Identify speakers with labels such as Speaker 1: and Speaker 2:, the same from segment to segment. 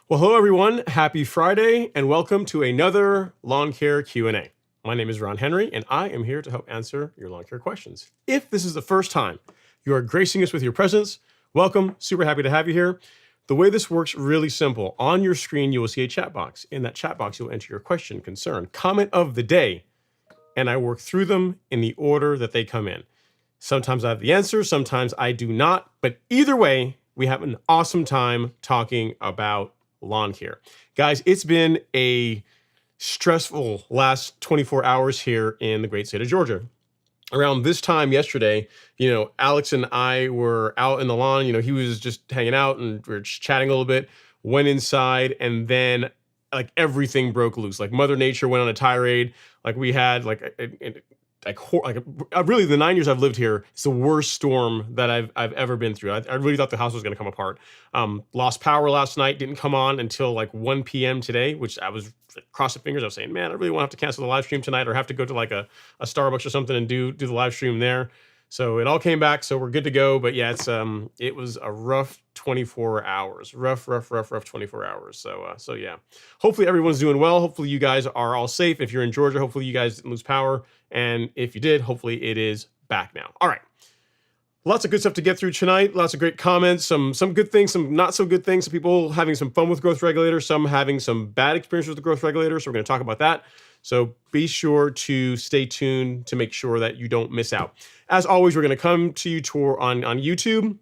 Speaker 1: Well, hello everyone. Happy Friday and welcome to another lawn care Q&A. My name is Ron Henry and I am here to help answer your lawn care questions. If this is the first time you are gracing us with your presence, welcome. Super happy to have you here. The way this works really simple. On your screen, you will see a chat box. In that chat box, you'll enter your question, concern, comment of the day, and I work through them in the order that they come in. Sometimes I have the answer, sometimes I do not, but either way, we have an awesome time talking about lawn care. Guys, it's been a stressful last 24 hours here in the great state of Georgia. Around this time yesterday, Alex and I were out in the lawn. He was just hanging out and we were just chatting a little bit, went inside, and then like everything broke loose. Like Mother Nature went on a tirade. Like we had really the 9 years I've lived here, it's the worst storm that I've ever been through. I really thought the house was going to come apart. Lost power last night, didn't come on until like 1 p.m. today, which I was crossing fingers. I was saying, man, I really won't have to cancel the live stream tonight or have to go to like a Starbucks or something and do the live stream there. So it all came back, so we're good to go. But yeah, it was a rough 24 hours, rough 24 hours. So yeah, hopefully everyone's doing well. Hopefully you guys are all safe. If you're in Georgia, hopefully you guys didn't lose power. And if you did, hopefully it is back now. All right. Lots of good stuff to get through tonight. Lots of great comments, some good things, some not so good things. Some people having some fun with growth regulator, some having some bad experiences with the growth regulator. So we're going to talk about that. So be sure to stay tuned to make sure that you don't miss out. As always, we're going to come to you on YouTube,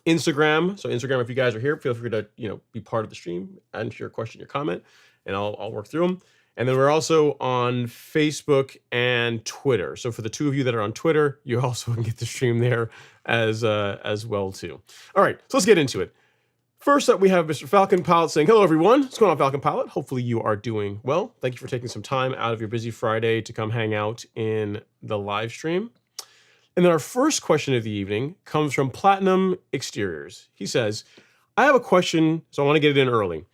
Speaker 1: Instagram. So Instagram, if you guys are here, feel free to be part of the stream, add your question, your comment, and I'll work through them. And then we're also on Facebook and Twitter. So for the two of you that are on Twitter, you also can get the stream there as well too. All right, so let's get into it. First up, we have Mr. Falcon Pilot saying, hello, everyone. What's going on, Falcon Pilot? Hopefully you are doing well. Thank you for taking some time out of your busy Friday to come hang out in the live stream. And then our first question of the evening comes from Platinum Exteriors. He says, I have a question, so I want to get it in early.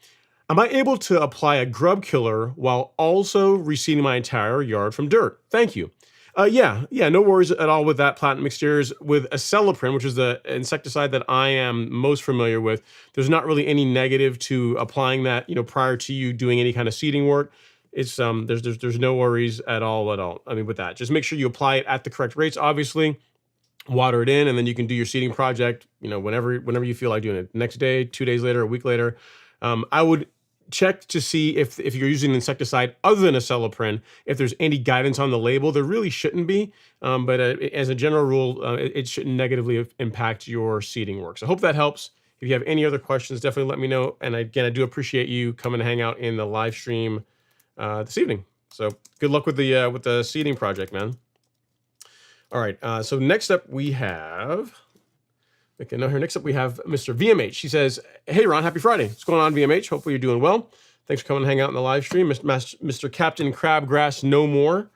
Speaker 1: Am I able to apply a grub killer while also reseeding my entire yard from dirt? Thank you. Yeah, no worries at all with that, Platinum Exteriors. With acelepryn, which is the insecticide that I am most familiar with, there's not really any negative to applying that, prior to you doing any kind of seeding work. It's there's no worries at all. I mean, with that, just make sure you apply it at the correct rates, obviously. Water it in, and then you can do your seeding project, whenever you feel like doing it. Next day, 2 days later, a week later. I would check to see if you're using an insecticide other than acelepryn, if there's any guidance on the label. There really shouldn't be, but as a general rule, it shouldn't negatively impact your seeding work. So I hope that helps. If you have any other questions, definitely let me know. And again, I do appreciate you coming to hang out in the live stream this evening. So good luck with the seeding project, man. All right, so next up we have Okay, now here next up we have Mr. VMH. He says, "Hey Ron, happy Friday. What's going on, VMH? Hopefully you're doing well. Thanks for coming and hang out in the live stream, Mr. Captain Crabgrass No More.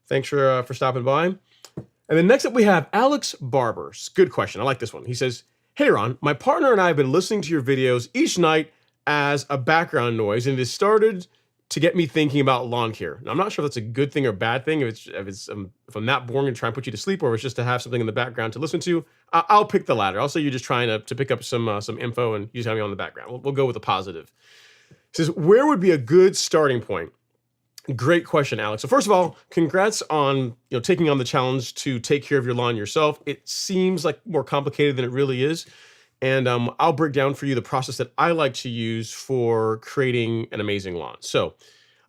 Speaker 1: Thanks for stopping by." And then next up we have Alex Barbers. Good question. I like this one. He says, "Hey Ron, my partner and I have been listening to your videos each night as a background noise, and it has started to get me thinking about lawn care." Now, I'm not sure if that's a good thing or bad thing. If I'm not boring and trying to put you to sleep, or if it's just to have something in the background to listen to, I'll pick the latter. I'll say you're just trying to pick up some info and you just have me on the background. We'll go with the positive. He says, "Where would be a good starting point?" Great question, Alex. So first of all, congrats on taking on the challenge to take care of your lawn yourself. It seems like more complicated than it really is. And I'll break down for you the process that I like to use for creating an amazing lawn. So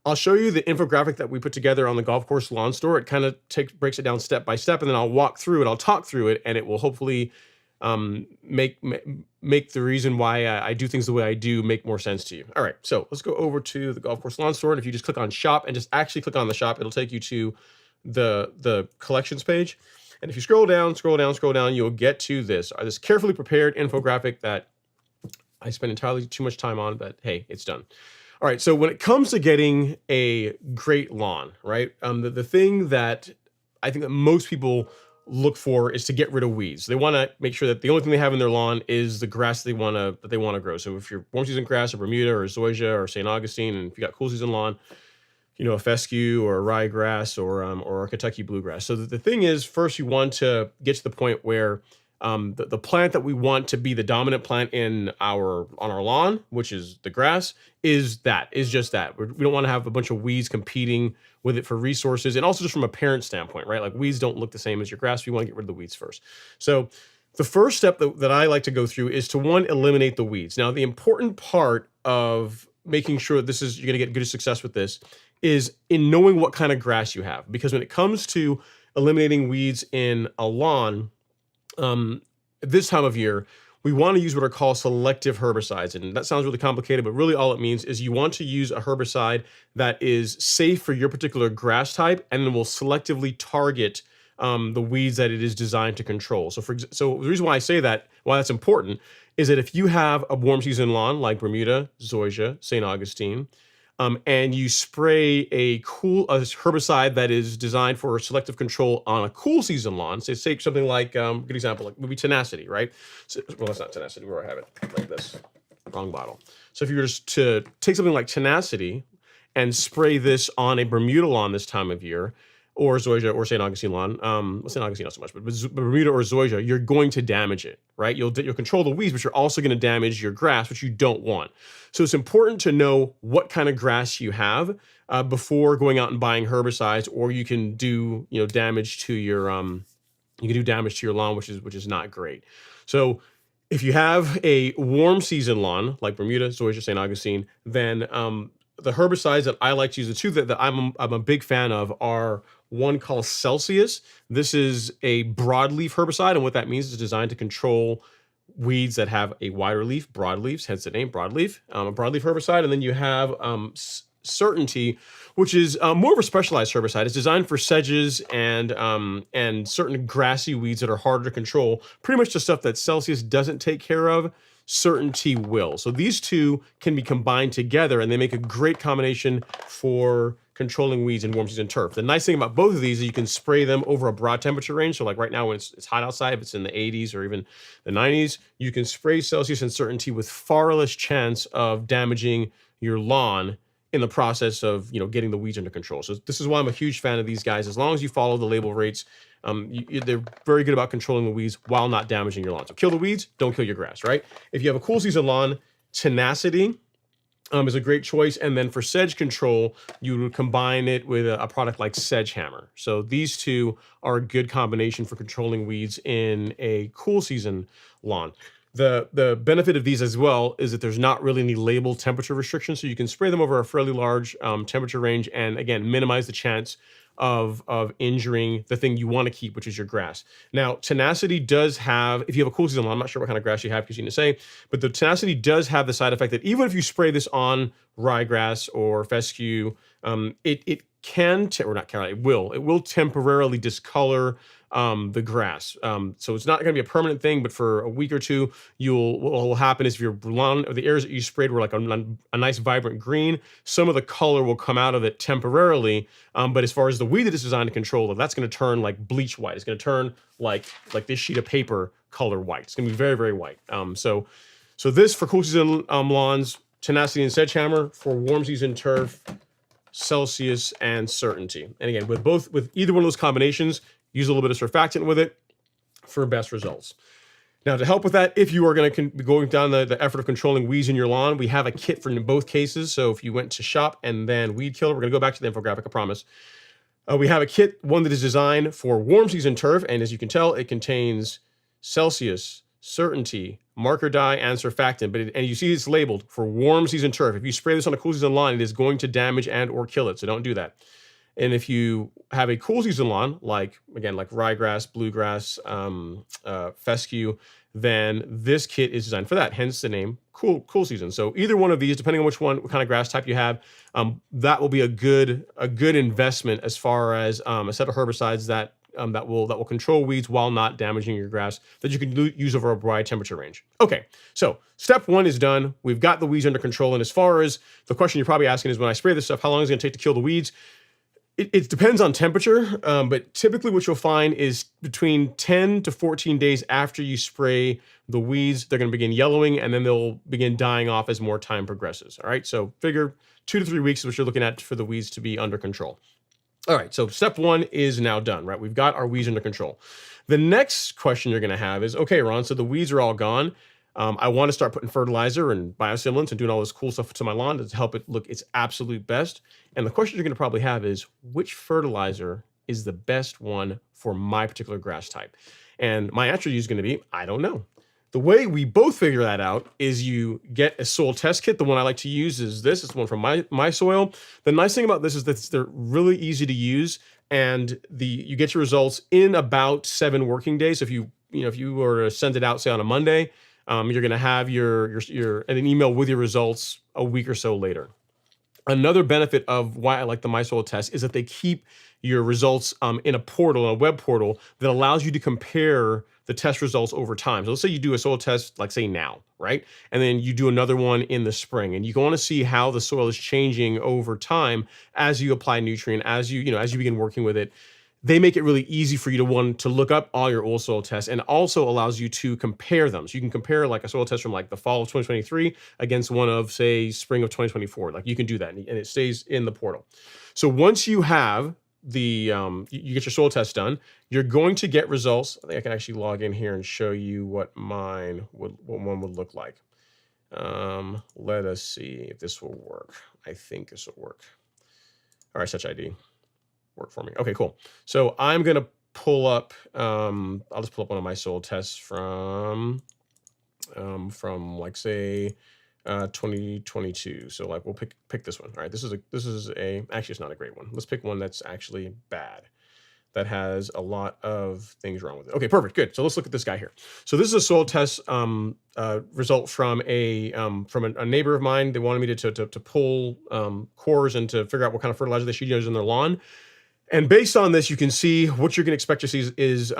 Speaker 1: I'll show you the infographic that we put together on the Golf Course Lawn Store. It kind of breaks it down step by step, and then I'll walk through it. I'll talk through it, and it will hopefully make the reason why I do things the way I do make more sense to you. All right, so let's go over to the Golf Course Lawn Store, and if you just click on Shop and just actually click on the shop, it'll take you to the collections page. And if you scroll down, you'll get to this carefully prepared infographic that I spent entirely too much time on, but hey, it's done. All right, so when it comes to getting a great lawn, right, the thing that I think that most people look for is to get rid of weeds. They want to make sure that the only thing they have in their lawn is the grass they want to grow. So if you're warm season grass or Bermuda or zoysia or St. Augustine, and if you got cool season lawn, a fescue or a ryegrass or a Kentucky bluegrass. So the thing is, first you want to get to the point where the plant that we want to be the dominant plant on our lawn, which is the grass, is just that. We don't want to have a bunch of weeds competing with it for resources, and also just from a parent standpoint, right? Like weeds don't look the same as your grass. We want to get rid of the weeds first. So the first step that I like to go through is to eliminate the weeds. Now, the important part of making sure that you're going to get good success with this is in knowing what kind of grass you have, because when it comes to eliminating weeds in a lawn, this time of year, we want to use what are called selective herbicides. And that sounds really complicated, but really all it means is you want to use a herbicide that is safe for your particular grass type and then will selectively target the weeds that it is designed to control. So the reason why I say that, why that's important, is that if you have a warm season lawn like Bermuda, zoysia, St. Augustine, and you spray a herbicide that is designed for selective control on a cool season lawn, say something like, good example, like maybe Tenacity, right? So, well, that's not Tenacity, where I have it, like this, wrong bottle. So if you were just to take something like Tenacity and spray this on a Bermuda lawn this time of year, or zoysia or St. Augustine lawn, St. Augustine not so much, but Bermuda or zoysia, you're going to damage it, right? You'll control the weeds, but you're also going to damage your grass, which you don't want. So it's important to know what kind of grass you have before going out and buying herbicides, or you can do damage to your lawn, which is not great. So if you have a warm season lawn like Bermuda, zoysia, St. Augustine, then the herbicides that I like to use, the two that I'm a big fan of, are one called Celsius. This is a broadleaf herbicide, and what that means is it's designed to control weeds that have a wider leaf, broadleaves, hence the name broadleaf, a broadleaf herbicide. And then you have Certainty, which is more of a specialized herbicide. It's designed for sedges and certain grassy weeds that are harder to control. Pretty much the stuff that Celsius doesn't take care of, Certainty will. So these two can be combined together, and they make a great combination for controlling weeds in warm season turf. The nice thing about both of these is you can spray them over a broad temperature range. So like right now when it's hot outside, if it's in the 80s or even the 90s, you can spray Celsius and Certainty with far less chance of damaging your lawn in the process of getting the weeds under control. So this is why I'm a huge fan of these guys. As long as you follow the label rates, they're very good about controlling the weeds while not damaging your lawn. So kill the weeds, don't kill your grass, right? If you have a cool season lawn, Tenacity is a great choice. And then for sedge control, you would combine it with a product like Sedge Hammer. So these two are a good combination for controlling weeds in a cool season lawn. The benefit of these as well is that there's not really any labeled temperature restrictions, so you can spray them over a fairly large temperature range and, again, minimize the chance of injuring the thing you want to keep, which is your grass. Now, Tenacity does have, if you have a cool season lawn, I'm not sure what kind of grass you have because you didn't say, but the Tenacity does have the side effect that even if you spray this on ryegrass or fescue, it can, or not can, it will temporarily discolor the grass. So it's not going to be a permanent thing, but for a week or two, what will happen is if your lawn or the areas that you sprayed were like a nice vibrant green, some of the color will come out of it temporarily. But as far as the weed that is designed to control it, that's going to turn like bleach white. It's going to turn like this sheet of paper color white. It's going to be very, very white. So this for cool season lawns, tenacity and sledgehammer. For warm season turf, Celsius and certainty. And again, with either one of those combinations, use a little bit of surfactant with it for best results. Now, to help with that, if you are going to be going down the effort of controlling weeds in your lawn, we have a kit for in both cases. So if you went to shop and then weed killer, we're going to go back to the infographic, I promise. We have a kit, one that is designed for warm season turf. And as you can tell, it contains Celsius, certainty, marker dye, and surfactant. And you see it's labeled for warm season turf. If you spray this on a cool season lawn, it is going to damage and or kill it. So don't do that. And if you have a cool season lawn, like ryegrass, bluegrass, fescue, then this kit is designed for that. Hence the name cool season. So either one of these, depending on what kind of grass type you have, that will be a good investment as far as a set of herbicides that will control weeds while not damaging your grass, that you can use over a wide temperature range. Okay, so step one is done. We've got the weeds under control. And as far as the question you're probably asking is, when I spray this stuff, how long is it going to take to kill the weeds? It depends on temperature, but typically what you'll find is between 10 to 14 days after you spray the weeds, they're going to begin yellowing, and then they'll begin dying off as more time progresses. All right, so figure 2 to 3 weeks is what you're looking at for the weeds to be under control. All right, so step one is now done, right? We've got our weeds under control. The next question you're going to have is, okay, Ron, so the weeds are all gone. I want to start putting fertilizer and biostimulants and doing all this cool stuff to my lawn to help it look its absolute best. And the question you're going to probably have is, which fertilizer is the best one for my particular grass type? And my answer to you is going to be, I don't know. The way we both figure that out is you get a soil test kit. The one I like to use is this. It's one from my soil. The nice thing about this is that they're really easy to use, and you get your results in about 7 working days. So if you were to send it out, say on a Monday, you're going to have an email with your results a week or so later. Another benefit of why I like the My Soil test is that they keep your results in a web portal that allows you to compare the test results over time. So let's say you do a soil test, like say now, right? And then you do another one in the spring, and you want to see how the soil is changing over time as you apply nutrient, as you begin working with it. They make it really easy for you to look up all your old soil tests, and also allows you to compare them. So you can compare like a soil test from like the fall of 2023 against one of, say, spring of 2024. Like you can do that, and it stays in the portal. So once you have you get your soil test done, you're going to get results. I think I can actually log in here and show you what one would look like. Let us see if this will work. I think this will work. All right, Such ID. Work for me. Okay, cool. So I'm going to pull up, I'll just pull up one of my soil tests from like say 2022. So like we'll pick this one. All right, this is actually it's not a great one. Let's pick one that's actually bad, that has a lot of things wrong with it. Okay, perfect, good. So let's look at this guy here. So this is a soil test result from a neighbor of mine. They wanted me to pull cores and to figure out what kind of fertilizer they should use in their lawn. And based on this, you can see what you're going to expect to see is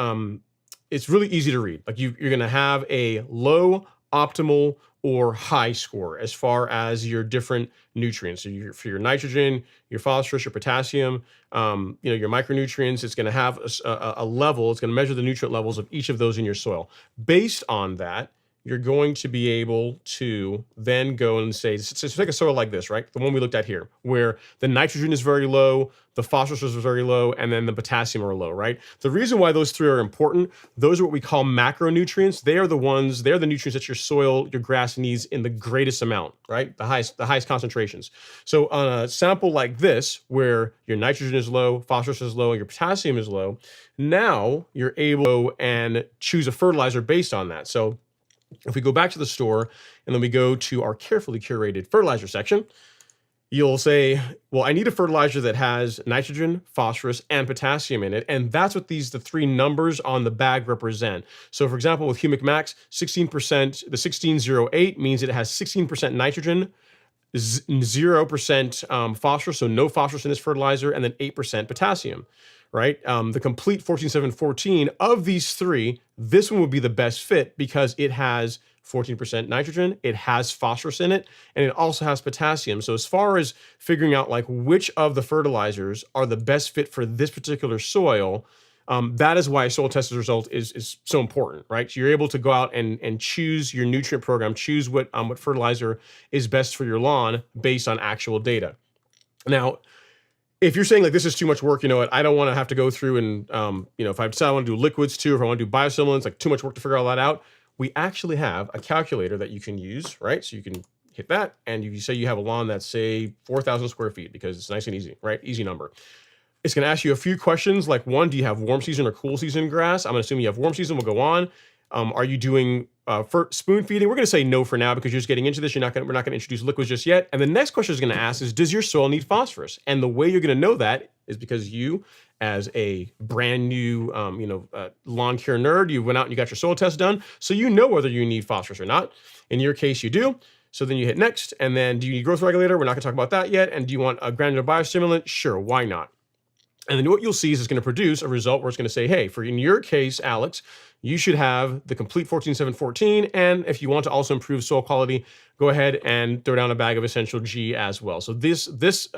Speaker 1: it's really easy to read. Like you're going to have a low, optimal, or high score as far as your different nutrients. So for your nitrogen, your phosphorus, your potassium, your micronutrients, it's going to have a level. It's going to measure the nutrient levels of each of those in your soil. Based on that, you're going to be able to then go and say, so take a soil like this, right? The one we looked at here, where the nitrogen is very low, the phosphorus is very low, and then the potassium are low, right? The reason why those three are important, those are what we call macronutrients. They're the nutrients that your grass needs in the greatest amount, right? The highest concentrations. So on a sample like this, where your nitrogen is low, phosphorus is low, and your potassium is low, now you're able to go and choose a fertilizer based on that. So if we go back to the store and then we go to our carefully curated fertilizer section, you'll say, well, I need a fertilizer that has nitrogen, phosphorus, and potassium in it. And that's what the 3 numbers on the bag represent. So for example, with Humic Max, 16%, the 1608 means it has 16% nitrogen 0% phosphorus, so no phosphorus in this fertilizer, and then 8% potassium, right? The complete 14,714 of these three, this one would be the best fit because it has 14% nitrogen, it has phosphorus in it, and it also has potassium. So as far as figuring out like which of the fertilizers are the best fit for this particular soil, that is why a soil test result is so important, right? So you're able to go out and choose your nutrient program, choose what fertilizer is best for your lawn based on actual data. Now, if you're saying like this is too much work, you know what, I don't want to have to go through and if I decide I want to do liquids too, if I want to do biostimulants, like too much work to figure all that out, we actually have a calculator that you can use, right? So you can hit that, and if you say you have a lawn that's say 4,000 square feet, because it's nice and easy, right? Easy number. It's going to ask you a few questions like, one, do you have warm season or cool season grass? I'm going to assume you have warm season. We'll go on. Are you doing for spoon feeding? We're going to say no for now because you're just getting into this. We're not going to introduce liquids just yet. And the next question is going to ask is, does your soil need phosphorus? And the way you're going to know that is because you, as a brand new lawn care nerd, you went out and you got your soil test done, so you know whether you need phosphorus or not. In your case, you do. So then you hit next, and then do you need growth regulator? We're not going to talk about that yet. And do you want a granular biostimulant? Sure, why not? And then what you'll see is it's going to produce a result where it's going to say, hey, for in your case, Alex, you should have the complete 14,714. And if you want to also improve soil quality, go ahead and throw down a bag of Essential G as well. So these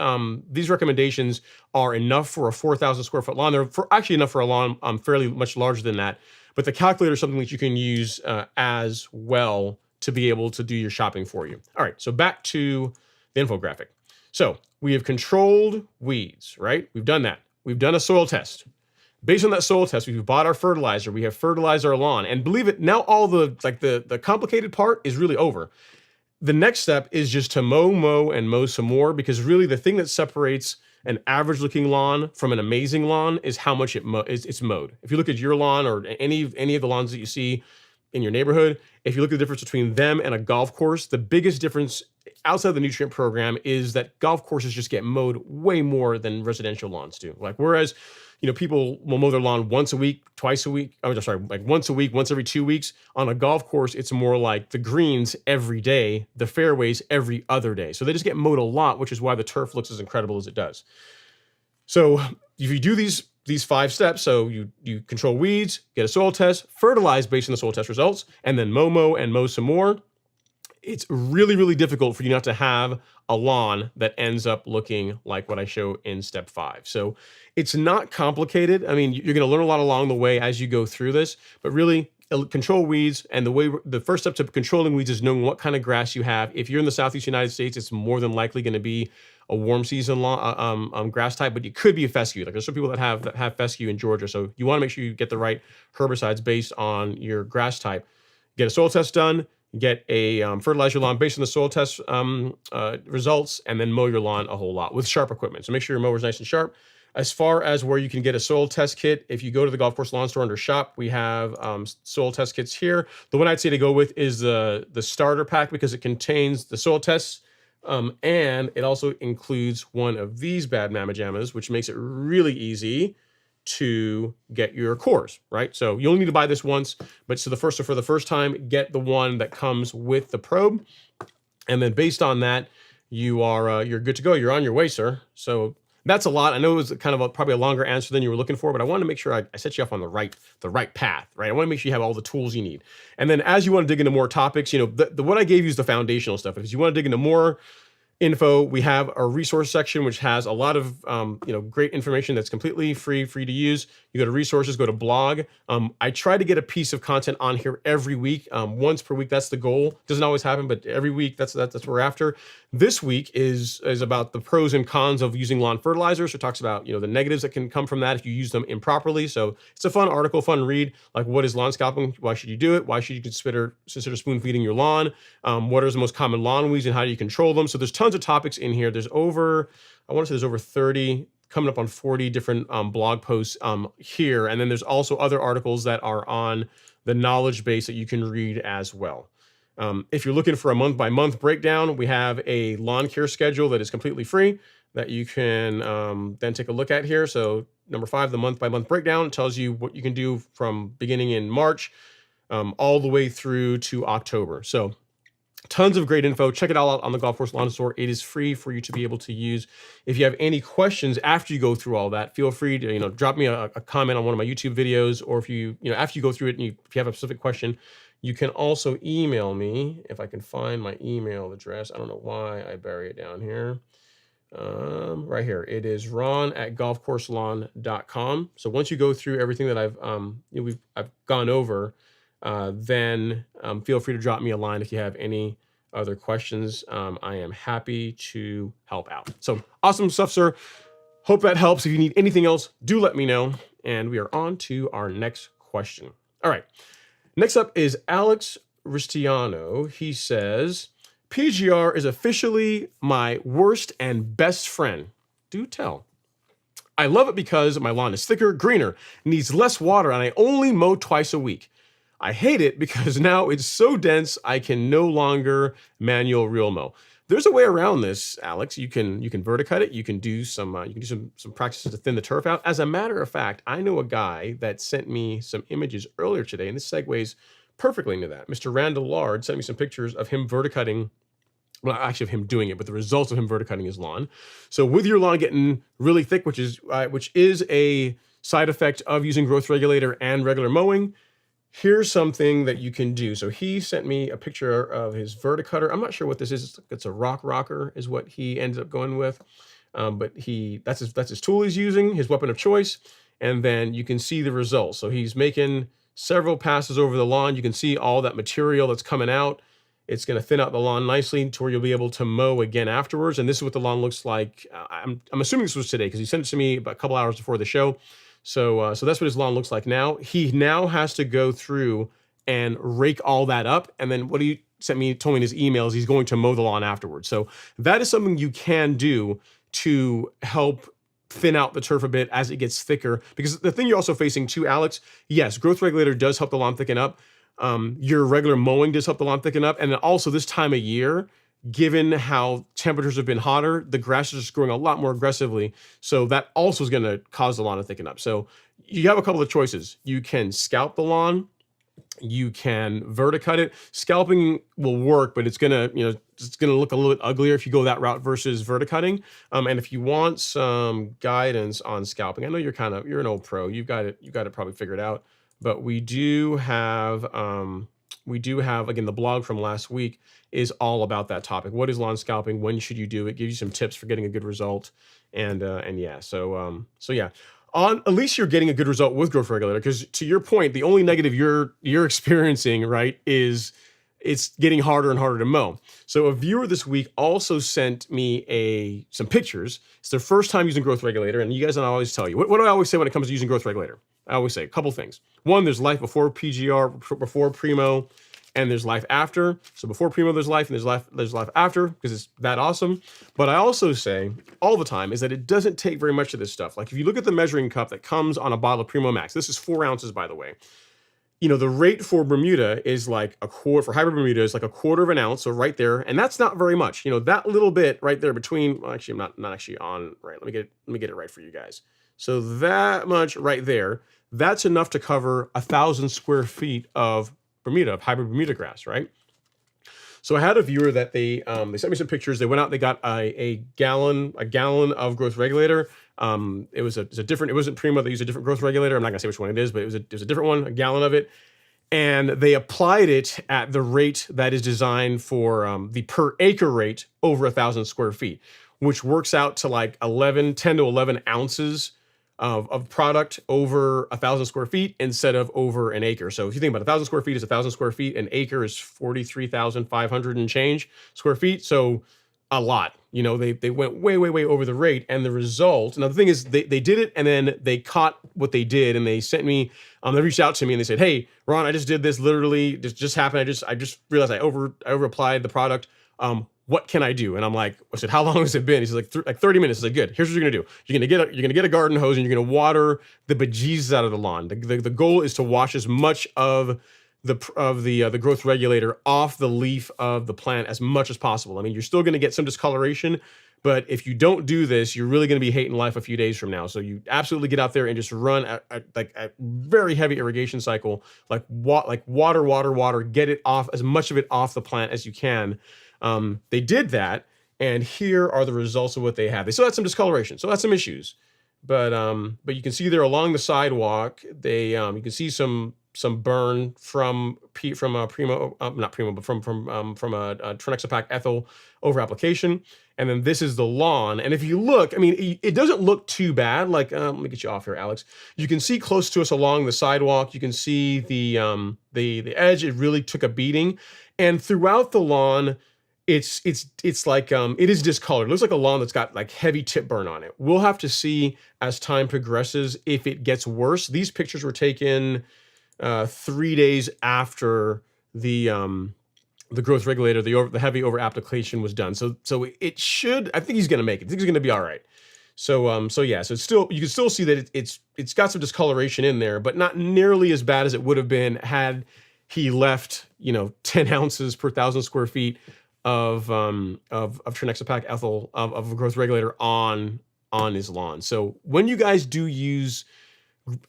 Speaker 1: recommendations are enough for a 4,000 square foot lawn. They're actually enough for a lawn fairly much larger than that. But the calculator is something that you can use as well to be able to do your shopping for you. All right, so back to the infographic. So we have controlled weeds, right? We've done that. We've done a soil test. Based on that soil test, we've bought our fertilizer. We have fertilized our lawn. And believe it, now all the complicated part is really over. The next step is just to mow some more, because really the thing that separates an average looking lawn from an amazing lawn is how much it's mowed. If you look at your lawn or any of the lawns that you see in your neighborhood, if you look at the difference between them and a golf course, the biggest difference outside the nutrient program is that golf courses just get mowed way more than residential lawns do. Like, whereas, people will mow their lawn once a week, twice a week. Oh, sorry, like once a week, once every 2 weeks. On a golf course, it's more like the greens every day, the fairways every other day. So they just get mowed a lot, which is why the turf looks as incredible as it does. So if you do these 5 steps, so you control weeds, get a soil test, fertilize based on the soil test results, and then mow some more, it's really, really difficult for you not to have a lawn that ends up looking like what I show in step 5. So it's not complicated. I mean, you're going to learn a lot along the way as you go through this, but really control weeds. And the first step to controlling weeds is knowing what kind of grass you have. If you're in the Southeast United States, it's more than likely going to be a warm season grass type, but it could be a fescue. Like, there's some people that have fescue in Georgia. So you want to make sure you get the right herbicides based on your grass type. Get a soil test done. Get a fertilize your lawn based on the soil test results, and then mow your lawn a whole lot with sharp equipment. So make sure your mower's nice and sharp. As far as where you can get a soil test kit, if you go to the golf course lawn store under shop, we have soil test kits here. The one I'd say to go with is the starter pack, because it contains the soil tests, and it also includes one of these bad mamma jammas, which makes it really easy to get your cores, right? So you only need to buy this once, but for the first time, get the one that comes with the probe, and then based on that, you're good to go. You're on your way, sir. So that's a lot. I know it was kind of probably a longer answer than you were looking for, but I wanted to make sure I set you off on the right path, right? I want to make sure you have all the tools you need, and then as you want to dig into more topics, what I gave you is the foundational stuff. If you want to dig into more info, we have a resource section which has a lot of great information that's completely free for you to use. You go to resources, go to blog. I try to get a piece of content on here every week, once per week. That's the goal. Doesn't always happen, but every week that's what we're after. This week is about the pros and cons of using lawn fertilizers. It talks about the negatives that can come from that if you use them improperly. So it's a fun article, fun read. Like, what is lawn scalping? Why should you do it? Why should you consider spoon feeding your lawn? What are the most common lawn weeds and how do you control them? So there's tons of topics in here. There's over 30, coming up on 40 different blog posts here. And then there's also other articles that are on the knowledge base that you can read as well. If you're looking for a month-by-month breakdown, we have a lawn care schedule that is completely free that you can then take a look at here. So number 5, the month-by-month breakdown, tells you what you can do from beginning in March all the way through to October. So Tons of great info. Check it all out on the Golf Course Lawn Store. It is free for you to be able to use. If you have any questions after you go through all that, feel free to drop me a comment on one of my YouTube videos, or if you after you go through it and if you have a specific question, you can also email me if I can find my email address. I don't know why I bury it down here. Right here. It is ron@golfcourselawn.com. So once you go through everything that I've gone over, then feel free to drop me a line if you have any other questions. I am happy to help out. So awesome stuff, sir. Hope that helps. If you need anything else, do let me know. And we are on to our next question. All right. Next up is Alex Ristiano. He says, PGR is officially my worst and best friend. Do tell. I love it because my lawn is thicker, greener, needs less water, and I only mow twice a week. I hate it because now it's so dense I can no longer manual reel mow. There's a way around this, Alex. You can verticut it. You can do some practices to thin the turf out. As a matter of fact, I know a guy that sent me some images earlier today, and this segues perfectly into that. Mr. Randall Lard sent me some pictures of him verticutting. Well, actually of him doing it, but the results of him verticutting his lawn. So with your lawn getting really thick, which is a side effect of using growth regulator and regular mowing, here's something that you can do. So he sent me a picture of his verticutter. I'm not sure what this is. It's a rock rocker is what he ended up going with. But that's his tool he's using, his weapon of choice. And then you can see the results. So he's making several passes over the lawn. You can see all that material that's coming out. It's going to thin out the lawn nicely to where you'll be able to mow again afterwards. And this is what the lawn looks like. I'm assuming this was today because he sent it to me about a couple hours before the show. So that's what his lawn looks like now. He now has to go through and rake all that up. And then what he told me in his emails, he's going to mow the lawn afterwards. So that is something you can do to help thin out the turf a bit as it gets thicker. Because the thing you're also facing too, Alex, yes, growth regulator does help the lawn thicken up. Your regular mowing does help the lawn thicken up. And then also this time of year, given how temperatures have been hotter, the grass is just growing a lot more aggressively. So that also is going to cause the lawn to thicken up. So you have a couple of choices. You can scalp the lawn. You can verticut it. Scalping will work, but it's gonna look a little bit uglier if you go that route versus verticutting. And if you want some guidance on scalping, I know you're an old pro. You've got it probably figured out. But we do have again, the blog from last week is all about that topic. What is lawn scalping? When should you do it? Gives you some tips for getting a good result. And yeah, so yeah. At least you're getting a good result with growth regulator, because to your point, the only negative you're experiencing, right, is it's getting harder and harder to mow. So a viewer this week also sent me some pictures. It's their first time using growth regulator, and you guys know I always tell you, what do I always say when it comes to using growth regulator? I always say a couple things. One, there's life before PGR, before Primo, and there's life after. So before Primo, there's life, and there's life after, because it's that awesome. But I also say all the time is that it doesn't take very much of this stuff. Like if you look at the measuring cup that comes on a bottle of Primo Max, this is 4 ounces, by the way. The rate for Bermuda is like for hybrid Bermuda is like a quarter of an ounce. So right there, and that's not very much. That little bit right there between, well, actually, I'm not actually on, right. Let me get it right for you guys. So that much right there, that's enough to cover 1,000 square feet of Bermuda, of hybrid Bermuda grass, right? So I had a viewer that they sent me some pictures. They went out, they got a gallon of growth regulator. It wasn't Primo. They used a different growth regulator. I'm not gonna say which one it is, but it was a different one, a gallon of it. And they applied it at the rate that is designed for the per acre rate over 1,000 square feet, which works out to like 10 to 11 ounces of product over 1,000 square feet instead of over an acre. So if you think about 1,000 square feet is 1,000 square feet, an acre is 43,500 and change square feet. So a lot. They went way over the rate, and the result. Now the thing is, they did it, and then they caught what they did, and they sent me. They reached out to me and they said, "Hey, Ron, I just did this. Literally, this just happened. I just realized I over applied the product. What can I do?" And I'm like, I said, "How long has it been?" He said, like 30 minutes. I said, "Good. Here's what you're gonna do. You're gonna get a garden hose, and you're gonna water the bejesus out of the lawn. The goal is to wash as much of the growth regulator off the leaf of the plant as much as possible. I mean, you're still going to get some discoloration, but if you don't do this, you're really going to be hating life a few days from now. So you absolutely get out there and just run like a very heavy irrigation cycle, like water, get it off, as much of it off the plant as you can. They did that, and here are the results of what they have. They still had some discoloration, so that's some issues, but you can see there along the sidewalk, you can see some burn from Primo, not Primo, but from a Trinexapac ethyl over application. And then this is the lawn. And if you look, I mean, it doesn't look too bad. Like, let me get you off here, Alex. You can see close to us along the sidewalk, you can see the edge. It really took a beating. And throughout the lawn, it's like, it is discolored. It looks like a lawn that's got like heavy tip burn on it. We'll have to see as time progresses if it gets worse. These pictures were taken 3 days after the growth regulator, the heavy over application was done. So it should, I think he's going to make it. I think he's going to be all right. So yeah, so it's still, you can still see that it's got some discoloration in there, but not nearly as bad as it would have been had he left, 10 ounces per 1,000 square feet of Trinexapac ethyl of a growth regulator on his lawn. So when you guys do use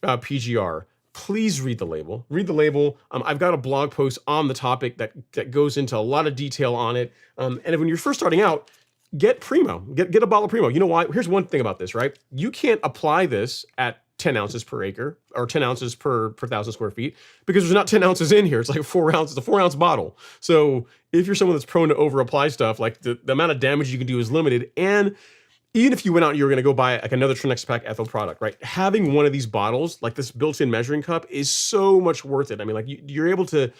Speaker 1: PGR, please read the label. Read the label. I've got a blog post on the topic that goes into a lot of detail on it. And when you're first starting out, get Primo. Get a bottle of Primo. You know why? Here's one thing about this, right? You can't apply this at 10 ounces per acre or 10 ounces per 1,000 square feet because there's not 10 ounces in here. It's like 4 ounces. It's a 4 ounce bottle. So if you're someone that's prone to over apply stuff, like the amount of damage you can do is limited. And even if you went out and you were going to go buy like another Trinexapac ethyl product, right? Having one of these bottles, like this built-in measuring cup, is so much worth it. I mean, like you're able to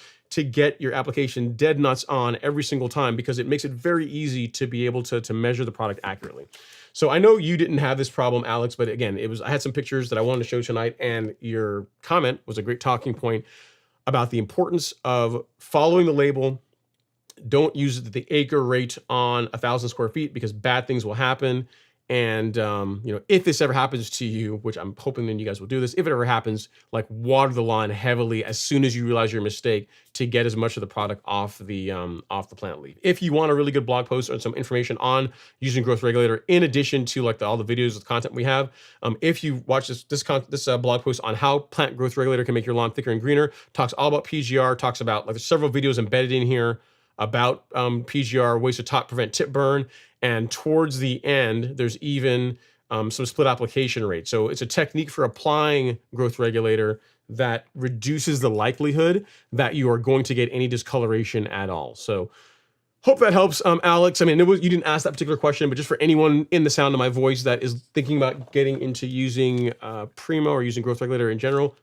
Speaker 1: get your application dead nuts on every single time because it makes it very easy to be able to measure the product accurately. So I know you didn't have this problem, Alex, but again, I had some pictures that I wanted to show tonight, and your comment was a great talking point about the importance of following the label. Don't use the acre rate on 1,000 square feet because bad things will happen. And, if this ever happens to you, which I'm hoping that you guys will do this, if it ever happens, like water the lawn heavily as soon as you realize your mistake to get as much of the product off the plant leaf. If you want a really good blog post or some information on using growth regulator, in addition to like all the videos of content we have, if you watch this blog post on how plant growth regulator can make your lawn thicker and greener, talks all about PGR, talks about like there's several videos embedded in here about PGR, ways to prevent tip burn. And towards the end, there's even some split application rate. So it's a technique for applying growth regulator that reduces the likelihood that you are going to get any discoloration at all. So hope that helps, Alex. I mean, you didn't ask that particular question, but just for anyone in the sound of my voice that is thinking about getting into using Primo or using growth regulator in general,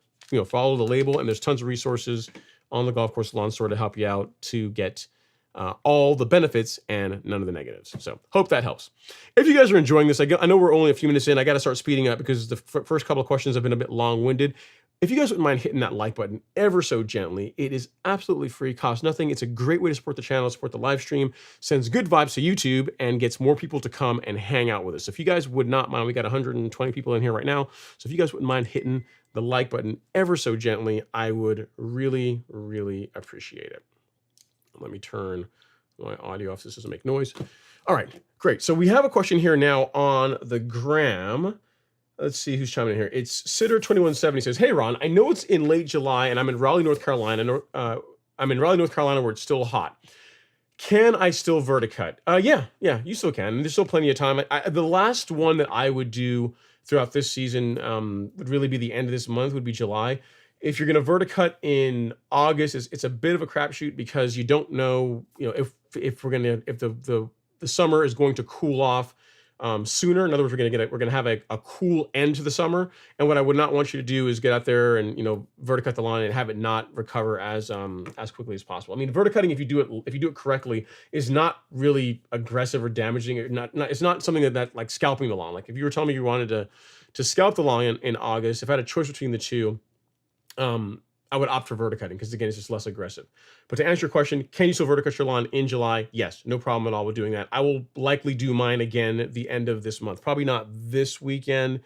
Speaker 1: follow the label, and there's tons of resources on the Golf Course Lawn Store to help you out to get all the benefits and none of the negatives. So hope that helps. If you guys are enjoying this, I know we're only a few minutes in. I got to start speeding up because the first couple of questions have been a bit long-winded. If you guys wouldn't mind hitting that like button ever so gently, it is absolutely free, costs nothing. It's a great way to support the channel, support the live stream, sends good vibes to YouTube, and gets more people to come and hang out with us. So if you guys would not mind, we got 120 people in here right now. So if you guys wouldn't mind hitting the like button ever so gently, I would really, really appreciate it. Let me turn my audio off so this doesn't make noise. All right, great. So we have a question here now on the gram. Let's see who's chiming in here. It's Sitter2170 says, "Hey Ron, I know it's in late July and I'm in Raleigh, North Carolina. I'm in Raleigh, North Carolina where it's still hot. Can I still verticut?" Yeah, you still can. There's still plenty of time. The last one that I would do throughout this season would really be the end of this month, would be July. If you're going to verticut in August, it's a bit of a crapshoot because you don't know, if the summer is going to cool off sooner. In other words, we're going to have a cool end to the summer. And what I would not want you to do is get out there and verticut the lawn and have it not recover as quickly as possible. I mean, verticutting, if you do it correctly, is not really aggressive or damaging. It's not something that like scalping the lawn. Like if you were telling me you wanted to scalp the lawn in August, if I had a choice between the two, I would opt for verticutting because, again, it's just less aggressive. But to answer your question, can you still verticut your lawn in July? Yes, no problem at all with doing that. I will likely do mine again at the end of this month. Probably not this weekend,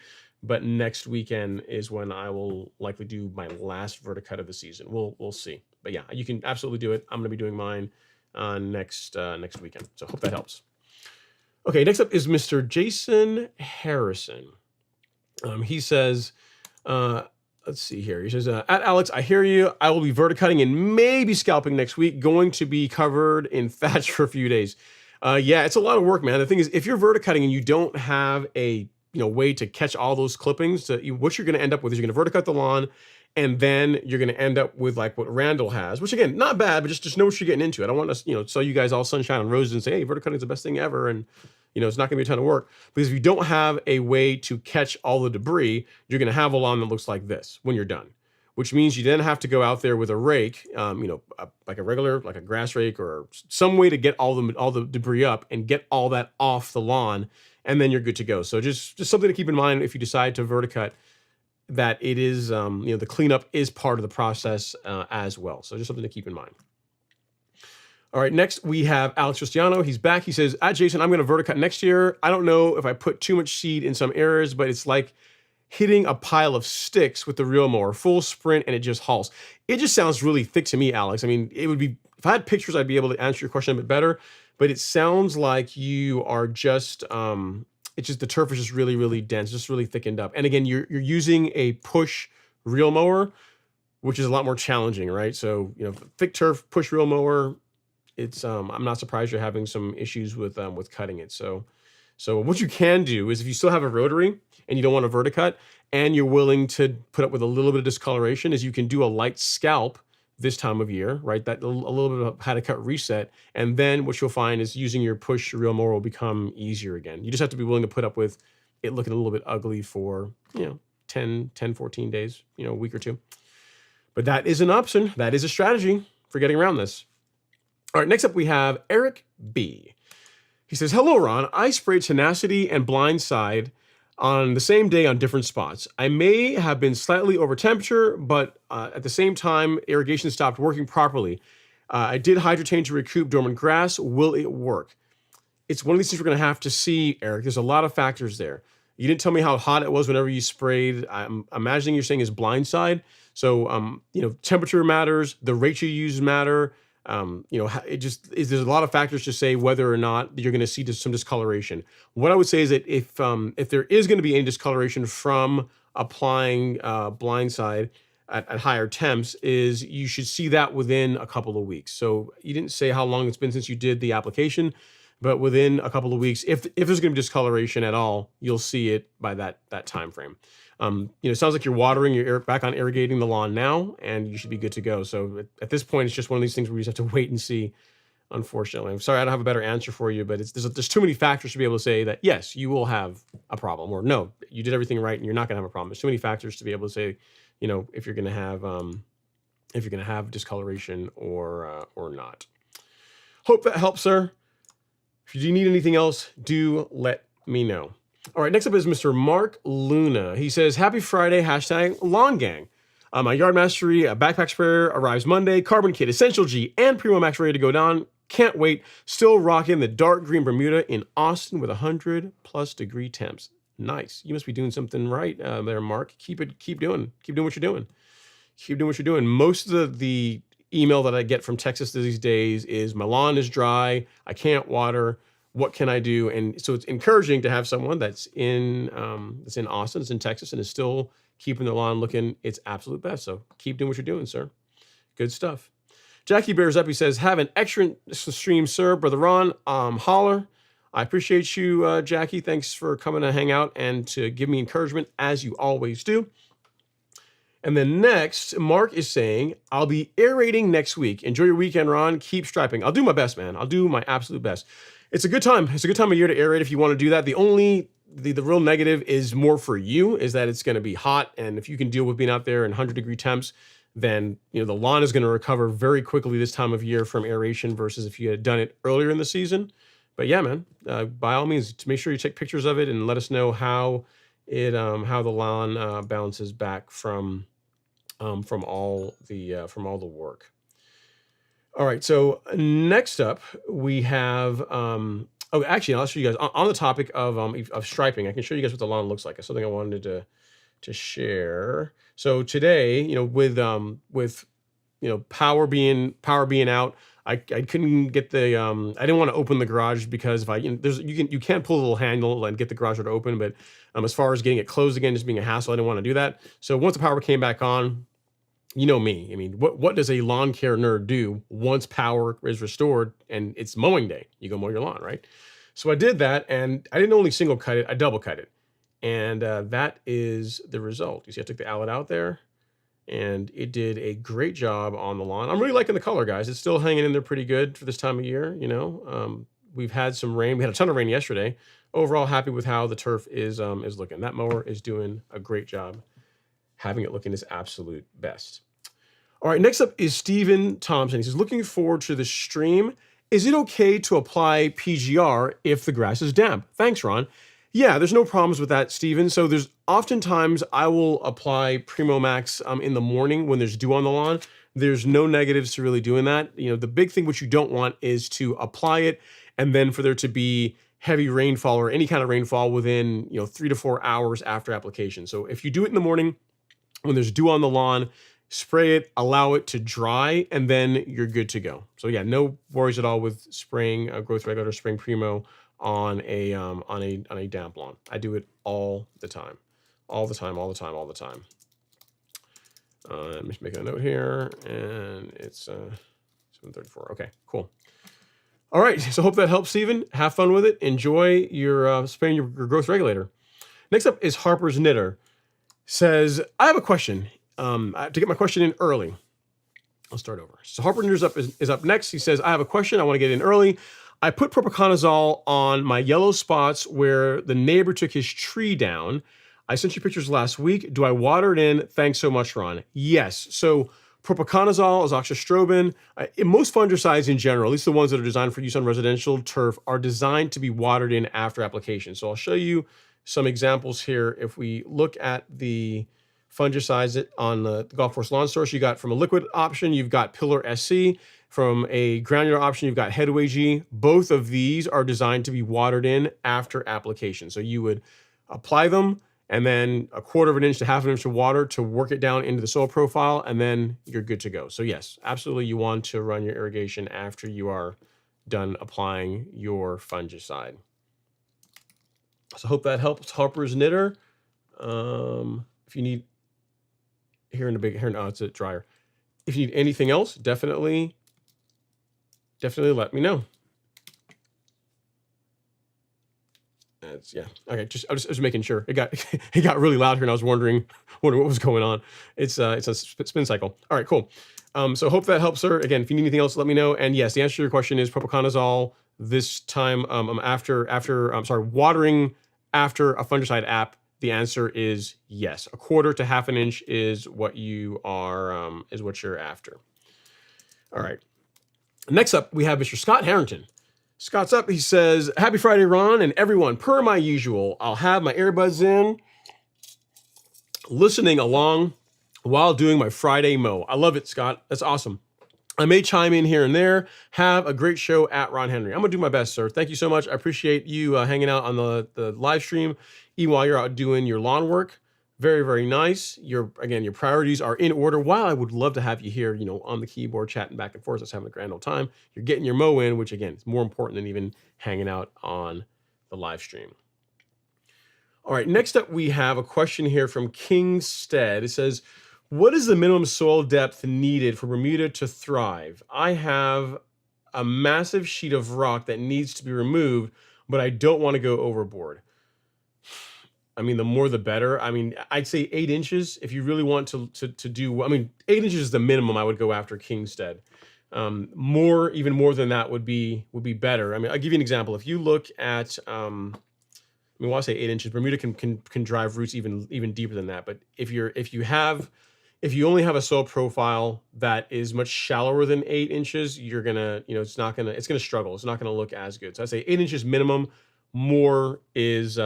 Speaker 1: but next weekend is when I will likely do my last verticut of the season. We'll see. But yeah, you can absolutely do it. I'm going to be doing mine next weekend. So hope that helps. Okay, next up is Mr. Jason Harrison. He says, let's see here. He says, at Alex, I hear you. I will be verticutting and maybe scalping next week. Going to be covered in thatch for a few days. Yeah, it's a lot of work, man. The thing is, if you're verticutting and you don't have a way to catch all those clippings, what you're going to end up with is you're going to verticut the lawn, and then you're going to end up with like what Randall has, which again, not bad, but just know what you're getting into. I don't want to sell you guys all sunshine and roses and say, hey, verticutting is the best thing ever, and it's not going to be a ton of work. Because if you don't have a way to catch all the debris, you're going to have a lawn that looks like this when you're done. Which means you then have to go out there with a rake, like a regular, like a grass rake, or some way to get all the debris up and get all that off the lawn, and then you're good to go. So just something to keep in mind if you decide to verticut, that it is, the cleanup is part of the process as well. So just something to keep in mind. All right, next we have Alex Cristiano. He's back. He says, Jason, I'm going to verticut next year. I don't know if I put too much seed in some areas, but it's like hitting a pile of sticks with the reel mower, full sprint, and it just hauls. It just sounds really thick to me, Alex. I mean, it would be, if I had pictures, I'd be able to answer your question a bit better, but it sounds like you are just, it's just, the turf is just really, really dense, just really thickened up. And again, you're using a push reel mower, which is a lot more challenging, right? So, thick turf, push reel mower, it's, I'm not surprised you're having some issues with cutting it. So what you can do is, if you still have a rotary and you don't want to verticut and you're willing to put up with a little bit of discoloration, is you can do a light scalp this time of year, right? That a little bit of how to cut reset. And then what you'll find is using your push reel mower will become easier again. You just have to be willing to put up with it looking a little bit ugly for, 10, 14 days, a week or two. But that is an option. That is a strategy for getting around this. All right, next up we have Eric B. He says, hello, Ron. I sprayed Tenacity and Blindside on the same day on different spots. I may have been slightly over temperature, but at the same time, irrigation stopped working properly. I did hydrotain to recoup dormant grass. Will it work? It's one of these things we're going to have to see, Eric. There's a lot of factors there. You didn't tell me how hot it was whenever you sprayed. I'm imagining you're saying is Blindside. So, temperature matters. The rate you use matter. It just is, there's a lot of factors to say whether or not you're going to see some discoloration. What I would say is that if there is going to be any discoloration from applying Blindside at higher temps, is you should see that within a couple of weeks. So you didn't say how long it's been since you did the application, but within a couple of weeks, if there's going to be discoloration at all, you'll see it by that time frame. It sounds like you're watering, you're back on irrigating the lawn now, and you should be good to go. So at this point, it's just one of these things where you just have to wait and see, unfortunately. I'm sorry I don't have a better answer for you, but there's too many factors to be able to say that, yes, you will have a problem, or no, you did everything right and you're not going to have a problem. There's too many factors to be able to say, if you're going to have discoloration or not. Hope that helps, sir. If you do need anything else, do let me know. All right, next up is Mr. Mark Luna. He says, happy Friday, #Lawn Gang. My Yard Mastery backpack sprayer arrives Monday. Carbon Kit, Essential G, and Primo Max ready to go down. Can't wait. Still rocking the dark green Bermuda in Austin with 100+ degree temps. Nice. You must be doing something right there, Mark. Keep doing what you're doing. Keep doing what you're doing. Most of the email that I get from Texas these days is, my lawn is dry. I can't water. What can I do? And so it's encouraging to have someone that's in Austin, it's in Texas, and is still keeping the lawn looking its absolute best. So keep doing what you're doing, sir. Good stuff. Jackie bears up. He says, have an excellent stream, sir. Brother Ron, holler. I appreciate you, Jackie. Thanks for coming to hang out and to give me encouragement, as you always do. And then next, Mark is saying, I'll be aerating next week. Enjoy your weekend, Ron. Keep striping. I'll do my best, man. I'll do my absolute best. It's a good time. It's a good time of year to aerate if you want to do that. The real negative is more for you, is that it's going to be hot. And if you can deal with being out there in 100-degree temps, then the lawn is going to recover very quickly this time of year from aeration versus if you had done it earlier in the season. But yeah, man, by all means, to make sure you take pictures of it and let us know how the lawn bounces back from all the work. All right, so next up we have, actually, I'll show you guys on the topic of striping. I can show you guys what the lawn looks like. It's something I wanted to share. So today, with power being out, I couldn't get the I didn't want to open the garage because if I you can't pull the little handle and get the garage door to open, but as far as getting it closed again, just being a hassle, I didn't want to do that. So once the power came back on, you know me. I mean, what does a lawn care nerd do once power is restored and it's mowing day? You go mow your lawn, right? So I did that, and I didn't only single cut it, I double cut it, and that is the result. You see, I took the outlet out there, and it did a great job on the lawn. I'm really liking the color, guys. It's still hanging in there pretty good for this time of year. We've had some rain. We had a ton of rain yesterday. Overall, happy with how the turf is looking. That mower is doing a great job. Having it looking his absolute best. All right, next up is Steven Thompson. He says, looking forward to the stream. Is it okay to apply PGR if the grass is damp? Thanks, Ron. Yeah, there's no problems with that, Steven. So there's oftentimes I will apply Primo Max in the morning when there's dew on the lawn. There's no negatives to really doing that. The big thing which you don't want is to apply it and then for there to be heavy rainfall or any kind of rainfall within 3 to 4 hours after application. So if you do it in the morning when there's dew on the lawn, spray it, allow it to dry, and then you're good to go. So yeah, no worries at all with spraying growth regulator, spraying Primo on a damp lawn. I do it all the time. All the time. Let me just make a note here, and it's 7:34. Okay, cool. All right, so hope that helps, Steven. Have fun with it. Enjoy your spraying your growth regulator. Next up is Harper's Knitter. Says, I have a question. To get my question in early. I'll start over. So Harper Knitter is up next. He says, I have a question. I want to get in early. I put propiconazole on my yellow spots where the neighbor took his tree down. I sent you pictures last week. Do I water it in? Thanks so much, Ron. Yes. So propiconazole, azoxystrobin, most fungicides in general, at least the ones that are designed for use on residential turf, are designed to be watered in after application. So I'll show you some examples here. If we look at the fungicides on the golf course lawn source, you got from a liquid option, you've got Pillar SC. From a granular option, you've got Headway G. Both of these are designed to be watered in after application. So you would apply them and then a 1/4 of an inch to 1/2 inch of water to work it down into the soil profile, and then you're good to go. So yes, absolutely you want to run your irrigation after you are done applying your fungicide. So hope that helps, Harper's Knitter. If you need, it's a dryer. If you need anything else, definitely let me know. Yeah. Okay. I was just making sure. It got really loud here, and I was wondering what was going on. It's a spin cycle. All right. Cool. So hope that helps, sir. Again, if you need anything else, let me know. And yes, the answer to your question is propiconazole. This time, watering after a fungicide app. The answer is yes. A 1/4 to 1/2 inch is what you are is what you're after. All right. Next up, we have Mr. Scott Harrington. Scott's up. He says, happy Friday, Ron, and everyone. Per my usual, I'll have my earbuds in, listening along while doing my Friday mow. I love it, Scott. That's awesome. I may chime in here and there. Have a great show at Ron Henry. I'm going to do my best, sir. Thank you so much. I appreciate you hanging out on the live stream, even while you're out doing your lawn work. Very, very nice. Your priorities are in order. While I would love to have you here, on the keyboard, chatting back and forth, us having a grand old time, you're getting your mow in, which again is more important than even hanging out on the live stream. All right, next up we have a question here from Kingstead. It says, what is the minimum soil depth needed for Bermuda to thrive? I have a massive sheet of rock that needs to be removed, but I don't want to go overboard. I mean, the more the better. I mean, I'd say 8 inches if you really want to do. I mean, 8 inches is the minimum I would go after Kingstead. Even more than that would be better. I mean, I'll give you an example. If you look at, when I say 8 inches, Bermuda can drive roots even deeper than that. But if you only have a soil profile that is much shallower than 8 inches, you're gonna, it's gonna struggle. It's not gonna look as good. So I'd say 8 inches minimum. More is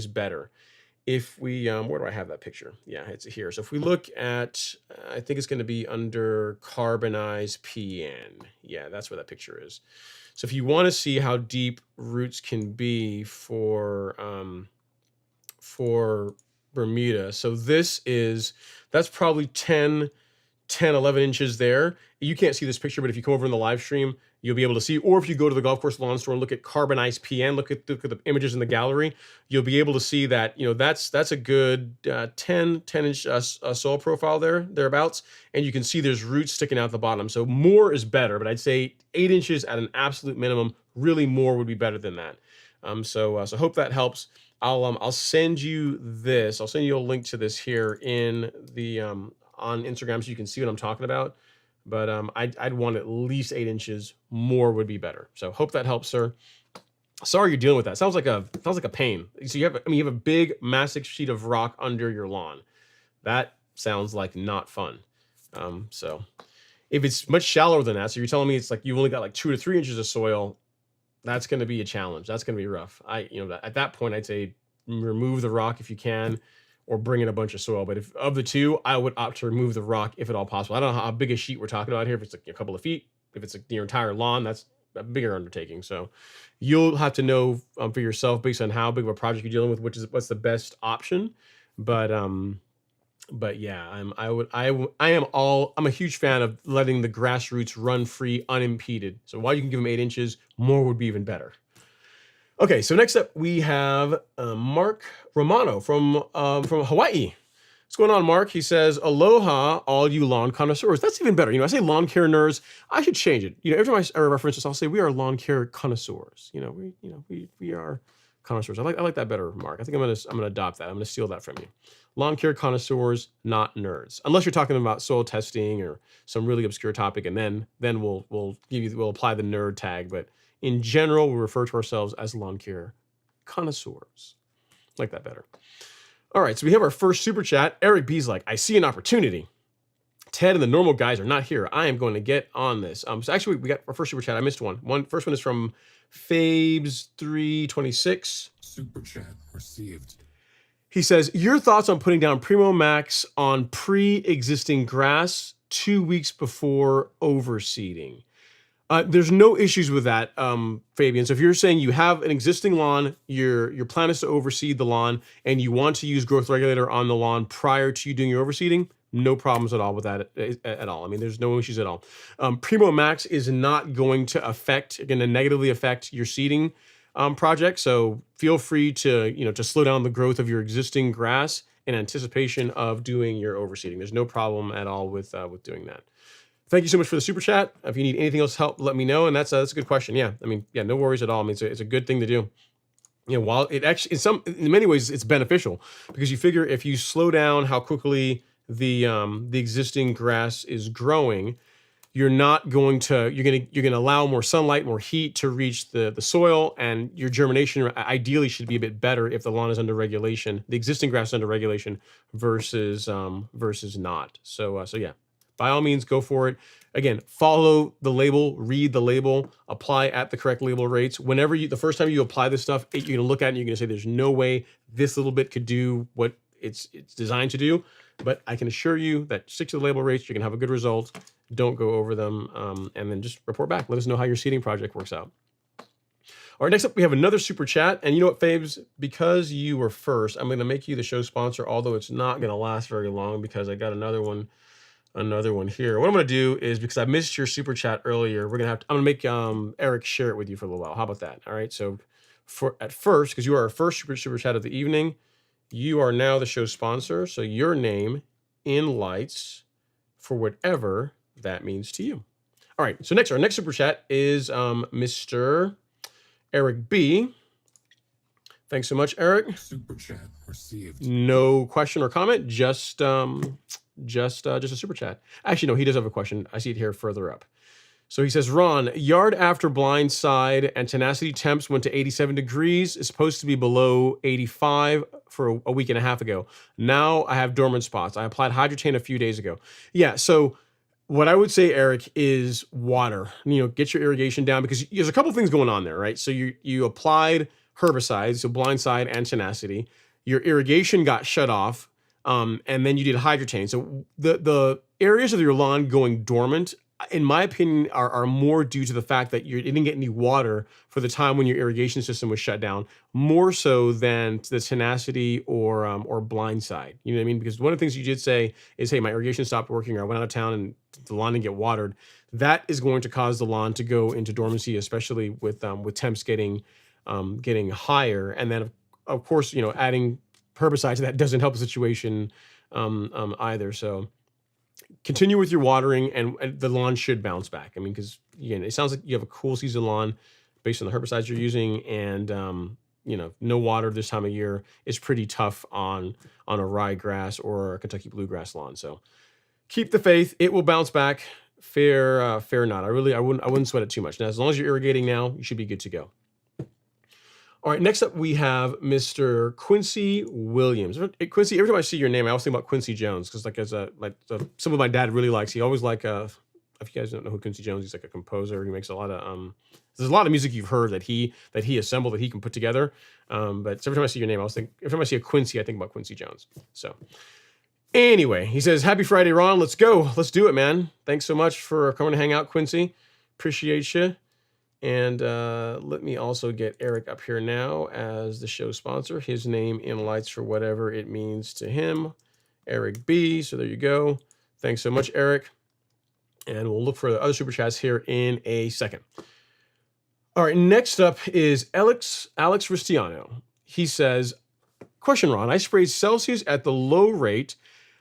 Speaker 1: better. If we, where do I have that picture? Yeah, it's here. So if we look at, I think it's going to be under carbonized PN. Yeah, that's where that picture is. So if you want to see how deep roots can be for Bermuda, so that's probably 10 10, 11 inches there. You can't see this picture, but if you come over in the live stream, you'll be able to see, or if you go to the golf course lawn store and look at Carbon Ice PN, look at the images in the gallery, you'll be able to see that, that's a good 10 inch soil profile thereabouts. And you can see there's roots sticking out the bottom. So more is better, but I'd say 8 inches at an absolute minimum. Really more would be better than that. So hope that helps. I'll send you this. I'll send you a link to this here in the on Instagram so you can see what I'm talking about. But I'd want at least 8 inches. More would be better. So hope that helps, sir. Sorry you're dealing with that. Sounds like a pain. So you have a big, massive sheet of rock under your lawn. That sounds like not fun. So if it's much shallower than that, so you're telling me it's like you've only got like 2 to 3 inches of soil, that's going to be a challenge. That's going to be rough. At that point, I'd say remove the rock if you can, or bring in a bunch of soil. But if of the two, I would opt to remove the rock if at all possible. I don't know how big a sheet we're talking about here. If it's like a couple of feet, if it's like your entire lawn, that's a bigger undertaking. So you'll have to know for yourself based on how big of a project you're dealing with, what's the best option. But yeah, I'm a huge fan of letting the grassroots run free unimpeded. So while you can give them 8 inches, more would be even better. Okay, so next up we have Mark Romano from Hawaii. What's going on, Mark? He says, "Aloha, all you lawn connoisseurs." That's even better. I say lawn care nerds. I should change it. Every time I reference this, I'll say we are lawn care connoisseurs. We are connoisseurs. I like that better, Mark. I think I'm gonna adopt that. I'm gonna steal that from you. Lawn care connoisseurs, not nerds. Unless you're talking about soil testing or some really obscure topic, and then we'll apply the nerd tag. But in general, we refer to ourselves as lawn care connoisseurs. I like that better. All right, so we have our first super chat. Eric B's like, "I see an opportunity. Ted and the normal guys are not here. I am going to get on this." So actually, we got our first super chat. I missed one. First one is from Fabes326.
Speaker 2: Super chat received.
Speaker 1: He says, "Your thoughts on putting down Primo Max on pre-existing grass 2 weeks before overseeding?" There's no issues with that, Fabian. So if you're saying you have an existing lawn, your plan is to overseed the lawn, and you want to use growth regulator on the lawn prior to you doing your overseeding, no problems at all with that at all. I mean, there's no issues at all. Primo Max is not going to negatively affect your seeding project. So feel free to slow down the growth of your existing grass in anticipation of doing your overseeding. There's no problem at all with doing that. Thank you so much for the super chat. If you need anything else help, let me know. And that's a good question. Yeah, no worries at all. I mean, it's a good thing to do. While it actually in many ways it's beneficial, because you figure if you slow down how quickly the existing grass is growing, you're going to allow more sunlight, more heat to reach the soil, and your germination ideally should be a bit better if the lawn is under regulation, the existing grass is under regulation versus not. So yeah, by all means, go for it. Again, follow the label, read the label, apply at the correct label rates. Whenever the first time you apply this stuff, you're gonna look at it and you're gonna say, "There's no way this little bit could do what it's designed to do." But I can assure you that stick to the label rates, you're gonna have a good result. Don't go over them, and then just report back. Let us know how your seeding project works out. All right, next up we have another super chat. And you know what, Fabes? Because you were first, I'm gonna make you the show sponsor, although it's not gonna last very long because I got another one here. What I'm gonna do is, because I missed your super chat earlier, I'm gonna make Eric share it with you for a little while. How about that? All right, so at first, because you are our first super chat of the evening, you are now the show sponsor, so your name in lights for whatever that means to you. All right, so our next super chat is Mr. Eric B. Thanks so much, Eric.
Speaker 2: Super chat received.
Speaker 1: No question or comment, just a super chat. Actually, no, he does have a question. I see it here further up. So he says, "Ron, yard after blind side and tenacity temps went to 87 degrees. It's supposed to be below 85 for a week and a half ago. Now I have dormant spots. I applied Hydrotain a few days ago." Yeah, so what I would say, Eric, is water. Get your irrigation down, because there's a couple things going on there, right? So you applied herbicides, so blind side and tenacity. Your irrigation got shut off, and then you did Hydrotain. So the areas of your lawn going dormant, in my opinion, are more due to the fact that you didn't get any water for the time when your irrigation system was shut down, more so than the tenacity or blindside. You know what I mean? Because one of the things you did say is, hey, my irrigation stopped working, or I went out of town and the lawn didn't get watered. That is going to cause the lawn to go into dormancy, especially with temps getting higher, and then of course, adding herbicide to that doesn't help the situation either. So continue with your watering, and the lawn should bounce back. I mean, because again, it sounds like you have a cool season lawn based on the herbicides you're using, and no water this time of year is pretty tough on a ryegrass or a Kentucky bluegrass lawn. So keep the faith; it will bounce back. Fair not. I wouldn't sweat it too much. Now, as long as you're irrigating now, you should be good to go. All right, next up we have Mr. Quincy Williams. Quincy, every time I see your name, I always think about Quincy Jones, because some of my dad really likes. He always if you guys don't know who Quincy Jones, he's like a composer. He makes a lot of there's a lot of music you've heard that he assembled, that he can put together. But every time I see your name, every time I see a Quincy, I think about Quincy Jones. So anyway, he says, "Happy Friday, Ron. Let's go. Let's do it, man. Thanks so much for coming to hang out, Quincy. Appreciate you." And let me also get Eric up here now as the show sponsor. His name in lights for whatever it means to him, Eric B. So there you go. Thanks so much, Eric. And we'll look for the other super chats here in a second. All right, next up is Alex Ristiano. He says, question, Ron, I sprayed Celsius at the low rate,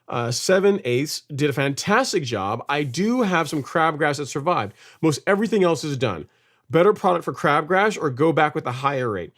Speaker 1: 7/8, did a fantastic job. I do have some crabgrass that survived. Most everything else is done. Better product for crabgrass, or go back with the higher rate?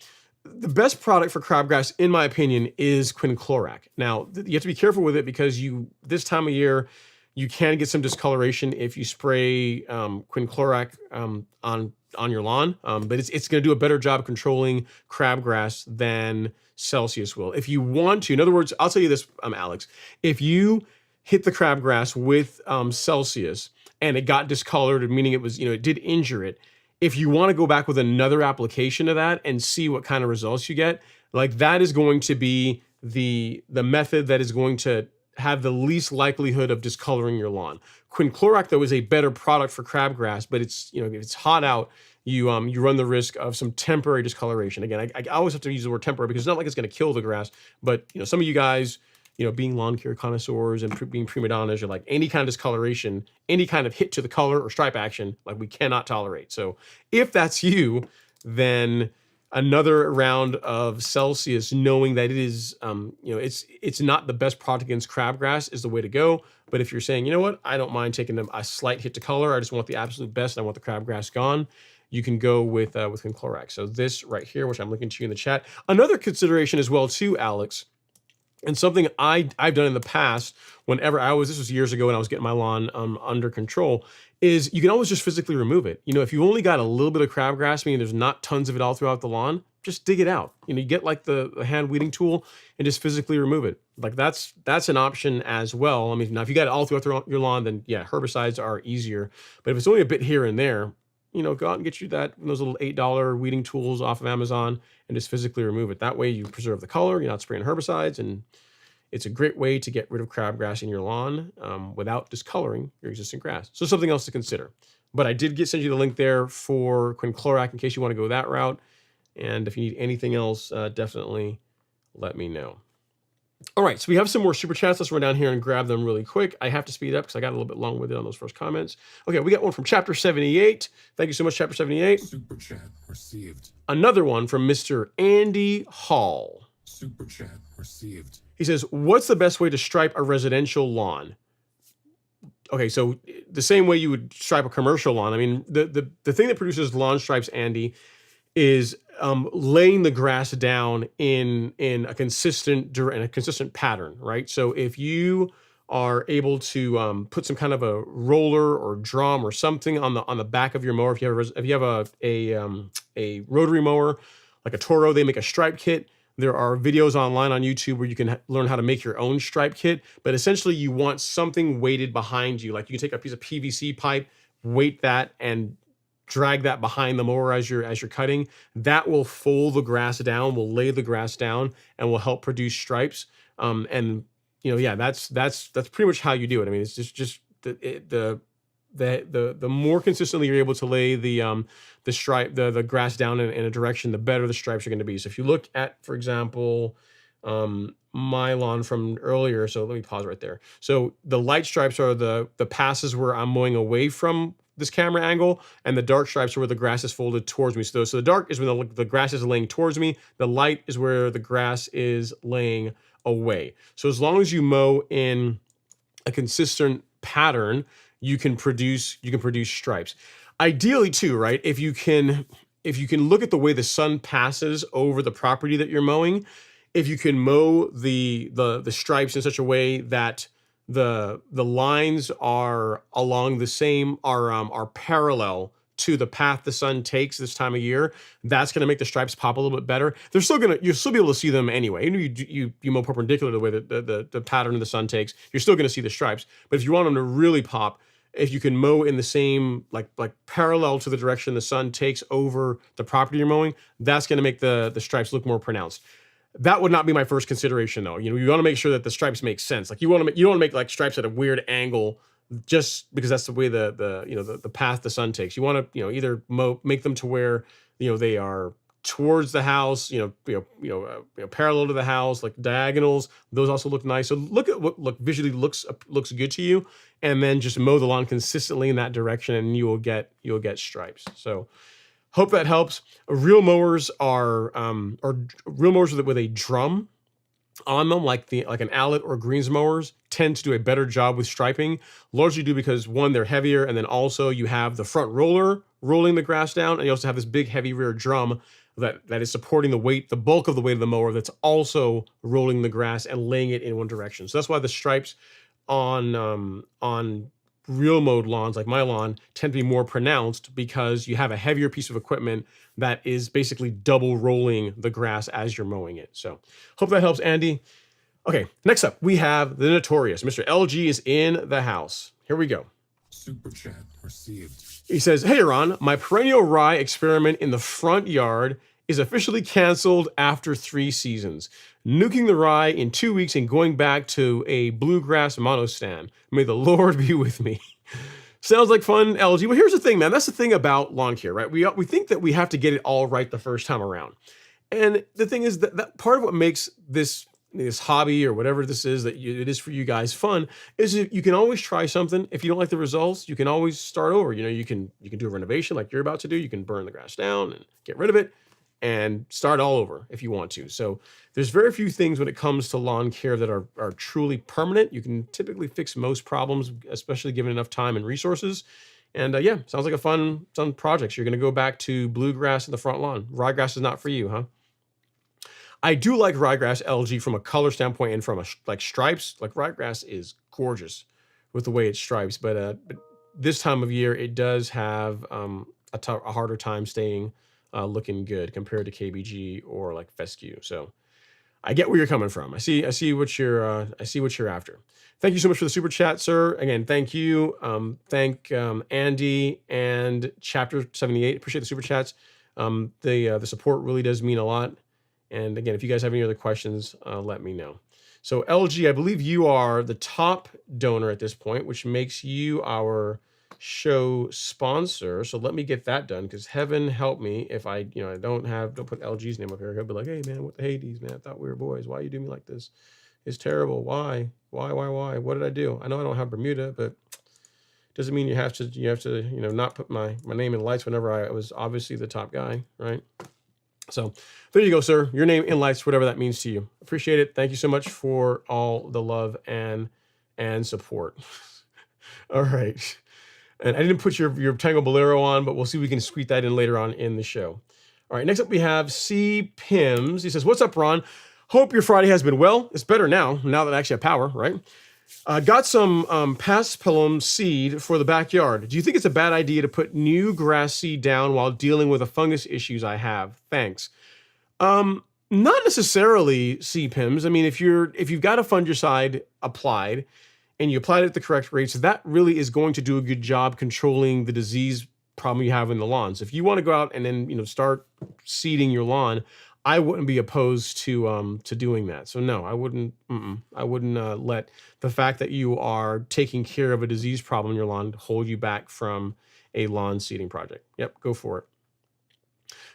Speaker 1: The best product for crabgrass, in my opinion, is quinclorac. Now, you have to be careful with it, because this time of year, you can get some discoloration if you spray quinclorac on your lawn, but it's going to do a better job of controlling crabgrass than Celsius will. If you want to, in other words, I'll tell you this, Alex, if you hit the crabgrass with Celsius and it got discolored, meaning it did injure it, if you want to go back with another application of that and see what kind of results you get, like, that is going to be the method that is going to have the least likelihood of discoloring your lawn. Quinclorac, though, is a better product for crabgrass, but if it's hot out, you run the risk of some temporary discoloration. Again, I always have to use the word temporary, because it's not like it's going to kill the grass, but some of you guys, being lawn care connoisseurs and being prima donnas, you're like, any kind of discoloration, any kind of hit to the color or stripe action, like, we cannot tolerate. So if that's you, then another round of Celsius, knowing that it is, it's not the best product against crabgrass, is the way to go. But if you're saying, you know what, I don't mind taking a slight hit to color, I just want the absolute best, and I want the crabgrass gone, you can go with quinclorac. So this right here, which I'm linking to you in the chat. Another consideration as well too, Alex, and something I've done in the past, this was years ago when I was getting my lawn under control, is you can always just physically remove it. If you only got a little bit of crabgrass, meaning there's not tons of it all throughout the lawn, just dig it out. You get like the hand weeding tool and just physically remove it. Like, that's an option as well. I mean, now if you got it all throughout your lawn, then yeah, herbicides are easier. But if it's only a bit here and there, go out and get you those little $8 weeding tools off of Amazon and just physically remove it. That way you preserve the color, you're not spraying herbicides, and it's a great way to get rid of crabgrass in your lawn without discoloring your existing grass. So something else to consider. But I did send you the link there for quinclorac in case you want to go that route. And if you need anything else, definitely let me know. All right, so we have some more super chats. Let's run down here and grab them really quick. I have to speed up because I got a little bit long-winded on those first comments. Okay, we got one from Chapter 78. Thank you so much, Chapter 78.
Speaker 2: Super chat received.
Speaker 1: Another one from Mr. Andy Hall.
Speaker 2: Super chat received.
Speaker 1: He says, what's the best way to stripe a residential lawn? Okay, so the same way you would stripe a commercial lawn. I mean, the thing that produces lawn stripes, Andy, is laying the grass down in a consistent pattern, right? So if you are able to put some kind of a roller or drum or something on the back of your mower, if you have a rotary mower like a Toro, they make a stripe kit. There are videos online on YouTube where you can learn how to make your own stripe kit. But essentially, you want something weighted behind you. Like, you can take a piece of PVC pipe, weight that, and drag that behind the mower as you're cutting. That will fold the grass down, will lay the grass down, and will help produce stripes. That's pretty much how you do it. I mean, it's just the the more consistently you're able to lay the grass down in a direction, the better the stripes are going to be. So if you look at, for example, my lawn from earlier, so let me pause right there. So the light stripes are the passes where I'm mowing away from this camera angle, and the dark stripes are where the grass is folded towards me. So the dark is when the grass is laying towards me. The light is where the grass is laying away. So as long as you mow in a consistent pattern, you can produce stripes. Ideally too, right? If you can look at the way the sun passes over the property that you're mowing, if you can mow the stripes in such a way that the lines are along the same are parallel to the path the sun takes this time of year, that's going to make the stripes pop a little bit better. You'll still be able to see them anyway. Even if you mow perpendicular to the way that the pattern of the sun takes, you're still going to see the stripes. But if you want them to really pop, if you can mow in the same like parallel to the direction the sun takes over the property you're mowing, that's going to make the stripes look more pronounced. That would not be my first consideration, though. You want to make sure that the stripes make sense. Like you don't want to make like stripes at a weird angle just because that's the way the path the sun takes. You want to either make them to where they are towards the house, parallel to the house, like diagonals. Those also look nice. So look at what visually looks good to you, and then just mow the lawn consistently in that direction, and you'll get stripes. So hope that helps. Real mowers are real mowers with a drum on them, like an Allet or Greens mowers, tend to do a better job with striping, largely due because one, they're heavier, and then also you have the front roller rolling the grass down, and you also have this big heavy rear drum that is supporting the bulk of the weight of the mower, that's also rolling the grass and laying it in one direction. So that's why the stripes on real mowed lawns like my lawn tend to be more pronounced, because you have a heavier piece of equipment that is basically double rolling the grass as you're mowing it. So hope that helps, Andy. Okay, next up we have the notorious Mr. LG is in the house. Here we go.
Speaker 2: Super chat received.
Speaker 1: He says, "Hey, Ron, my perennial rye experiment in the front yard is officially canceled after 3 seasons. Nuking the rye in 2 weeks and going back to a bluegrass monostand. May the Lord be with me." Sounds like fun, LG. Well, here's the thing, man. That's the thing about lawn care, right? We think that we have to get it all right the first time around. And the thing is that part of what makes this hobby or whatever this is it is for you guys fun is you can always try something. If you don't like the results, you can always start over. You can do a renovation like you're about to do. You can burn the grass down and get rid of it and start all over if you want to. So there's very few things when it comes to lawn care that are truly permanent. You can typically fix most problems, especially given enough time and resources. And yeah, sounds like a fun project. So you're going to go back to bluegrass in the front lawn. Ryegrass is not for you, huh? I do like ryegrass, LG, from a color standpoint and from like stripes. Like ryegrass is gorgeous with the way it stripes, but this time of year it does have a harder time staying looking good compared to KBG or like fescue. So I get where you're coming from. I see what you're after. Thank you so much for the super chat, sir. Again, thank you. Thank Andy and Chapter 78. Appreciate the super chats. The support really does mean a lot. And again, if you guys have any other questions, let me know. So LG, I believe you are the top donor at this point, which makes you our show sponsor. So let me get that done, because heaven help me if I don't put LG's name up here. He'll be like, "Hey man, what the Hades, man? I thought we were boys. Why you do me like this? It's terrible. Why? What did I do? I know I don't have Bermuda, but doesn't mean you have to not put my name in lights whenever I was obviously the top guy, right?" So there you go, sir. Your name in lights, whatever that means to you. Appreciate it. Thank you so much for all the love and support. All right. And I didn't put your Tango Bolero on, but we'll see if we can squeeze that in later on in the show. All right, next up we have C. Pims. He says, "What's up, Ron? Hope your Friday has been well. It's better now that I actually have power, right? Got some paspalum seed for the backyard. Do you think it's a bad idea to put new grass seed down while dealing with the fungus issues I have? Thanks." Not necessarily, C. Pims. I mean, if you've got a fungicide applied and you applied it at the correct rates, that really is going to do a good job controlling the disease problem you have in the lawns. If you want to go out and then start seeding your lawn, I wouldn't be opposed to doing that. So no, I wouldn't. I wouldn't let the fact that you are taking care of a disease problem in your lawn hold you back from a lawn seeding project. Yep, go for it.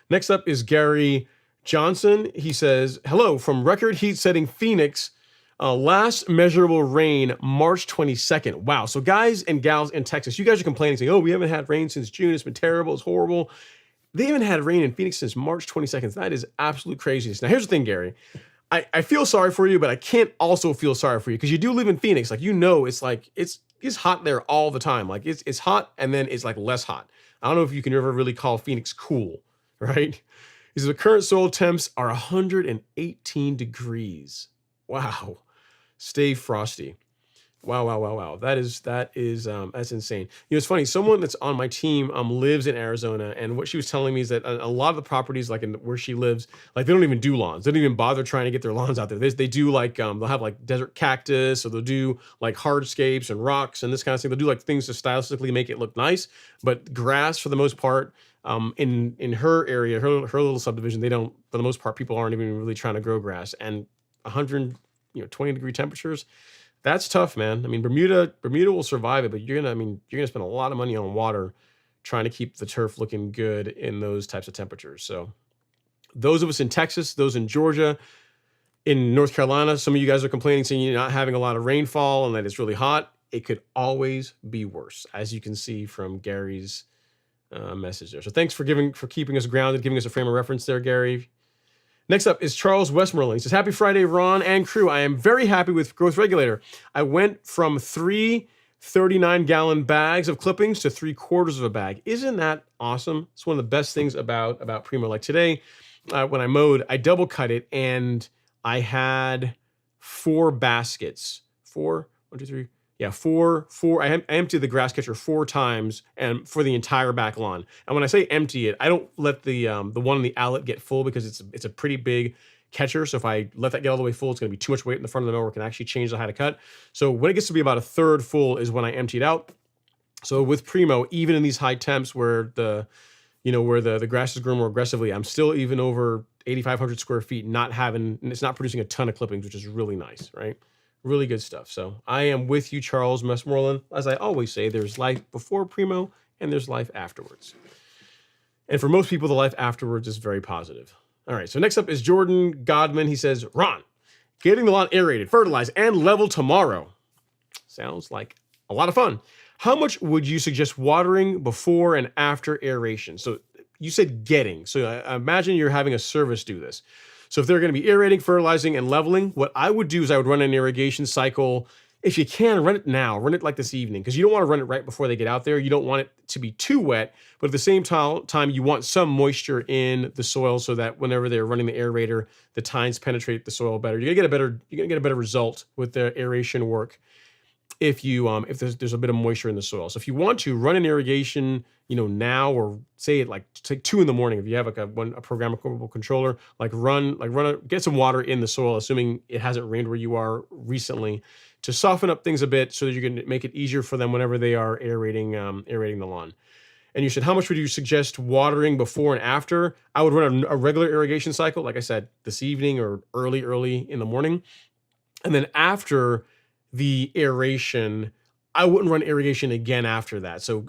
Speaker 1: Next up is Gary Johnson. He says, "Hello from record heat setting Phoenix. Last measurable rain March 22nd. Wow. So guys and gals in Texas, you guys are complaining saying, oh, we haven't had rain since June. It's been terrible. It's horrible. They haven't had rain in Phoenix since March 22nd. That is absolute craziness. Now, here's the thing, Gary. I feel sorry for you, but I can't also feel sorry for you because you do live in Phoenix. Like, it's like, it's hot there all the time. Like it's hot and then it's like less hot. I don't know if you can ever really call Phoenix cool, right? He says the current soil temps are 118 degrees. Wow. Stay frosty. Wow. That's insane. It's funny. Someone that's on my team lives in Arizona, and what she was telling me is that a lot of the properties, like in where she lives, like they don't even do lawns. They don't even bother trying to get their lawns out there. They do like they'll have like desert cactus, or they'll do like hardscapes and rocks and this kind of thing. They'll do like things to stylistically make it look nice, but grass for the most part. In her area, her little subdivision, they don't, for the most part, people aren't even really trying to grow grass. And 120-degree temperatures, that's tough, man. I mean, Bermuda will survive it, but you're gonna spend a lot of money on water trying to keep the turf looking good in those types of temperatures. So those of us in Texas, those in Georgia, in North Carolina, some of you guys are complaining saying you're not having a lot of rainfall and that it's really hot. It could always be worse, as you can see from Gary's message there. So thanks for keeping us grounded, giving us a frame of reference there, Gary. Next up is Charles Westmoreland. He says, happy Friday, Ron and crew. I am very happy with Growth Regulator. I went from 3 39-gallon bags of clippings to 3/4 of a bag. Isn't that awesome? It's one of the best things about Primo. Like today, when I mowed, I double cut it, and I had 4 baskets. 4, 1, 2, 3. Yeah, four. I emptied the grass catcher 4 times, and for the entire back lawn. And when I say empty it, I don't let the one in the outlet get full, because it's a pretty big catcher. So if I let that get all the way full, it's going to be too much weight in the front of the mower. It can actually change the height of cut. So when it gets to be about 1/3 full is when I empty it out. So with Primo, even in these high temps where the grass is growing more aggressively, I'm still even over 8,500 square feet, it's not producing a ton of clippings, which is really nice, right? Really good stuff. So I am with you, Charles Westmoreland. As I always say, there's life before Primo and there's life afterwards. And for most people, the life afterwards is very positive. All right, so next up is Jordan Godman. He says, Ron, getting the lawn aerated, fertilized, and leveled tomorrow. Sounds like a lot of fun. How much would you suggest watering before and after aeration? So you said getting. So I imagine you're having a service do this. So if they're going to be aerating, fertilizing, and leveling, what I would do is I would run an irrigation cycle. If you can, run it now. Run it like this evening, because you don't want to run it right before they get out there. You don't want it to be too wet, but at the same time, you want some moisture in the soil so that whenever they're running the aerator, the tines penetrate the soil better. You're gonna get a better result with the aeration work if there's a bit of moisture in the soil. So if you want to run an irrigation, now, or say at like 2 in the morning, if you have like a programmable controller, get some water in the soil, assuming it hasn't rained where you are recently, to soften up things a bit so that you can make it easier for them whenever they are aerating the lawn. And you said, how much would you suggest watering before and after? I would run a regular irrigation cycle, like I said, this evening or early in the morning. And then after the aeration, I wouldn't run irrigation again after that. So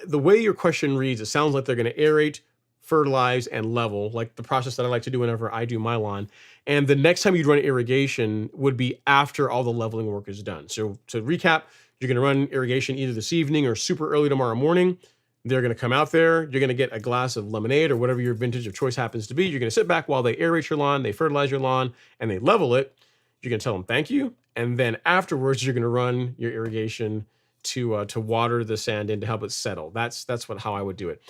Speaker 1: the way your question reads, it sounds like they're going to aerate, fertilize, and level, like the process that I like to do whenever I do my lawn. And the next time you'd run irrigation would be after all the leveling work is done. So to recap, you're going to run irrigation either this evening or super early tomorrow morning. They're going to come out there. You're going to get a glass of lemonade or whatever your vintage of choice happens to be. You're going to sit back while they aerate your lawn, they fertilize your lawn, and they level it. You're going to tell them thank you. And then afterwards, you're going to run your irrigation to water the sand in to help it settle. That's how I would do it.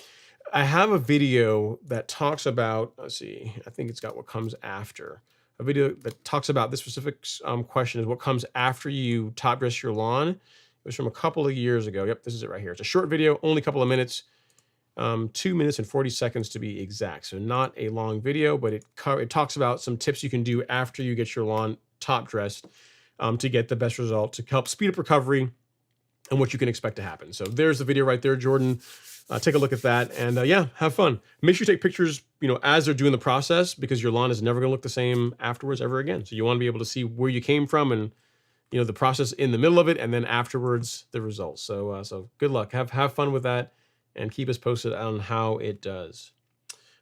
Speaker 1: I have a video that talks about, let's see, I think it's got what comes after. A video that talks about this specific question is what comes after you top dress your lawn. It was from a couple of years ago. Yep, this is it right here. It's a short video, only a couple of minutes, 2 minutes and 40 seconds to be exact. So not a long video, but it talks about some tips you can do after you get your lawn top dressed to get the best result, to help speed up recovery and what you can expect to happen. So there's the video right there, Jordan. Take a look at that, and yeah, have fun. Make sure you take pictures, as they're doing the process, because your lawn is never going to look the same afterwards ever again. So you want to be able to see where you came from, and the process in the middle of it, and then afterwards the results. So good luck. Have fun with that, and keep us posted on how it does.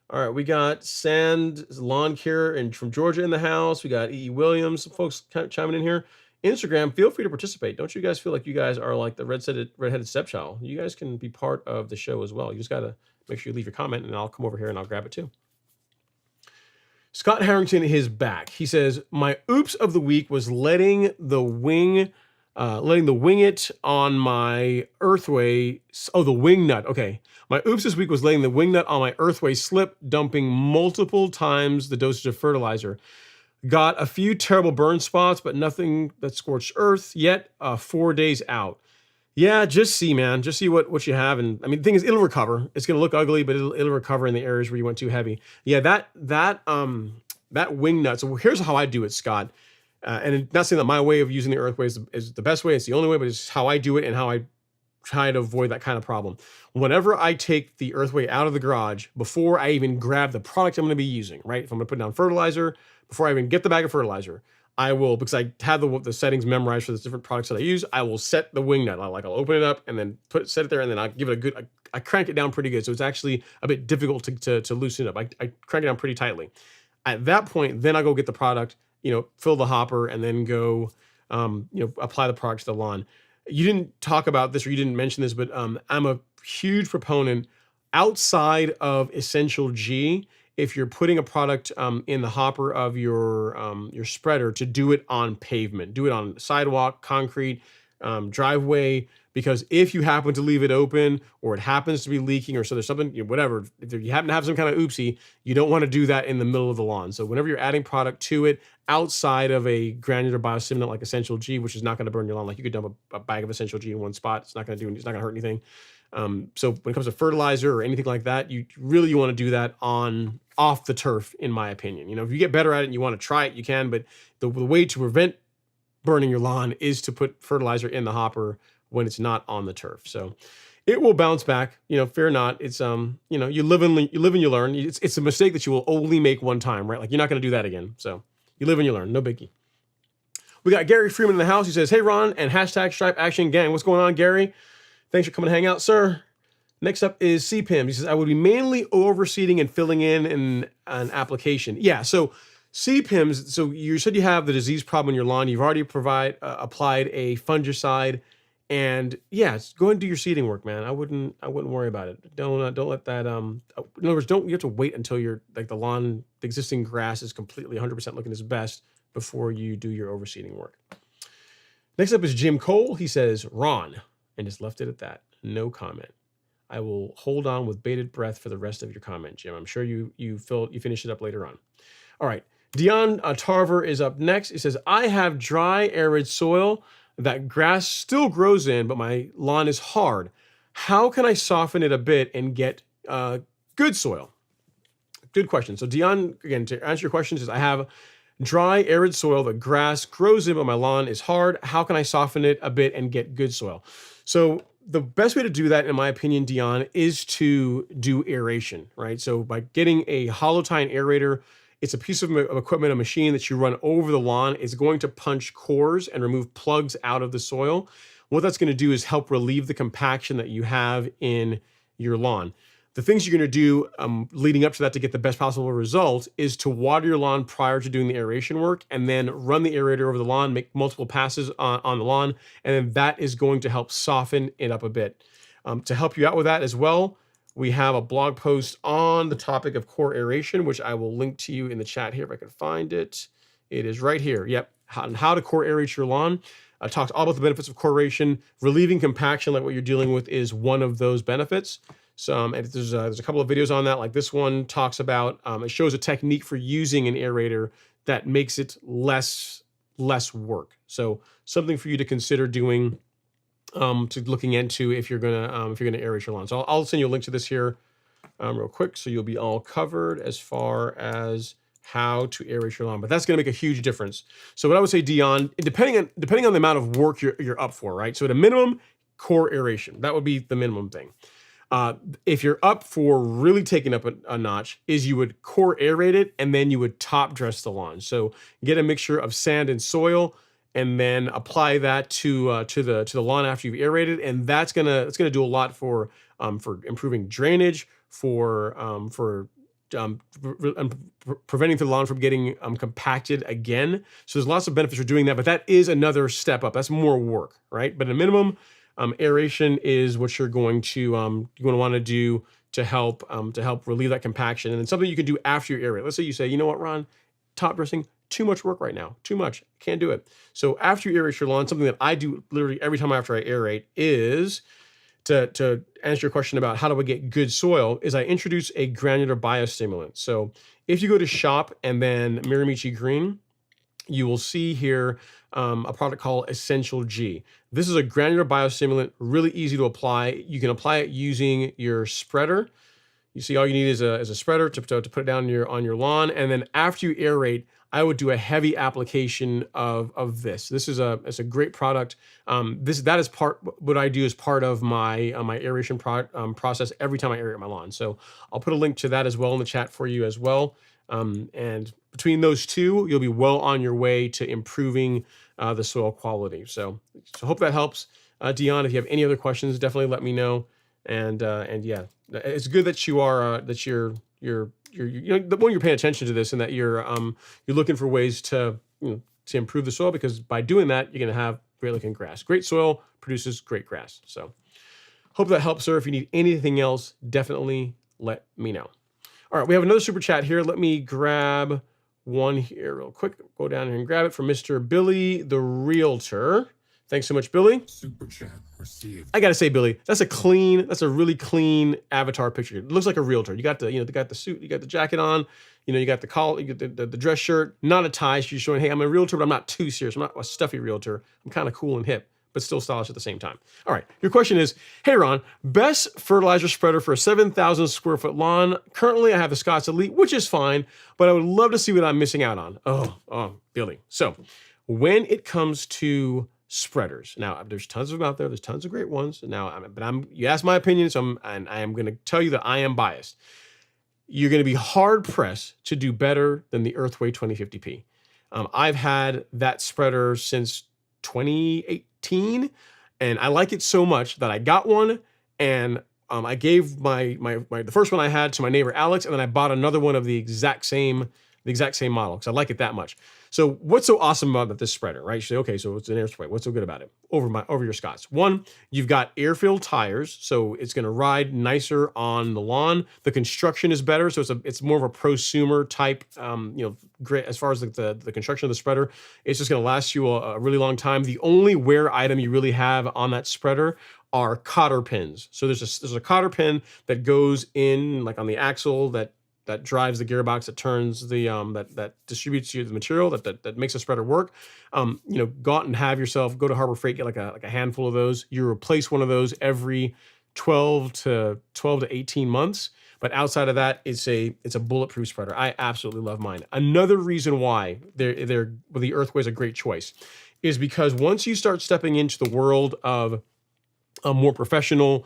Speaker 1: All right, we got Sand Lawn Care and from Georgia in the house. We got E. Williams, some folks chiming in here. Instagram, feel free to participate. Don't you guys feel like you guys are like the redheaded stepchild? You guys can be part of the show as well. You just got to make sure you leave your comment, and I'll come over here and I'll grab it too. Scott Harrington is back. He says, my oops of the week was letting the wing it on my earthway. Oh, the wing nut. Okay. My oops this week was letting the wing nut on my earthway slip, dumping multiple times the dosage of fertilizer. Got a few terrible burn spots, but nothing that scorched earth yet. 4 days out. Yeah, just see, man. Just see what you have. And I mean, the thing is, it'll recover. It's going to look ugly, but it'll recover in the areas where you went too heavy. Yeah, that wing nut. So here's how I do it, Scott. And not saying that my way of using the earthway is the best way. It's the only way, but it's how I do it and how I try to avoid that kind of problem. Whenever I take the earthway out of the garage, before I even grab the product I'm going to be using, right? If I'm going to put down fertilizer, before I even get the bag of fertilizer, I will, because I have the settings memorized for the different products that I use, I will set the wing nut. I'll open it up and then set it there, and then I'll give it a good, I crank it down pretty good. So it's actually a bit difficult to loosen it up. I crank it down pretty tightly. At that point, then I go get the product, fill the hopper, and then go, apply the product to the lawn. You didn't talk about this, or you didn't mention this, but I'm a huge proponent outside of Essential G. If you're putting a product in the hopper of your spreader, to do it on pavement, do it on sidewalk, concrete, driveway, because if you happen to leave it open, or it happens to be leaking, or so there's something, whatever, if you happen to have some kind of oopsie, you don't want to do that in the middle of the lawn. So whenever you're adding product to it outside of a granular biostimulant like Essential G, which is not going to burn your lawn, like you could dump a bag of Essential G in one spot, it's not going to hurt anything. So when it comes to fertilizer or anything like that, you want to do that off the turf, in my opinion. If you get better at it and you want to try it, you can, but the way to prevent burning your lawn is to put fertilizer in the hopper when it's not on the turf. So it will bounce back, fear not. It's, you live and you learn. It's a mistake that you will only make one time, right? Like, you're not going to do that again. So you live and you learn, no biggie. We got Gary Freeman in the house. He says, hey, Ron, and hashtag Stripe Action Gang. What's going on, Gary? Thanks for coming to hang out, sir. Next up is CPIM. He says, I would be mainly overseeding and filling in an application. Yeah, so CPIMs, so you said you have the disease problem in your lawn. You've already applied a fungicide, and yeah, go ahead and do your seeding work, man. I wouldn't worry about it. Don't let that, in other words, you have to wait until the existing grass is completely 100% looking its best before you do your overseeding work. Next up is Jim Cole. He says, Ron, and just left it at that. No comment. I will hold on with bated breath for the rest of your comment, Jim. I'm sure you finish it up later on. All right. Dion Tarver is up next. He says, I have dry, arid soil that grass still grows in, but my lawn is hard. How can I soften it a bit and get good soil? Good question. So Dion, again, to answer your question, says, I have dry, arid soil that grass grows in, but my lawn is hard. How can I soften it a bit and get good soil? So the best way to do that, in my opinion, Dion, is to do aeration, right? So by getting a hollow tine aerator, it's a piece of equipment, a machine that you run over the lawn. It's going to punch cores and remove plugs out of the soil. What that's going to do is help relieve the compaction that you have in your lawn. The things you're going to do leading up to that to get the best possible result is to water your lawn prior to doing the aeration work, and then run the aerator over the lawn, make multiple passes on the lawn, and then that is going to help soften it up a bit. To help you out with that as well, we have a blog post on the topic of core aeration, which I will link to you in the chat here if I can find it. It is right here. Yep, how to core aerate your lawn. I talked all about the benefits of core aeration. Relieving compaction, like what you're dealing with, is one of those benefits. So and there's a couple of videos on that. Like this one talks about, it shows a technique for using an aerator that makes it less work. So something for you to consider doing, looking into if you're gonna aerate your lawn. So I'll send you a link to this here real quick, so you'll be all covered as far as how to aerate your lawn. But that's going to make a huge difference. So what I would say, Dion, depending on the amount of work you're up for, right? So at a minimum, core aeration. That would be the minimum thing. If you're up for really taking up a notch, is you would core aerate it and then you would top dress the lawn. So get a mixture of sand and soil, and then apply that to the lawn after you've aerated, and it's gonna do a lot for improving drainage, for preventing the lawn from getting compacted again. So there's lots of benefits for doing that, but that is another step up. That's more work, right? But at a minimum, aeration is what you're going to want to do to help relieve that compaction, and then something you can do after you aerate. Let's say you say, you know what, Ron, top dressing, too much work right now, too much, can't do it. So after you aerate your lawn, something that I do literally every time after I aerate is to answer your question about how do I get good soil, is I introduce a granular biostimulant. So if you go to shop and then Miramichi Green, you will see here a product called Essential G. This is a granular biostimulant, really easy to apply. You can apply it using your spreader. You see, all you need is a spreader to put it down on your lawn, and then after you aerate, I would do a heavy application of this. It's a great product. That is what I do as part of my my aeration process every time I aerate my lawn. So I'll put a link to that as well in the chat for you as well. And between those two, you'll be well on your way to improving the soil quality. So hope that helps. Dion, if you have any other questions, definitely let me know. And yeah, it's good that you're when you're paying attention to this, and that you're looking for ways to to improve the soil, because by doing that, you're going to have great looking grass. Great soil produces great grass. So hope that helps, sir. If you need anything else, definitely let me know. All right, we have another super chat here. Let me grab one here real quick. Go down here and grab it from Mr. Billy the Realtor. Thanks so much, Billy.
Speaker 2: Super chat received.
Speaker 1: I gotta say, Billy, that's a really clean avatar picture. It looks like a realtor. You got the suit, you got the jacket on, you got the collar, you get the dress shirt, not a tie. So you're showing, hey, I'm a realtor, but I'm not too serious. I'm not a stuffy realtor. I'm kind of cool and hip, but still stylish at the same time. All right, your question is, hey Ron, best fertilizer spreader for a 7,000 square foot lawn. Currently, I have the Scott's Elite, which is fine, but I would love to see what I'm missing out on. Oh, Billy. So when it comes to spreaders, now there's tons of them out there. There's tons of great ones. Now, you asked my opinion, so I am going to tell you that I am biased. You're going to be hard pressed to do better than the Earthway 2050P. I've had that spreader since 2018, and I like it so much that I got one, and I gave the first one I had to my neighbor Alex, and then I bought another one of the exact same model because I like it that much. So what's so awesome about this spreader, right? You say, okay, so it's an Earthway. What's so good about it over your Scotts? One, you've got air-filled tires, so it's going to ride nicer on the lawn. The construction is better, so it's more of a prosumer type. Great as far as the construction of the spreader. It's just going to last you a really long time. The only wear item you really have on that spreader are cotter pins. So there's a cotter pin that goes in like on the axle that drives the gearbox, that turns the that distributes you the material that makes the spreader work. Go out and go to Harbor Freight, get like a handful of those. You replace one of those every 12 to 18 months. But outside of that, it's a bulletproof spreader. I absolutely love mine. Another reason why the Earthway is a great choice is because once you start stepping into the world of more professional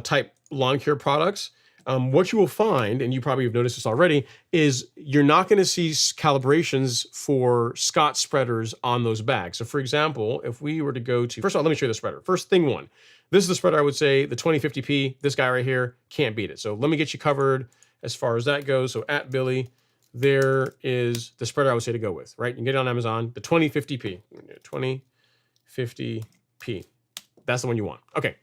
Speaker 1: type lawn care products, what you will find, and you probably have noticed this already, is you're not going to see calibrations for Scott spreaders on those bags. So for example, if we were to go to, first of all, let me show you the spreader. First thing one, this is the spreader I would say, the 2050P, this guy right here, can't beat it. So let me get you covered as far as that goes. So at Billy, there is the spreader I would say to go with, right? You can get it on Amazon, the 2050P, 2050P. That's the one you want. Okay.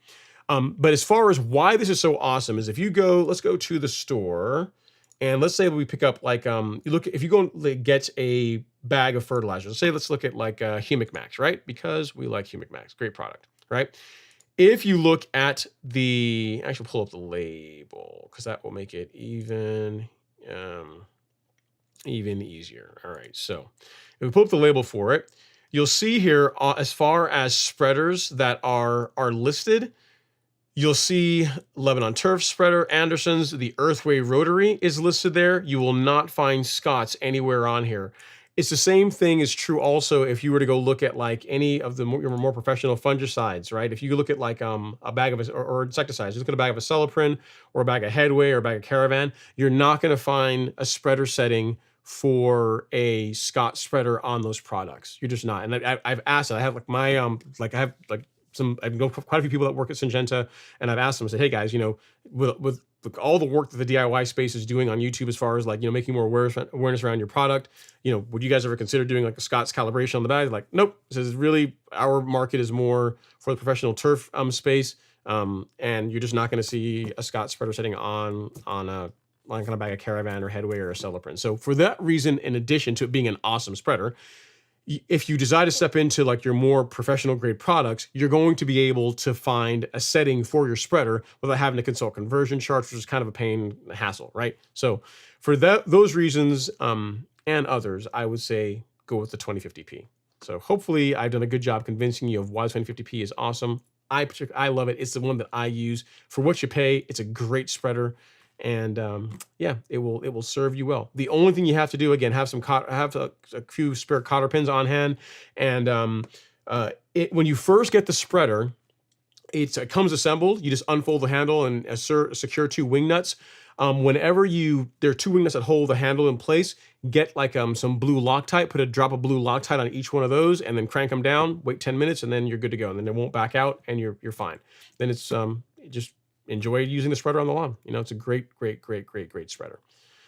Speaker 1: But as far as why this is so awesome is if you go, let's go to the store, and let's say we pick up like, if you go and get a bag of fertilizer, let's look at like Humic Max, right? Because we like Humic Max, great product, right? If you look at actually pull up the label because that will make it even easier. All right, so if we pull up the label for it, you'll see here as far as spreaders that are listed. You'll see Lebanon Turf Spreader, Anderson's, the Earthway Rotary is listed there. You will not find Scott's anywhere on here. It's the same thing is true also if you were to go look at like any of the more professional fungicides, right? If you look at like a bag of or insecticides, just look at a bag of acetylprin or a bag of Headway or a bag of Caravan, you're not going to find a spreader setting for a Scott spreader on those products. You're just not. And I've asked it. I have like my I have like I know quite a few people that work at Syngenta, and I've asked them. I said, hey guys, with all the work that the DIY space is doing on YouTube, as far as like making more awareness around your product, would you guys ever consider doing like a Scott's calibration on the bag? Like, nope. It says really our market is more for the professional turf space, and you're just not going to see a Scott spreader setting on a kind of bag of Caravan or Headway or a Acetylprin. So for that reason, in addition to it being an awesome spreader, if you decide to step into like your more professional grade products, you're going to be able to find a setting for your spreader without having to consult conversion charts, which is kind of a pain, a hassle, right? So for those reasons and others, I would say go with the 2050p. So hopefully I've done a good job convincing you of why 2050p is awesome. I love it. It's the one that I use for what you pay. It's a great spreader. And yeah, it will serve you well. The only thing you have to do, again, have a few spare cotter pins on hand, and when you first get the spreader, it comes assembled. You just unfold the handle and secure two wing nuts. Whenever there are two wing nuts that hold the handle in place, get like some blue Loctite, put a drop of blue Loctite on each one of those, and then crank them down. Wait 10 minutes, and then you're good to go. And then it won't back out, and you're fine. Then it's just enjoy using the spreader on the lawn. It's a great spreader.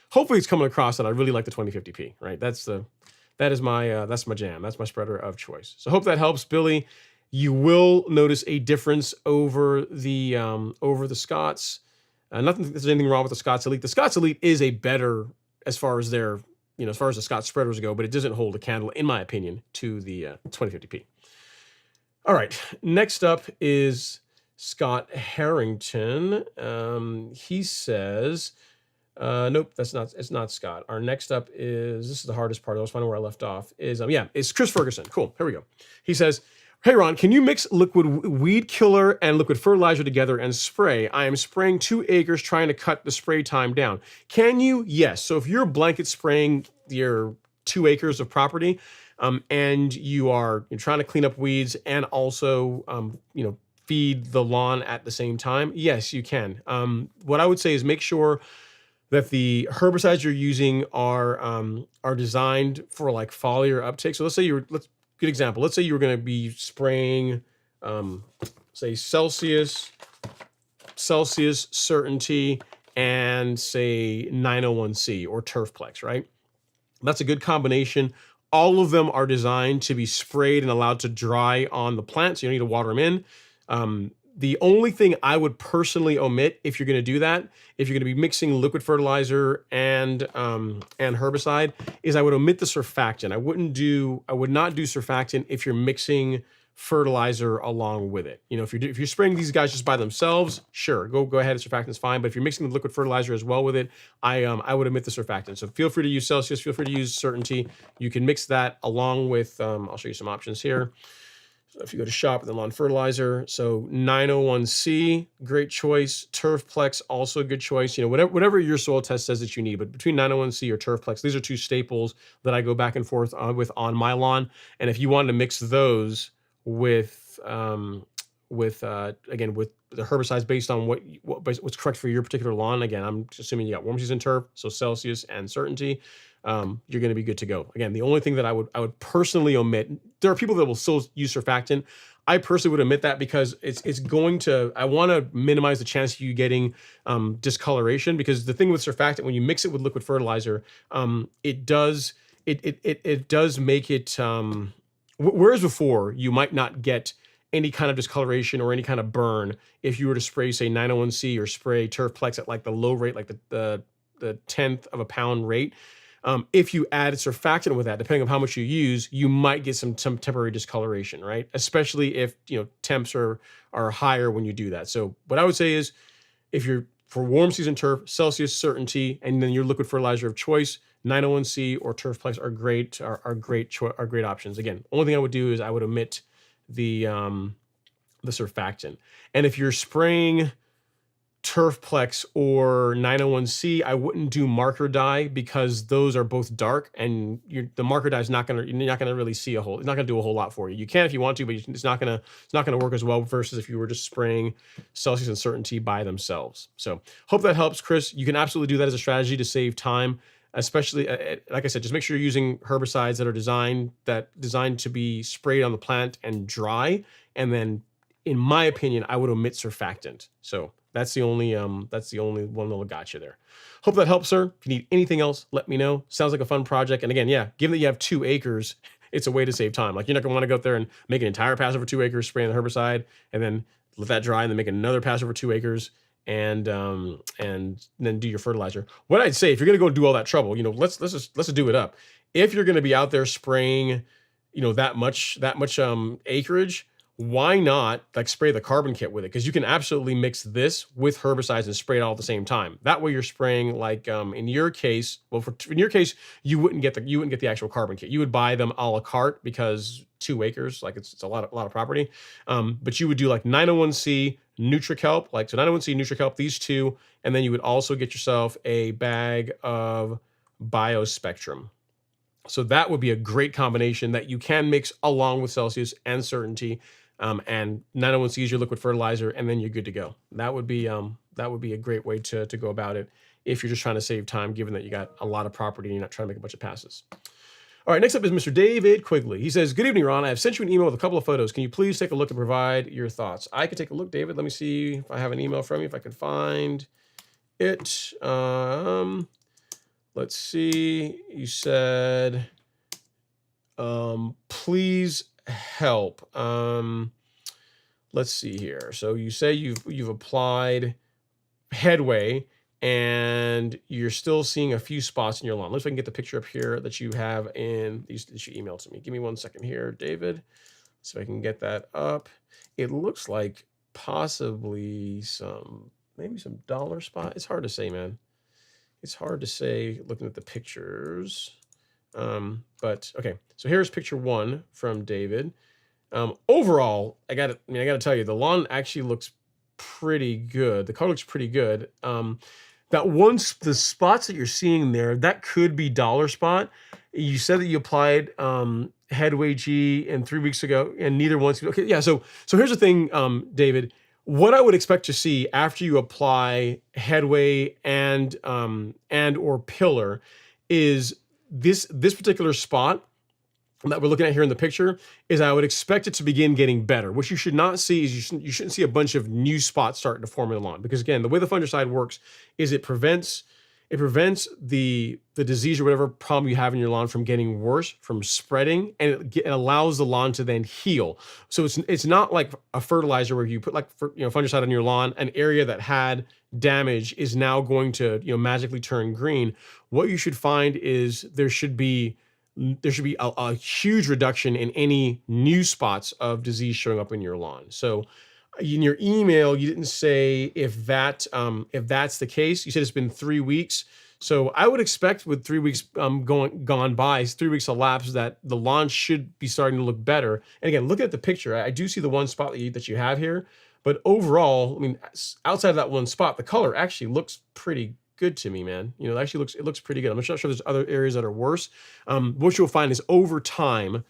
Speaker 1: Hopefully it's coming across that I really like the 2050p, right? That's my jam. That's my spreader of choice. So hope that helps, Billy. You will notice a difference over the Scotts. Nothing that there's anything wrong with the Scotts Elite. The Scotts Elite is a better as far as their, as far as the Scotts spreaders go, but it doesn't hold a candle, in my opinion, to the 2050p. All right, next up is Scott Harrington. He says, nope, it's not Scott. Our next up this is the hardest part. I was finding where I left off it's Chris Ferguson. Cool. Here we go. He says, hey Ron, can you mix liquid weed killer and liquid fertilizer together and spray? I am spraying 2 acres trying to cut the spray time down. Can you? Yes. So if you're blanket spraying your 2 acres of property, and you're trying to clean up weeds and also, feed the lawn at the same time, yes, you can. What I would say is make sure that the herbicides you're using are designed for like foliar uptake. So let's good example. Let's say you were going to be spraying, say Celsius, Certainty, and say 901C or Turfplex, right? That's a good combination. All of them are designed to be sprayed and allowed to dry on the plant, so you don't need to water them in. The only thing I would personally omit if you're going to do that, if you're going to be mixing liquid fertilizer and herbicide, is I would omit the surfactant. I would not do surfactant if you're mixing fertilizer along with it. If you're spraying these guys just by themselves, sure, go ahead. Surfactant's fine. But if you're mixing the liquid fertilizer as well with it, I would omit the surfactant. So feel free to use Celsius. Feel free to use Certainty. You can mix that along with. I'll show you some options here. So if you go to shop with the lawn fertilizer, so 901C, great choice. Turfplex, also a good choice. Whatever your soil test says that you need, but between 901C or Turfplex, these are 2 staples that I go back and forth with on my lawn. And if you wanted to mix those with again with the herbicides based on what's correct for your particular lawn, again, I'm assuming you got warm season turf, so Celsius and Certainty. You're going to be good to go. Again, the only thing that I would personally omit, there are people that will still use surfactant. I personally would omit that because I want to minimize the chance of you getting discoloration, because the thing with surfactant, when you mix it with liquid fertilizer, it does make it, whereas before you might not get any kind of discoloration or any kind of burn if you were to spray, say, 901C or spray Turfplex at like the low rate, like the 1/10 of a pound rate. If you add surfactant with that, depending on how much you use, you might get some temporary discoloration, right? Especially if temps are higher when you do that. So what I would say is, if you're for warm season turf, Celsius, Certainty, and then your liquid fertilizer of choice, 901C or Turfplex are great options. Again, only thing I would do is I would omit the surfactant. And if you're spraying Turfplex or 901C, I wouldn't do marker dye because those are both dark, and the marker dye is you're not gonna really see it's not gonna do a whole lot for you. You can if you want to, but it's not gonna work as well versus if you were just spraying Celsius and Certainty by themselves. So hope that helps, Chris. You can absolutely do that as a strategy to save time, especially like I said, just make sure you're using herbicides that are designed to be sprayed on the plant and dry, and then in my opinion, I would omit surfactant. So that's the only one that'll got you there. Hope that helps, sir. If you need anything else, let me know. Sounds like a fun project. And again, yeah, given that you have 2 acres, it's a way to save time. Like, you're not gonna want to go up there and make an entire pass over 2 acres, spraying the herbicide, and then let that dry, and then make another pass over 2 acres, and then do your fertilizer. What I'd say, if you're gonna go do all that trouble, let's just do it up. If you're gonna be out there spraying, that much acreage, why not like spray the carbon kit with it? Because you can absolutely mix this with herbicides and spray it all at the same time. That way you're spraying, like, in your case, you wouldn't get the actual carbon kit. You would buy them a la carte because 2 acres, like, it's a lot of property. But you would do like 901C, NutriKelp, so 901C, NutriKelp, these two, and then you would also get yourself a bag of BioSpectrum. So that would be a great combination that you can mix along with Celsius and Certainty, and 901C is your liquid fertilizer, and then you're good to go. That would be a great way to go about it if you're just trying to save time, given that you got a lot of property and you're not trying to make a bunch of passes. All right, next up is Mr. David Quigley. He says, "Good evening, Ron. I have sent you an email with a couple of photos. Can you please take a look and provide your thoughts?" I can take a look, David. Let me see if I have an email from you, if I can find it. Let's see. You said, please help. Let's see here. So you say you've applied Headway and you're still seeing a few spots in your lawn. Let's see if I can get the picture up here that you have that you emailed to me. Give me 1 second here, David. So I can get that up. It looks like possibly maybe some dollar spot. It's hard to say, man. It's hard to say looking at the pictures. But okay, so here's picture 1 from David. Overall, I gotta tell you, the lawn actually looks pretty good. The color looks pretty good. The spots that you're seeing there, that could be dollar spot. You said that you applied Headway G and 3 weeks ago, and neither one's okay. Yeah, so here's the thing, David. What I would expect to see after you apply Headway and or Pillar is this particular spot that we're looking at here in the picture, is I would expect it to begin getting better. What you should not see is you shouldn't see a bunch of new spots starting to form in the lawn, because again, the way the fungicide works is it prevents the disease or whatever problem you have in your lawn from getting worse, from spreading, and it allows the lawn to then heal. So it's not like a fertilizer where you put fungicide on your lawn, an area that had damage is now going to magically turn green. What you should find is there should be a huge reduction in any new spots of disease showing up in your lawn. So in your email, you didn't say if that's the case. You said it's been 3 weeks. So I would expect with 3 weeks gone by, 3 weeks elapsed, that the lawn should be starting to look better. And again, look at the picture. I do see the one spot that you have here, but overall, I mean, outside of that one spot, the color actually looks pretty good to me, man. It actually looks pretty good. I'm not sure there's other areas that are worse. What you'll find is over time,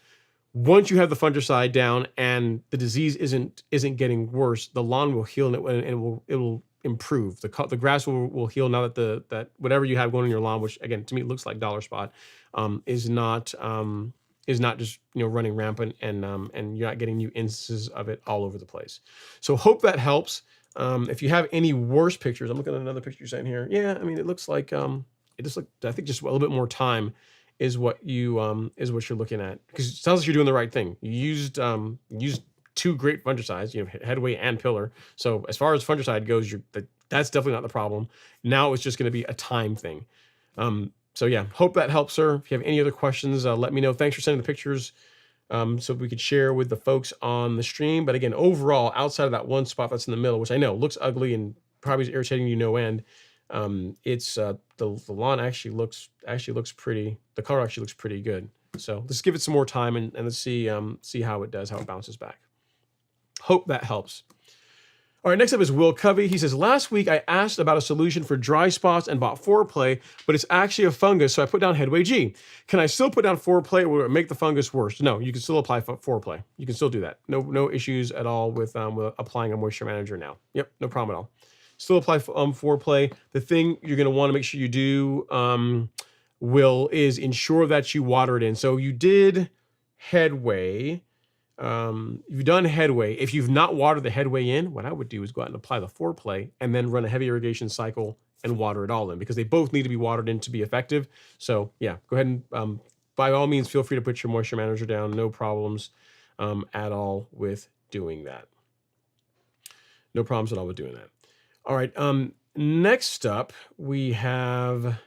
Speaker 1: once you have the fungicide down and the disease isn't getting worse, the lawn will heal and it will improve. The grass will heal now that that whatever you have going on your lawn, which again to me looks like dollar spot, is not just running rampant, and you're not getting new instances of it all over the place. So hope that helps. If you have any worse pictures, I'm looking at another picture you're saying here. Yeah, I mean, it looks like I think just a little bit more time is what you're looking at, because it sounds like you're doing the right thing. You used 2 great fungicides, Headway and Pillar. So as far as fungicide goes, that's definitely not the problem. Now it's just going to be a time thing. So yeah, hope that helps, sir. If you have any other questions, let me know. Thanks for sending the pictures, so we could share with the folks on the stream. But again, overall, outside of that one spot that's in the middle, which I know looks ugly and probably is irritating you no end, it's the lawn actually looks pretty. The color actually looks pretty good. So let's give it some more time and let's see how it does, how it bounces back. Hope that helps. All right, next up is Will Covey. He says, last week I asked about a solution for dry spots and bought foreplay, but it's actually a fungus, so I put down Headway G. Can I still put down foreplay, or will it make the fungus worse? No, you can still apply foreplay. You can still do that. No issues at all with applying a moisture manager now. Yep, no problem at all. Still apply foreplay. The thing you're going to want to make sure you do, Will, is ensure that you water it in. So you did Headway. You've done Headway. If you've not watered the Headway in, what I would do is go out and apply the foreplay and then run a heavy irrigation cycle and water it all in, because they both need to be watered in to be effective. So yeah, go ahead and by all means, feel free to put your moisture manager down. No problems at all with doing that. No problems at all with doing that. All right. Next up we have,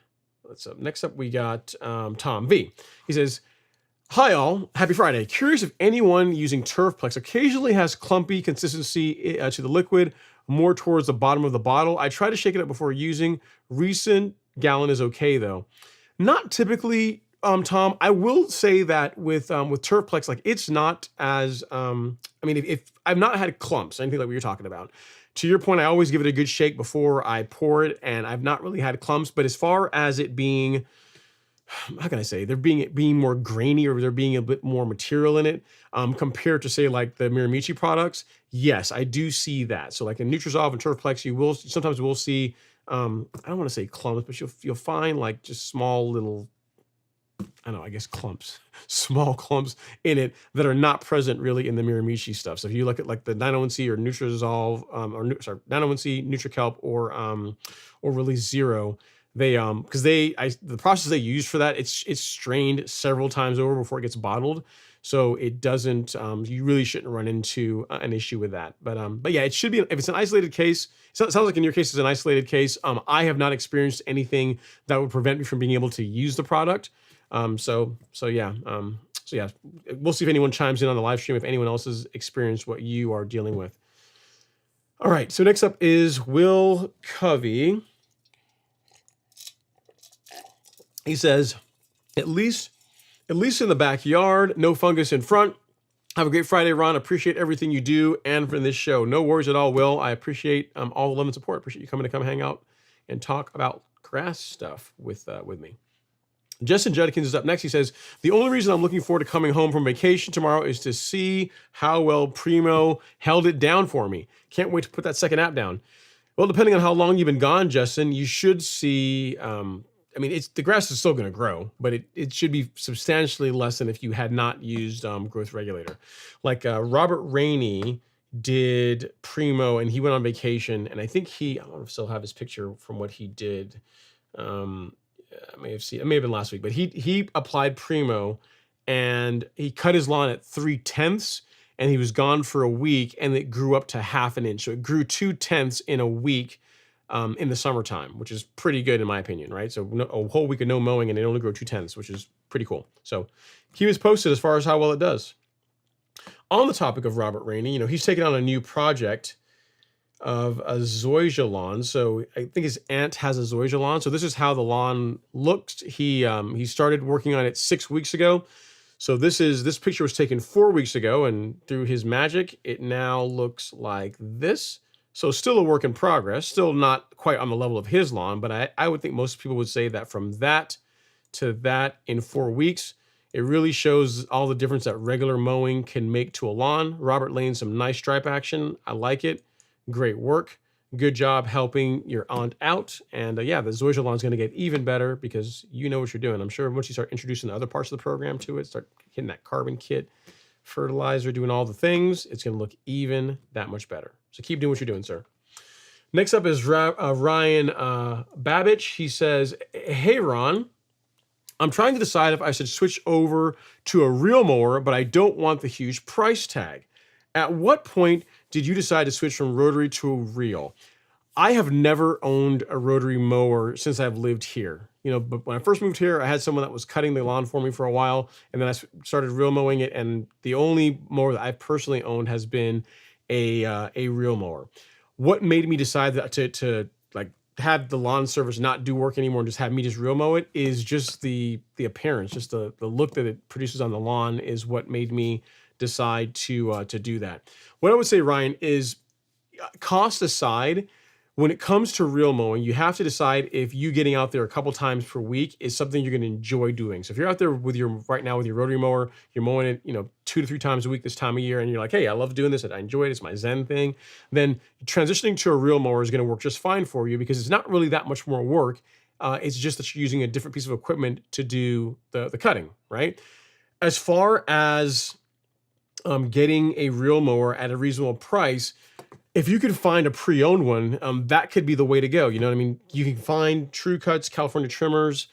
Speaker 1: next up we got Tom V. He says, hi all, happy Friday. Curious if anyone using Turfplex occasionally has clumpy consistency to the liquid, more towards the bottom of the bottle. I try to shake it up before using. Recent gallon is okay though. Not typically, Tom. I will say that with Turfplex, like it's not as, I mean, if I've not had clumps, anything like what you're talking about. To your point, I always give it a good shake before I pour it, and I've not really had clumps. But as far as it being, how can I say, there being more grainy, or there being a bit more material in it, compared to say like the Miramichi products, yes, I do see that. So like in Nutrisolve and Turfplex, you will sometimes see, I don't want to say clumps, but you'll find like just small little, I don't know, I guess clumps, small clumps in it that are not present really in the Miramichi stuff. So if you look at like the 901C or Nutrisolve, 901C, NutriKelp, or Release Zero, they because the process they use for that, it's strained several times over before it gets bottled, so it doesn't, you really shouldn't run into an issue with that. But yeah, it should be, if it's an isolated case. So it sounds like in your case it's an isolated case. I have not experienced anything that would prevent me from being able to use the product. So yeah, we'll see if anyone chimes in on the live stream, if anyone else has experienced what you are dealing with. All right, so next up is Will Covey. He says, at least in the backyard, no fungus in front. Have a great Friday, Ron. Appreciate everything you do and for this show. No worries at all, Will. I appreciate all the love and support. Appreciate you coming to come hang out and talk about grass stuff with me. Justin Judkins is up next. He says, the only reason I'm looking forward to coming home from vacation tomorrow is to see how well Primo held it down for me. Can't wait to put that second app down. Well, depending on how long you've been gone, Justin, you should see, I mean, the grass is still going to grow, but it should be substantially less than if you had not used growth regulator. Like Robert Rainey did Primo, and he went on vacation, and I think I don't know if I still have his picture from what he did. I may have been last week, but he applied Primo, and he cut his lawn at 3/10, and he was gone for a week, and it grew up to half an inch. So it grew 2/10 in a week. In the summertime, which is pretty good in my opinion, right? So a whole week of no mowing and it only grow 2/10, which is pretty cool. So keep us posted as far as how well it does. On the topic of Robert Rainey, he's taking on a new project of a zoysia lawn. So I think his aunt has a zoysia lawn. So this is how the lawn looks. He started working on it 6 weeks ago. So this picture was taken 4 weeks ago, and through his magic, it now looks like this. So still a work in progress, still not quite on the level of his lawn, but I would think most people would say that from that to that in 4 weeks, it really shows all the difference that regular mowing can make to a lawn. Robert laying some nice stripe action. I like it. Great work. Good job helping your aunt out. And yeah, the zoysia lawn is going to get even better because you know what you're doing. I'm sure once you start introducing the other parts of the program to it, start hitting that carbon kit, fertilizer, doing all the things, it's going to look even that much better. So keep doing what you're doing, sir. Next up is Ryan Babich. He says, hey, Ron, I'm trying to decide if I should switch over to a reel mower, but I don't want the huge price tag. At what point did you decide to switch from rotary to a reel? I have never owned a rotary mower since I've lived here. But when I first moved here, I had someone that was cutting the lawn for me for a while, and then I started reel mowing it, and the only mower that I've personally owned has been a reel mower. What made me decide that to like have the lawn service not do work anymore and just have me just reel mow it is just the appearance, just the look that it produces on the lawn is what made me decide to do that. What I would say, Ryan, is cost aside, when it comes to real mowing, you have to decide if you getting out there a couple times per week is something you're going to enjoy doing. So if you're out there with your right now with your rotary mower, you're mowing it, 2 to 3 times a week this time of year, and you're like, hey, I love doing this, and I enjoy it. It's my Zen thing. Then transitioning to a real mower is going to work just fine for you because it's not really that much more work. It's just that you're using a different piece of equipment to do the cutting, right? As far as getting a real mower at a reasonable price, if you could find a pre-owned one, that could be the way to go. You know what I mean? You can find True Cuts, California Trimmers,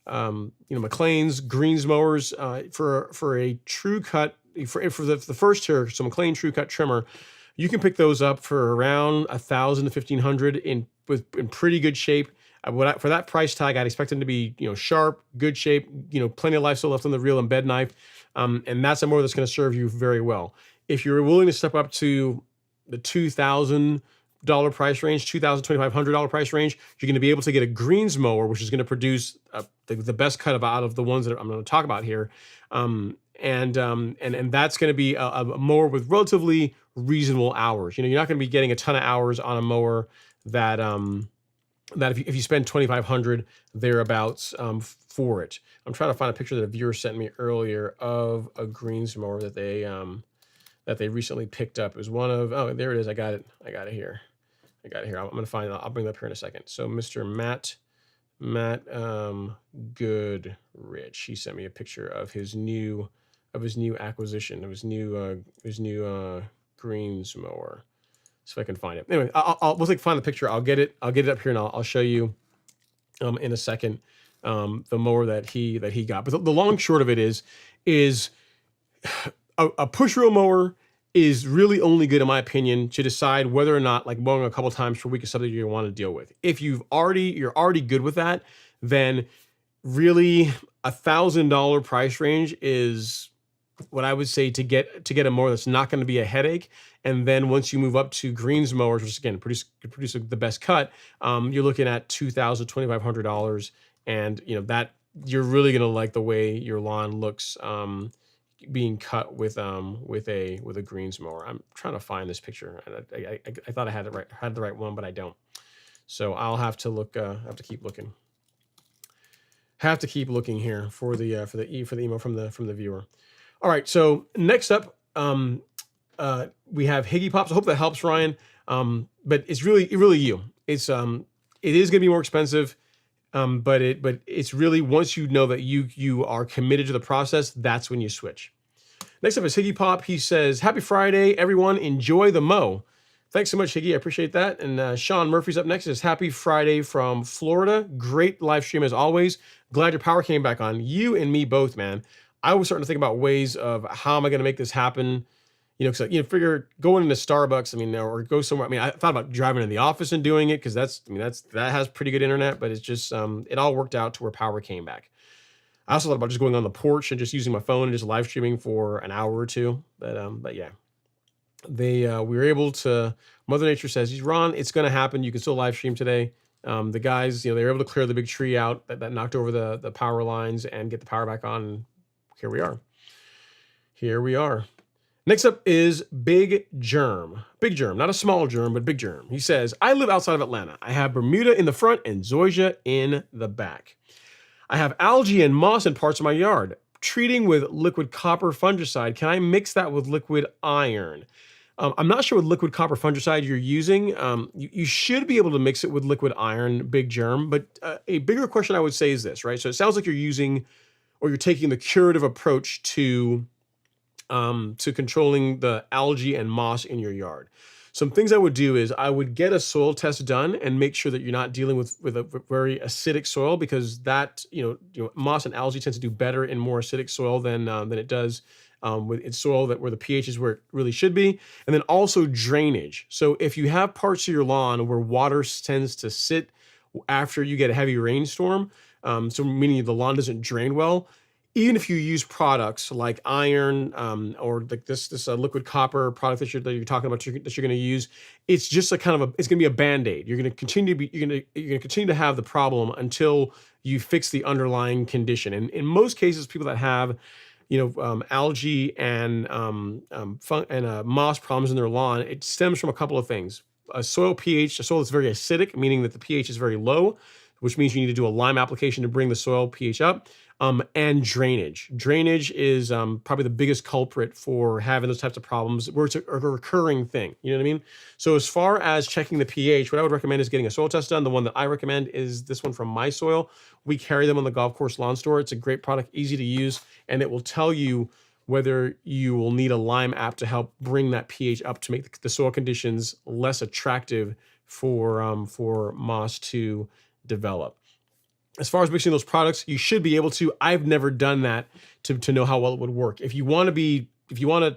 Speaker 1: McLean's, Greens mowers for a True Cut for the first tier. So McLean True Cut trimmer, you can pick those up for around 1,000 to 1,500 in pretty good shape. For that price tag, I'd expect them to be sharp, good shape, plenty of life still left on the reel and bed knife, and that's a mower that's going to serve you very well. If you're willing to step up to the $2,000 price range, $2,000 to $2,500 price range, you're going to be able to get a greens mower, which is going to produce the best cut out of the ones that I'm going to talk about here. And that's going to be a mower with relatively reasonable hours. You're not going to be getting a ton of hours on a mower that if you spend $2,500 thereabouts for it. I'm trying to find a picture that a viewer sent me earlier of a greens mower that they recently picked up. It was one of, oh, there it is. I got it here. I'm going to find it. I'll bring it up here in a second. So Mr. Matt Goodrich, he sent me a picture of his new acquisition, of his new greens mower. So if I can find it. Anyway, we'll find the picture. I'll get it up here and I'll show you in a second the mower that he got. But the long short of it is a push row mower is really only good, in my opinion, to decide whether or not mowing a couple times per week is something you want to deal with. If you're already good with that, then really $1,000 price range is what I would say to get a mower that's not going to be a headache. And then once you move up to greens mowers, which again produce the best cut, you're looking at $2,000, $2,500, and that you're really going to like the way your lawn looks being cut with a greens mower. I'm trying to find this picture. I thought I had the right one, but I don't. So I'll have to look. Have to keep looking. Have to keep looking here for the email from the viewer. All right. So next up, we have Higgy Pops. I hope that helps, Ryan. But it's really you. It is going to be more expensive. But it's really, once you know that you are committed to the process, that's when you switch. Next up is Higgy Pop. He says, "Happy Friday, everyone. Enjoy the mow." Thanks so much, Higgy. I appreciate that. And Sean Murphy's up next. He says, "Happy Friday from Florida. Great live stream as always. Glad your power came back on. You and me both, man." I was starting to think about ways of how am I going to make this happen. Because figure going into Starbucks, or go somewhere. I thought about driving to the office and doing it because that has pretty good internet, but it's just it all worked out to where power came back. I also thought about just going on the porch and just using my phone and just live streaming for an hour or two. But yeah, we were able to. Mother Nature says, "Ron, it's going to happen. You can still live stream today." The guys, they were able to clear the big tree out that knocked over the power lines and get the power back on. And here we are. Next up is Big Germ. Big Germ, not a small germ, but Big Germ. He says, "I live outside of Atlanta. I have Bermuda in the front and Zoysia in the back. I have algae and moss in parts of my yard. Treating with liquid copper fungicide. Can I mix that with liquid iron?" I'm not sure what liquid copper fungicide you're using. You should be able to mix it with liquid iron, Big Germ. But a bigger question I would say is this, right? So it sounds like you're taking the curative approach to controlling the algae and moss in your yard. Some things I would do is I would get a soil test done and make sure that you're not dealing with a very acidic soil, because that moss and algae tends to do better in more acidic soil than it does with its soil where the pH is where it really should be. And then also drainage. So if you have parts of your lawn where water tends to sit after you get a heavy rainstorm, so meaning the lawn doesn't drain well, even if you use products like iron or like this liquid copper product that you're talking about that you're going to use, it's just it's going to be a Band-Aid. You're going to continue to have the problem until you fix the underlying condition. And in most cases, people that have algae and moss problems in their lawn, it stems from a couple of things. a soil pH, a soil that's very acidic, meaning that the pH is very low, which means you need to do a lime application to bring the soil pH up, and drainage. Drainage is probably the biggest culprit for having those types of problems where it's a recurring thing. You know what I mean? So as far as checking the pH, what I would recommend is getting a soil test done. The one that I recommend is this one from My Soil. We carry them on the Golf Course Lawn Store. It's a great product, easy to use, and it will tell you whether you will need a lime app to help bring that pH up to make the soil conditions less attractive for moss to develop. As far as mixing those products, you should be able to. I've never done that to know how well it would work. If you want it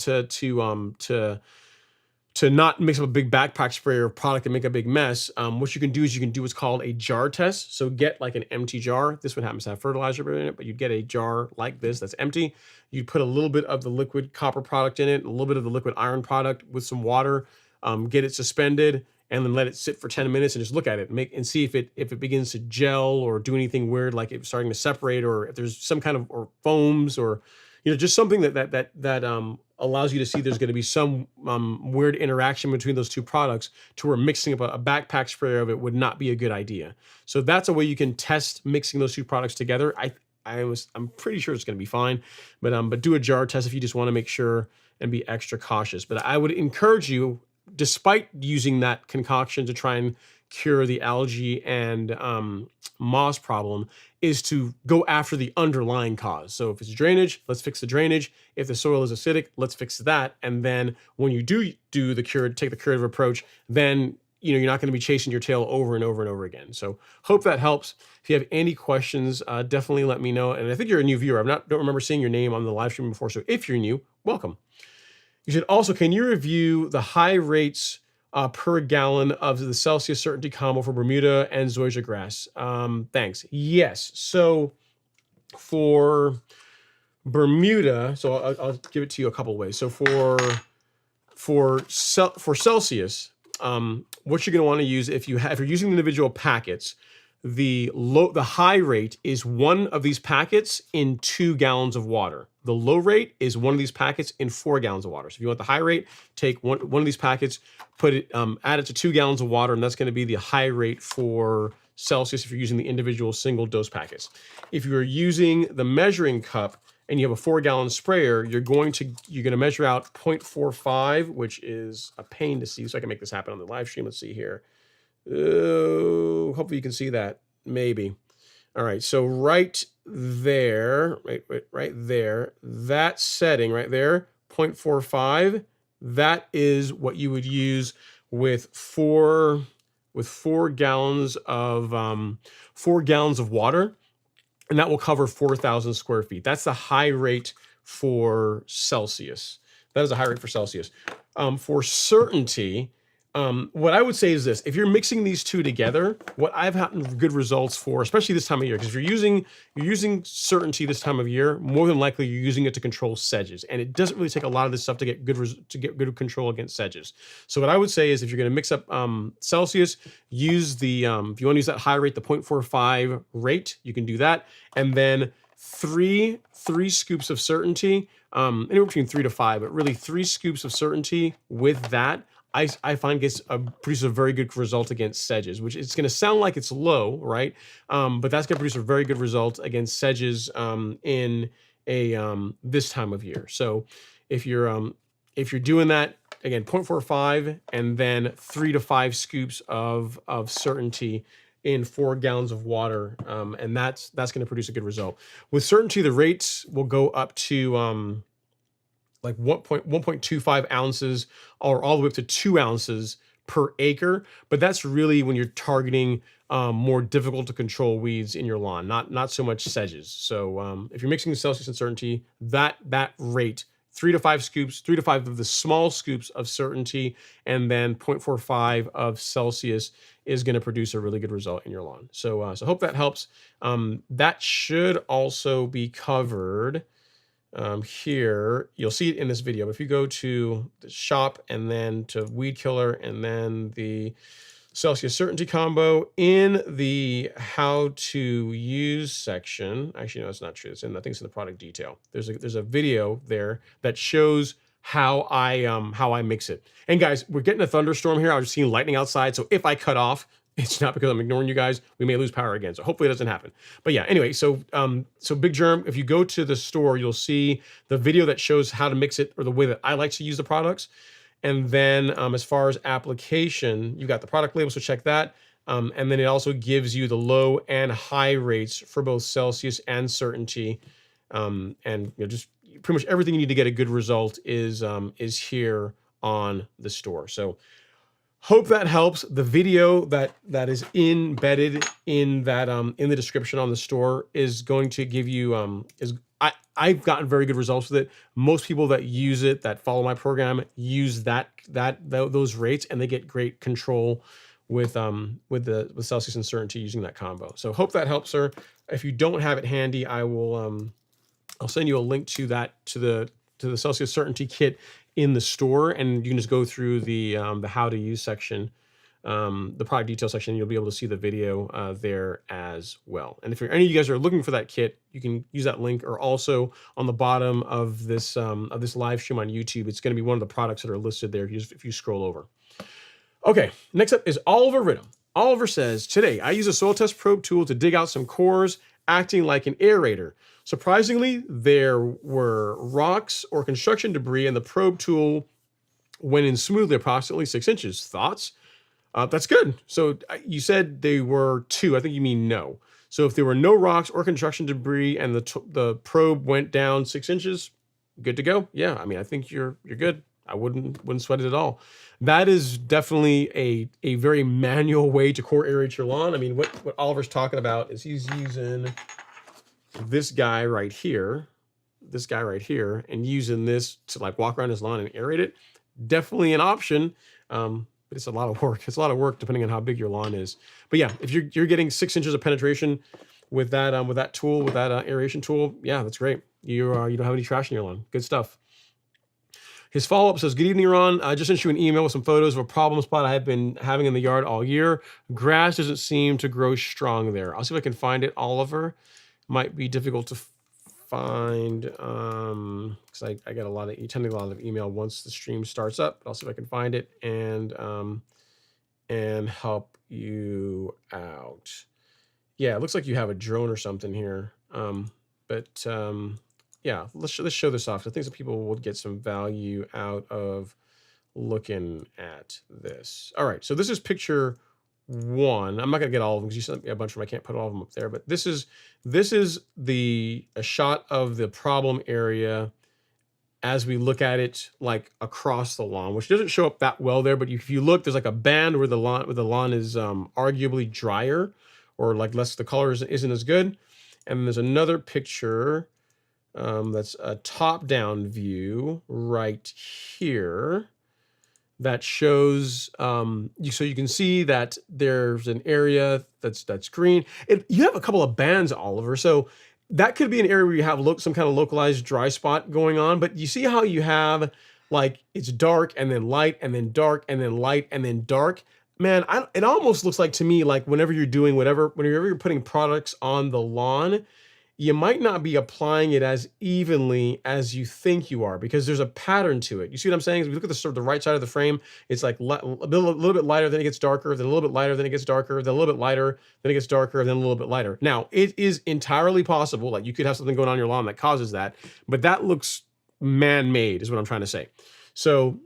Speaker 1: to not mix up a big backpack sprayer of product and make a big mess, what you can do is you can do what's called a jar test. So get like an empty jar. This one happens to have fertilizer in it, but you'd get a jar like this that's empty. You'd put a little bit of the liquid copper product in it, a little bit of the liquid iron product with some water, get it suspended, and then let it sit for 10 minutes and just look at it and see if it begins to gel or do anything weird, like it's starting to separate, or if there's some kind of, or foams, or just something that allows you to see there's going to be some weird interaction between those two products, to where mixing up a backpack sprayer of it would not be a good idea. So that's a way you can test mixing those two products together. I'm pretty sure it's going to be fine, but do a jar test if you just want to make sure and be extra cautious. But I would encourage you, despite using that concoction to try and cure the algae and moss problem, is to go after the underlying cause. So if it's drainage, let's fix the drainage. If the soil is acidic, let's fix that. And then when you do the take the curative approach, then you're not going to be chasing your tail over and over and over again. So hope that helps. If you have any questions, definitely let me know. And I think you're a new viewer. Don't remember seeing your name on the live stream before. So if you're new, welcome. You should also, can you review the high rates per gallon of the Celsius Certainty combo for Bermuda and zoysia grass? Thanks. Yes. So for Bermuda, so I'll give it to you a couple ways. So for Celsius, what you're going to want to use if you're using individual packets, the high rate is one of these packets in 2 gallons of water. The low rate is one of these packets in 4 gallons of water. So if you want the high rate, take one of these packets, put it, add it to 2 gallons of water, and that's going to be the high rate for Celsius if you're using the individual single dose packets. If you're using the measuring cup and you have a 4-gallon sprayer, you're going to measure out 0.45, which is a pain to see. So I can make this happen on the live stream. Let's see here. Oh, hopefully you can see that. Maybe. All right. So right there, right there, that setting right there, 0.45, that is what you would use with 4 gallons of water, and that will cover 4,000 square feet. That's the high rate for Celsius. That is a high rate for Celsius. For certainty, what I would say is this: if you're mixing these two together, what I've gotten good results for, especially this time of year, because if you're using certainty this time of year, more than likely you're using it to control sedges, and it doesn't really take a lot of this stuff to get good control against sedges. So what I would say is, if you're going to mix up Celsius, use the if you want to use that high rate, the 0.45 rate, you can do that, and then three scoops of certainty, anywhere between 3 to 5, but really 3 scoops of certainty with that. I find produces a very good result against sedges, which it's going to sound like it's low, right? But that's going to produce a very good result against sedges in this time of year. So if you're doing that, again, 0.45 and then 3 to 5 scoops of certainty in 4 gallons of water, and that's going to produce a good result. With certainty, the rates will go up to like 1.25 ounces, or all the way up to 2 ounces per acre. But that's really when you're targeting more difficult to control weeds in your lawn, not so much sedges. So if you're mixing Celsius and certainty, that rate, 3 to 5 scoops, 3 to 5 of the small scoops of certainty, and then 0.45 of Celsius is going to produce a really good result in your lawn. So hope that helps. That should also be covered. Here, you'll see it in this video, but if you go to the shop and then to weed killer and then the Celsius certainty combo, in the how to use section, actually no, that's not true. I think it's in the product detail. There's a video there that shows how I mix it. And guys, we're getting a thunderstorm here. I was seeing lightning outside, so if I cut off, it's not because I'm ignoring you guys. We may lose power again, so hopefully it doesn't happen. But yeah, anyway, so Big Germ, if you go to the store, you'll see the video that shows how to mix it, or the way that I like to use the products. And then as far as application, you got the product label, so check that. And then it also gives you the low and high rates for both Celsius and Certainty. And just pretty much everything you need to get a good result is here on the store. So hope that helps. The video that is embedded in that in the description on the store is going to give you I've gotten very good results with it. Most people that use it, that follow my program, use those rates, and they get great control with Celsius and Certainty using that combo. So hope that helps, sir. If you don't have it handy, I'll send you a link to the Celsius Certainty kit in the store, and you can just go through the how to use section, the product detail section. You'll be able to see the video there as well. And if any of you guys are looking for that kit, you can use that link, or also on the bottom of this live stream on YouTube, it's going to be one of the products that are listed there if you scroll over. Okay, next up is Oliver Ridham. Oliver says, today I use a soil test probe tool to dig out some cores, acting like an aerator. Surprisingly, there were rocks or construction debris, and the probe tool went in smoothly, approximately 6 inches. Thoughts? That's good. So you said they were 2. I think you mean no. So if there were no rocks or construction debris and the probe went down 6 inches, good to go. Yeah, I mean, I think you're good. I wouldn't sweat it at all. That is definitely a very manual way to core aerate your lawn. I mean, what Oliver's talking about is he's using this guy right here, and using this to like walk around his lawn and aerate it. Definitely an option, but it's a lot of work. It's a lot of work depending on how big your lawn is. But yeah, if you're getting 6 inches of penetration with that tool, with that aeration tool, yeah, that's great. You don't have any trash in your lawn. Good stuff. His follow-up says, good evening, Ron. I just sent you an email with some photos of a problem spot I have been having in the yard all year. Grass doesn't seem to grow strong there. I'll see if I can find it, Oliver. Might be difficult to find because I get you tend to get a lot of email once the stream starts up. But I'll see if I can find it and help you out. Yeah, it looks like you have a drone or something here. Yeah, let's show this off. I think some people will get some value out of looking at this. All right, so this is picture 1. I'm not gonna get all of them because you sent me a bunch of them. I can't put all of them up there, but this is a shot of the problem area as we look at it like across the lawn, which doesn't show up that well there. But if you look, there's like a band where the lawn is arguably drier, or like the color isn't as good. And then there's another picture that's a top-down view right here that shows so you can see that there's an area that's green. You have a couple of bands, Oliver, so that could be an area where you have some kind of localized dry spot going on. But you see how you have like it's dark and then light and then dark and then light and then dark. Man, it almost looks like to me like whenever you're putting products on the lawn, you might not be applying it as evenly as you think you are, because there's a pattern to it. You see what I'm saying? If you look at the right side of the frame, it's like a little bit lighter, then it gets darker, then a little bit lighter, then it gets darker, then a little bit lighter, then it gets darker, then a little bit lighter. Now, it is entirely possible, like you could have something going on in your lawn that causes that, but that looks man-made is what I'm trying to say. So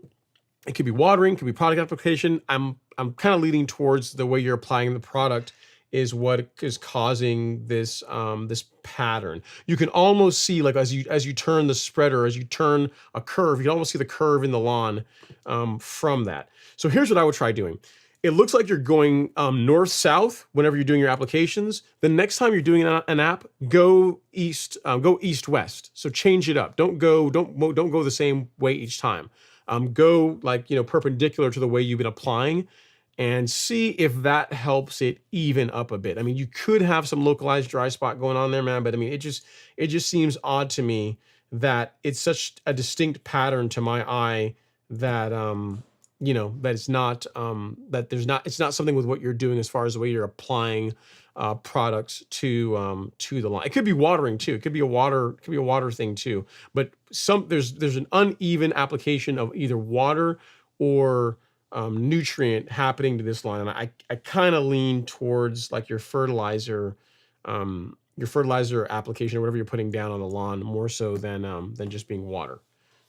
Speaker 1: it could be watering, could be product application. I'm kind of leaning towards the way you're applying the product is what is causing this this pattern. You can almost see, like as you turn the spreader, as you turn a curve, you can almost see the curve in the lawn from that. So here's what I would try doing. It looks like you're going north-south whenever you're doing your applications. The next time you're doing an app, go east-west. So change it up. Don't go the same way each time. Go like perpendicular to the way you've been applying, and see if that helps it even up a bit. I mean, you could have some localized dry spot going on there, man, but I mean, it just seems odd to me that it's such a distinct pattern to my eye that that it's not it's not something with what you're doing as far as the way you're applying products to the lawn. It could be watering too. It could be a water thing too. But there's an uneven application of either water or nutrient happening to this lawn, and I kind of lean towards like your fertilizer application or whatever you're putting down on the lawn more so than just being water.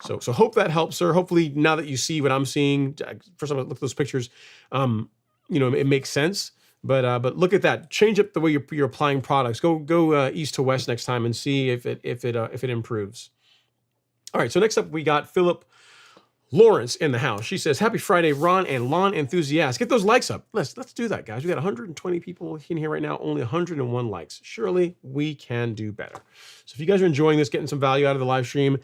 Speaker 1: So hope that helps, sir. Hopefully now that you see what I'm seeing, first time I look at those pictures, it makes sense. But look at that. Change up the way you're applying products. Go east to west next time and see if it improves. All right. So next up we got Philip Lawrence in the house. She says, "Happy Friday, Ron and lawn enthusiasts. Get those likes up. Let's do that, guys. We got 120 people in here right now. Only 101 likes. Surely we can do better. So if you guys are enjoying this, getting some value out of the live stream,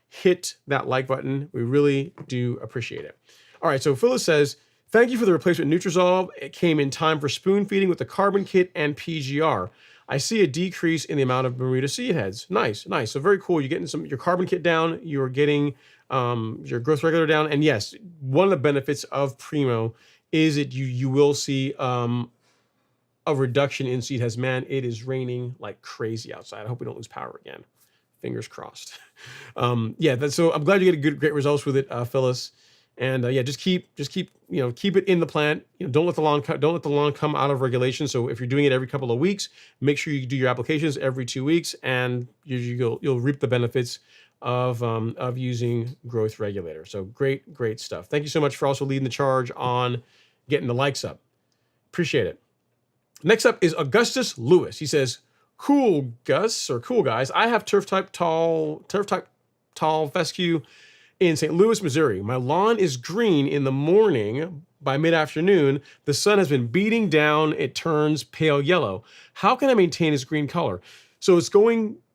Speaker 1: hit that like button. We really do appreciate it. All right. So Phyllis says, "Thank you for the replacement Nutrizolve. It came in time for spoon feeding with the carbon kit and PGR. I see a decrease in the amount of Bermuda seed heads. Nice. So very cool. You're getting your carbon kit down. You're getting your growth regulator down. And yes, one of the benefits of Primo is that you will see a reduction in seed heads. Man, it is raining like crazy outside. I hope we don't lose power again. Fingers crossed. So I'm glad you get great results with it, Phyllis. And just keep keep it in the plant. Don't let the lawn come out of regulation. So if you're doing it every couple of weeks, make sure you do your applications every 2 weeks, and you'll reap the benefits of using growth regulator. So great stuff. Thank you so much for also leading the charge on getting the likes up. Appreciate it. Next up is Augustus Lewis. He says, "Cool Gus, or cool guys. I have turf type tall fescue in St. Louis, Missouri. My lawn is green in the morning. By mid-afternoon, the sun has been beating down. It turns pale yellow. How can I maintain its green color?" So it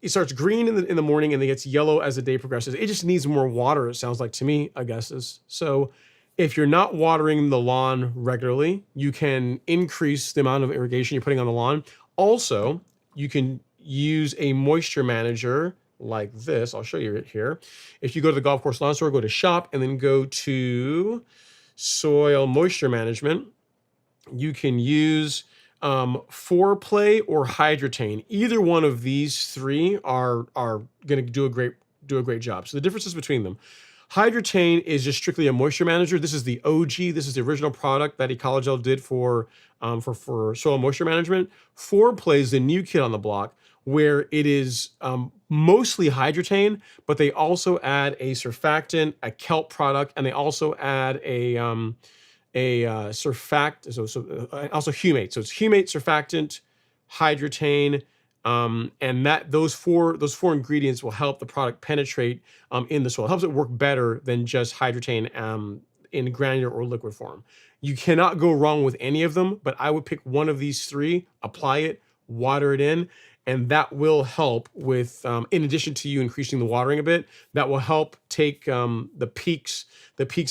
Speaker 1: starts green in the morning and it gets yellow as the day progresses. It just needs more water, it sounds like to me, Augustus. So if you're not watering the lawn regularly, you can increase the amount of irrigation you're putting on the lawn. Also, you can use a moisture manager like this. I'll show you it here. If you go to the golf course lawn store, go to shop, and then go to soil moisture management, you can use Foreplay or Hydrotain. Either one of these three are going to do a great job. So the differences between them: Hydrotain is just strictly a moisture manager. This is the OG. This is the original product that Ecologel did for soil moisture management. Foreplay is the new kid on the block, where it is mostly Hydrotain, but they also add a surfactant, a kelp product, and they also add a also humate. So it's humate, surfactant, Hydrotain, and those four ingredients will help the product penetrate in the soil. It helps it work better than just Hydrotain in granular or liquid form. You cannot go wrong with any of them, but I would pick one of these three, apply it, water it in, and that will help with, in addition to you increasing the watering a bit, that will help take the peaks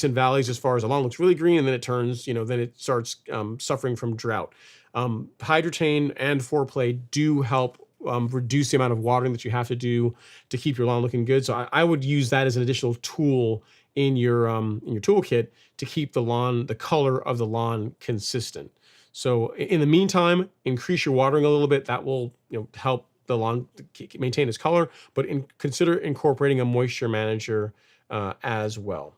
Speaker 1: and valleys as far as the lawn looks really green, and then it turns, then it starts suffering from drought. Hydrotain and Foreplay do help reduce the amount of watering that you have to do to keep your lawn looking good. So I would use that as an additional tool in your toolkit to keep the color of the lawn consistent. So in the meantime, increase your watering a little bit. That will help the lawn maintain its color, but consider incorporating a moisture manager as well.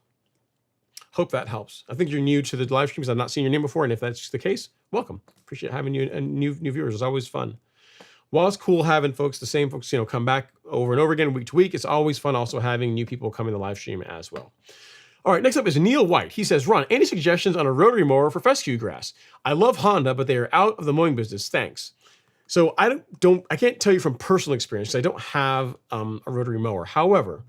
Speaker 1: Hope that helps. I think you're new to the live streams. I've not seen your name before, and if that's the case, welcome. Appreciate having you and new viewers. It's always fun. While it's cool having the same folks, come back over and over again week to week, it's always fun also having new people come in the live stream as well. All right, next up is Neil White. He says, "Ron, any suggestions on a rotary mower for fescue grass? I love Honda, but they are out of the mowing business. Thanks." So I can't tell you from personal experience because I don't have a rotary mower. However,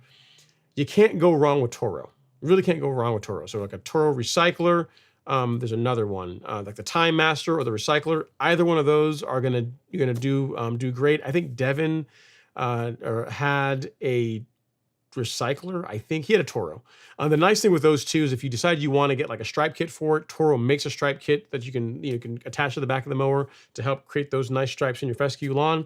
Speaker 1: you can't go wrong with Toro. You really can't go wrong with Toro. So like a Toro recycler, there's another one like the Time Master or the Recycler. Either one of those you're gonna do great. I think Devin had a Recycler. I think he had a Toro. The nice thing with those two is if you decide you want to get like a stripe kit for it, Toro makes a stripe kit that you can attach to the back of the mower to help create those nice stripes in your fescue lawn.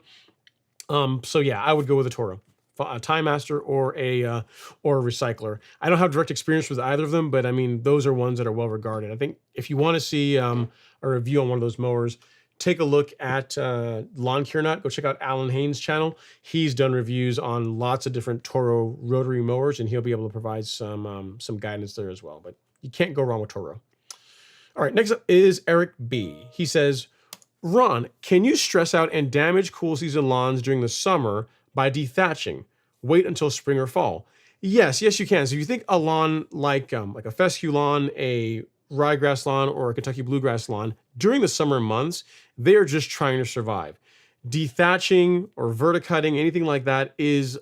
Speaker 1: So yeah, I would go with a Toro, a Time Master or a Recycler. I don't have direct experience with either of them, but I mean those are ones that are well regarded. I think if you want to see a review on one of those mowers, take a look at Lawn Care Nut. Go check out Alan Haynes' channel. He's done reviews on lots of different Toro rotary mowers, and he'll be able to provide some guidance there as well. But you can't go wrong with Toro. All right, next up is Eric B. He says, Ron, can you stress out and damage cool season lawns during the summer by dethatching? Wait until spring or fall. Yes, you can. So if you think a lawn like a fescue lawn, a ryegrass lawn, or a Kentucky bluegrass lawn, during the summer months, they are just trying to survive. Dethatching or verticutting, anything like that, is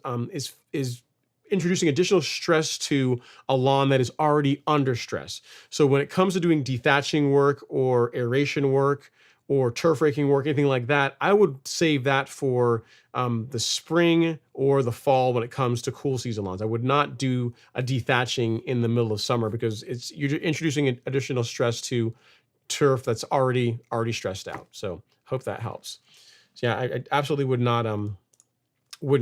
Speaker 1: introducing additional stress to a lawn that is already under stress. So when it comes to doing dethatching work or aeration work or turf raking work, anything like that, I would save that for the spring or the fall when it comes to cool season lawns. I would not do a dethatching in the middle of summer because you're introducing additional stress to turf that's already stressed out. So hope that helps. So yeah, I absolutely wouldn't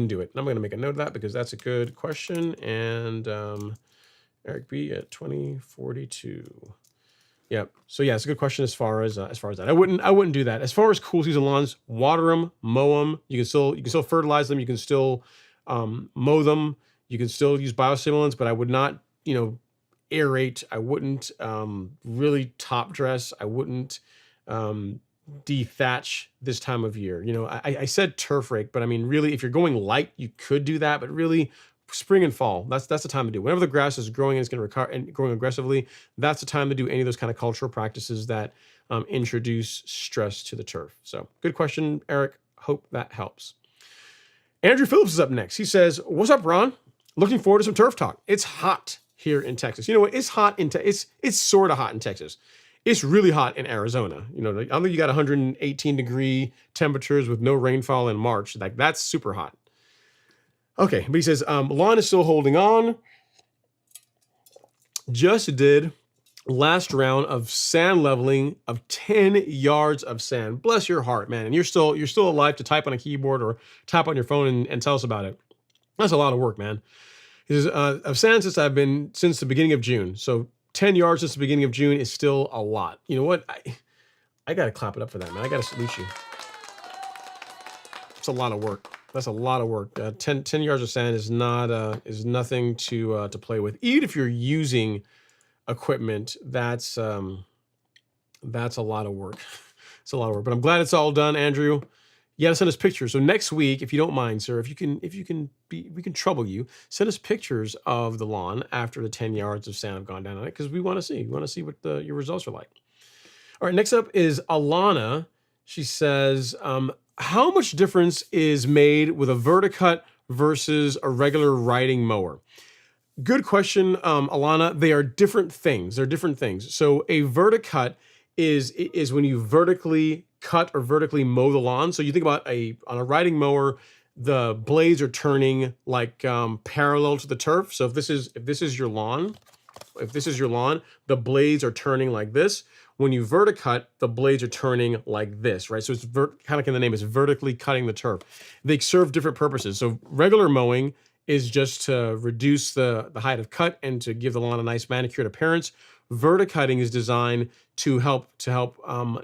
Speaker 1: do it. And I'm going to make a note of that because that's a good question. And Eric B at 2042. Yep. So yeah, it's a good question as far as that. I wouldn't do that. As far as cool season lawns, water them, mow them. You can still fertilize them. You can still mow them. You can still use biostimulants, but I would not, aerate. I wouldn't really top dress. I wouldn't dethatch this time of year. I said turf rake, but I mean, really, if you're going light, you could do that, but really spring and fall, that's the time to do. Whenever the grass is growing and it's going to recover and growing aggressively, that's the time to do any of those kind of cultural practices that introduce stress to the turf. So good question, Eric. Hope that helps. Andrew Phillips is up next. He says, what's up, Ron? Looking forward to some turf talk. It's hot here in Texas. You know what? It's hot it's sort of hot in Texas. It's really hot in Arizona. I think you got 118 degree temperatures with no rainfall in March. Like, that's super hot. Okay, but he says, lawn is still holding on. Just did last round of sand leveling of 10 yards of sand. Bless your heart, man. And you're still alive to type on a keyboard or type on your phone and tell us about it. That's a lot of work, man. He says, of sand since the beginning of June. So 10 yards since the beginning of June is still a lot. You know what? I got to clap it up for that, man. I got to salute you. It's a lot of work. That's a lot of work. 10 yards of sand is nothing to play with. Even if you're using equipment, that's a lot of work. It's a lot of work. But I'm glad it's all done, Andrew. You got to send us pictures. So next week, if you don't mind, sir, we can trouble you. Send us pictures of the lawn after the 10 yards of sand have gone down on it, because we want to see. We want to see what your results are like. All right. Next up is Alana. She says, how much difference is made with a verticut versus a regular riding mower? Good question, Alana. They are different things. They're different things. So a verticut is when you vertically cut or vertically mow the lawn. So you think about on a riding mower, the blades are turning like parallel to the turf. So if this is your lawn, the blades are turning like this. When you verticut, the blades are turning like this, right? So it's kind of like in the name, is vertically cutting the turf. They serve different purposes. So regular mowing is just to reduce the height of cut and to give the lawn a nice manicured appearance. Verticutting is designed to help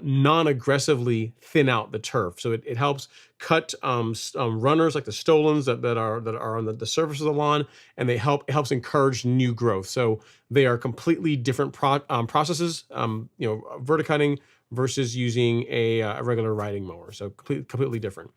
Speaker 1: non-aggressively thin out the turf. So it helps cut runners like the stolons that are on the surface of the lawn, and it helps encourage new growth. So they are completely different processes. Verticutting versus using a regular riding mower. So completely different.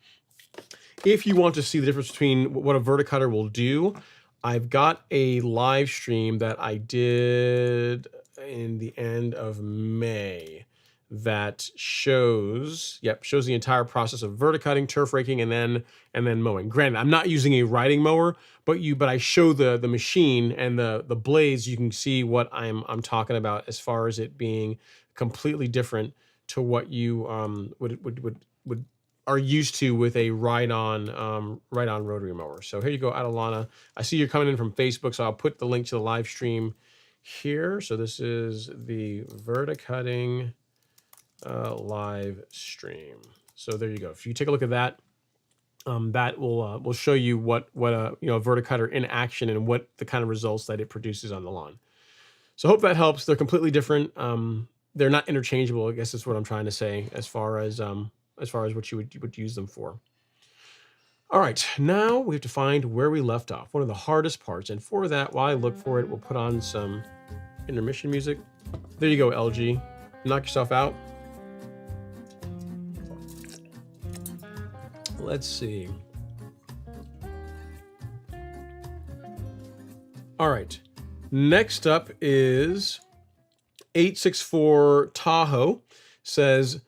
Speaker 1: If you want to see the difference between what a verticutter will do, I've got a live stream that I did in the end of May that shows the entire process of verticutting, turf raking, and then mowing. Granted, I'm not using a riding mower, but I show the machine and the blades. You can see what I'm talking about as far as it being completely different to what you would are used to with a ride-on rotary mower. So here you go, Adelana. I see you're coming in from Facebook, so I'll put the link to the live stream here. So this is the verticutting live stream. So there you go. If you take a look at that, that will show you what a verticutter in action and what the kind of results that it produces on the lawn. So I hope that helps. They're completely different. they're not interchangeable, I guess is what I'm trying to say, as far as what you would use them for. All right, now we have to find where we left off, one of the hardest parts. And for that, while I look for it, we'll put on some intermission music. There you go, LG. Knock yourself out. Let's see. All right. Next up is 864 Tahoe says,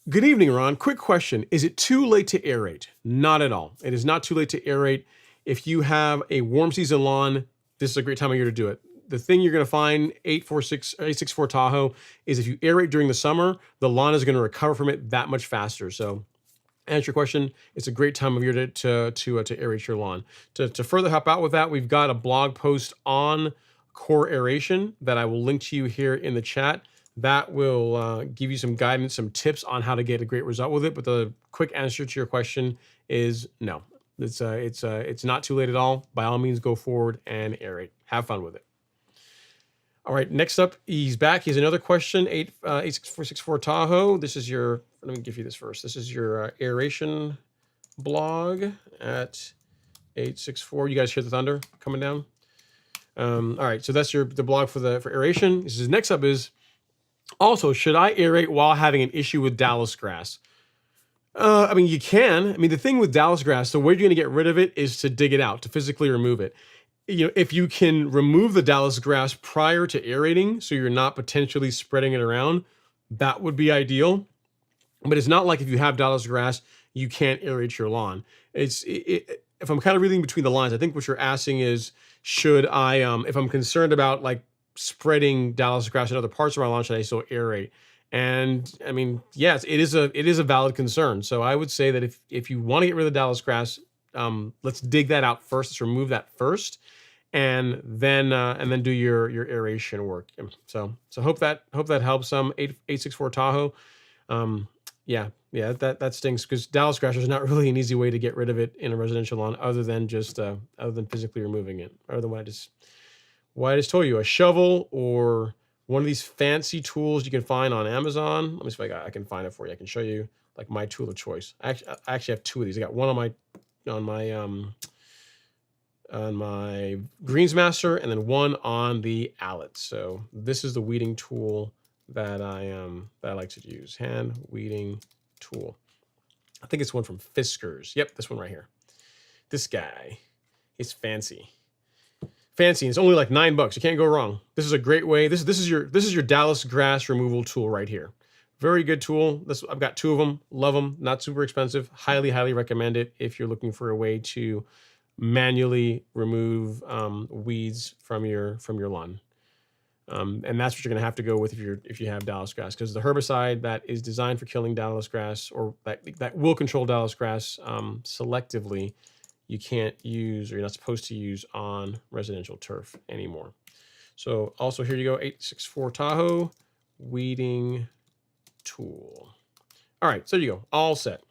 Speaker 1: good evening, Ron. Quick question. Is it too late to aerate? Not at all. It is not too late to aerate. If you have a warm season lawn, this is a great time of year to do it. The thing you're going to find, 864 Tahoe, is if you aerate during the summer, the lawn is going to recover from it that much faster. So answer your question, it's a great time of year to aerate your lawn. To further help out with that, we've got a blog post on core aeration that I will link to you here in the chat. That will give you some guidance, some tips on how to get a great result with it. But the quick answer to your question is no. It's not too late at all. By all means, go forward and aerate. Have fun with it. All right, next up, he's back. He has another question, 86464 Tahoe. This is your, let me give you this first. This is your aeration blog at 864. You guys hear the thunder coming down? All right, so that's the blog for aeration. This is, next up is, also, should I aerate while having an issue with Dallas grass? I mean, you can. I mean, the thing with Dallas grass, the way you're going to get rid of it is to dig it out, to physically remove it. You know, if you can remove the Dallas grass prior to aerating, so you're not potentially spreading it around, that would be ideal. But it's not like if you have Dallas grass, you can't aerate your lawn. If I'm kind of reading between the lines, I think what you're asking is, should I, if I'm concerned about like spreading Dallas grass in other parts of my lawn, should I still aerate? And I mean, yes, it is a valid concern. So I would say that if you want to get rid of the Dallas grass, let's dig that out first. Let's remove that first, and then do your aeration work. So hope that helps some. 864 Tahoe. Yeah, that stings, because Dallas grass is not really an easy way to get rid of it in a residential lawn, other than physically removing it, other than what I just told you. A shovel or one of these fancy tools you can find on Amazon. Let me see if I can find it for you. I can show you like my tool of choice. I actually have two of these. I got one on my Greensmaster, and then one on the Allet. So this is the weeding tool that I like to use. Hand weeding tool. I think it's one from Fiskars. Yep, this one right here. This guy, he's fancy. Fancy. It's only like $9. You can't go wrong. This is a great way. This is your Dallas grass removal tool right here. Very good tool. I've got two of them. Love them. Not super expensive. Highly recommend it if you're looking for a way to manually remove weeds from your lawn. And that's what you're going to have to go with if you have Dallas grass, because the herbicide that is designed for killing Dallas grass, or that will control Dallas grass selectively, you can't use, or you're not supposed to use, on residential turf anymore. So also here you go, 864 Tahoe weeding tool. All right, so there you go, all set.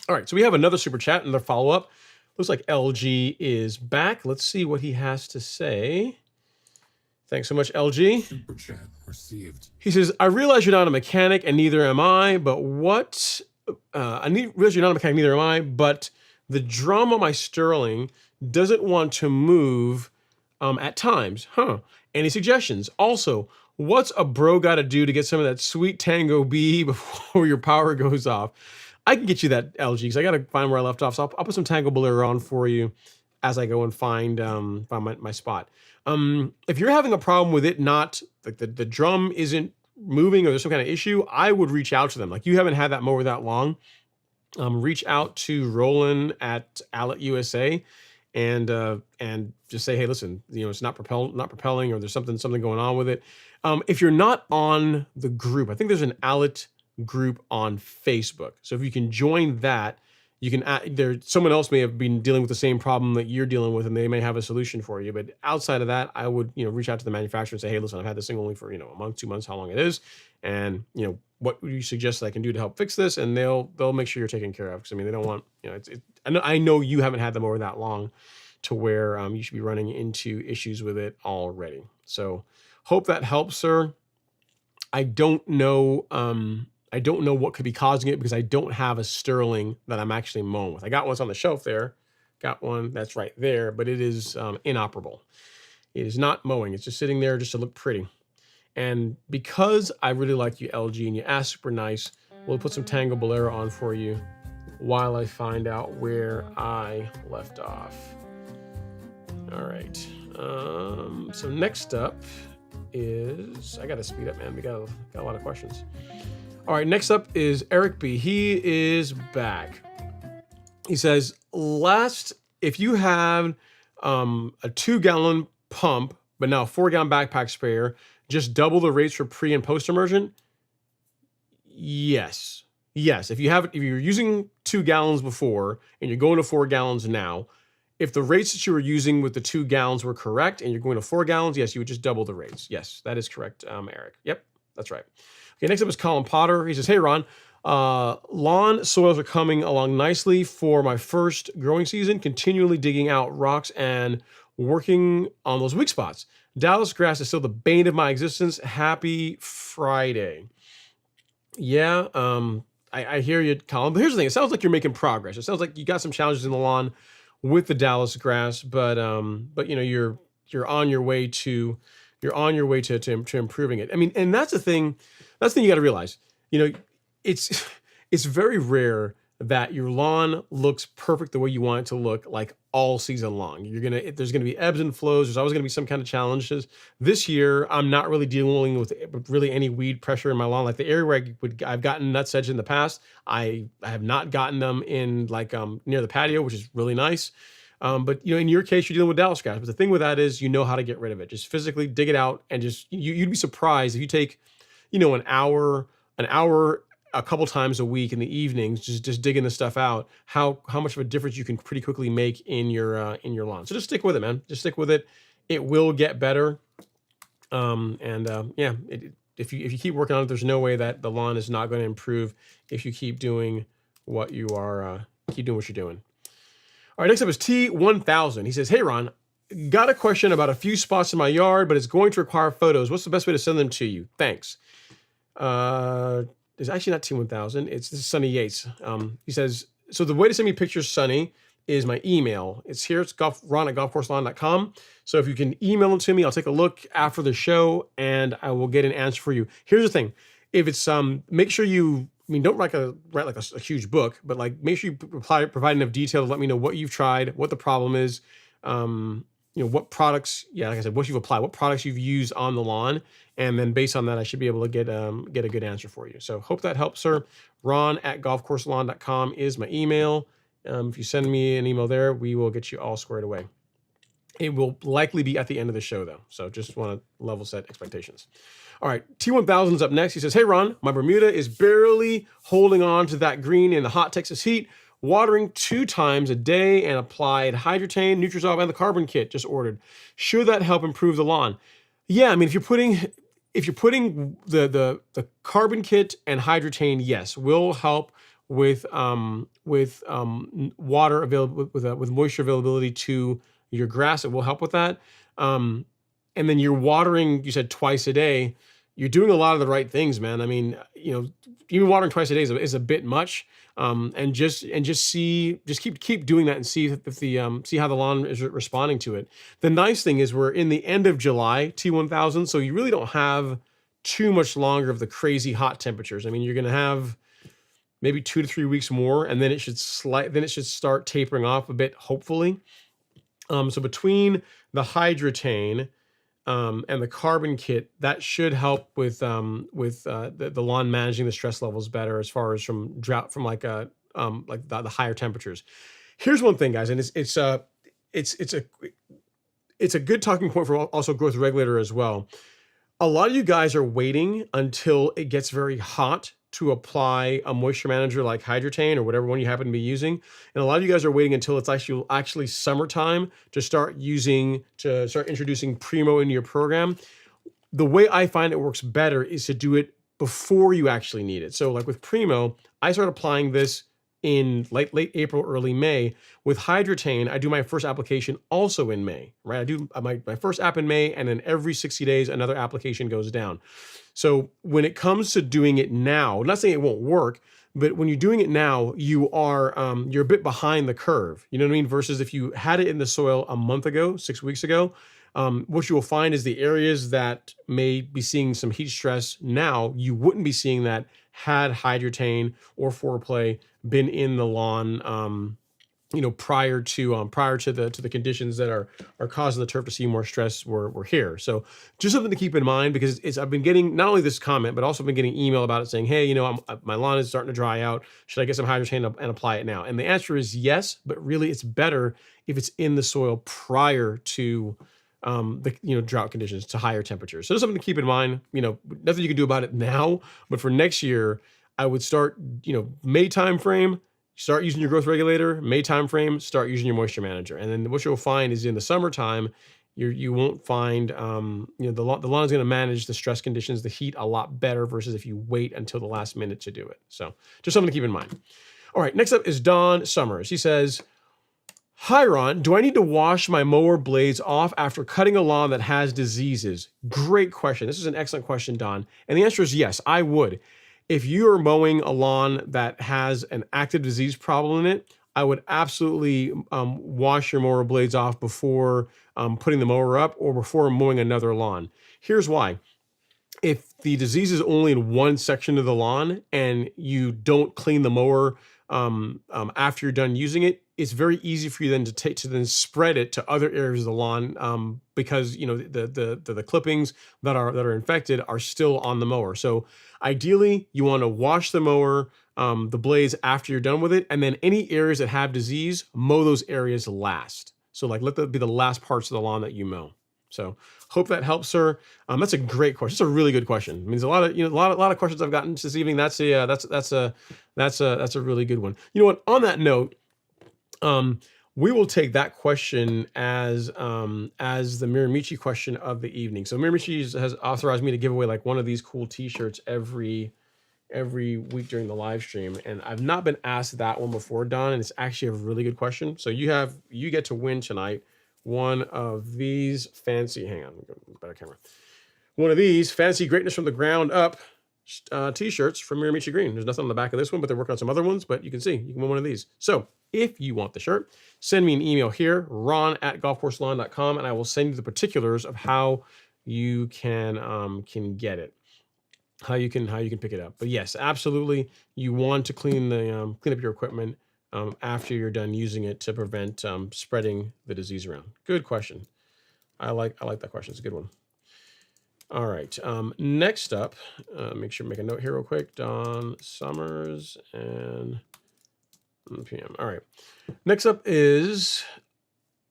Speaker 1: All right, so we have another super chat, another follow-up. Looks like LG is back. Let's see what he has to say. Thanks so much, LG.
Speaker 2: Super chat received.
Speaker 1: He says, I realize you're not a mechanic, and neither am I, but realize you're not a mechanic, neither am I, but the drum on my Sterling doesn't want to move at times. Any suggestions? Also, what's a bro got to do to get some of that sweet Tango B before your power goes off? I can get you that, LG, because I got to find where I left off. So I'll put some Tango Bolero on for you as I go and find my spot. If you're having a problem with it, not like the drum isn't moving, or there's some kind of issue, I would reach out to them. Like, you haven't had that mower that long. Reach out to Roland at Allet USA and just say, hey, listen, it's not propelling, or there's something going on with it. If you're not on the group, I think there's an Allet group on Facebook. So if you can join that, you can someone else may have been dealing with the same problem that you're dealing with, and they may have a solution for you. But outside of that, I would reach out to the manufacturer and say, hey, listen, I've had this thing only for a month, 2 months, how long it is, and what would you suggest that I can do to help fix this? And they'll make sure you're taken care of, because I mean, they don't want I know you haven't had them over that long to where you should be running into issues with it already. So hope that helps, sir. I don't know. I don't know what could be causing it because I don't have a Sterling that I'm actually mowing with. I got one on the shelf there. Got one that's right there, but it is inoperable. It is not mowing. It's just sitting there just to look pretty. And because I really like you, LG, and you asked super nice, we'll put some Tango Bolero on for you while I find out where I left off. All right. So next up is, I got to speed up, man. We got a lot of questions. All right. Next up is Eric B. He is back. He says, if you have a 2-gallon pump, but now a 4-gallon backpack sprayer, just double the rates for pre and post immersion. Yes. If you're using 2 gallons before and you're going to 4 gallons now, if the rates that you were using with the 2 gallons were correct and you're going to 4 gallons, yes, you would just double the rates. Yes, that is correct, Eric. Yep, that's right. Okay, next up is Colin Potter. He says, hey, Ron, lawn soils are coming along nicely for my first growing season, continually digging out rocks and working on those weak spots. Dallas grass is still the bane of my existence. Happy Friday. Yeah, I hear you, Colin. But here's the thing: it sounds like you're making progress. It sounds like you got some challenges in the lawn with the Dallas grass, but you're on your way to improving it. I mean, and that's the thing. That's the thing you got to realize. It's very rare that your lawn looks perfect the way you want it to look, like all season long. There's gonna be ebbs and flows. There's always gonna be some kind of challenges. This year, I'm not really dealing with really any weed pressure in my lawn. Like the area where I've gotten nutsedge in the past, I have not gotten them in near the patio, which is really nice. But in your case, you're dealing with Dallas grass. But the thing with that is, how to get rid of it. Just physically dig it out, and you'd be surprised if you take, an hour a couple times a week in the evenings, just digging the stuff out, how much of a difference you can pretty quickly make in your lawn. So just stick with it, man. Just stick with it. It will get better. If you keep working on it, there's no way that the lawn is not going to improve if you keep doing what you are keep doing what you're doing. All right, next up is T1000. He says, hey Ron, got a question about a few spots in my yard, but it's going to require photos. What's the best way to send them to you? Thanks. It's actually not T1000. It's Sonny Yates. He says, so the way to send me pictures, Sonny, is my email. It's here. It's ron@golfcourselawn.com. So if you can email them to me, I'll take a look after the show and I will get an answer for you. Here's the thing. If it's, make sure don't write like a huge book, but make sure you provide enough detail to let me know what you've tried, what the problem is, what products, like I said, what you've applied, what products you've used on the lawn. And then based on that, I should be able to get a good answer for you. So hope that helps, sir. ron@golfcourselawn.com is my email. If you send me an email there, we will get you all squared away. It will likely be at the end of the show, though. So just want to level set expectations. All right, T1000 is up next. He says, hey, Ron, my Bermuda is barely holding on to that green in the hot Texas heat. Watering 2 times a day and applied Hydrotain, Nutrisolve, and the carbon kit just ordered. Should that help improve the lawn? Yeah, I mean, if you're putting the carbon kit and Hydrotain, yes, will help with water available with moisture availability to your grass. It will help with that. And then you're watering, you said twice a day. You're doing a lot of the right things, man. I mean, even watering twice a day is a bit much. And just keep doing that and see see how the lawn is responding to it. The nice thing is we're in the end of July, T1000, so you really don't have too much longer of the crazy hot temperatures. I mean, you're going to have maybe 2 to 3 weeks more, and then it should start tapering off a bit, hopefully. So between the Hydrotain and the carbon kit, that should help with the lawn managing the stress levels better as far as from drought, from the higher temperatures. Here's one thing, guys, and it's a good talking point for also growth regulator as well. A lot of you guys are waiting until it gets very hot to apply a moisture manager like Hydrotain or whatever one you happen to be using. And a lot of you guys are waiting until it's actually summertime to start introducing Primo into your program. The way I find it works better is to do it before you actually need it. So like with Primo, I start applying this in late April, early May. With Hydrotain, I do my first application also in May, right? I do my first app in May, and then every 60 days, another application goes down. So when it comes to doing it now, I'm not saying it won't work, but when you're doing it now, you're a bit behind the curve. You know what I mean? Versus if you had it in the soil a month ago, 6 weeks ago, what you will find is the areas that may be seeing some heat stress now, you wouldn't be seeing that had Hydrotain or Foreplay been in the lawn, prior to the conditions that are causing the turf to see more stress were here. So just something to keep in mind, because I've been getting not only this comment, but also been getting email about it saying, hey, my lawn is starting to dry out. Should I get some Hydrotain and apply it now? And the answer is yes, but really it's better if it's in the soil prior to the drought conditions, to higher temperatures. So there's something to keep in mind. Nothing you can do about it now, but for next year, I would start, May time frame, start using your growth regulator. May time frame, start using your moisture manager. And then what you'll find is in the summertime, you won't find the lawn is going to manage the stress conditions, the heat, a lot better versus if you wait until the last minute to do it. So just something to keep in mind. All right, next up is Don Summers. He says, hi, Ron, do I need to wash my mower blades off after cutting a lawn that has diseases? Great question. This is an excellent question, Don. And the answer is yes, I would. If you are mowing a lawn that has an active disease problem in it, I would absolutely wash your mower blades off before putting the mower up or before mowing another lawn. Here's why. If the disease is only in one section of the lawn and you don't clean the mower after you're done using it, it's very easy for you then to then spread it to other areas of the lawn because the clippings that are infected are still on the mower. So ideally, you want to wash the mower, the blades after you're done with it, and then any areas that have disease, mow those areas last. So let that be the last parts of the lawn that you mow. So hope that helps, sir. That's a great question. It's a really good question. It means a lot of questions I've gotten this evening. That's a really good one. You know what? On that note, we will take that question as the Miramichi question of the evening. So Miramichi has authorized me to give away like one of these cool T-shirts every week during the live stream, and I've not been asked that one before, Don, and it's actually a really good question. So you get to win tonight one of these fancy, hang on, better camera. One of these fancy greatness from the ground up T-shirts from Miramichi Green. There's nothing on the back of this one, but they're working on some other ones, but you can see, you can win one of these. So if you want the shirt, send me an email here, ron@golfcourselawn.com, and I will send you the particulars of how you can get it, how you can pick it up. But yes, absolutely, you want to clean up your equipment after you're done using it to prevent spreading the disease around. Good question. I like that question. It's a good one. All right. Next up, make a note here real quick. Don Summers and PM. All right. Next up is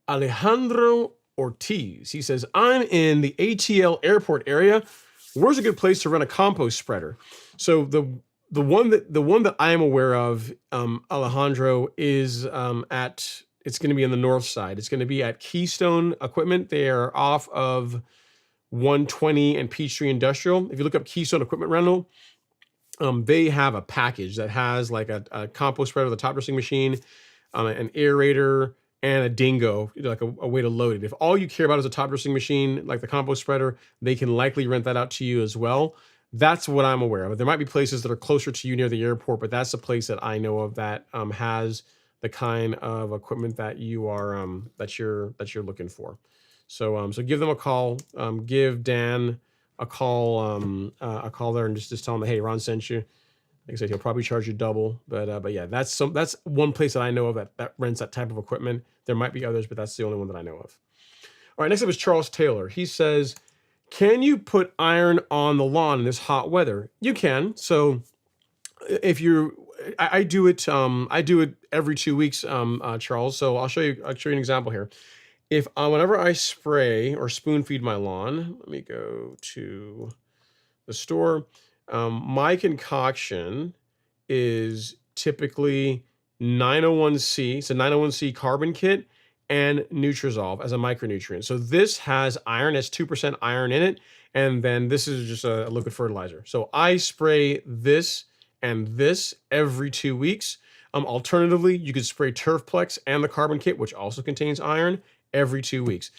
Speaker 1: Alejandro Ortiz. He says, I'm in the ATL airport area. Where's a good place to run a compost spreader? So the one that I am aware of, Alejandro, is it's going to be on the north side. It's going to be at Keystone Equipment. They are off of 120 and Peachtree Industrial. If you look up Keystone Equipment Rental, they have a package that has like a compost spreader, the top dressing machine, an aerator, and a dingo, like a way to load it. If all you care about is a top dressing machine, like the compost spreader, they can likely rent that out to you as well. That's what I'm aware of. There might be places that are closer to you near the airport, but that's the place that I know of that has the kind of equipment that you are that you're looking for. So give them a call. Give Dan a call there, and just tell him, hey, Ron sent you. Like I said, he'll probably charge you double, but yeah, that's one place that I know of that rents that type of equipment. There might be others, but that's the only one that I know of. All right, next up is Charles Taylor. He says, can you put iron on the lawn in this hot weather? You can. So if I do it every 2 weeks, Charles. So I'll show you an example here. If whenever I spray or spoon feed my lawn, let me go to the store. My concoction is typically 901C. It's a 901C carbon kit and Nutrizolve as a micronutrient. So this has iron, has 2% iron in it. And then this is just a liquid fertilizer. So I spray this and this every 2 weeks. Alternatively, you could spray Turfplex and the carbon kit, which also contains iron, every 2 weeks.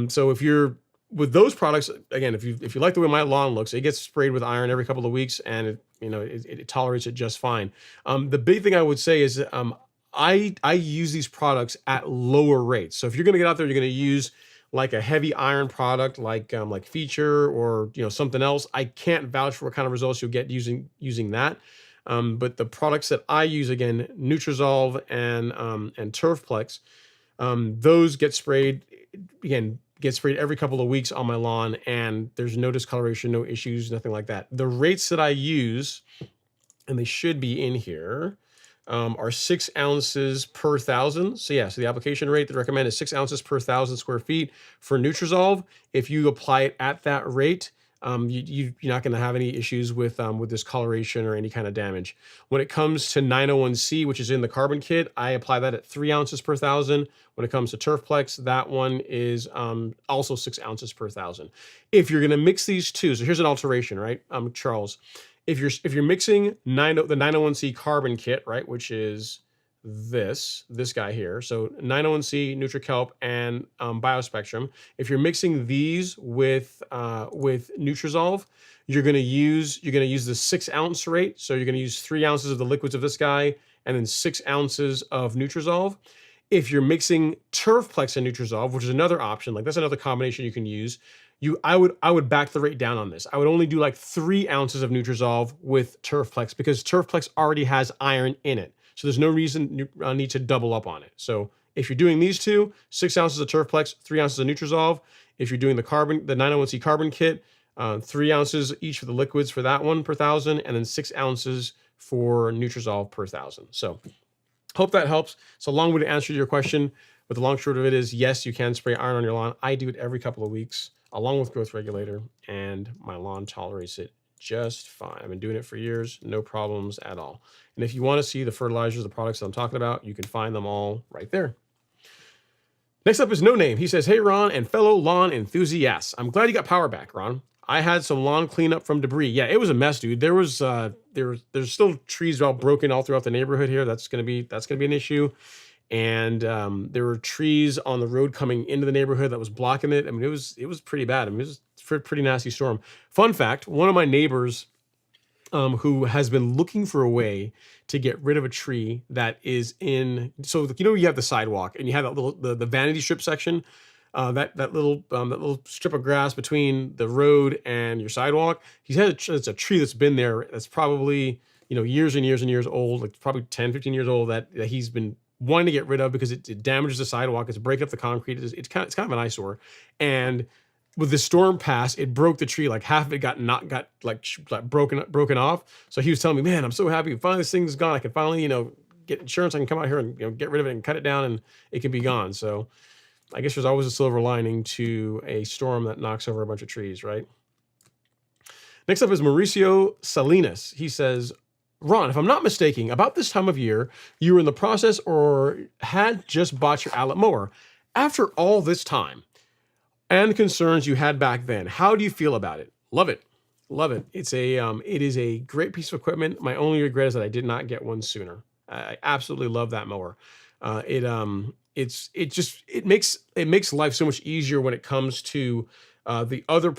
Speaker 1: So if you're with those products, again, if you like the way my lawn looks, it gets sprayed with iron every couple of weeks, and it tolerates it just fine. The big thing I would say is I use these products at lower rates. So if you're going to get out there, you're going to use like a heavy iron product, like Feature or something else. I can't vouch for what kind of results you'll get using that. But the products that I use, again, Nutrizolve and Turfplex, those get sprayed every couple of weeks on my lawn, and there's no discoloration, no issues, nothing like that. The rates that I use, and they should be in here, are 6 ounces per 1,000. So yeah, so the application rate that I recommend is 6 ounces per 1,000 square feet for Nutrizolve. If you apply it at that rate, you're not going to have any issues with discoloration or any kind of damage. When it comes to 901C, which is in the carbon kit, I apply that at 3 ounces per 1,000. When it comes to Turfplex, that one is also 6 ounces per 1,000. If you're going to mix these two, so here's an alteration, right, Charles? If you're mixing the 901C carbon kit, right, which is this guy here, so 901C, NutriKelp, and Biospectrum. If you're mixing these with Nutrizolve, you're going to use the 6 ounce rate. So you're going to use 3 ounces of the liquids of this guy and then 6 ounces of Nutrizolve. If you're mixing Turfplex and Nutrizolve, which is another option, like that's another combination you can use, I would back the rate down on this. I would only do like 3 ounces of Nutrizolve with Turfplex because Turfplex already has iron in it. So there's no reason you need to double up on it. So if you're doing these two, 6 ounces of Turfplex, 3 ounces of Nutrizolve. If you're doing the 901C carbon kit, 3 ounces each for the liquids for that one per 1,000, and then 6 ounces for Nutrizolve per 1,000. So hope that helps. It's a long way to answer your question, but the long short of it is, yes, you can spray iron on your lawn. I do it every couple of weeks along with growth regulator, and my lawn tolerates it just fine. I've been doing it for years, no problems at all. And if you want to see the fertilizers, the products that I'm talking about, you can find them all right there. Next up is No Name. He says, "Hey Ron and fellow lawn enthusiasts, I'm glad you got power back, Ron. I had some lawn cleanup from debris. Yeah, it was a mess, dude. There's still trees all broken all throughout the neighborhood here. That's gonna be an issue. And there were trees on the road coming into the neighborhood that was blocking it. I mean, it was pretty bad. I mean, it was a pretty nasty storm. Fun fact: one of my neighbors, who has been looking for a way to get rid of a tree that is in. So you have the sidewalk and you have that little the vanity strip section, that little strip of grass between the road and your sidewalk. It's a tree that's been there. That's probably years and years and years old, like probably 10, 15 years old. That he's been wanting to get rid of because it damages the sidewalk. It's breaking up the concrete. It's kind of an eyesore. And with the storm pass, it broke the tree. Like half of it got broken off. So he was telling me, man, I'm so happy. Finally, this thing's gone. I can finally, get insurance. I can come out here and get rid of it and cut it down, and it can be gone. So I guess there's always a silver lining to a storm that knocks over a bunch of trees, right? Next up is Mauricio Salinas. He says, Ron, if I'm not mistaken, about this time of year, you were in the process or had just bought your outlet mower. After all this time and the concerns you had back then, how do you feel about it? Love it. Love it. It is a great piece of equipment. My only regret is that I did not get one sooner. I absolutely love that mower. It makes life so much easier when it comes to the other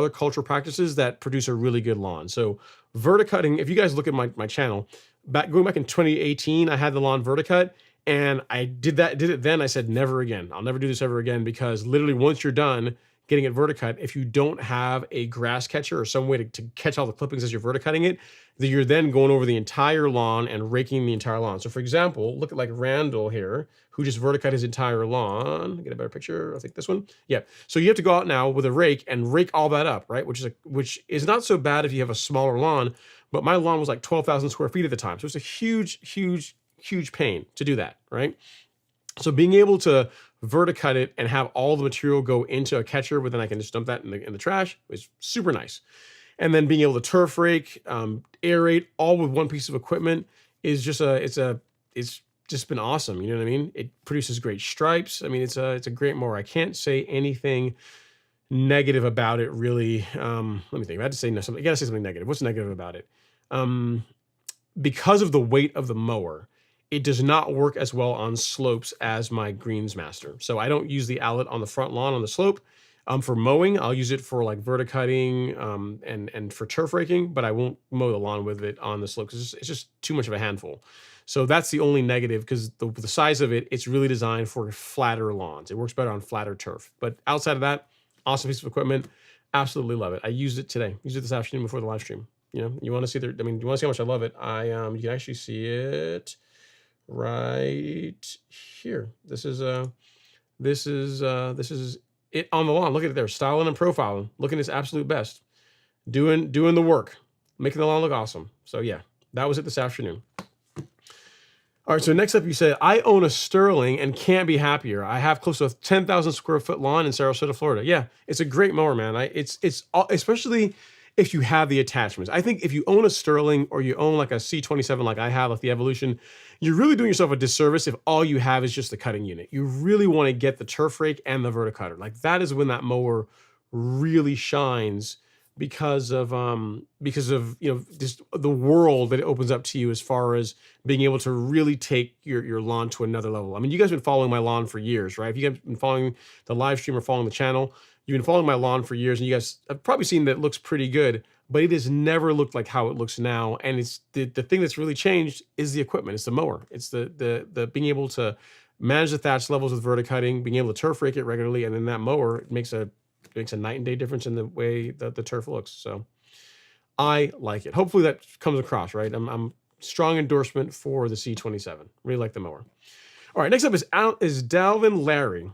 Speaker 1: cultural practices that produce a really good lawn. So verticutting, if you guys look at my channel, going back in 2018, I had the lawn verticut, and I did it then. I said, never again. I'll never do this ever again, because literally once you're done getting it verticut, if you don't have a grass catcher or some way to catch all the clippings as you're verticutting it, then you're then going over the entire lawn and raking the entire lawn. So for example, look at like Randall here, who just verticut his entire lawn. Get a better picture. I think this one. Yeah. So you have to go out now with a rake and rake all that up, right? Which is not so bad if you have a smaller lawn, but my lawn was like 12,000 square feet at the time. So it's a huge, huge, huge pain to do that, right? So being able to verticut it and have all the material go into a catcher, but then I can just dump that in the trash is super nice. And then being able to turf rake, aerate, all with one piece of equipment is just it's just been awesome. You know what I mean? It produces great stripes. I mean, it's a great mower. I can't say anything negative about it, really. Let me think. I had to say something. I gotta say something negative. What's negative about it? Because of the weight of the mower, it does not work as well on slopes as my Greensmaster. So I don't use the outlet on the front lawn on the slope. For mowing, I'll use it for like verticutting and for turf raking, but I won't mow the lawn with it on the slope because it's just too much of a handful. So that's the only negative because the size of it, it's really designed for flatter lawns. It works better on flatter turf. But outside of that, awesome piece of equipment. Absolutely love it. I used it today. Used it this afternoon before the live stream. You know, you want to see the, I mean, you want to see how much I love it. You can actually see it right here. This is it on the lawn. Look at it there, styling and profiling, looking its absolute best, doing the work, making the lawn look awesome. So yeah, that was it this afternoon. All right, so next up, you said, I own a Sterling and can't be happier. I have close to a 10,000 square foot lawn in Sarasota, Florida. Yeah, it's a great mower, man. It's especially if you have the attachments. I think if you own a Sterling or you own like a C27 like I have, like the Evolution, you're really doing yourself a disservice if all you have is just the cutting unit. You really want to get the turf rake and the verticutter. Like that is when that mower really shines because of just the world that it opens up to you as far as being able to really take your lawn to another level. I mean, you guys have been following my lawn for years, right? If you guys have been following the live stream or following the channel, you've been following my lawn for years, and you guys have probably seen that it looks pretty good, but it has never looked like how it looks now. And it's the thing that's really changed is the equipment. It's the mower. It's the being able to manage the thatch levels with verticutting, being able to turf rake it regularly, and then that mower makes a night and day difference in the way that the turf looks. So I like it. Hopefully that comes across, right? I'm strong endorsement for the C27. Really like the mower. All right, next up is Dalvin Larry.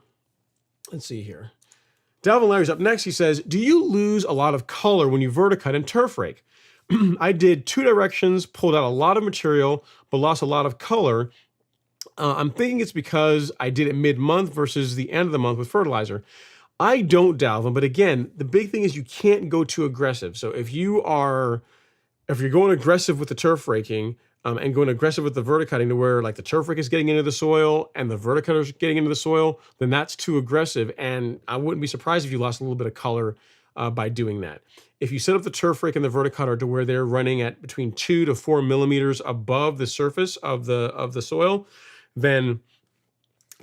Speaker 1: Let's see here. Dalvin Larry's up next. He says, do you lose a lot of color when you verticut and turf rake? I did 2 directions, pulled out a lot of material, but lost a lot of color. I'm thinking it's because I did it mid-month versus the end of the month with fertilizer. I don't, Dalvin, but again, the big thing is you can't go too aggressive. So if you're going aggressive with the turf raking and going aggressive with the verticutting to where like the turf rake is getting into the soil and the verticutter is getting into the soil, then that's too aggressive. And I wouldn't be surprised if you lost a little bit of color by doing that. If you set up the turf rake and the verticutter to where they're running at between 2 to 4 millimeters above the surface of the soil, then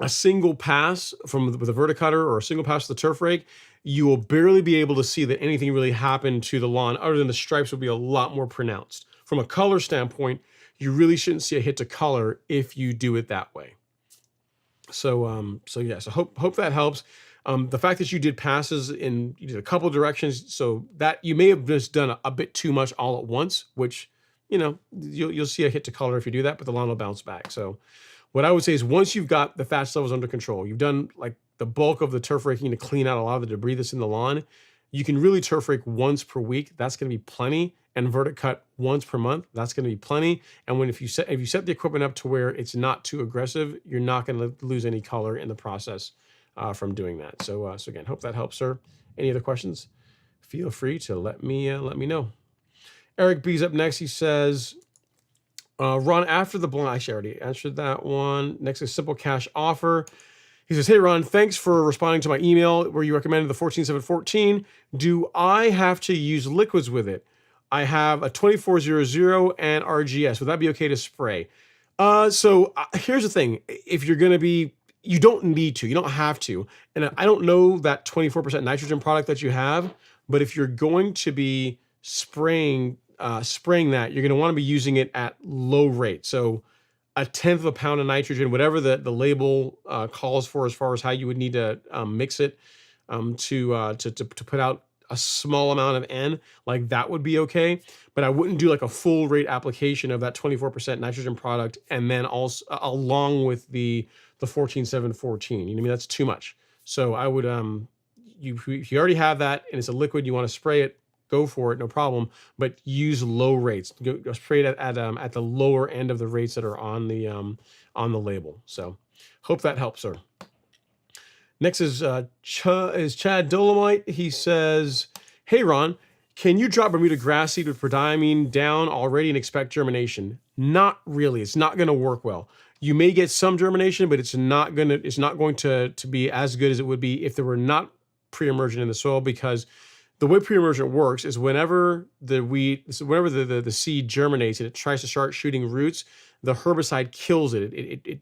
Speaker 1: a single pass with the verticutter or a single pass with the turf rake, you will barely be able to see that anything really happened to the lawn other than the stripes will be a lot more pronounced. From a color standpoint, you really shouldn't see a hit to color if you do it that way. So hope that helps. The fact that you did passes you did a couple directions, so that you may have just done a bit too much all at once, which, you'll see a hit to color if you do that, but the lawn will bounce back. So what I would say is once you've got the thatch levels under control, you've done like the bulk of the turf raking to clean out a lot of the debris that's in the lawn, you can really turf rake once per week. That's going to be plenty. And verticut once per month. That's going to be plenty. And if you set the equipment up to where it's not too aggressive, you're not going to lose any color in the process from doing that. So again, hope that helps, sir. Any other questions? Feel free to let me know. Eric B's up next. He says, Ron, after the blind, actually I already answered that one. Next is Simple Cash Offer. He says, hey, Ron, thanks for responding to my email where you recommended the 14714. Do I have to use liquids with it? I have a 2400 and RGS. Would that be okay to spray? So here's the thing. If you're going to be, you don't need to, you don't have to. And I don't know that 24% nitrogen product that you have, but if you're going to be spraying that, you're going to want to be using it at low rate. So 1/10 of a pound of nitrogen, whatever the label calls for as far as how you would need to mix it to put out a small amount of N, like that would be okay. But I wouldn't do like a full rate application of that 24% nitrogen product and then also along with the 14714. You know what I mean? That's too much. So I would if you already have that and it's a liquid, you want to spray it, go for it, no problem. But use low rates. Go spray it at the lower end of the rates that are on the label. So hope that helps, sir. Next is Chad Dolomite. He says, hey, Ron, can you drop Bermuda grass seed with prodiamine down already and expect germination? Not really. It's not going to work well. You may get some germination, but it's not going to be as good as it would be if there were not pre-emergent in the soil, because the way pre-emergent works is whenever the seed germinates and it tries to start shooting roots, the herbicide kills it.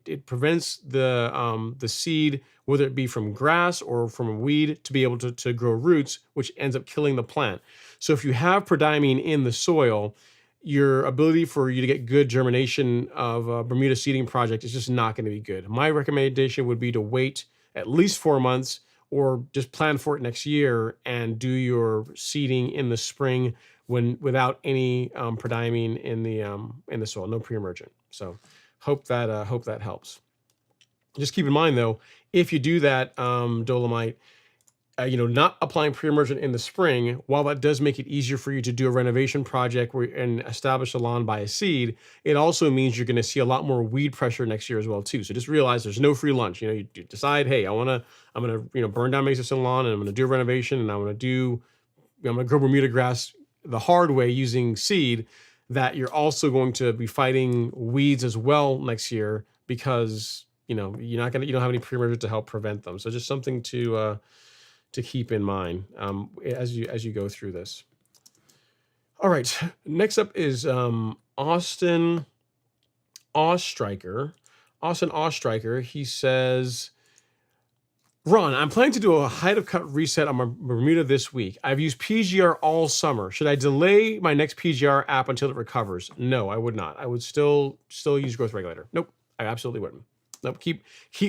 Speaker 1: It prevents the seed, whether it be from grass or from a weed, to be able to grow roots, which ends up killing the plant. So if you have prodiamine in the soil, your ability for you to get good germination of a Bermuda seeding project is just not going to be good. My recommendation would be to wait at least 4 months, or just plan for it next year and do your seeding in the spring without any prodiamine in the soil, no pre-emergent. So hope that helps. Just keep in mind though, if you do that, Dolomite, not applying pre-emergent in the spring, while that does make it easier for you to do a renovation project and establish a lawn by a seed, it also means you're going to see a lot more weed pressure next year as well too. So just realize there's no free lunch. You decide, hey, I'm gonna burn down my existing lawn, and I'm gonna do a renovation, and I'm gonna grow Bermuda grass the hard way using seed. That you're also going to be fighting weeds as well next year, because you don't have any pre-emergent to help prevent them. So just something to keep in mind as you go through this. All right, next up is Austin Ostreicher. Austin Ostreicher, he says, Ron, I'm planning to do a height of cut reset on my Bermuda this week. I've used PGR all summer. Should I delay my next PGR app until it recovers? No, I would not. I would still use growth regulator. Nope, I absolutely wouldn't. Nope,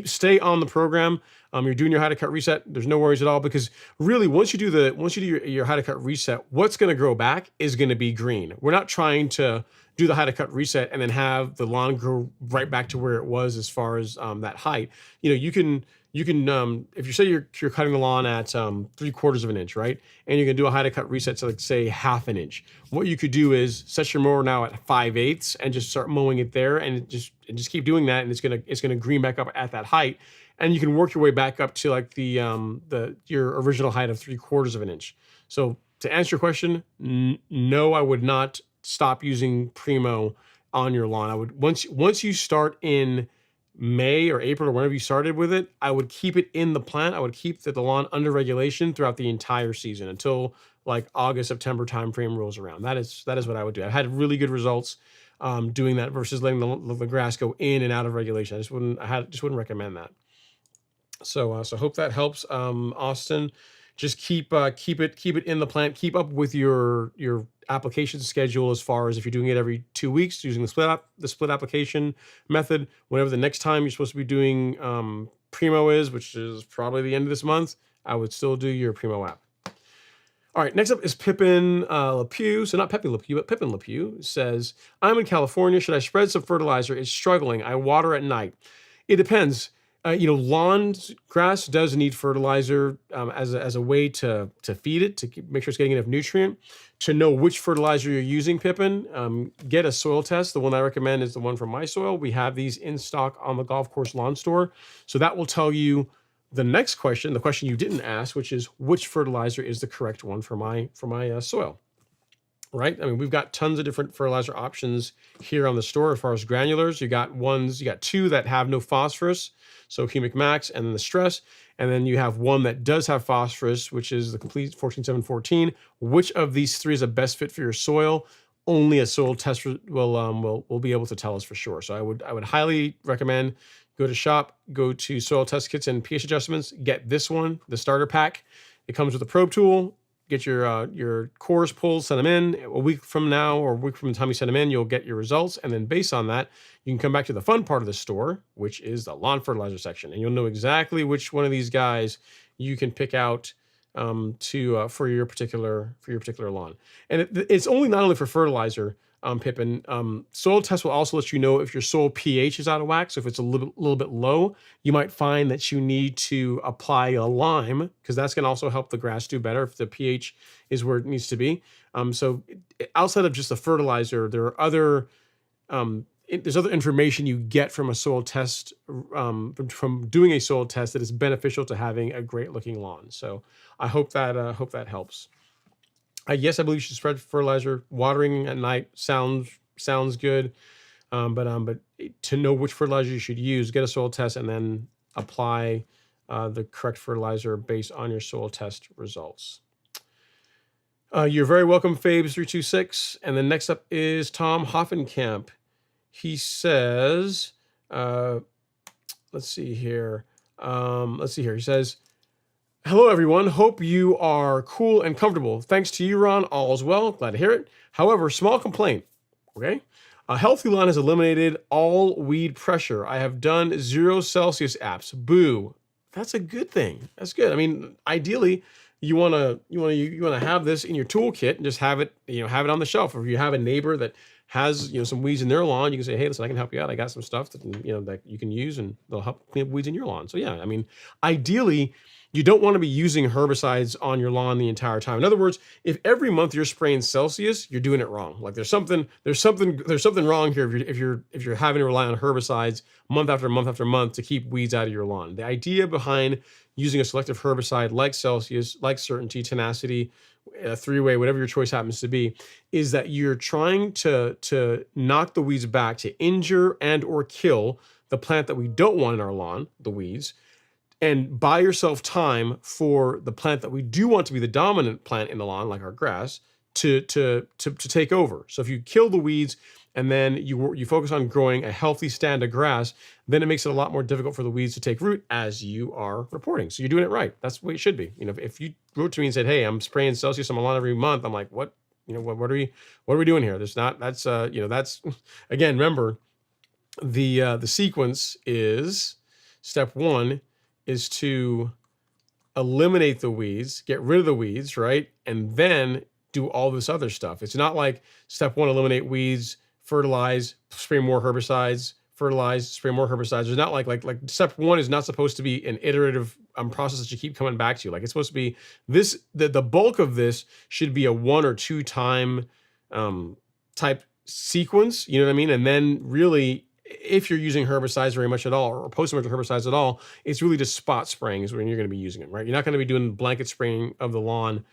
Speaker 1: stay on the program. You're doing your how to cut reset. There's no worries at all, because really once you do your how to cut reset, what's going to grow back is going to be green. We're not trying to do the how to cut reset and then have the lawn grow right back to where it was as far as that height. You can if you say you're cutting the lawn at 3/4 of an inch, right? And you can do a how to cut reset to, like, say, 1/2 an inch. What you could do is set your mower now at 5/8 and just start mowing it there, and just keep doing that, and it's gonna green back up at that height, and you can work your way back up to like your original height of 3/4 of an inch. So to answer your question, no, I would not stop using Primo on your lawn. I would once you start in May or April or whenever you started with it, I would keep it in the plant. I would keep the lawn under regulation throughout the entire season until like August, September timeframe rolls around. That is what I would do. I've had really good results doing that versus letting the grass go in and out of regulation. I just wouldn't recommend that. So hope that helps, Austin. Just keep it in the plant. Keep up with your application schedule, as far as if you're doing it every 2 weeks using the split application method. Whenever the next time you're supposed to be doing Primo is, which is probably the end of this month, I would still do your Primo app. All right, next up is Pippin LePew. So not Pepe LePew, but Pippin LePew says, I'm in California. Should I spread some fertilizer? It's struggling. I water at night. It depends. Lawn grass does need fertilizer as a way to feed it, to make sure it's getting enough nutrient. To know which fertilizer you're using, Pippin, get a soil test. The one I recommend is the one from My Soil. We have these in stock on the Golf Course Lawn Store. So that will tell you the next question, the question you didn't ask, which is which fertilizer is the correct one for my soil. Right? I mean, we've got tons of different fertilizer options here on the store as far as granulars. You got two that have no phosphorus, so Humic Max and then the Stress. And then you have one that does have phosphorus, which is the Complete 14714. Which of these three is the best fit for your soil? Only a soil test will be able to tell us for sure. So I would highly recommend go to soil test kits and pH adjustments. Get this one, the starter pack. It comes with a probe tool. Get your cores pulled, send them in. A week from now, or a week from the time you send them in, you'll get your results. And then based on that, you can come back to the fun part of the store, which is the lawn fertilizer section. And you'll know exactly which one of these guys you can pick out for your particular lawn. And it's only not only for fertilizer, Pippin. Soil test will also let you know if your soil pH is out of whack. So if it's a little bit low, you might find that you need to apply a lime, because that's going to also help the grass do better if the pH is where it needs to be. So outside of just the fertilizer, there are there's other information you get from a soil test, from doing a soil test, that is beneficial to having a great looking lawn. So I hope that helps. Yes, I believe you should spread fertilizer. Watering at night sounds good, but to know which fertilizer you should use, get a soil test and then apply the correct fertilizer based on your soil test results. You're very welcome, Fabes326. And then next up is Tom Hoffenkamp. he says, let's see here. He says, hello, everyone. Hope you are cool and comfortable. Thanks to you, Ron. All is well. Glad to hear it. However, small complaint. Okay. A healthy lawn has eliminated all weed pressure. I have done 0 Celsius apps. Boo. That's a good thing. That's good. I mean, ideally, you wanna have this in your toolkit and just have it, have it on the shelf. Or if you have a neighbor that has some weeds in their lawn, you can say, hey, listen, I can help you out. I got some stuff that that you can use, and they'll help clean up weeds in your lawn. So yeah, I mean, ideally, you don't want to be using herbicides on your lawn the entire time. In other words, if every month you're spraying Celsius, you're doing it wrong. Like there's something wrong here if you're having to rely on herbicides month after month after month to keep weeds out of your lawn. The idea behind using a selective herbicide like Celsius, like Certainty, Tenacity, three-way, whatever your choice happens to be, is that you're trying to knock the weeds back, to injure and or kill the plant that we don't want in our lawn, the weeds, and buy yourself time for the plant that we do want to be the dominant plant in the lawn, like our grass, to take over. So if you kill the weeds and then you focus on growing a healthy stand of grass, then it makes it a lot more difficult for the weeds to take root, as you are reporting. So you're doing it right. That's the way it should be. If you wrote to me and said, "Hey, I'm spraying Celsius on my lawn every month," I'm like, "What? What are we doing here?" There's not. That's again. Remember, the sequence is step one is to eliminate the weeds, get rid of the weeds, right? And then do all this other stuff. It's not like step one, eliminate weeds, fertilize, spray more herbicides, fertilize, spray more herbicides. It's not like step one is not supposed to be an iterative process that you keep coming back to. Like it's supposed to be this, the bulk of this should be a 1 or 2 time type sequence, you know what I mean? And then really, if you're using herbicides very much at all, or post-emergent herbicides at all, it's really just spot spraying is when you're going to be using them, right? You're not going to be doing blanket spraying of the lawn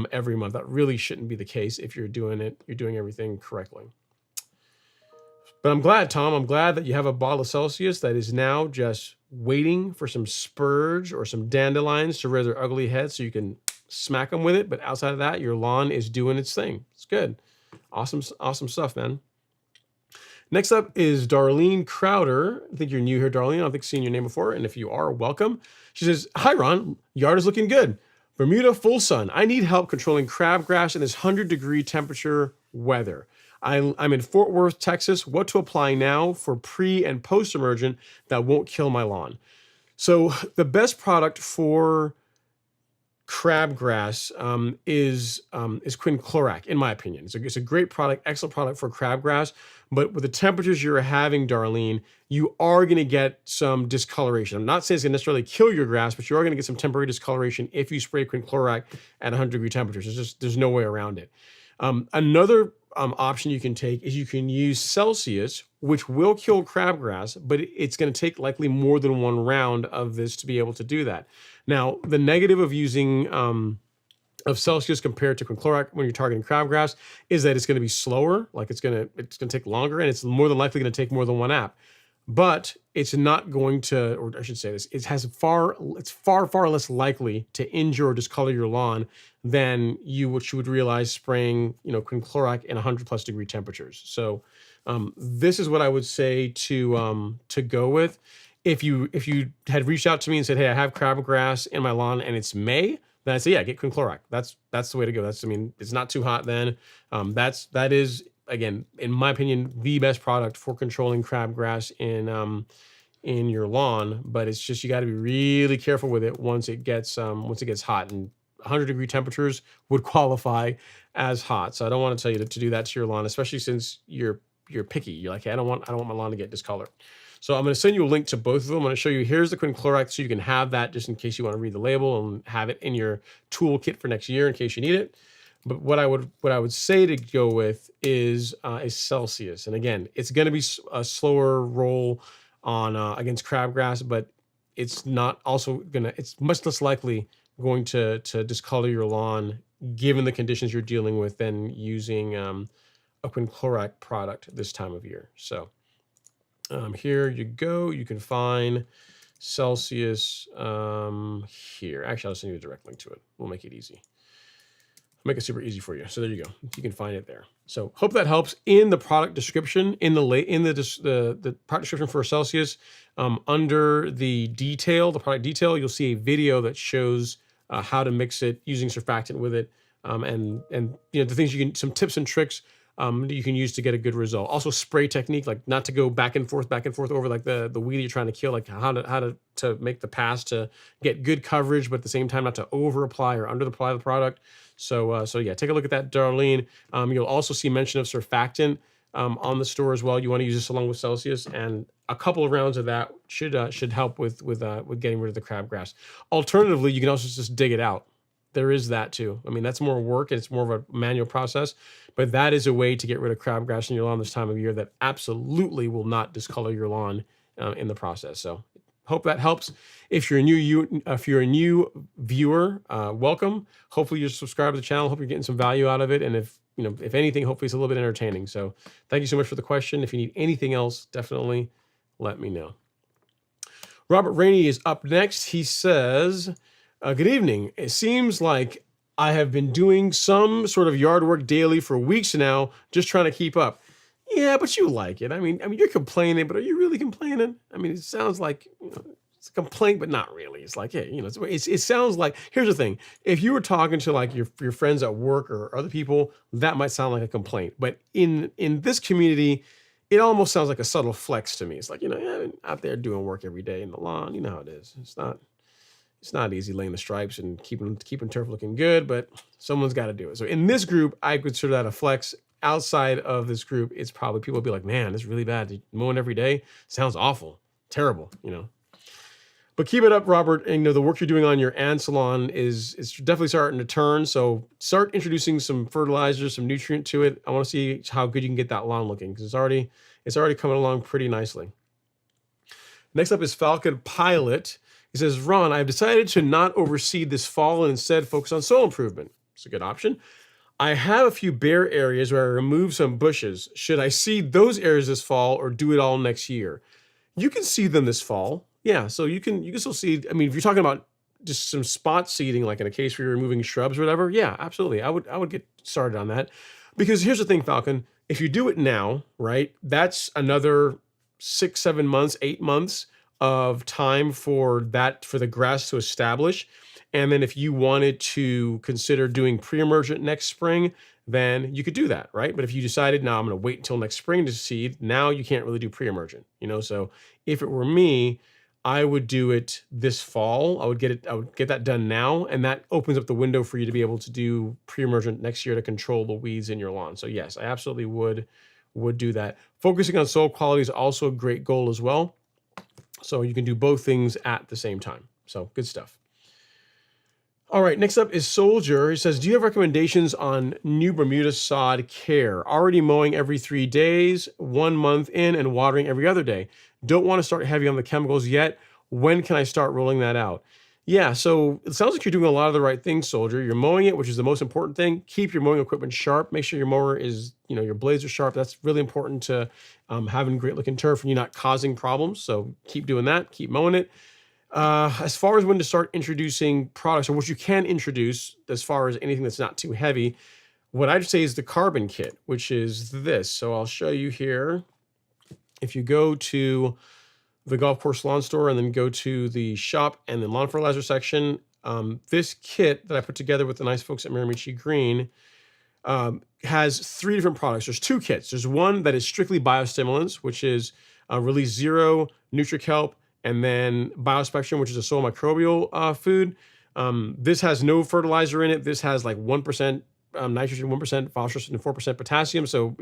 Speaker 1: every month. That really shouldn't be the case if you're doing everything correctly. But I'm glad, Tom, that you have a bottle of Celsius that is now just waiting for some spurge or some dandelions to rear their ugly heads so you can smack them with it. But outside of that, your lawn is doing its thing. It's good. Awesome stuff, man. Next up is Darlene Crowder. I think you're new here, Darlene. I don't think I've seen your name before. And if you are, welcome. She says, hi, Ron. Yard is looking good. Bermuda full sun. I need help controlling crabgrass in this 100-degree temperature weather. I'm in Fort Worth, Texas. What to apply now for pre and post emergent that won't kill my lawn? So the best product for crabgrass is quinclorac, in my opinion. It's a great product, excellent product for crabgrass. But with the temperatures you're having, Darlene, you are going to get some discoloration. I'm not saying it's going to necessarily kill your grass, but you are going to get some temporary discoloration if you spray quinclorac at 100-degree temperatures. There's no way around it. Another option you can take is you can use Celsius, which will kill crabgrass, but it's going to take likely more than one round of this to be able to do that. Now, the negative of using of Celsius compared to quinclorac when you're targeting crabgrass is that it's going to be slower, like it's going to take longer, and it's more than likely going to take more than one app. But it's not going to, or I should say this, it's far less likely to injure or discolor your lawn than you would realize spraying, quinclorac in 100+ degree temperatures. So this is what I would say to go with. If you had reached out to me and said, hey, I have crabgrass in my lawn and it's May, then I'd say, yeah, get quinclorac. That's the way to go. It's not too hot then. That is, again, in my opinion, the best product for controlling crabgrass in your lawn. But it's just, you got to be really careful with it once it gets hot, and 100-degree temperatures would qualify as hot. So I don't want to tell you to do that to your lawn, especially since you're picky. You're like, hey, I don't want my lawn to get discolored. So I'm going to send you a link to both of them. I'm going to show you, here's the quinclorac, so you can have that just in case you want to read the label and have it in your toolkit for next year in case you need it. But what I would say to go with is Celsius. And again, it's going to be a slower roll on against crabgrass, but it's not also it's much less likely going to discolor your lawn given the conditions you're dealing with than using a quinclorac product this time of year. So here you go. You can find Celsius here. Actually, I'll send you a direct link to it. We'll make it easy. make it super easy for you. So there you go. You can find it there. So hope that helps. In the product description, in the product description for Celsius, under the product detail, you'll see a video that shows how to mix it using surfactant with it, and the things some tips and tricks that you can use to get a good result. Also, spray technique, like not to go back and forth over like the weed you're trying to kill, like how to make the pass to get good coverage, but at the same time not to over apply or under apply the product. So yeah, take a look at that, Darlene. You'll also see mention of surfactant on the store as well. You want to use this along with Celsius, and a couple of rounds of that should help with getting rid of the crabgrass. Alternatively, you can also just dig it out. There is that too. I mean, that's more work. It's more of a manual process, but that is a way to get rid of crabgrass in your lawn this time of year that absolutely will not discolor your lawn in the process. So hope that helps. If you're a new viewer, welcome. Hopefully you're subscribed to the channel. Hope you're getting some value out of it. And if anything, hopefully it's a little bit entertaining. So thank you so much for the question. If you need anything else, definitely let me know. Robert Rainey is up next. He says, good evening. It seems like I have been doing some sort of yard work daily for weeks now, just trying to keep up. Yeah, but you like it. I mean, you're complaining, but are you really complaining? I mean, it sounds like it's a complaint, but not really. It's like, hey, it sounds like. Here's the thing: if you were talking to like your friends at work or other people, that might sound like a complaint. But in this community, it almost sounds like a subtle flex to me. It's like, I'm out there doing work every day in the lawn. You know how it is. It's not easy laying the stripes and keeping turf looking good, but someone's got to do it. So in this group, I consider that a flex. Outside of this group, it's probably people will be like, man, this is really bad. Mowing every day sounds awful, terrible, But keep it up, Robert. And the work you're doing on your ant salon is definitely starting to turn. So start introducing some fertilizer, some nutrient to it. I want to see how good you can get that lawn looking, because it's already coming along pretty nicely. Next up is Falcon Pilot. He says, Ron, I've decided to not overseed this fall and instead focus on soil improvement. It's a good option. I have a few bare areas where I remove some bushes. Should I seed those areas this fall or do it all next year? You can seed them this fall. Yeah, so you can still seed. I mean, if you're talking about just some spot seeding, like in a case where you're removing shrubs or whatever, yeah, absolutely. I would get started on that. Because here's the thing, Falcon, if you do it now, right, that's another 6, 7 months, 8 months of time for the grass to establish. And then if you wanted to consider doing pre-emergent next spring, then you could do that, right? But if you decided, now I'm going to wait until next spring to seed, now you can't really do pre-emergent, So if it were me, I would do it this fall. I would get that done now, and that opens up the window for you to be able to do pre-emergent next year to control the weeds in your lawn. So yes, I absolutely would do that. Focusing on soil quality is also a great goal as well. So you can do both things at the same time. So good stuff. All right, next up is Soldier. He says, do you have recommendations on new Bermuda sod care? Already mowing every 3 days, 1 month in, and watering every other day. Don't want to start heavy on the chemicals yet. When can I start rolling that out? Yeah, so it sounds like you're doing a lot of the right things, Soldier. You're mowing it, which is the most important thing. Keep your mowing equipment sharp. Make sure your mower is, your blades are sharp. That's really important to having great looking turf and you're not causing problems. So keep doing that. Keep mowing it. As far as when to start introducing products, or what you can introduce as far as anything that's not too heavy, what I'd say is the carbon kit, which is this. So I'll show you here. If you go to the golf course lawn store and then go to the shop and the lawn fertilizer section, this kit that I put together with the nice folks at Miramichi Green has 3 different products. There's 2 kits. There's one that is strictly biostimulants, which is Release Zero, NutriKelp, and then Biospectrum, which is a soil microbial food. This has no fertilizer in it. This has like 1% nitrogen, 1% phosphorus, and 4% potassium. So,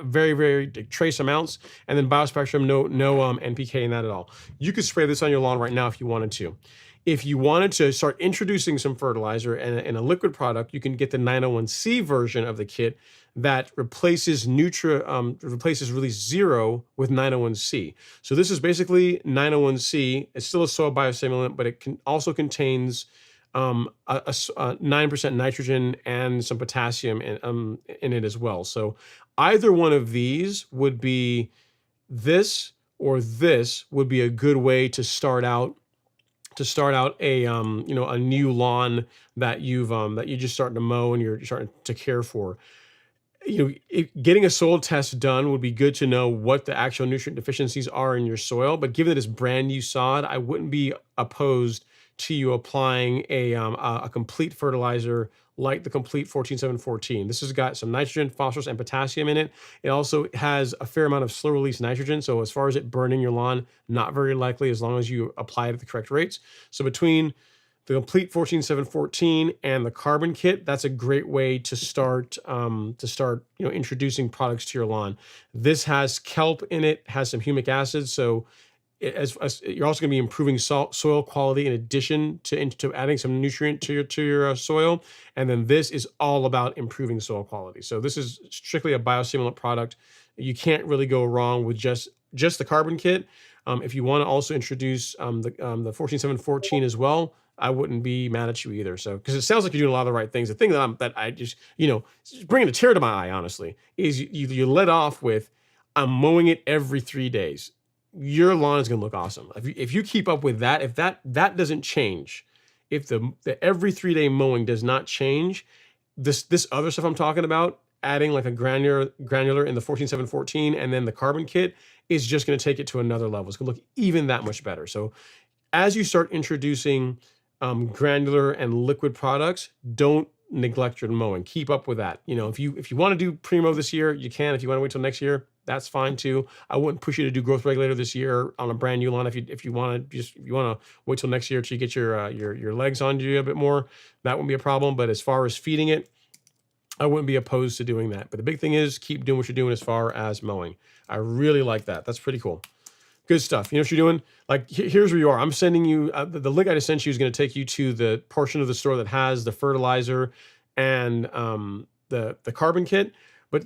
Speaker 1: very, very trace amounts. And then Biospectrum, no NPK in that at all. You could spray this on your lawn right now if you wanted to. If you wanted to start introducing some fertilizer and a liquid product, you can get the 901C version of the kit that replaces Release Zero with 901C. So this is basically 901C. It's still a soil biostimulant, but it also contains 9% nitrogen and some potassium in it as well. So either one of these would be this, or this would be a good way to start out to start out a a new lawn that that you just starting to mow and you're starting to care for. Getting a soil test done would be good to know what the actual nutrient deficiencies are in your soil. But given that it's brand new sod, I wouldn't be opposed to you applying a complete fertilizer like the Complete 14714. This has got some nitrogen, phosphorus, and potassium in it. It also has a fair amount of slow release nitrogen. So as far as it burning your lawn, not very likely as long as you apply it at the correct rates. So between the Complete 14714 and the Carbon Kit, that's a great way to start introducing products to your lawn. This has kelp in it, has some humic acid, so as you're also going to be improving soil quality in addition to adding some nutrient to your soil. And then this is all about improving soil quality. So this is strictly a biostimulant product. You can't really go wrong with just the Carbon Kit. If you want to also introduce the 14714 as well, I wouldn't be mad at you either. So, because it sounds like you're doing a lot of the right things. The thing that I just, bringing a tear to my eye, honestly, is you let off with, I'm mowing it every 3 days. Your lawn is going to look awesome. If you keep up with that, if that doesn't change, if the every 3 day mowing does not change, this other stuff I'm talking about, adding like a granular in the 14714 and then the Carbon Kit is just going to take it to another level. It's going to look even that much better. So as you start introducing granular and liquid products, don't neglect your mowing. Keep up with that. If you want to do primo this year, you can. If you want to wait till next year, that's fine too. I wouldn't push you to do growth regulator this year on a brand new lawn. If you want to wait till next year till you get your legs on you a bit more, that wouldn't be a problem. But as far as feeding it, I wouldn't be opposed to doing that. But the big thing is keep doing what you're doing as far as mowing. I really like that. That's pretty cool. Good stuff. You know what you're doing? Like, here's where you are. I'm sending you, the link I just sent you is going to take you to the portion of the store that has the fertilizer and the Carbon Kit. But,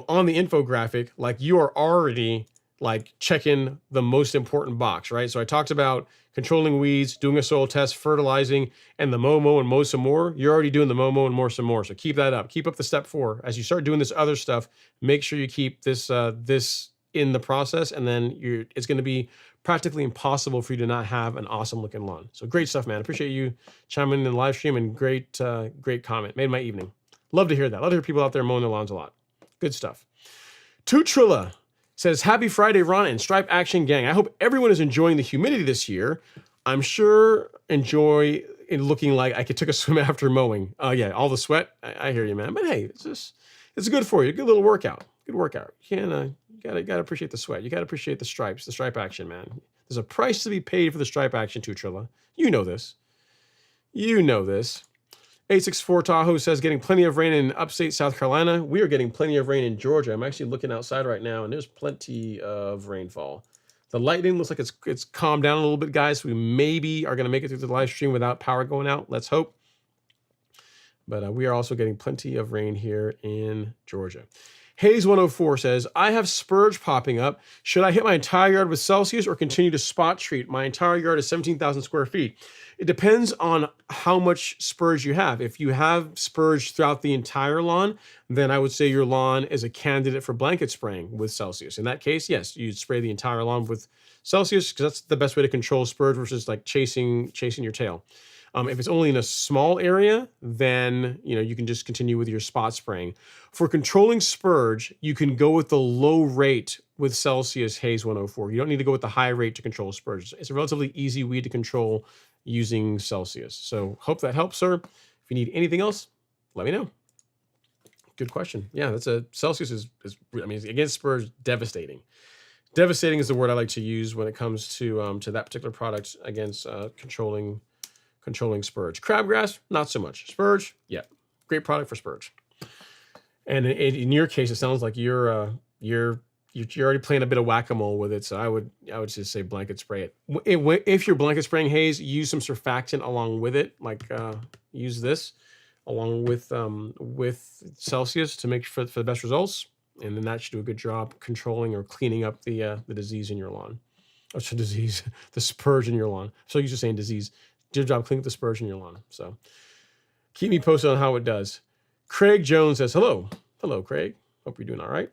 Speaker 1: on the infographic, like, you are already, like, checking the most important box, right? So I talked about controlling weeds, doing a soil test, fertilizing, and the mow and mow some more. You're already doing the mow and more some more. So keep that up. Keep up the step 4. As you start doing this other stuff, make sure you keep this in the process, and then it's going to be practically impossible for you to not have an awesome looking lawn. So great stuff, man. Appreciate you chiming in the live stream, and great comment. Made my evening. Love to hear that. Love to hear people out there mowing their lawns a lot. Good stuff. Tutrilla says, happy Friday, Ron and Stripe Action Gang. I hope everyone is enjoying the humidity this year. I'm sure enjoy it looking like I took a swim after mowing. Yeah, all the sweat. I hear you, man. But hey, it's good for you. Good little workout. Good workout. You gotta appreciate the sweat. You gotta appreciate the stripes, the stripe action, man. There's a price to be paid for the stripe action, Tutrilla. You know this. 864 Tahoe says, getting plenty of rain in upstate South Carolina. We are getting plenty of rain in Georgia. I'm actually looking outside right now, and there's plenty of rainfall. The lightning looks like it's calmed down a little bit, guys. So we maybe are going to make it through the live stream without power going out. Let's hope. But we are also getting plenty of rain here in Georgia. Hayes104 says, I have spurge popping up. Should I hit my entire yard with Celsius or continue to spot treat? My entire yard is 17,000 square feet. It depends on how much spurge you have. If you have spurge throughout the entire lawn, then I would say your lawn is a candidate for blanket spraying with Celsius. In that case, yes, you'd spray the entire lawn with Celsius because that's the best way to control spurge versus like chasing your tail. If it's only in a small area, then you can just continue with your spot spraying. For controlling spurge, you can go with the low rate with Celsius Hayes 104. You don't need to go with the high rate to control spurge. It's a relatively easy weed to control using Celsius. So hope that helps, sir. If you need anything else, let me know. Good question. Yeah, Celsius is against spurge, devastating. Devastating is the word I like to use when it comes to that particular product against controlling spurge. Crabgrass, not so much. Spurge, yeah, great product for spurge. And in your case, it sounds like you're already playing a bit of whack-a-mole with it. So I would just say blanket spray it. If you're blanket spraying haze, use some surfactant along with it. Like use this along with Celsius to make for the best results. And then that should do a good job controlling or cleaning up the disease in your lawn. Oh, so disease, the spurge in your lawn. So you're just saying disease. Good job cleaning up the spurge in your lawn. So keep me posted on how it does. Craig Jones says, hello. Hello, Craig. Hope you're doing all right.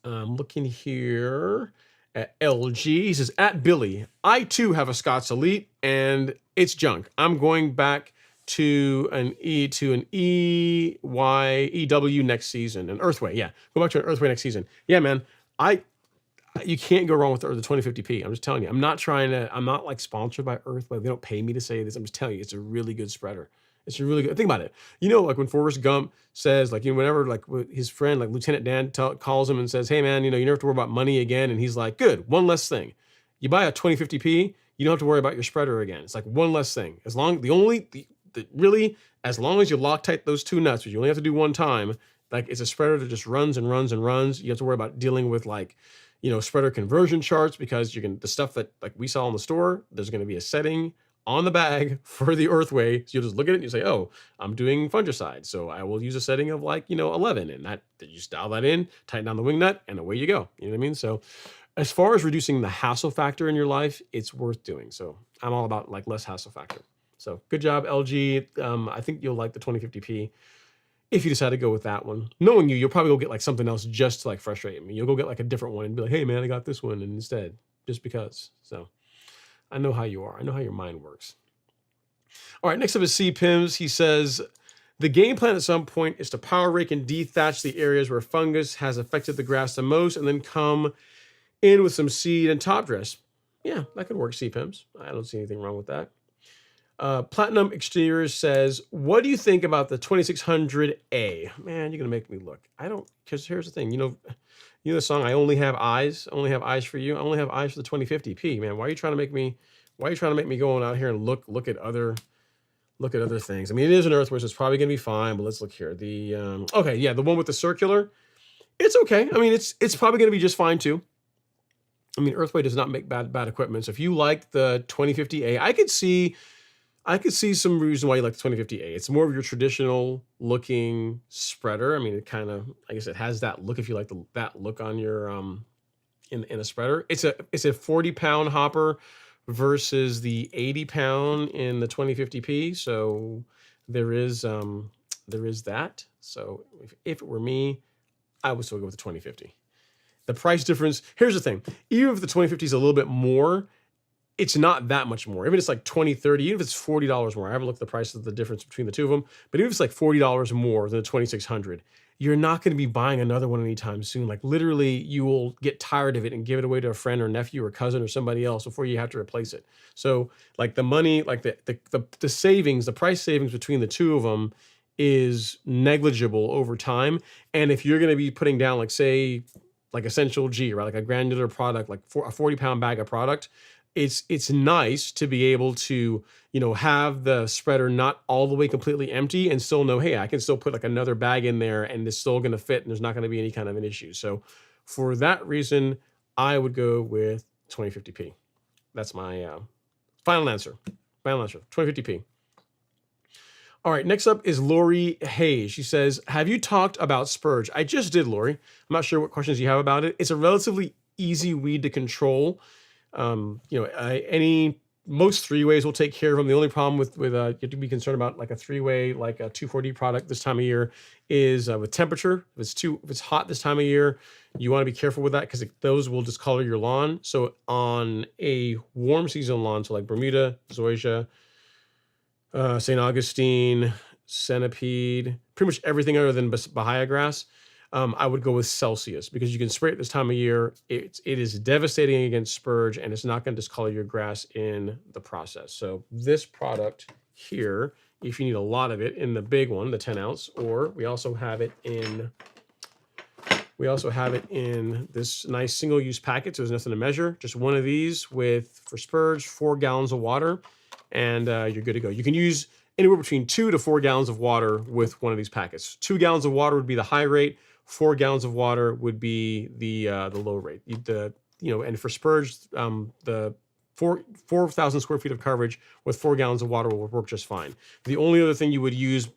Speaker 1: I'm looking here At LG, he says, at Billy, I too have a Scott's Elite and it's junk. I'm going back to an EW next season. An Earthway, yeah. Go back to an Earthway next season. Yeah, man. You can't go wrong with the 2050p. I'm just telling you. I'm not like sponsored by Earthway. They don't pay me to say this. I'm just telling you, it's a really good spreader. It's a really good. Think about it. Like when Forrest Gump says, like, whenever like his friend, like Lieutenant Dan, calls him and says, "Hey man, you never have to worry about money again," and he's like, "Good, one less thing. You buy a 2050p, you don't have to worry about your spreader again. It's like one less thing. As long really, as long as you Loctite those two nuts, which you only have to do one time, like it's a spreader that just runs and runs and runs. You have to worry about dealing with like, spreader conversion charts because the stuff that like we saw in the store, there's going to be a setting on the bag for the Earthway. So you'll just look at it and you say, oh, I'm doing fungicide. So I will use a setting of like, 11, and that you just dial that in, tighten down the wing nut, and away you go. You know what I mean? So as far as reducing the hassle factor in your life, it's worth doing. So I'm all about like less hassle factor. So good job, LG. I think you'll like the 2050p. If you decide to go with that one, knowing you'll probably go get like something else just to like frustrate me. You'll go get like a different one and be like, hey man, I got this one, and instead, just because. So I know how you are. I know how your mind works. All right, next up is C. Pims. He says, the game plan at some point is to power rake and dethatch the areas where fungus has affected the grass the most, and then come in with some seed and top dress. Yeah, that could work, C. Pims. I don't see anything wrong with that. Platinum Exteriors says, what do you think about the 2600A? Man, you're going to make me look. I don't, because here's the thing. You know the song, I only have eyes for you. I only have eyes for the 2050p, man. Why are you trying to make me going out here and look at other things? I mean, it is an Earthway, so it's probably going to be fine, but let's look here. The, okay, yeah, the one with the circular, it's okay. I mean, it's probably going to be just fine too. I mean, Earthway does not make bad equipment. So if you like the 2050A, I could see some reason why you like the 2050A. It's more of your traditional looking spreader. I mean, it kind of, I guess it has that look if you like that look on your in a spreader. It's a 40-pound hopper versus the 80-pound in the 2050p. So there is that. So if it were me, I would still go with the 2050. The price difference, here's the thing. Even if the 2050 is a little bit more, it's not that much more. Even if it's like 20, 30, even if it's $40 more, I haven't looked at the price of the difference between the two of them, but even if it's like $40 more than the 2600, you're not going to be buying another one anytime soon. Like literally you will get tired of it and give it away to a friend or nephew or cousin or somebody else before you have to replace it. So like the money, like the savings, the price savings between the two of them is negligible over time. And if you're going to be putting down like say like Essential G, right? Like a granular product, like for a 40-pound bag of product, it's nice to be able to, have the spreader not all the way completely empty and still know, hey, I can still put like another bag in there and it's still going to fit and there's not going to be any kind of an issue. So for that reason, I would go with 2050p. That's my final answer. 2050p. All right, next up is Lori Hayes. She says, have you talked about spurge? I just did, Lori. I'm not sure what questions you have about it. It's a relatively easy weed to control. Most 3-ways will take care of them. The only problem with you have to be concerned about like a 3-way, like a 2,4-D product this time of year is with temperature. If it's hot this time of year, you want to be careful with that because those will discolor your lawn. So on a warm season lawn, so like Bermuda, Zoysia, St. Augustine, Centipede, pretty much everything other than Bahia grass, I would go with Celsius because you can spray it this time of year. It is devastating against spurge and it's not going to discolor your grass in the process. So this product here, if you need a lot of it in the big one, the 10 ounce, or we also have it in this nice single use packet. So there's nothing to measure. Just one of these for spurge, 4 gallons of water, and you're good to go. You can use anywhere between 2 to 4 gallons of water with one of these packets. 2 gallons of water would be the high rate. 4 gallons of water would be the low rate. And for spurge, the 4,000 square feet of coverage with 4 gallons of water will work just fine. The only other thing you would use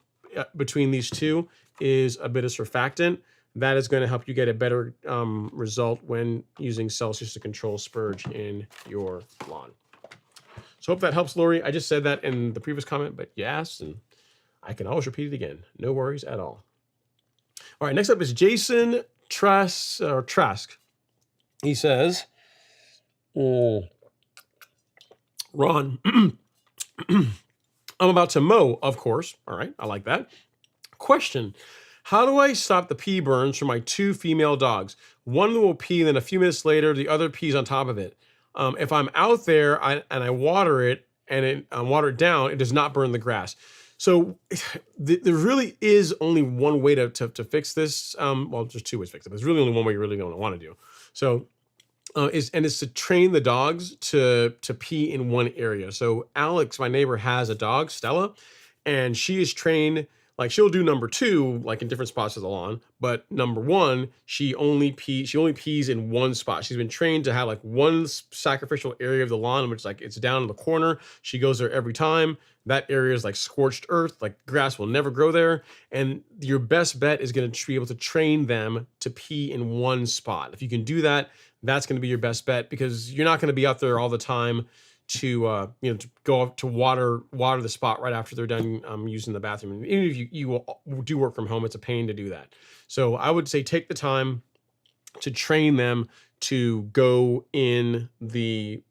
Speaker 1: between these two is a bit of surfactant. That is going to help you get a better result when using Celsius to control spurge in your lawn. So hope that helps, Lori. I just said that in the previous comment, but you asked, and I can always repeat it again. No worries at all. All right, next up is Jason Trask. He says, Oh, Ron, I'm about to mow, of course. All right, I like that. Question: how do I stop the pee burns from my two female dogs? One will pee, and then a few minutes later, the other pees on top of it. If I'm out there and I water it and water it down, it does not burn the grass. So there really is only one way to fix this. Well, there's two ways to fix it, but there's really only one way you really don't want to do. So is to train the dogs to pee in one area. So Alex, my neighbor, has a dog, Stella, and she is trained, like she'll do number two like in different spots of the lawn, but number one she only pees in one spot. She's been trained to have like one sacrificial area of the lawn, which like it's down in the corner. She goes there every time. That area is like scorched earth, like grass will never grow there. And your best bet is going to be able to train them to pee in one spot. If you can do that, that's going to be your best bet, because you're not going to be out there all the time to go up to water the spot right after they're done using the bathroom. And even if you will do work from home, it's a pain to do that. So I would say take the time to train them to go in the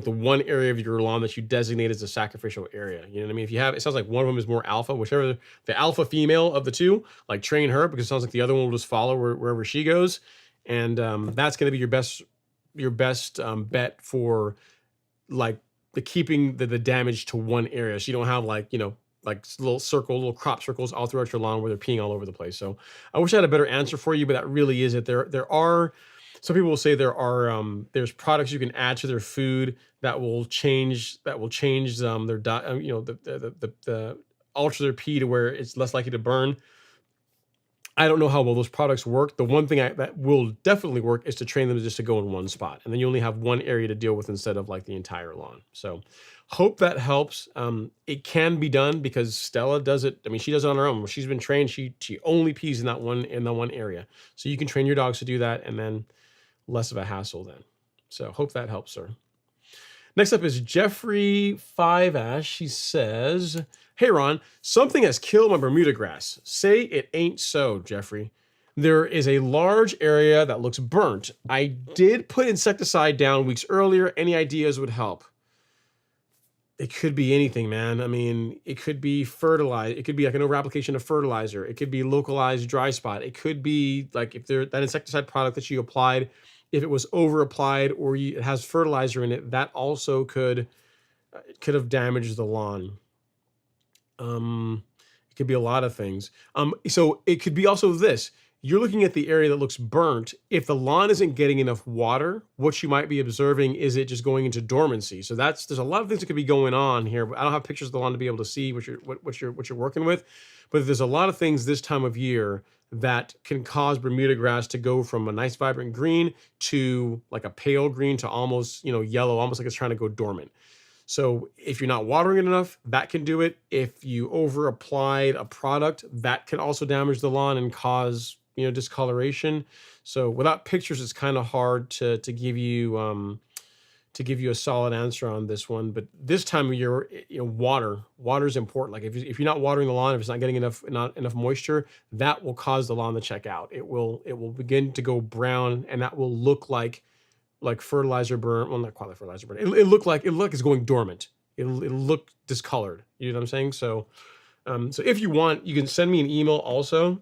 Speaker 1: one area of your lawn that you designate as a sacrificial area. You know what I mean? If you have, it sounds like one of them is more alpha, whichever the alpha female of the two, like train her, because it sounds like the other one will just follow wherever she goes. And that's going to be your best bet for like the keeping the damage to one area, so you don't have like like little crop circles all throughout your lawn where they're peeing all over the place. So I wish I had a better answer for you, but that really is it. There are some people will say there's products you can add to their food that will change their diet, the alter their pee to where it's less likely to burn. I don't know how well those products work. The one thing that will definitely work is to train them just to go in one spot, and then you only have one area to deal with instead of like the entire lawn. So, hope that helps. It can be done because Stella does it. I mean, she does it on her own. When she's been trained, she only pees in that one area. So you can train your dogs to do that, and then less of a hassle then. So hope that helps, sir. Next up is Jeffrey Five Ash. He says, "Hey Ron, something has killed my Bermuda grass. Say it ain't so, Jeffrey. There is a large area that looks burnt. I did put insecticide down weeks earlier. Any ideas would help." It could be anything, man. I mean, it could be fertilizer. It could be like an over application of fertilizer. It could be localized dry spot. It could be like if that insecticide product that you applied, if it was over applied or it has fertilizer in it, that also could have damaged the lawn. It could be a lot of things. So it could be also this. You're looking at the area that looks burnt. If the lawn isn't getting enough water, what you might be observing is it just going into dormancy. So there's a lot of things that could be going on here. But I don't have pictures of the lawn to be able to see what you're working with. But there's a lot of things this time of year that can cause Bermuda grass to go from a nice vibrant green to like a pale green to almost yellow, almost like it's trying to go dormant. So if you're not watering it enough, that can do it. If you over applied a product, that can also damage the lawn and cause discoloration. So without pictures, it's kind of hard to give you a solid answer on this one. But this time of year, water is important. Like if you're not watering the lawn, if it's not getting enough moisture, that will cause the lawn to check out. It will begin to go brown, and that will look like fertilizer burn. Well, not quite like fertilizer burn. It look like it's going dormant. It'll look discolored. You know what I'm saying? So if you want, you can send me an email also.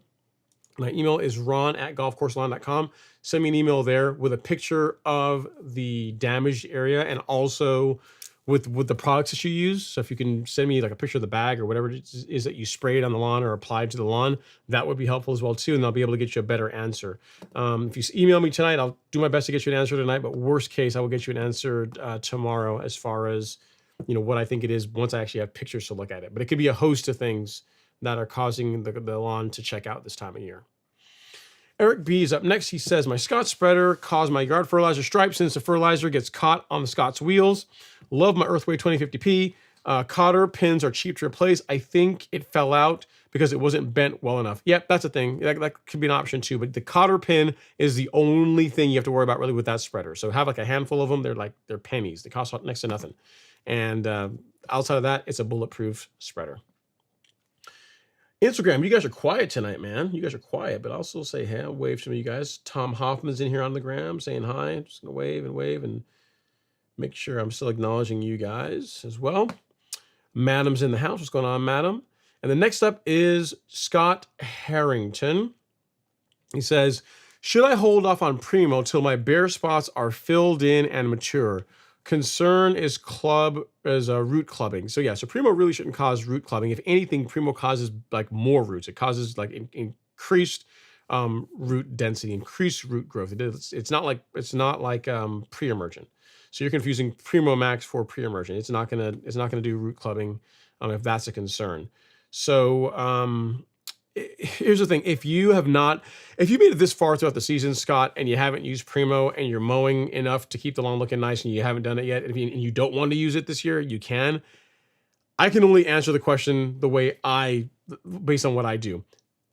Speaker 1: My email is ron@golfcourselawn.com. Send me an email there with a picture of the damaged area and also with the products that you use. So if you can send me like a picture of the bag or whatever it is that you sprayed on the lawn or applied to the lawn, that would be helpful as well too, and I'll be able to get you a better answer. If you email me tonight, I'll do my best to get you an answer tonight, but worst case, I will get you an answer tomorrow as far as what I think it is once I actually have pictures to look at it. But it could be a host of things that are causing the lawn to check out this time of year. Eric B is up next. He says, "My Scotch spreader caused my yard fertilizer stripe since the fertilizer gets caught on the Scott's wheels. Love my Earthway 2050P. Cotter pins are cheap to replace. I think it fell out because it wasn't bent well enough." Yep, that's a thing. That could be an option too. But the cotter pin is the only thing you have to worry about really with that spreader. So have like a handful of them. They're pennies. They cost next to nothing. And outside of that, it's a bulletproof spreader. Instagram, you guys are quiet tonight, man. You guys are quiet, but I'll still say, hey, I'll wave to some of you guys. Tom Hoffman's in here on the gram saying hi. I'm just going to wave and Make sure I'm still acknowledging you guys as well. Madam's in the house. What's going on, Madam? And the next up is Scott Harrington. He says, should I hold off on Primo till my bare spots are filled in and mature? Concern is root clubbing. So yeah, so Primo really shouldn't cause root clubbing. If anything, Primo causes like more roots. It causes like increased root density, increased root growth. It's not like pre-emergent. So you're confusing Primo Max for pre-emergent. It's not gonna do root clubbing if that's a concern. So here's the thing: if you made it this far throughout the season, Scott, and you haven't used Primo and you're mowing enough to keep the lawn looking nice and you haven't done it yet, and you don't want to use it this year, you can. I can only answer the question the way based on what I do.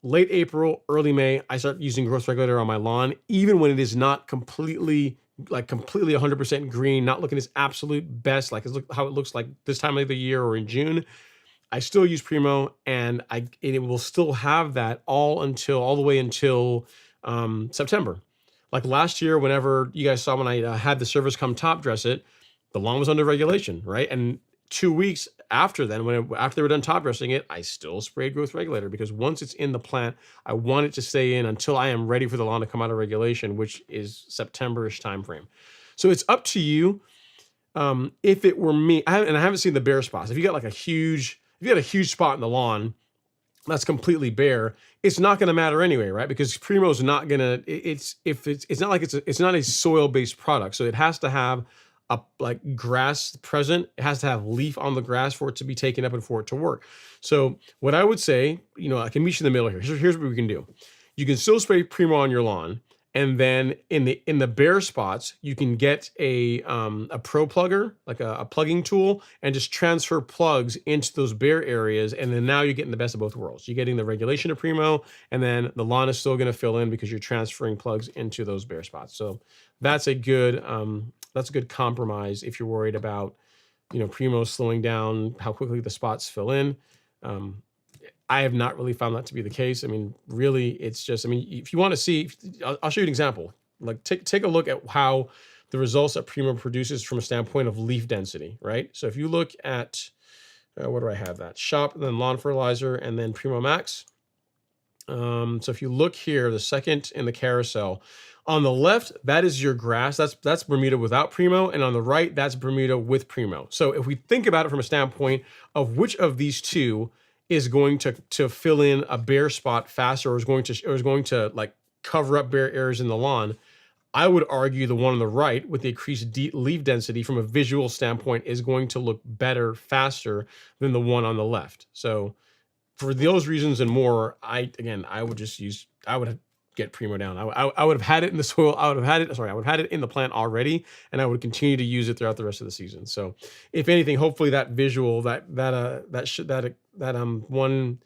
Speaker 1: Late April, early May, I start using growth regulator on my lawn, even when it is not completely 100% green, not looking its absolute best, like how it looks like this time of the year or in June. I still use Primo, and it will still have that all the way until September. Like last year, whenever you guys saw when I had the service come top dress it, the lawn was under regulation, right? And 2 weeks after then, after they were done top dressing it, I still sprayed growth regulator because once it's in the plant, I want it to stay in until I am ready for the lawn to come out of regulation, which is September-ish timeframe. So it's up to you. If it were me, I haven't seen the bare spots. If you got a huge spot in the lawn that's completely bare, it's not going to matter anyway, right? Because Primo's not going to. It's not a soil-based product, so it has to have grass present. It has to have leaf on the grass for it to be taken up and for it to work. So what I would say, I can meet you in the middle here. Here's what we can do. You can still spray Primo on your lawn, and then in the bare spots, you can get a pro plugger, like a plugging tool, and just transfer plugs into those bare areas. And then now you're getting the best of both worlds. You're getting the regulation of Primo, and then the lawn is still going to fill in because you're transferring plugs into those bare spots. So that's a good compromise if you're worried about Primo slowing down how quickly the spots fill in. I have not really found that to be the case. I mean, really, it's just, if you want to see, I'll show you an example. Like take a look at how the results that Primo produces from a standpoint of leaf density, right? So if you look at, where do I have that? Shop, and then lawn fertilizer, and then Primo Max. So if you look here, the second in the carousel, on the left, that is your grass. That's Bermuda without Primo, and on the right, that's Bermuda with Primo. So if we think about it from a standpoint of which of these two is going to fill in a bare spot faster, or is going to like cover up bare areas in the lawn, I would argue the one on the right with the increased leaf density from a visual standpoint is going to look better faster than the one on the left. So for those reasons and more, I would get Primo down. I would have had it in the soil. I would have had it in the plant already, and I would continue to use it throughout the rest of the season. So if anything, hopefully that visual, that one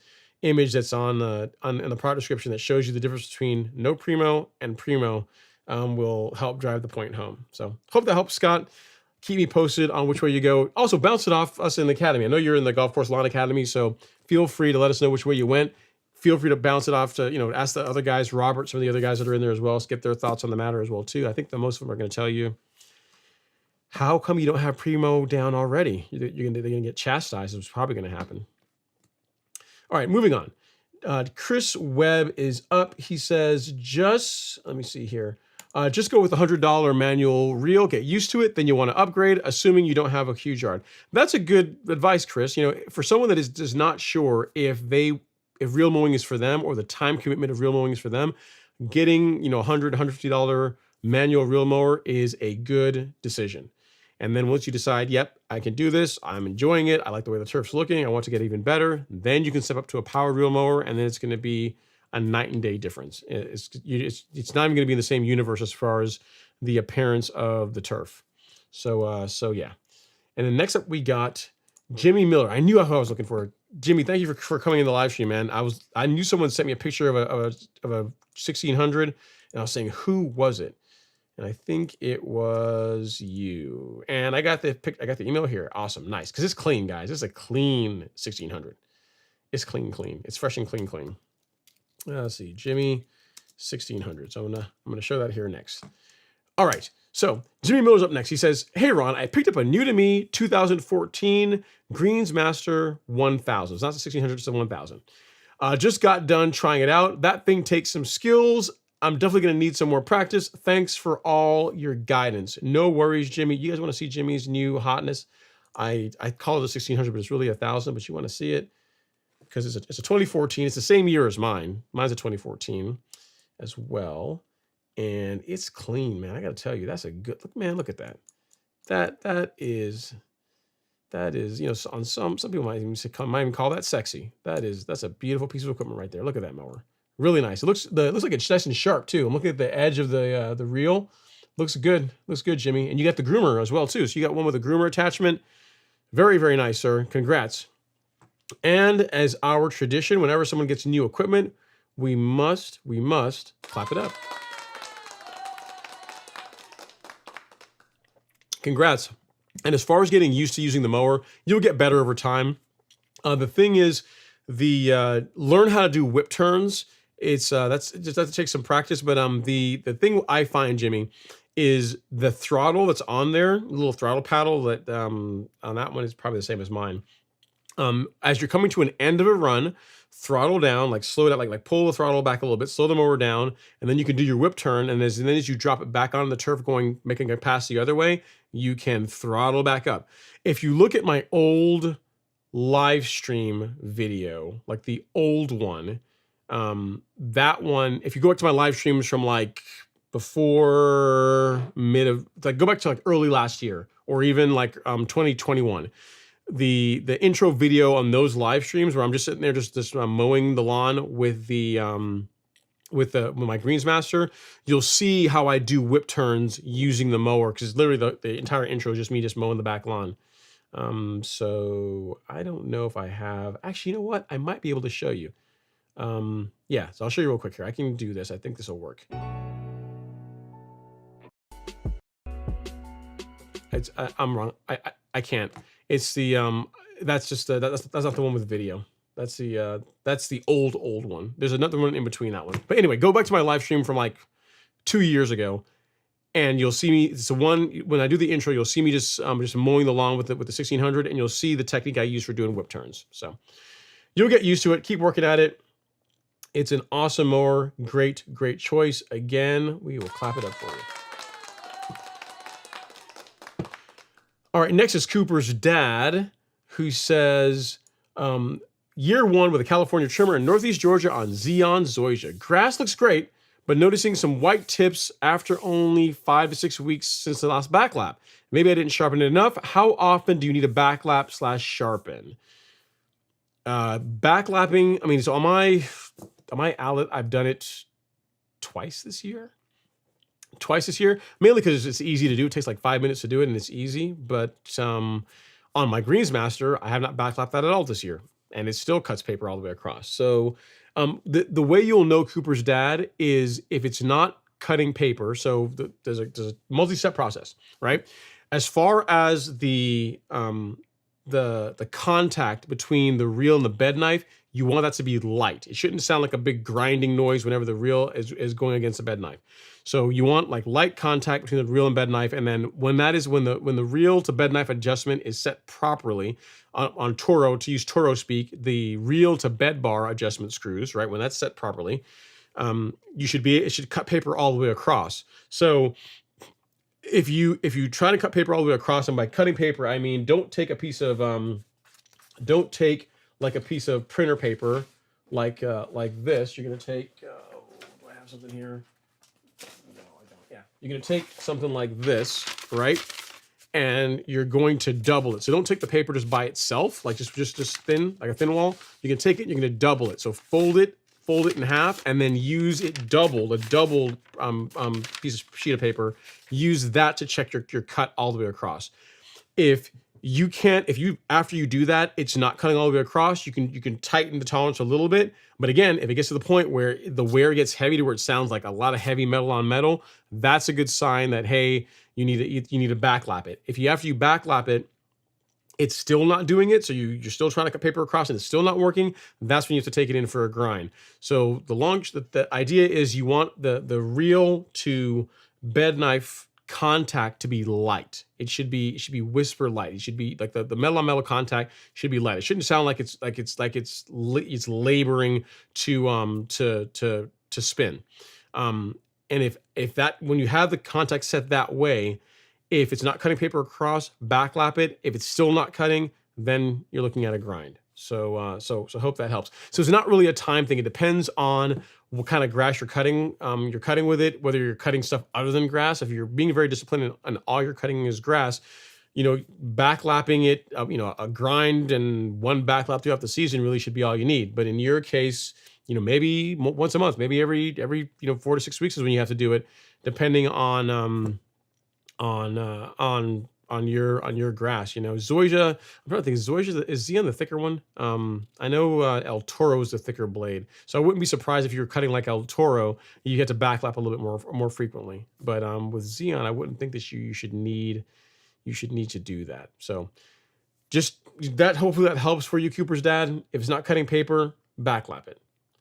Speaker 1: image that's in the product description that shows you the difference between no Primo and Primo will help drive the point home. So hope that helps, Scott. Keep me posted on which way you go. Also, bounce it off us in the academy. I know you're in the Golf Course Lawn Academy, so feel free to let us know which way you went. Feel free to bounce it off to, ask the other guys, Robert, some of the other guys that are in there as well, get their thoughts on the matter as well, too. I think that most of them are going to tell you, how come you don't have Primo down already? They're going to get chastised. It's probably going to happen. All right, moving on. Chris Webb is up. He says, let me see here. Just go with a $100 manual reel, get used to it, then you want to upgrade, assuming you don't have a huge yard. That's a good advice, Chris. For someone that is not sure if reel mowing is for them, or the time commitment of reel mowing is for them, getting $100, $150 manual reel mower is a good decision. And then once you decide, yep, I can do this, I'm enjoying it, I like the way the turf's looking, I want to get even better, then you can step up to a power reel mower, and then it's going to be a night and day difference. It's not even going to be in the same universe as far as the appearance of the turf. So yeah. And then next up we got Jimmy Miller. I knew who I was looking for. Jimmy, thank you for coming in the live stream, man. I knew someone sent me a picture of a 1600, and I was saying, who was it? And I think it was you. And I got the email here. Awesome, nice, because it's clean, guys. It's a clean 1600. It's clean. It's fresh and clean. Let's see, Jimmy 1600. So I'm gonna show that here next. All right. So Jimmy Miller's up next. He says, "Hey Ron, I picked up a new to me 2014 Greensmaster 1000. It's not the 1600, it's the 1000. Just got done trying it out. That thing takes some skills. I'm definitely going to need some more practice. Thanks for all your guidance." No worries, Jimmy. You guys want to see Jimmy's new hotness? I call it a 1600, but it's really 1000. But you want to see it because it's a 2014. It's the same year as mine. Mine's a 2014 as well, and it's clean, man. I got to tell you, that's a good look, man. Look at that. That is on some people might even call that sexy. That's a beautiful piece of equipment right there. Look at that mower. Really nice. It looks like it's nice and sharp too. I'm looking at the edge of the reel. Looks good. Looks good, Jimmy. And you got the groomer as well too. So you got one with a groomer attachment. Very, very nice, sir. Congrats. And as our tradition, whenever someone gets new equipment, we must clap it up. Congrats. And as far as getting used to using the mower, you'll get better over time. The thing is, learn how to do whip turns. It's that takes some practice, but the thing I find, Jimmy, is the throttle that's on there, the little throttle paddle that on that one is probably the same as mine. As you're coming to an end of a run, throttle down, like slow it up, like pull the throttle back a little bit, slow the mower down, and then you can do your whip turn. And then as you drop it back on the turf, making a pass the other way, you can throttle back up. If you look at my old live stream video, like the old one, that one, if you go back to my live streams from like before go back to like early last year or even like 2021, the intro video on those live streams where I'm just sitting there just mowing the lawn with with my Greensmaster, you'll see how I do whip turns using the mower, because literally the entire intro is just me just mowing the back lawn. So I don't know if I have, actually, you know what? I might be able to show you. Yeah, so I'll show you real quick here. I can do this. I think this will work. I'm wrong. I can't. It's the that's just that's not the one with video. That's the old one. There's another one in between that one. But anyway, go back to my live stream from like 2 years ago, and you'll see me. It's the one when I do the intro. You'll see me just mowing the lawn with the 1600, and you'll see the technique I use for doing whip turns. So you'll get used to it. Keep working at it. It's an awesome mower. Great choice. Again, we will clap it up for you. All right, next is Cooper's dad, who says, year one with a California trimmer in Northeast Georgia on Xeon Zoysia. Grass looks great, but noticing some white tips after only 5 to 6 weeks since the last backlap. Maybe I didn't sharpen it enough. How often do you need a backlap / sharpen? Backlapping, I mean, so on my outlet, I've done it twice this year, mainly because it's easy to do. It takes like 5 minutes to do it, and it's easy. But on my Greensmaster, I have not backlapped that at all this year, and it still cuts paper all the way across. So the way you'll know Cooper's dad is if it's not cutting paper. So there's a multi-step process, right? As far as the contact between the reel and the bed knife, you want that to be light. It shouldn't sound like a big grinding noise whenever the reel is going against the bed knife. So you want like light contact between the reel and bed knife, and then when the reel to bed knife adjustment is set properly on Toro, to use Toro speak, the reel to bed bar adjustment screws, right? When that's set properly, it should cut paper all the way across. So if you try to cut paper all the way across, and by cutting paper I mean don't take a piece of like a piece of printer paper like this. You're gonna take do I have something here? No, I don't. Yeah, you're gonna take something like this, right? And you're going to double it. So don't take the paper just by itself, like just thin, like a thin wall. You can take it, you're gonna double it. So fold it in half, and then use it doubled, a doubled sheet of paper. Use that to check your cut all the way across. If after you do that, it's not cutting all the way across, you can tighten the tolerance a little bit. But again, if it gets to the point where the wear gets heavy to where it sounds like a lot of heavy metal on metal, that's a good sign that, hey, you need to backlap it. If after you backlap it, it's still not doing it, so you're still trying to cut paper across and it's still not working, that's when you have to take it in for a grind. So the idea is you want the reel to bed knife contact to be light. It should be whisper light. It should be like the metal on metal contact should be light. It shouldn't sound like it's laboring to spin. And if that, when you have the contact set that way, if it's not cutting paper across, backlap it. If it's still not cutting, then you're looking at a grind. So hope that helps. So it's not really a time thing. It depends on what kind of grass you're cutting. You're cutting with it, whether you're cutting stuff other than grass. If you're being very disciplined and all you're cutting is grass, backlapping it, a grind and one backlap throughout the season really should be all you need. But in your case, maybe once a month, maybe every 4 to 6 weeks is when you have to do it, depending on your grass. Zoysia, I'm trying to think, Zoysia, is Xeon the thicker one? I know El Toro is the thicker blade, so I wouldn't be surprised if you're cutting like El Toro, you get to backlap a little bit more frequently. But with Xeon, I wouldn't think that you should need to do that. So just that, hopefully that helps for you, Cooper's dad. If it's not cutting paper, backlap it.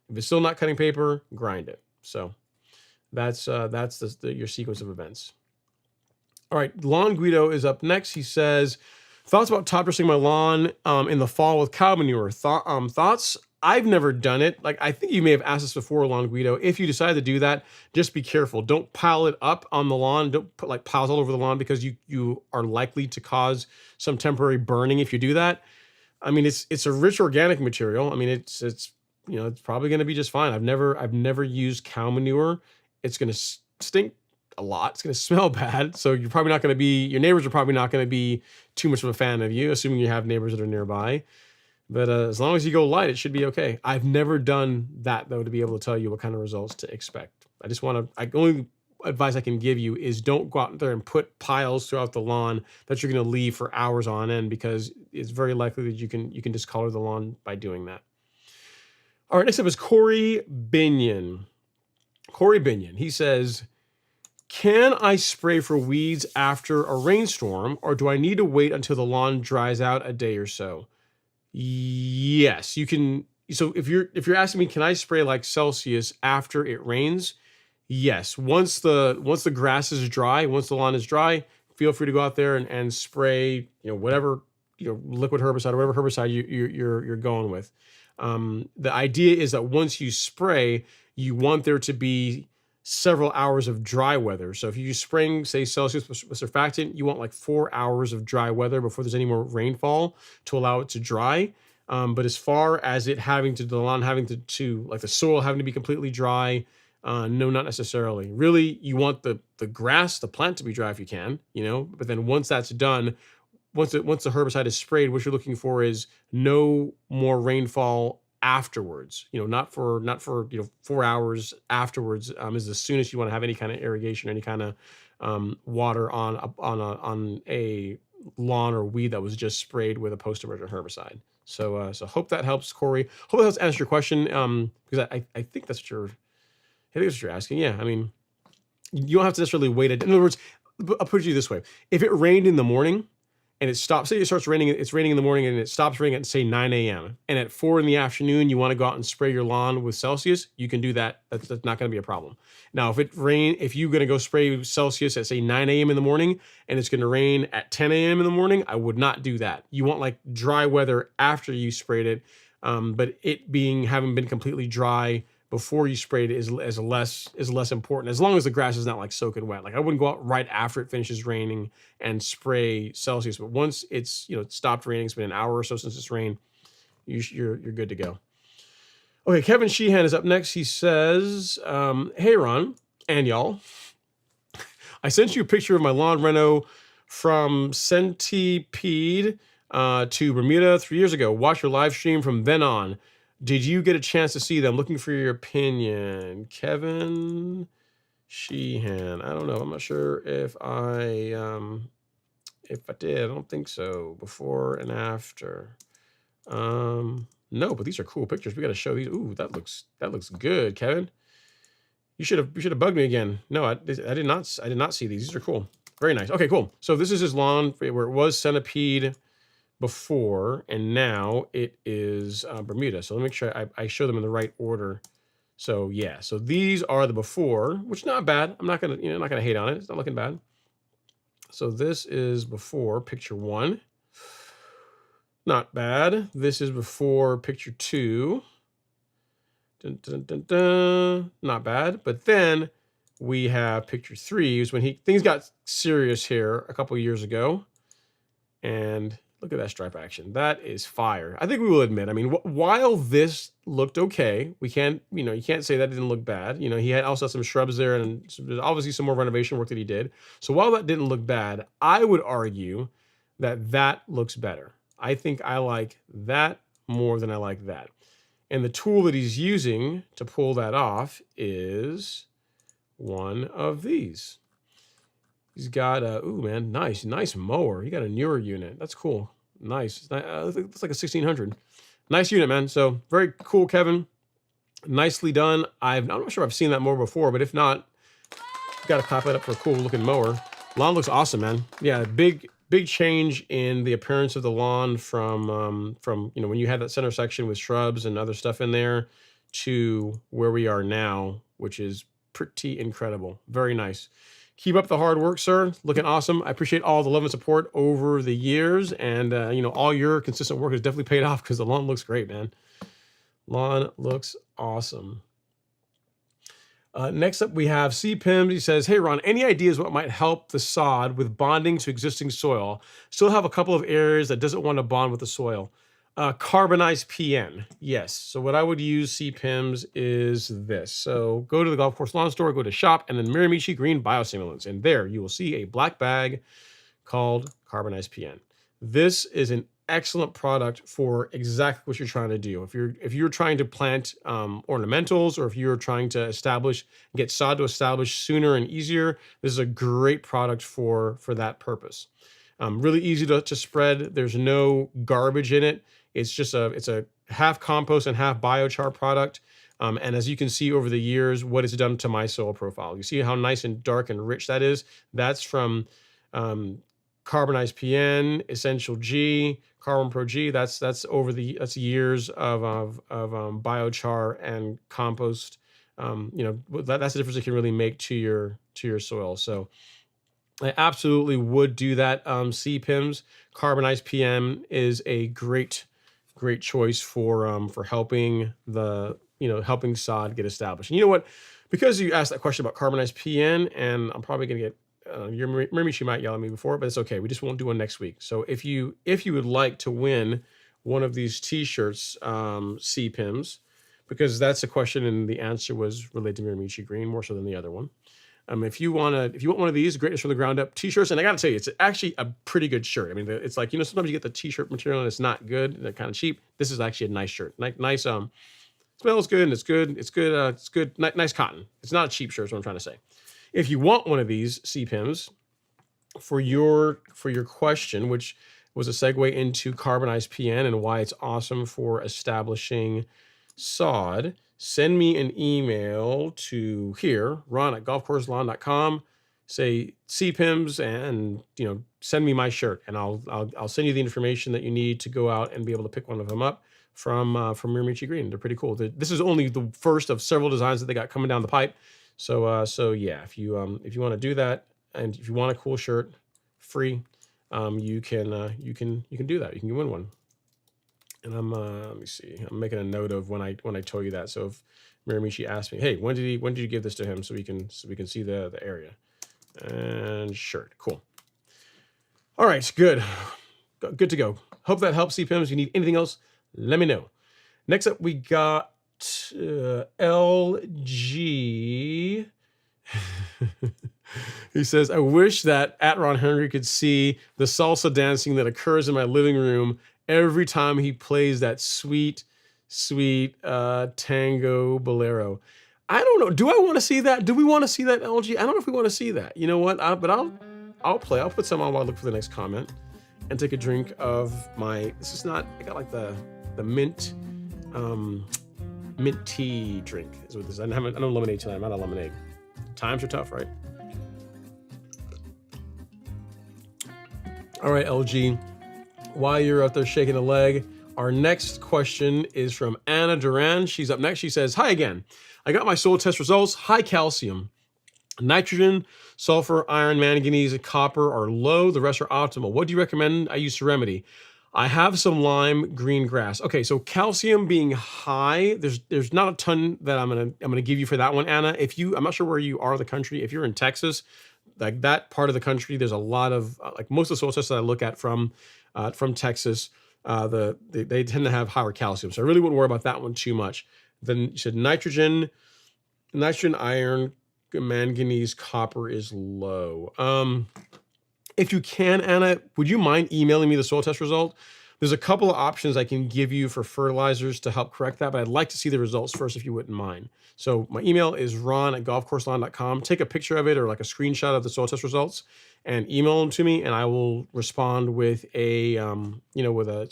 Speaker 1: If it's still not cutting paper, grind it. So that's your sequence of events. All right, Lawn Guido is up next. He says, thoughts about top dressing my lawn in the fall with cow manure. Thoughts? I've never done it. Like, I think you may have asked this before, Lawn Guido. If you decide to do that, just be careful. Don't pile it up on the lawn. Don't put like piles all over the lawn, because you are likely to cause some temporary burning if you do that. I mean, it's a rich organic material. I mean, it's probably going to be just fine. I've never used cow manure. It's going to stink a lot. It's going to smell bad. So your neighbors are probably not going to be too much of a fan of you, assuming you have neighbors that are nearby. But as long as you go light, it should be okay. I've never done that, though, to be able to tell you what kind of results to expect. Only advice I can give you is don't go out there and put piles throughout the lawn that you're going to leave for hours on end, because it's very likely that you can discolor the lawn by doing that. All right, next up is Corey Binion. Corey Binion, he says, can I spray for weeds after a rainstorm, or do I need to wait until the lawn dries out a day or so? Yes, you can. So if you're asking me, can I spray like Celsius after it rains? Yes. Once the grass is dry, once the lawn is dry, feel free to go out there and spray, whatever, liquid herbicide or whatever herbicide you're going with. The idea is that once you spray, you want there to be several hours of dry weather. So if you use spraying, say Celsius with surfactant, you want like 4 hours of dry weather before there's any more rainfall to allow it to dry. But as far as the lawn having to like the soil having to be completely dry, no, not necessarily. Really, you want the grass, the plant to be dry if you can, but then once that's done, once the herbicide is sprayed, what you're looking for is no more rainfall afterwards. Not for 4 hours afterwards is as soon as you want to have any kind of irrigation, any kind of water on a lawn or weed that was just sprayed with a post-emergent herbicide. So hope that helps, Corey. Hope that helps answer your question, because I think that's what you're asking. Yeah, I mean, you don't have to necessarily wait. In other words, I'll put it to you this way: if it rained in the morning and it stops, say it starts raining, it's raining in the morning and it stops raining at say 9 a.m. and at 4 in the afternoon you want to go out and spray your lawn with Celsius, you can do that. That's not going to be a problem. Now, if you're going to go spray Celsius at say 9 a.m. in the morning and it's going to rain at 10 a.m. in the morning, I would not do that. You want like dry weather after you sprayed it, but it having been completely dry before you sprayed it is less important, as long as the grass is not like soaking wet. Like I wouldn't go out right after it finishes raining and spray Celsius, but once it's it stopped raining, it's been an hour or so since it's rained, you're good to go. Okay, Kevin Sheehan is up next. He says, hey Ron and y'all, I sent you a picture of my lawn reno from Centipede to Bermuda 3 years ago. Watch your live stream from then on. Did you get a chance to see them? Looking for your opinion. Kevin Sheehan. I don't know. I'm not sure if I did. I don't think so. Before and after. No, but these are cool pictures. We got to show these. Ooh, that looks good, Kevin. You should have bugged me again. No, I did not see these. These are cool. Very nice. Okay, cool. So this is his lawn where it was Centipede before, and now it is Bermuda. So let me make sure I show them in the right order So yeah, so these are the before, which not bad. I'm not gonna, not gonna hate on it. It's not looking bad. So this is before picture 1. Not bad. This is before picture 2. Dun, dun, dun, dun. Not bad. But then we have picture 3 is when things got serious here a couple years ago. And look at that stripe action. That is fire. I think we will admit, I mean, while this looked okay, we can't, you can't say that didn't look bad. He had also some shrubs there and there's obviously some more renovation work that he did. So while that didn't look bad, I would argue that that looks better. I think I like that more than I like that. And the tool that he's using to pull that off is one of these. He's got ooh man, nice mower. He got a newer unit. That's cool. Nice. It's like a 1600. Nice unit, man. So very cool, Kevin. Nicely done. I'm not sure I've seen that mower before, but if not, got to clap it up for a cool looking mower. Lawn looks awesome, man. Yeah, big change in the appearance of the lawn from when you had that center section with shrubs and other stuff in there to where we are now, which is pretty incredible. Very nice. Keep up the hard work, sir. Looking awesome. I appreciate all the love and support over the years, and all your consistent work has definitely paid off because the lawn looks great, man. Lawn looks awesome. Next up, we have C. Pims. He says, hey, Ron, any ideas what might help the sod with bonding to existing soil? Still have a couple of areas that doesn't want to bond with the soil. Carbonized PN. Yes. So what I would use, C. Pims, is this. So go to the golf course lawn store, go to shop, and then Miramichi Green Biostimulants. And there you will see a black bag called Carbonized PN. This is an excellent product for exactly what you're trying to do. If you're trying to plant ornamentals, or if you're trying to get sod to establish sooner and easier, this is a great product for that purpose. Really easy to spread. There's no garbage in it. It's a half compost and half biochar product. And as you can see over the years, what it's done to my soil profile. You see how nice and dark and rich that is? That's from Carbonized PN, Essential G, Carbon Pro G. That's years of biochar and compost. That's the difference it can really make to your soil. So I absolutely would do that. C. Pims, Carbonized PM is a great choice for helping helping sod get established. And you know what? Because you asked that question about Carbonized PN, and I'm probably gonna get maybe she might yell at me before, but it's okay. We just won't do one next week. So if you would like to win one of these T-shirts, C. Pims, because that's a question and the answer was related to Miramichi Green more so than the other one. If you want one of these Greatness from the Ground Up T-shirts, and I got to tell you, it's actually a pretty good shirt. I mean, it's like, sometimes you get the T-shirt material and it's not good, they're kind of cheap. This is actually a nice shirt, nice. Smells good and it's good. It's good. Nice cotton. It's not a cheap shirt. Is what I'm trying to say. If you want one of these C. Pims for your question, which was a segue into Carbonized PN and why it's awesome for establishing sod, send me an email to here, ron@golfcourselawn.com, say C. Pims, and send me my shirt, and I'll send you the information that you need to go out and be able to pick one of them up from Miramichi Green. They're pretty cool. This is only the first of several designs that they got coming down the pipe. So yeah, if you want to do that, and if you want a cool shirt, free, you can do that. You can win one. And let me see. I'm making a note of when I tell you that. So if Miramichi asked me, hey, when did you give this to him, so we can see the area and shirt. Cool. All right, good to go. Hope that helps, C. Pims. If you need anything else, let me know. Next up, we got LG. He says, I wish that @Ron Henry could see the salsa dancing that occurs in my living room every time he plays that sweet tango bolero. I don't know. Do I want to see that? Do we want to see that, LG? I don't know if we want to see that. You know what? But I'll play. I'll put some on while I look for the next comment and take a drink of my. This is not. I got like the mint tea drink. Is what this is. I don't lemonade tonight. I'm not a lemonade. Times are tough, right? All right, LG. While you're out there shaking a leg, Our next question is from Anna Duran. She's up next. She says, "Hi again. I got my soil test results. High calcium. Nitrogen, sulfur, iron, manganese, and copper are low. The rest are optimal. What do you recommend I use to remedy? I have some lime green grass." Okay, so calcium being high, there's not a ton that I'm gonna give you for that one, Anna. I'm not sure where you are in the country. If you're in Texas, like that part of the country, there's a lot of like most of the soil tests that I look at from Texas, they tend to have higher calcium. So I really wouldn't worry about that one too much. Then you said nitrogen, iron, manganese, copper is low. If you can, Anna, would you mind emailing me the soil test result? There's a couple of options I can give you for fertilizers to help correct that, but I'd like to see the results first if you wouldn't mind. So my email is ron@golfcourselawn.com. Take a picture of it or like a screenshot of the soil test results and email them to me, and I will respond with some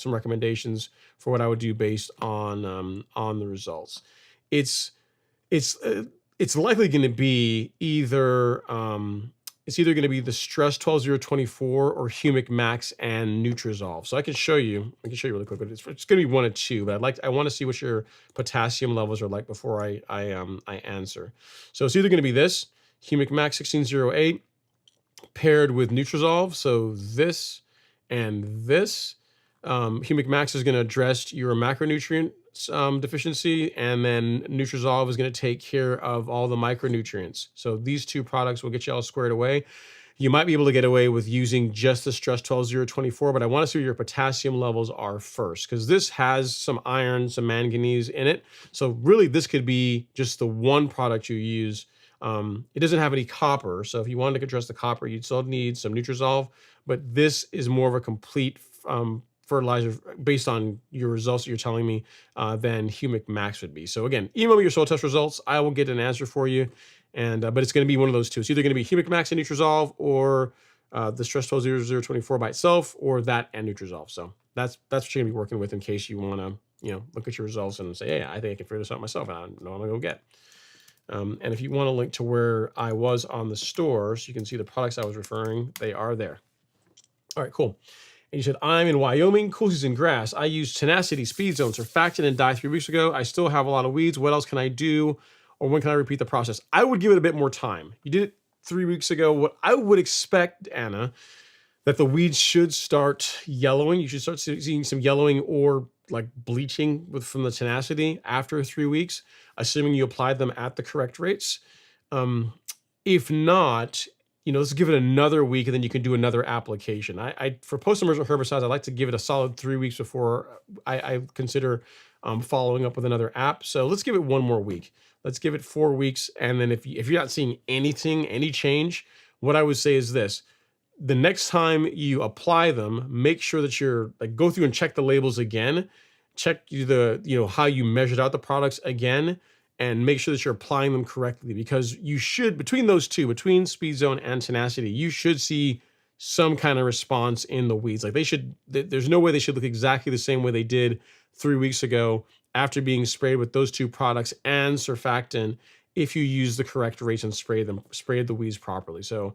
Speaker 1: recommendations for what I would do based on the results. It's it's uh, it's likely going to be it's either going to be the Stress 12024 or Humic Max and Nutrizolve. So I can show you really quick. But it's going to be one of two. But I want to see what your potassium levels are like before I answer. So it's either going to be this Humic Max 1608 paired with Nutrizolve. So this and this. Humic Max is going to address your macronutrient deficiency, and then Nutrizolve is going to take care of all the micronutrients. So these two products will get you all squared away. You might be able to get away with using just the Stress 12024, but I want to see what your potassium levels are first, because this has some iron, some manganese in it. So really, this could be just the one product you use. It doesn't have any copper, so if you wanted to address the copper, you'd still need some Nutrizolve, but this is more of a complete fertilizer based on your results that you're telling me than Humic Max would be. So again, email me your soil test results. I will get an answer for you. And but it's going to be one of those two. It's either going to be Humic Max and Nutrizolve, or the Stress 12024 by itself, or that and Nutrizolve. So that's what you're going to be working with in case you want to look at your results and say, hey, I think I can figure this out myself, and I know what I'm going to go get. And if you want to link to where I was on the store, so you can see the products I was referring, they are there. All right, cool. And you said, I'm in Wyoming, cool season grass. I used Tenacity, Speed Zone, Surfactant, and Dye 3 weeks ago. I still have a lot of weeds. What else can I do? Or when can I repeat the process? I would give it a bit more time. You did it 3 weeks ago. What I would expect, Anna, that the weeds should start yellowing. You should start seeing some yellowing or like bleaching from the Tenacity after 3 weeks, assuming you applied them at the correct rates. If not, let's give it another week, and then you can do another application. I for post-emergent herbicides, I like to give it a solid 3 weeks before I consider following up with another app. So let's give it one more week. Let's give it 4 weeks, and then if you're not seeing any change, what I would say is this: the next time you apply them, make sure that you're go through and check the labels again, check how you measured out the products again, and make sure that you're applying them correctly, because you should, between those two, between Speed Zone and Tenacity, you should see some kind of response in the weeds. There's no way they should look exactly the same way they did 3 weeks ago after being sprayed with those two products and surfactant, if you use the correct rates and sprayed the weeds properly. So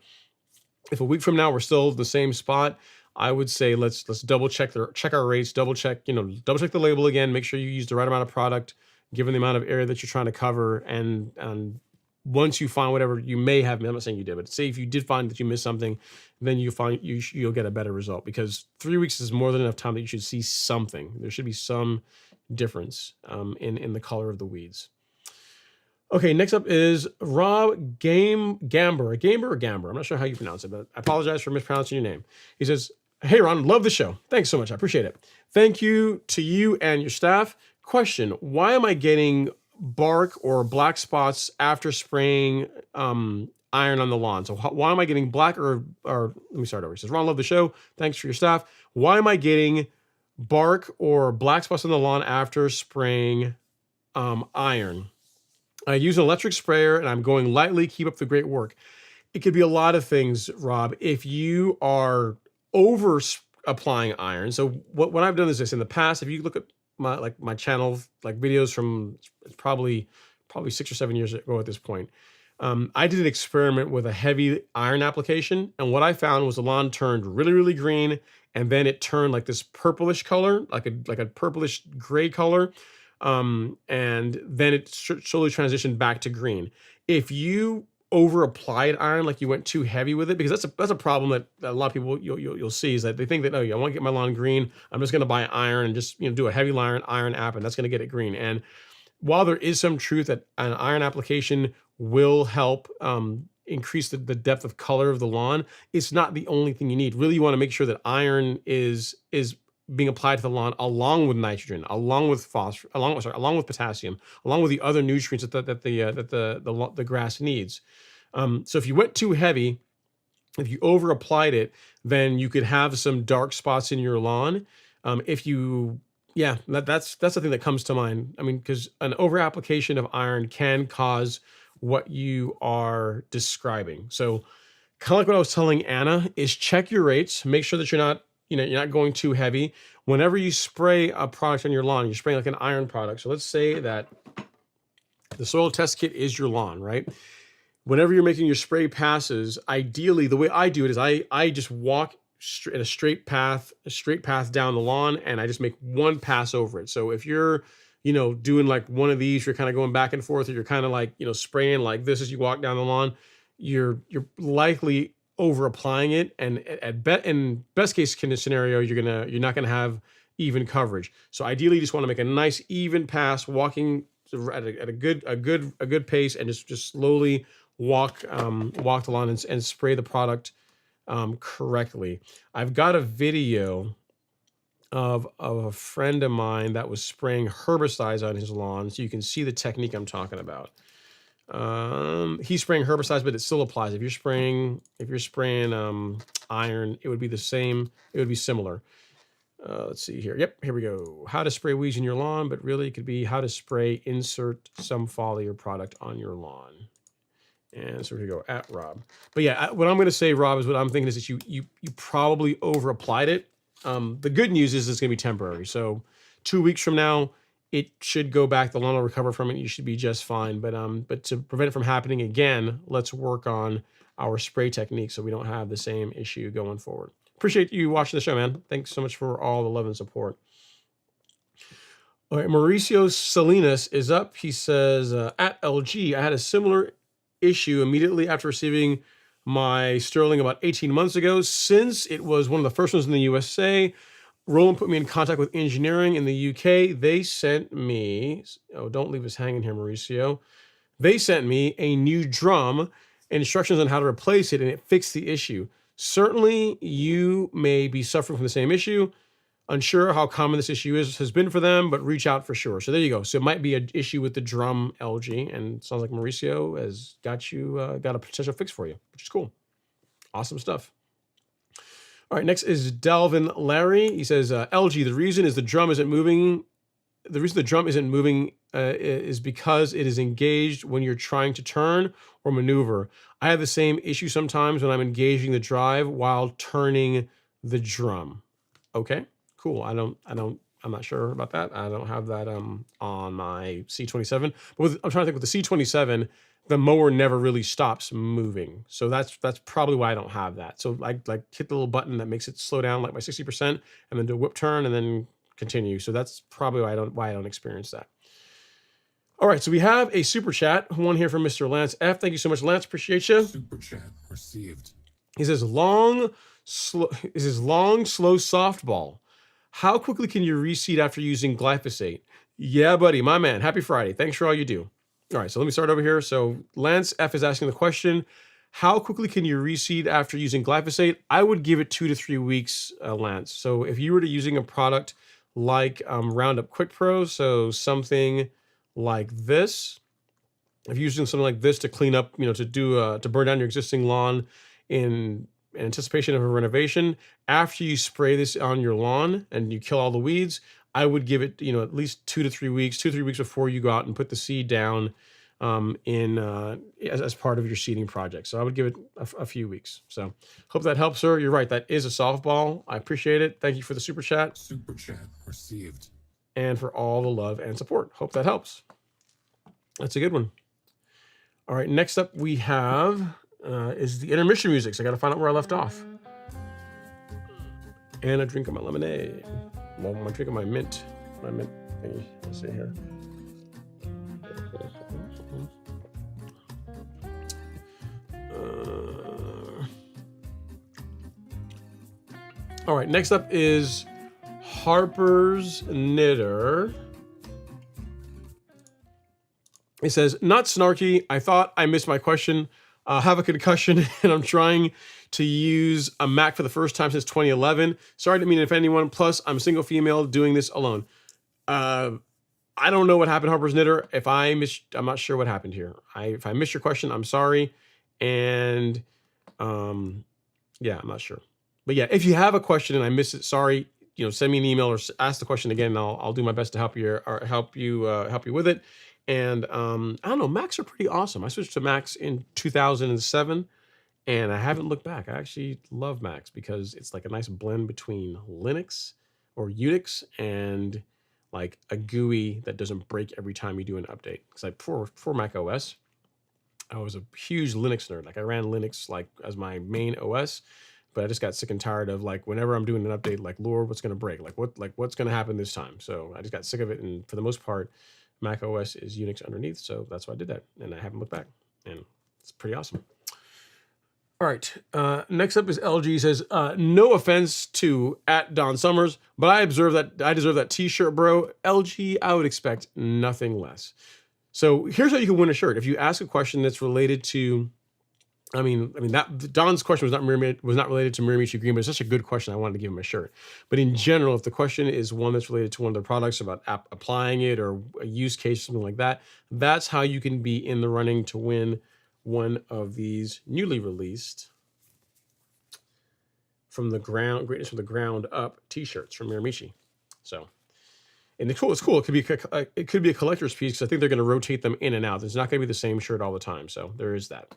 Speaker 1: if a week from now we're still the same spot, I would say let's double check our rates, double check the label again, make sure you use the right amount of product given the amount of area that you're trying to cover, and once you find whatever you may have, I'm not saying you did, but say if you did find that you missed something, then you'll get a better result, because 3 weeks is more than enough time that you should see something. There should be some difference in the color of the weeds. Okay, next up is Rob Gamber. I'm not sure how you pronounce it, but I apologize for mispronouncing your name. He says, hey, Ron, love the show. Thanks so much. I appreciate it. Thank you to you and your staff. Question, why am I getting bark or black spots after spraying iron on the lawn? So why am I getting black or let me start over. He says, Ron, love the show. Thanks for your staff. Why am I getting bark or black spots on the lawn after spraying iron? I use an electric sprayer and I'm going lightly. Keep up the great work. It could be a lot of things, Rob. If you are over applying iron. So what I've done is this in the past. If you look at my channel, videos from probably 6 or 7 years ago at this point, I did an experiment with a heavy iron application, and what I found was the lawn turned really, really green, and then it turned like this purplish color, like a purplish gray color, and then it slowly transitioned back to green. If you over applied iron, like you went too heavy with it, because that's a problem that a lot of people you'll see is that they think that, oh yeah, I want to get my lawn green, I'm just going to buy iron and just do a heavy iron app, and that's going to get it green. And while there is some truth that an iron application will help increase the depth of color of the lawn, it's not the only thing you need. Really, you want to make sure that iron is being applied to the lawn along with nitrogen, along with phosphorus, along with potassium, along with the other nutrients that the grass needs. So if you went too heavy, if you over applied it, then you could have some dark spots in your lawn. If you Yeah, that's the thing that comes to mind. I mean, because an over application of iron can cause what you are describing. So kind of like what I was telling Anna is check your rates, make sure that you're not going too heavy. Whenever you spray a product on your lawn, you're spraying like an iron product. So let's say that the soil test kit is your lawn, right? Whenever you're making your spray passes, ideally the way I do it is I just walk in a straight path down the lawn, and I just make one pass over it. So if you're doing like one of these, you're kind of going back and forth, or you're kind of like spraying like this as you walk down the lawn, you're likely over applying it, and in best case scenario, you're not gonna have even coverage. So ideally, you just want to make a nice even pass, walking at a good pace, and just slowly walk the lawn and spray the product correctly. I've got a video of a friend of mine that was spraying herbicides on his lawn, so you can see the technique I'm talking about. He's spraying herbicides, but it still applies. If you're spraying iron, it would be the same. It would be similar. Let's see here. Yep, here we go. How to spray weeds in your lawn, but really it could be how to spray insert some foliar product on your lawn. And so here we go, at Rob. But yeah, what I'm going to say, Rob, is what I'm thinking is that you probably over applied it. The good news is it's going to be temporary. So 2 weeks from now, it should go back. The lawn will recover from it. You should be just fine. But to prevent it from happening again, let's work on our spray technique so we don't have the same issue going forward. Appreciate you watching the show, man. Thanks so much for all the love and support. All right, Mauricio Salinas is up. He says, at LG, I had a similar issue immediately after receiving my Sterling about 18 months ago. Since it was one of the first ones in the USA, Roland put me in contact with engineering in the UK. They sent me, oh, don't leave us hanging here, Mauricio. They sent me a new drum and instructions on how to replace it, and it fixed the issue. Certainly, you may be suffering from the same issue. Unsure how common this issue has been for them, but reach out for sure. So there you go. So it might be an issue with the drum, LG, and it sounds like Mauricio has got a potential fix for you, which is cool. Awesome stuff. All right, next is Dalvin Larry. He says, LG, the reason the drum isn't moving is because it is engaged when you're trying to turn or maneuver. I have the same issue sometimes when I'm engaging the drive while turning the drum. Okay. Cool. I'm not sure about that. I don't have that on my C27. But I'm trying to think with the C27, the mower never really stops moving. So that's probably why I don't have that. So I like hit the little button that makes it slow down like by 60% and then do a whip turn and then continue. So that's probably why I don't experience that. All right, so we have a super chat, one here from Mr. Lance F. Thank you so much, Lance. Appreciate you.
Speaker 2: Super chat received.
Speaker 1: He says, long, slow softball. How quickly can you reseed after using glyphosate? Yeah, buddy, my man. Happy Friday. Thanks for all you do. All right, so let me start over here. So Lance F is asking the question, how quickly can you reseed after using glyphosate? I would give it 2 to 3 weeks, Lance. So if you were to using a product like Roundup Quick Pro, so something like this, if you're using something like this to clean up, to burn down your existing lawn in anticipation of a renovation, after you spray this on your lawn and you kill all the weeds, I would give it, at least 2 to 3 weeks, 2 to 3 weeks before you go out and put the seed down as part of your seeding project. So I would give it a few weeks. So hope that helps, sir. You're right. That is a softball. I appreciate it. Thank you for the super chat.
Speaker 2: Super chat received.
Speaker 1: And for all the love and support. Hope that helps. That's a good one. All right, next up we have is the intermission music. So I got to find out where I left off. And a drink of my lemonade. Well, I'm drinking my mint thingy. Let's see here. All right, next up is Harper's Knitter. It says, not snarky. I thought I missed my question. Have a concussion and I'm trying to use a Mac for the first time since 2011. Sorry to mean if anyone. Plus, I'm a single female doing this alone. I don't know what happened, Harper's Knitter. I'm not sure what happened here. If I missed your question, I'm sorry. And yeah, I'm not sure. But yeah, if you have a question and I missed it, sorry. Send me an email or ask the question again. And I'll do my best to help you with it. And I don't know, Macs are pretty awesome. I switched to Macs in 2007, and I haven't looked back. I actually love Macs because it's like a nice blend between Linux or Unix and like a GUI that doesn't break every time you do an update. Because like for Mac OS, I was a huge Linux nerd. Like I ran Linux like as my main OS, but I just got sick and tired of like whenever I'm doing an update, like Lord, what's gonna break? What's gonna happen this time? So I just got sick of it, and for the most part, Mac OS is Unix underneath, so that's why I did that, and I haven't looked back, and it's pretty awesome. All right, next up is LG. Says, no offense to @Don Summers, but I deserve that T-shirt, bro. LG, I would expect nothing less. So here's how you can win a shirt. If you ask a question that's related to, I mean that Don's question was not related to Miramichi Green, but it's such a good question. I wanted to give him a shirt. But in general, if the question is one that's related to one of their products, about applying it or a use case, something like that, that's how you can be in the running to win one of these newly released Greatness from the Ground Up T-shirts from Miramichi. So, and it's cool. It could be a collector's piece because I think they're going to rotate them in and out. It's not going to be the same shirt all the time. So there is that.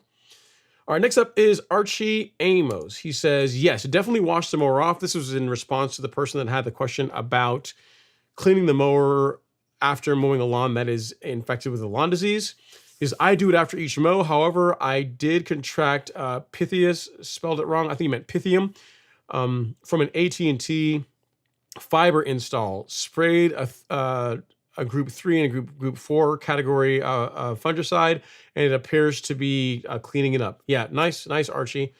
Speaker 1: All right, next up is Archie Amos. He says, yes, definitely wash the mower off. This was in response to the person that had the question about cleaning the mower after mowing a lawn that is infected with a lawn disease. Is I do it after each mow. However, I did contract Pythias, spelled it wrong. I think he meant Pythium, from an AT&T fiber install. Sprayed a group 3 and a group 4 category fungicide, and it appears to be cleaning it up. Yeah, nice Archie.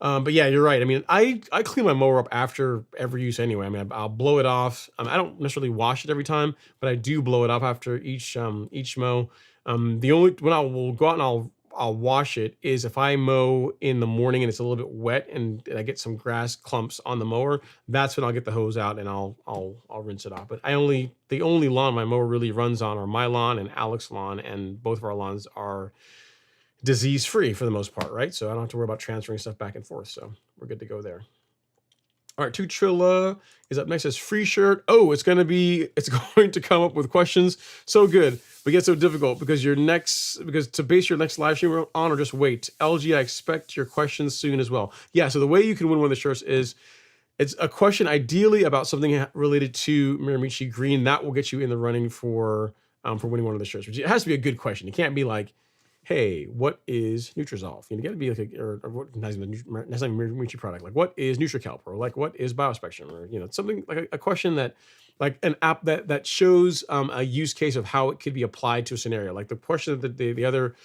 Speaker 1: But yeah, you're right. I mean, I clean my mower up after every use anyway. I mean, I'll blow it off. I don't necessarily wash it every time, but I do blow it off after each mow. The only when I will go out and I'll wash it is if I mow in the morning and it's a little bit wet and I get some grass clumps on the mower. That's when I'll get the hose out and I'll rinse it off. But the only lawn my mower really runs on are my lawn and Alex's lawn, and both of our lawns are disease free for the most part, right? So I don't have to worry about transferring stuff back and forth. So we're good to go there. All right, Trilla is up next. As free shirt. Oh, it's going to come up with questions. So good, but yet so difficult because to base your next live stream on, or just wait. LG, I expect your questions soon as well. Yeah, so the way you can win one of the shirts is it's a question ideally about something related to Miramichi Green. That will get you in the running for winning one of the shirts. It has to be a good question. It can't be like, hey, what is Nutrisolve? You got to be like that's not even a Miramichi product. Like, what is NutriKelp? Or like, what is BioSpectrum? Or something like a question that, like an app that shows a use case of how it could be applied to a scenario. Like the question that the other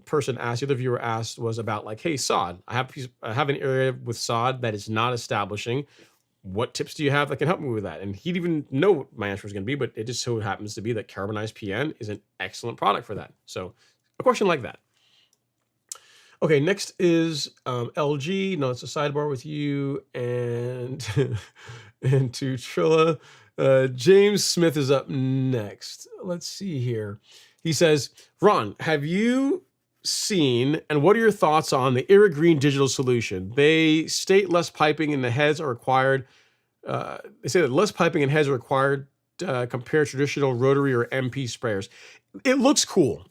Speaker 1: person asked, the other viewer asked, was about like, hey, sod. I have an area with sod that is not establishing. What tips do you have that can help me with that? And he didn't even know what my answer was going to be, but it just so happens to be that carbonized PN is an excellent product for that. So a question like that. Okay, next is LG. No, it's a sidebar with you and and to Trilla. James Smith is up next. Let's see here. He says, Ron, have you seen and what are your thoughts on the Era Green digital solution? They state less piping and the heads are required. They say that less piping and heads are required compared to traditional rotary or MP sprayers. It looks cool.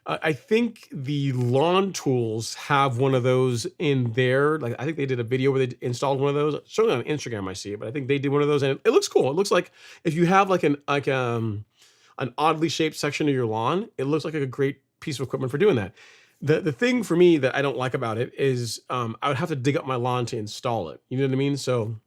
Speaker 1: I think the lawn tools have one of those in there. Like I think they did a video where they installed one of those. Certainly on Instagram I see it, but I think they did one of those, and it looks cool. It looks like if you have like an oddly shaped section of your lawn, it looks like a great piece of equipment for doing that. The thing for me that I don't like about it is I would have to dig up my lawn to install it. You know what I mean? So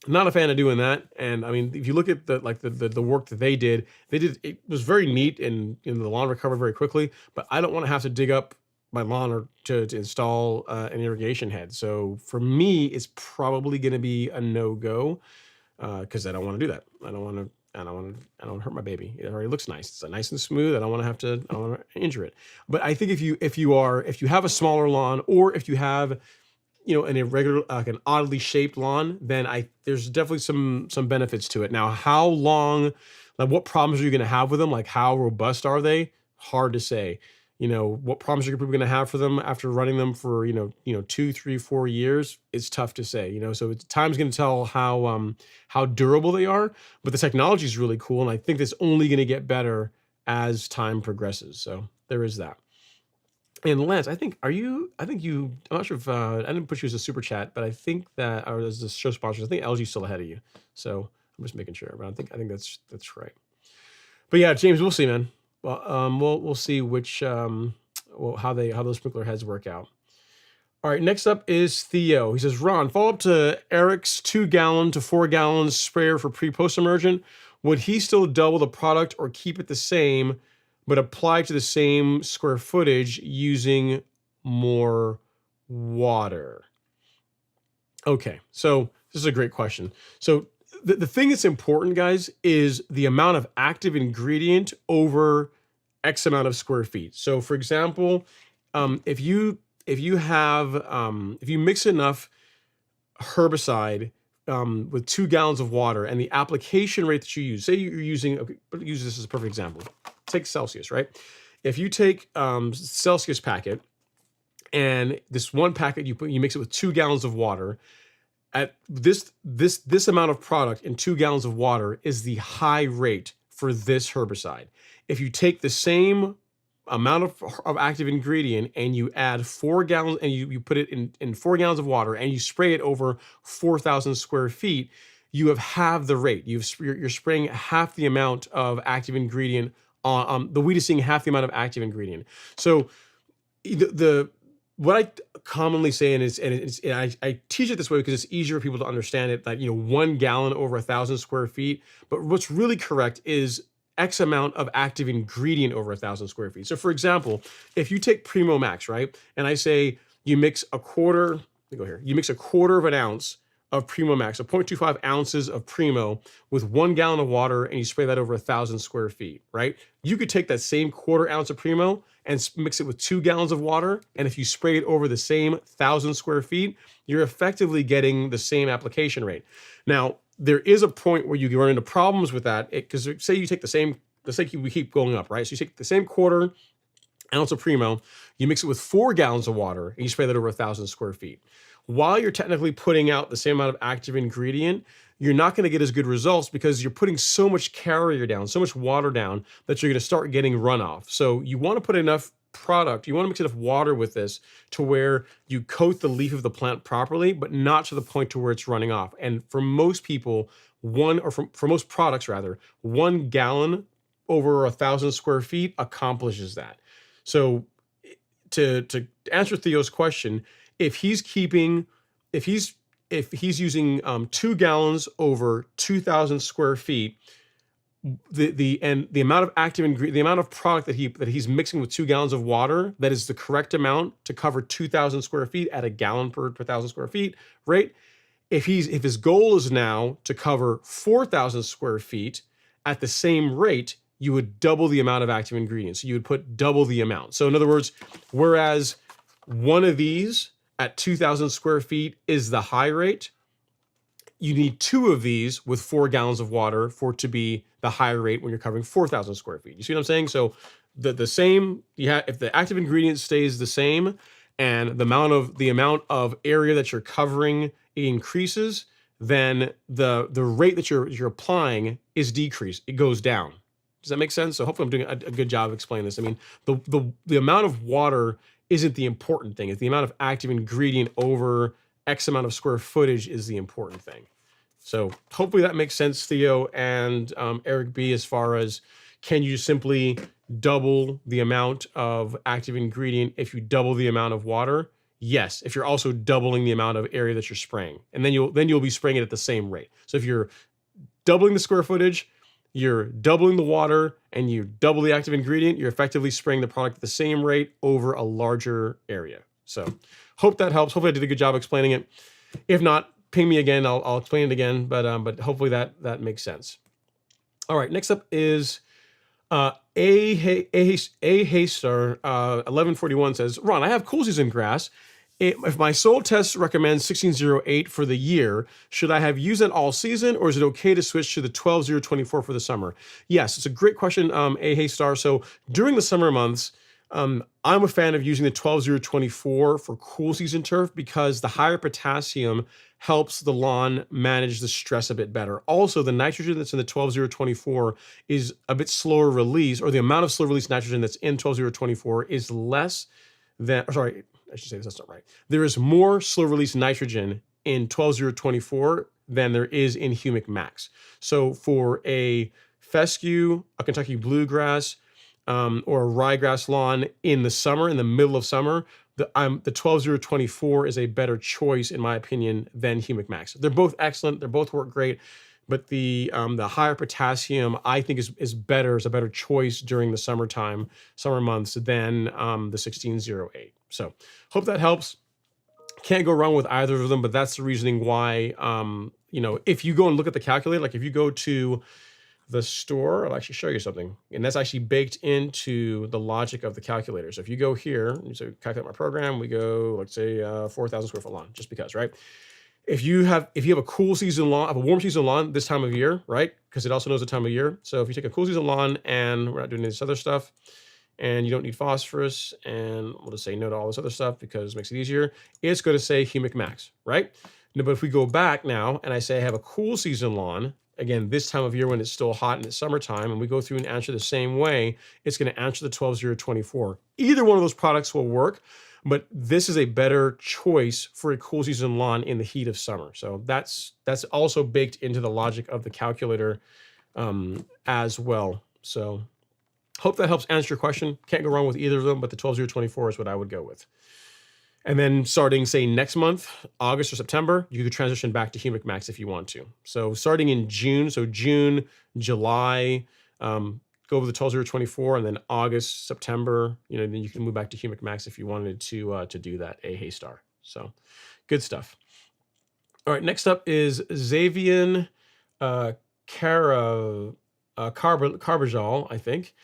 Speaker 1: not a fan of doing that. And I mean, if you look at the work that they did it was very neat, and the lawn recovered very quickly. But I don't want to have to dig up my lawn or to install an irrigation head. So for me, it's probably going to be a no go because I don't want to do that. I don't want to. I don't want to hurt my baby. It already looks nice. It's nice and smooth. I don't want to have to. I don't want to injure it. But I think if you have a smaller lawn, or if you have an irregular, like an oddly shaped lawn, then there's definitely some benefits to it. Now, how long, like what problems are you going to have with them? Like how robust are they? Hard to say. What problems are you going to have for them after running them for 2, 3, 4 years? It's tough to say. So time's going to tell how durable they are. But the technology is really cool, and I think it's only going to get better as time progresses. So there is that. And Lance, I'm not sure if I didn't put you as a super chat, but I think that, or as the show sponsors, I think LG's still ahead of you. So I'm just making sure, but I think that's right. But yeah, James, we'll see, man. Well, we'll see which, how those sprinkler heads work out. All right, next up is Theo. He says, Ron, follow up to Eric's 2-gallon to 4-gallon sprayer for pre-post emergent. Would he still double the product or keep it the same, but apply to the same square footage using more water? Okay, so this is a great question. So the thing that's important, guys, is the amount of active ingredient over X amount of square feet. So for example, if you mix enough herbicide with 2 gallons of water, and the application rate that you use, say you're using, okay, use this as a perfect example. Take Celsius, right? If you take Celsius packet, and this one packet you mix it with 2 gallons of water, at this amount of product in 2 gallons of water is the high rate for this herbicide. If you take the same amount of active ingredient and you add 4 gallons, and you put it in 4 gallons of water, and you spray it over 4,000 square feet, you have half the rate. You're spraying half the amount of active ingredient on the weed is seeing half the amount of active ingredient. So what I commonly say, and I teach it this way because it's easier for people to understand it, that 1 gallon over 1,000 square feet. But what's really correct is X amount of active ingredient over 1,000 square feet. So for example, if you take Primo Max, right, and I say you mix a quarter, you mix a quarter of an ounce of Primo Max, so 0.25 ounces of Primo with 1 gallon of water, and you spray that over 1,000 square feet, right? You could take that same quarter ounce of Primo and mix it with 2 gallons of water, and if you spray it over the same 1,000 square feet, you're effectively getting the same application rate. Now, there is a point where you run into problems with that, because say you take we keep going up, right? So you take the same quarter ounce of Primo, you mix it with 4 gallons of water, and you spray that over 1,000 square feet. While you're technically putting out the same amount of active ingredient, you're not going to get as good results because you're putting so much carrier down, so much water down, that you're going to start getting runoff. So you want to put enough product, you want to mix enough water with this to where you coat the leaf of the plant properly, but not to the point to where it's running off. And for most people, for most products rather, 1 gallon over 1,000 square feet accomplishes that. So to answer Theo's question, if he's using 2 gallons over 2,000 square feet, the amount of active ingredient, the amount of product that he's mixing with 2 gallons of water, that is the correct amount to cover 2,000 square feet at a gallon per 1,000 square feet rate. If his goal is now to cover 4,000 square feet at the same rate, you would double the amount of active ingredients. So you would put double the amount. So in other words, whereas one of these at 2,000 square feet is the high rate, you need 2 of these with 4 gallons of water for it to be the high rate when you're covering 4,000 square feet. You see what I'm saying? So the same, if the active ingredient stays the same and the amount of area that you're covering increases, then the rate that you're applying is decreased. It goes down. Does that make sense? So hopefully I'm doing a good job of explaining this. I mean, the amount of water isn't the important thing. It's the amount of active ingredient over X amount of square footage is the important thing. So hopefully that makes sense, Theo and Eric B, as far as, can you simply double the amount of active ingredient if you double the amount of water? Yes, if you're also doubling the amount of area that you're spraying. And then you'll be spraying it at the same rate. So if you're doubling the square footage, you're doubling the water, and you double the active ingredient, you're effectively spraying the product at the same rate over a larger area. So hope that helps. Hopefully I did a good job explaining it. If not, ping me again. I'll explain it again, but hopefully that makes sense. All right, next up is Haystar 1141 says, Ron, I have cool season grass. If my soil test recommends 1608 for the year, should I have used it all season, or is it okay to switch to the 12024 for the summer? Yes, it's a great question, Haystar. So during the summer months, I'm a fan of using the 12024 for cool season turf because the higher potassium helps the lawn manage the stress a bit better. Also, the nitrogen that's in the 12024 is a bit slower release, or the amount of slow release nitrogen that's in 12024 is less than, sorry, I should say this, that's not right. There is more slow release nitrogen in 12024 than there is in Humic Max. So for a fescue, a Kentucky bluegrass, or a ryegrass lawn in the summer, in the middle of summer, the 12024 is a better choice, in my opinion, than Humic Max. They're both excellent. They both work great. But the higher potassium, I think, is a better choice during the summer months than the 1608. So hope that helps. Can't go wrong with either of them, but that's the reasoning why, if you go and look at the calculator, like if you go to the store, I'll actually show you something. And that's actually baked into the logic of the calculator. So if you go here, so calculate my program, we go, let's say 4,000 square foot lawn, just because, right? If you have a cool season lawn, a warm season lawn this time of year, right? Because it also knows the time of year. So if you take a cool season lawn and we're not doing this other stuff, and you don't need phosphorus, and we'll just say no to all this other stuff because it makes it easier, it's going to say Humic Max, right? Now, but if we go back now and I say I have a cool season lawn, again, this time of year when it's still hot and it's summertime, and we go through and answer the same way, it's going to answer the 12024. Either one of those products will work, but this is a better choice for a cool season lawn in the heat of summer. So that's also baked into the logic of the calculator as well. So hope that helps answer your question. Can't go wrong with either of them, but the 12024 is what I would go with. And then starting, say, next month, August or September, you could transition back to Humic Max if you want to. So starting in June, so June, July, go with the 12024, and then August, September, then you can move back to Humic Max if you wanted to do that, a Haystar. So good stuff. All right, next up is Xavian Carbajal, I think.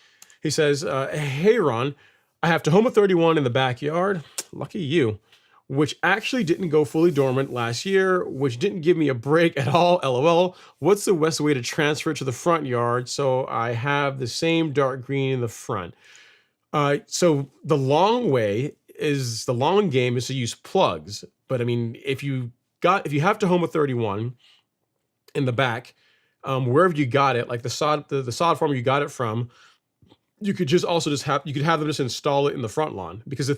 Speaker 1: He says, hey, Ron, I have Tahoma 31 in the backyard. Lucky you. Which actually didn't go fully dormant last year, which didn't give me a break at all, LOL. What's the best way to transfer it to the front yard so I have the same dark green in the front? So the long game is to use plugs. But I mean, if you have Tahoma 31 in the back, wherever you got it, like the sod farm you got it from, you could have them just install it in the front lawn. Because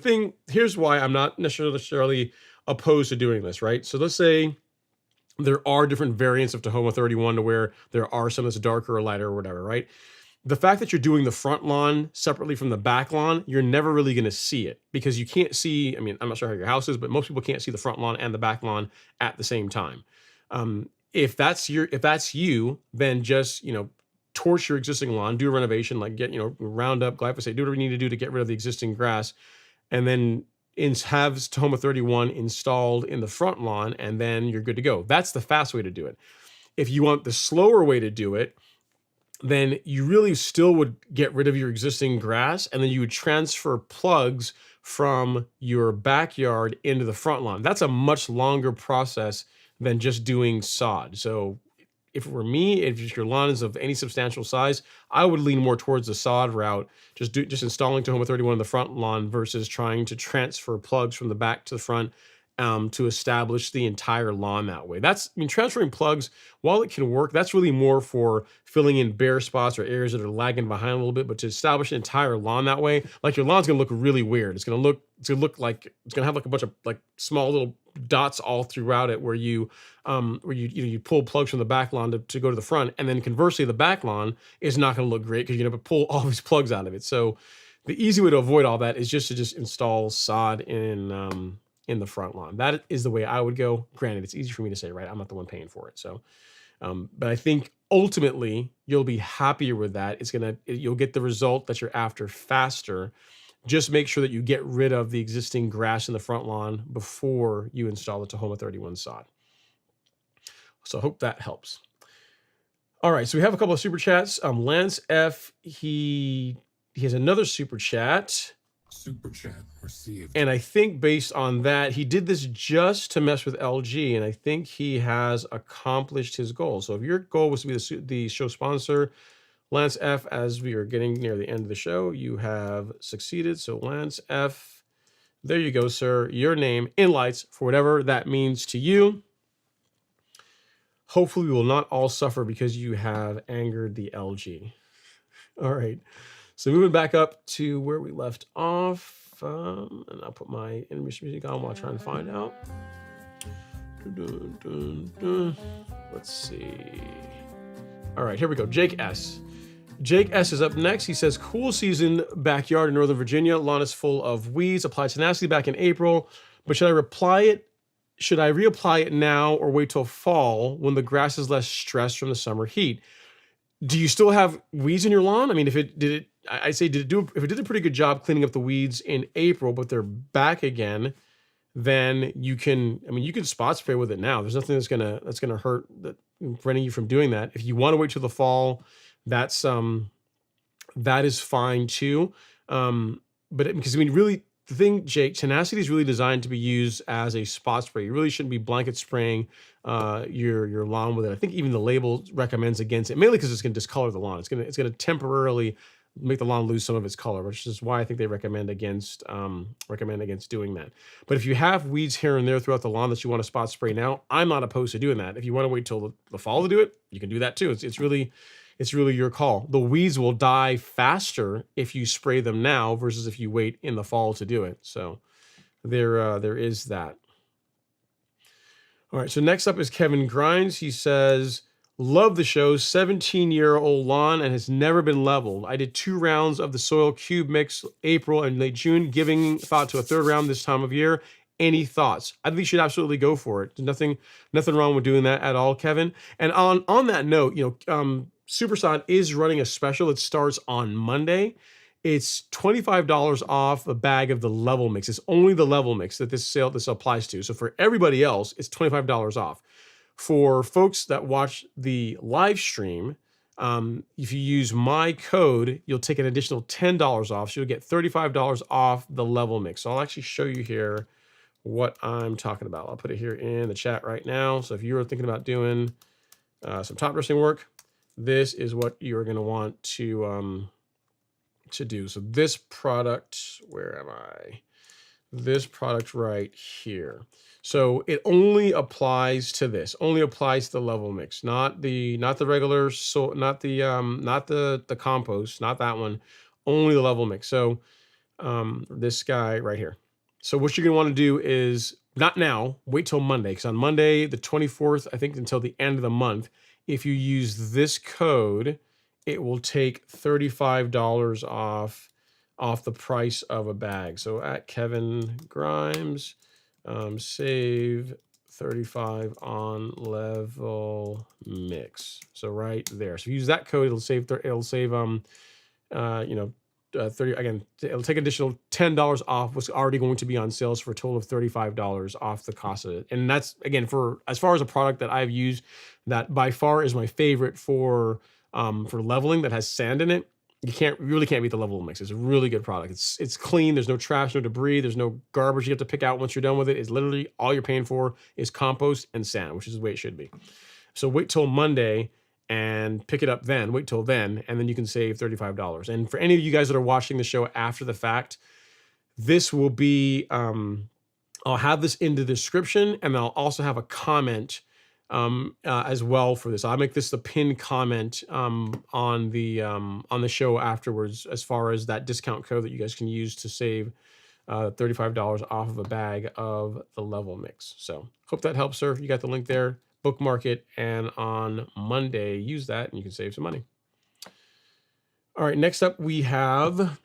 Speaker 1: here's why I'm not necessarily opposed to doing this, right? So let's say there are different variants of Tahoma 31 to where there are some that's darker or lighter or whatever, right? The fact that you're doing the front lawn separately from the back lawn, you're never really going to see it because you can't see, I mean, I'm not sure how your house is, but most people can't see the front lawn and the back lawn at the same time. If that's you, then just, torch your existing lawn, do a renovation, like round up glyphosate, do whatever you need to do to get rid of the existing grass, and then have Tahoma 31 installed in the front lawn, and then you're good to go. That's the fast way to do it. If you want the slower way to do it, then you really still would get rid of your existing grass, and then you would transfer plugs from your backyard into the front lawn. That's a much longer process than just doing sod. So if it were me, if your lawn is of any substantial size, I would lean more towards the sod route, just installing Tahoma 31 in the front lawn versus trying to transfer plugs from the back to the front to establish the entire lawn that way. Transferring plugs, while it can work, that's really more for filling in bare spots or areas that are lagging behind a little bit, but to establish an entire lawn that way, like your lawn's gonna look really weird. It's gonna have like a bunch of like small little dots all throughout it where you you pull plugs from the back lawn to go to the front, and then conversely the back lawn is not going to look great because you're going to pull all these plugs out of it. So the easy way to avoid all that is just to just install sod in the front lawn. That is the way I would go. Granted, it's easy for me to say, right? I'm not the one paying for it. So but I think ultimately you'll be happier with that. You'll get the result that you're after faster. Just make sure that you get rid of the existing grass in the front lawn before you install the Tahoma 31 sod. So I hope that helps. All right, so we have a couple of super chats. Lance F, he has another super chat.
Speaker 2: Super chat received.
Speaker 1: And I think based on that, he did this just to mess with LG, and I think he has accomplished his goal. So if your goal was to be the show sponsor, Lance F, as we are getting near the end of the show, you have succeeded. So Lance F, there you go, sir. Your name in lights for whatever that means to you. Hopefully we will not all suffer because you have angered the LG. All right. So moving back up to where we left off, and I'll put my intermission music on while trying to find out. Let's see. All right, here we go. Jake S. Jake S is up next. He says, cool season backyard in Northern Virginia. Lawn is full of weeds. Applied tenacity back in April. But should I reapply it now or wait till fall when the grass is less stressed from the summer heat? Do you still have weeds in your lawn? I mean, if it did a pretty good job cleaning up the weeds in April, but they're back again, then you can spot spray with it now. There's nothing that's gonna hurt that preventing you from doing that. If you want to wait till the fall, that is fine too. Because really, the thing, Jake, tenacity is really designed to be used as a spot spray. You really shouldn't be blanket spraying your lawn with it. I think even the label recommends against it, mainly because it's going to discolor the lawn. It's going to temporarily make the lawn lose some of its color, which is why I think they recommend against doing that. But if you have weeds here and there throughout the lawn that you want to spot spray now, I'm not opposed to doing that. If you want to wait till the fall to do it, you can do that too. It's really your call. The weeds will die faster if you spray them now versus if you wait in the fall to do it. So there is that. All right, so next up is Kevin Grimes. He says, love the show, 17-year-old lawn and has never been leveled. I did 2 rounds of the soil cube mix April and late June, giving thought to a 3rd round this time of year. Any thoughts? I think you should absolutely go for it. There's nothing wrong with doing that at all, Kevin. And on that note, Supersod is running a special that starts on Monday. It's $25 off a bag of the level mix. It's only the level mix that this applies to. So for everybody else, it's $25 off. For folks that watch the live stream, if you use my code, you'll take an additional $10 off. So you'll get $35 off the level mix. So I'll actually show you here what I'm talking about. I'll put it here in the chat right now. So if you were thinking about doing some top dressing work, this is what you're going to want to do. So this product, where am I? This product right here. So it only applies to this. Only applies to the level mix, not the regular. So not the compost, not that one. Only the level mix. So this guy right here. So what you're gonna want to do is not now. Wait till Monday, because on Monday the 24th, I think until the end of the month, if you use this code, it will take $35 off the price of a bag. So at Kevin Grimes, save 35 on level mix. So right there. So use that code, it'll save 30 again. It'll take additional $10 off what's already going to be on sales for a total of $35 off the cost of it. And that's again for as far as a product that I've used that by far is my favorite for leveling that has sand in it. You really can't beat the level mix. It's a really good product. It's clean. There's no trash, no debris. There's no garbage you have to pick out once you're done with it. It's literally all you're paying for is compost and sand, which is the way it should be. So wait till Monday and pick it up then. Wait till then, and then you can save $35. And for any of you guys that are watching the show after the fact, this will be, I'll have this in the description, and I'll also have a comment as well for this. I'll make this the pinned comment on the show afterwards, as far as that discount code that you guys can use to save $35 off of a bag of the Level Mix. So hope that helps, sir. You got the link there. Bookmark it, and on Monday, use that, and you can save some money. All right, next up we have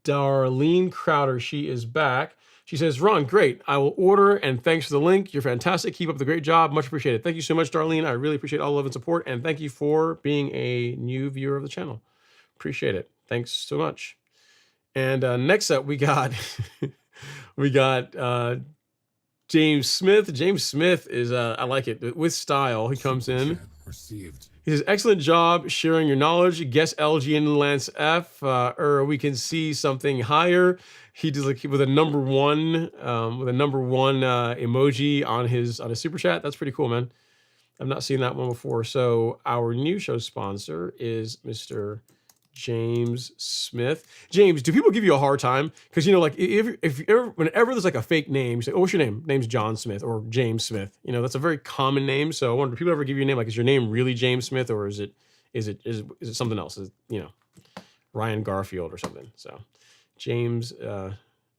Speaker 1: Darlene Crowder. She is back. She says, Ron, great. I will order, and thanks for the link. You're fantastic. Keep up the great job. Much appreciated. Thank you so much, Darlene. I really appreciate all the love and support, and thank you for being a new viewer of the channel. Appreciate it. Thanks so much. And next up, we got James Smith. James Smith is, I like it, with style. He comes in.
Speaker 2: Received.
Speaker 1: He says, excellent job sharing your knowledge. Guess LG and Lance F. Or we can see something higher. He does like with a number one emoji on his super chat. That's pretty cool, man. I've not seen that one before. So our new show sponsor is Mr. James Smith. James, do people give you a hard time? Because, you know, like if you ever, whenever there's like a fake name, you say, oh, what's your name? Name's John Smith or James Smith. You know, that's a very common name. So I wonder, do people ever give you a name? Like, is your name really James Smith, or is it something else? Is it, you know, Ryan Garfield or something? So James, I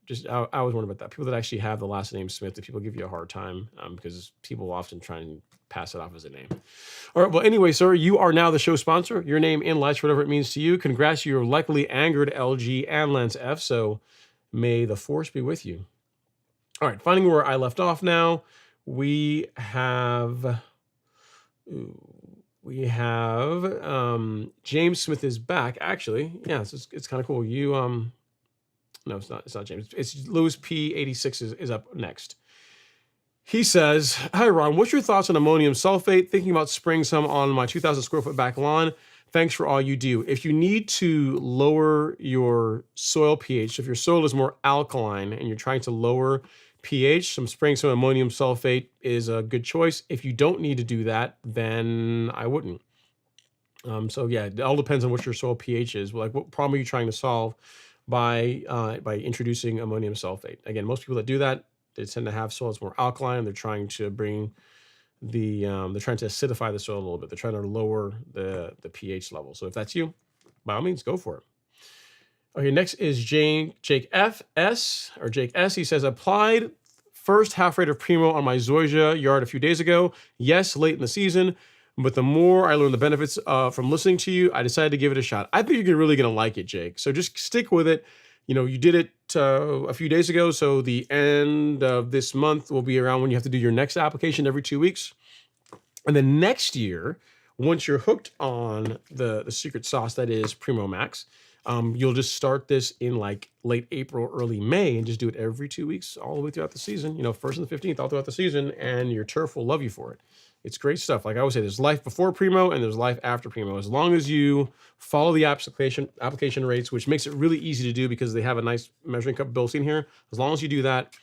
Speaker 1: was wondering about that. People that actually have the last name Smith, do people give you a hard time? Because people often try and pass it off as a name. All right. Well, anyway, sir, you are now the show sponsor. Your name in lights, whatever it means to you. Congrats. You're likely angered LG and Lance F. So may the force be with you. All right. Finding where I left off now. We have James Smith is back. Actually, yeah, it's kind of cool. No, it's not James. It's Louis P86 is up next. He says, hi, Ron, what's your thoughts on ammonium sulfate? Thinking about spraying some on my 2,000 square foot back lawn. Thanks for all you do. If you need to lower your soil pH, if your soil is more alkaline and you're trying to lower pH, spraying some ammonium sulfate is a good choice. If you don't need to do that, then I wouldn't. So yeah, it all depends on what your soil pH is. Like, what problem are you trying to solve by introducing ammonium sulfate? Again, most people that do that, they tend to have soils more alkaline. They're trying to bring they're trying to acidify the soil a little bit. They're trying to lower the pH level. So if that's you, by all means, go for it. Okay, next is Jake S. He says, applied first half rate of Primo on my zoysia yard a few days ago. Yes, late in the season, but the more I learned the benefits from listening to you, I decided to give it a shot. I think you're really going to like it, Jake. So just stick with it. You know, you did it a few days ago, so the end of this month will be around when you have to do your next application every 2 weeks. And then next year, once you're hooked on the secret sauce that is Primo Max, you'll just start this in like late April, early May, and just do it every 2 weeks all the way throughout the season. You know, 1st and the 15th all throughout the season, and your turf will love you for it. It's great stuff. Like I always say, there's life before Primo and there's life after Primo. As long as you follow the application rates, which makes it really easy to do because they have a nice measuring cup built in here. As long as you do that,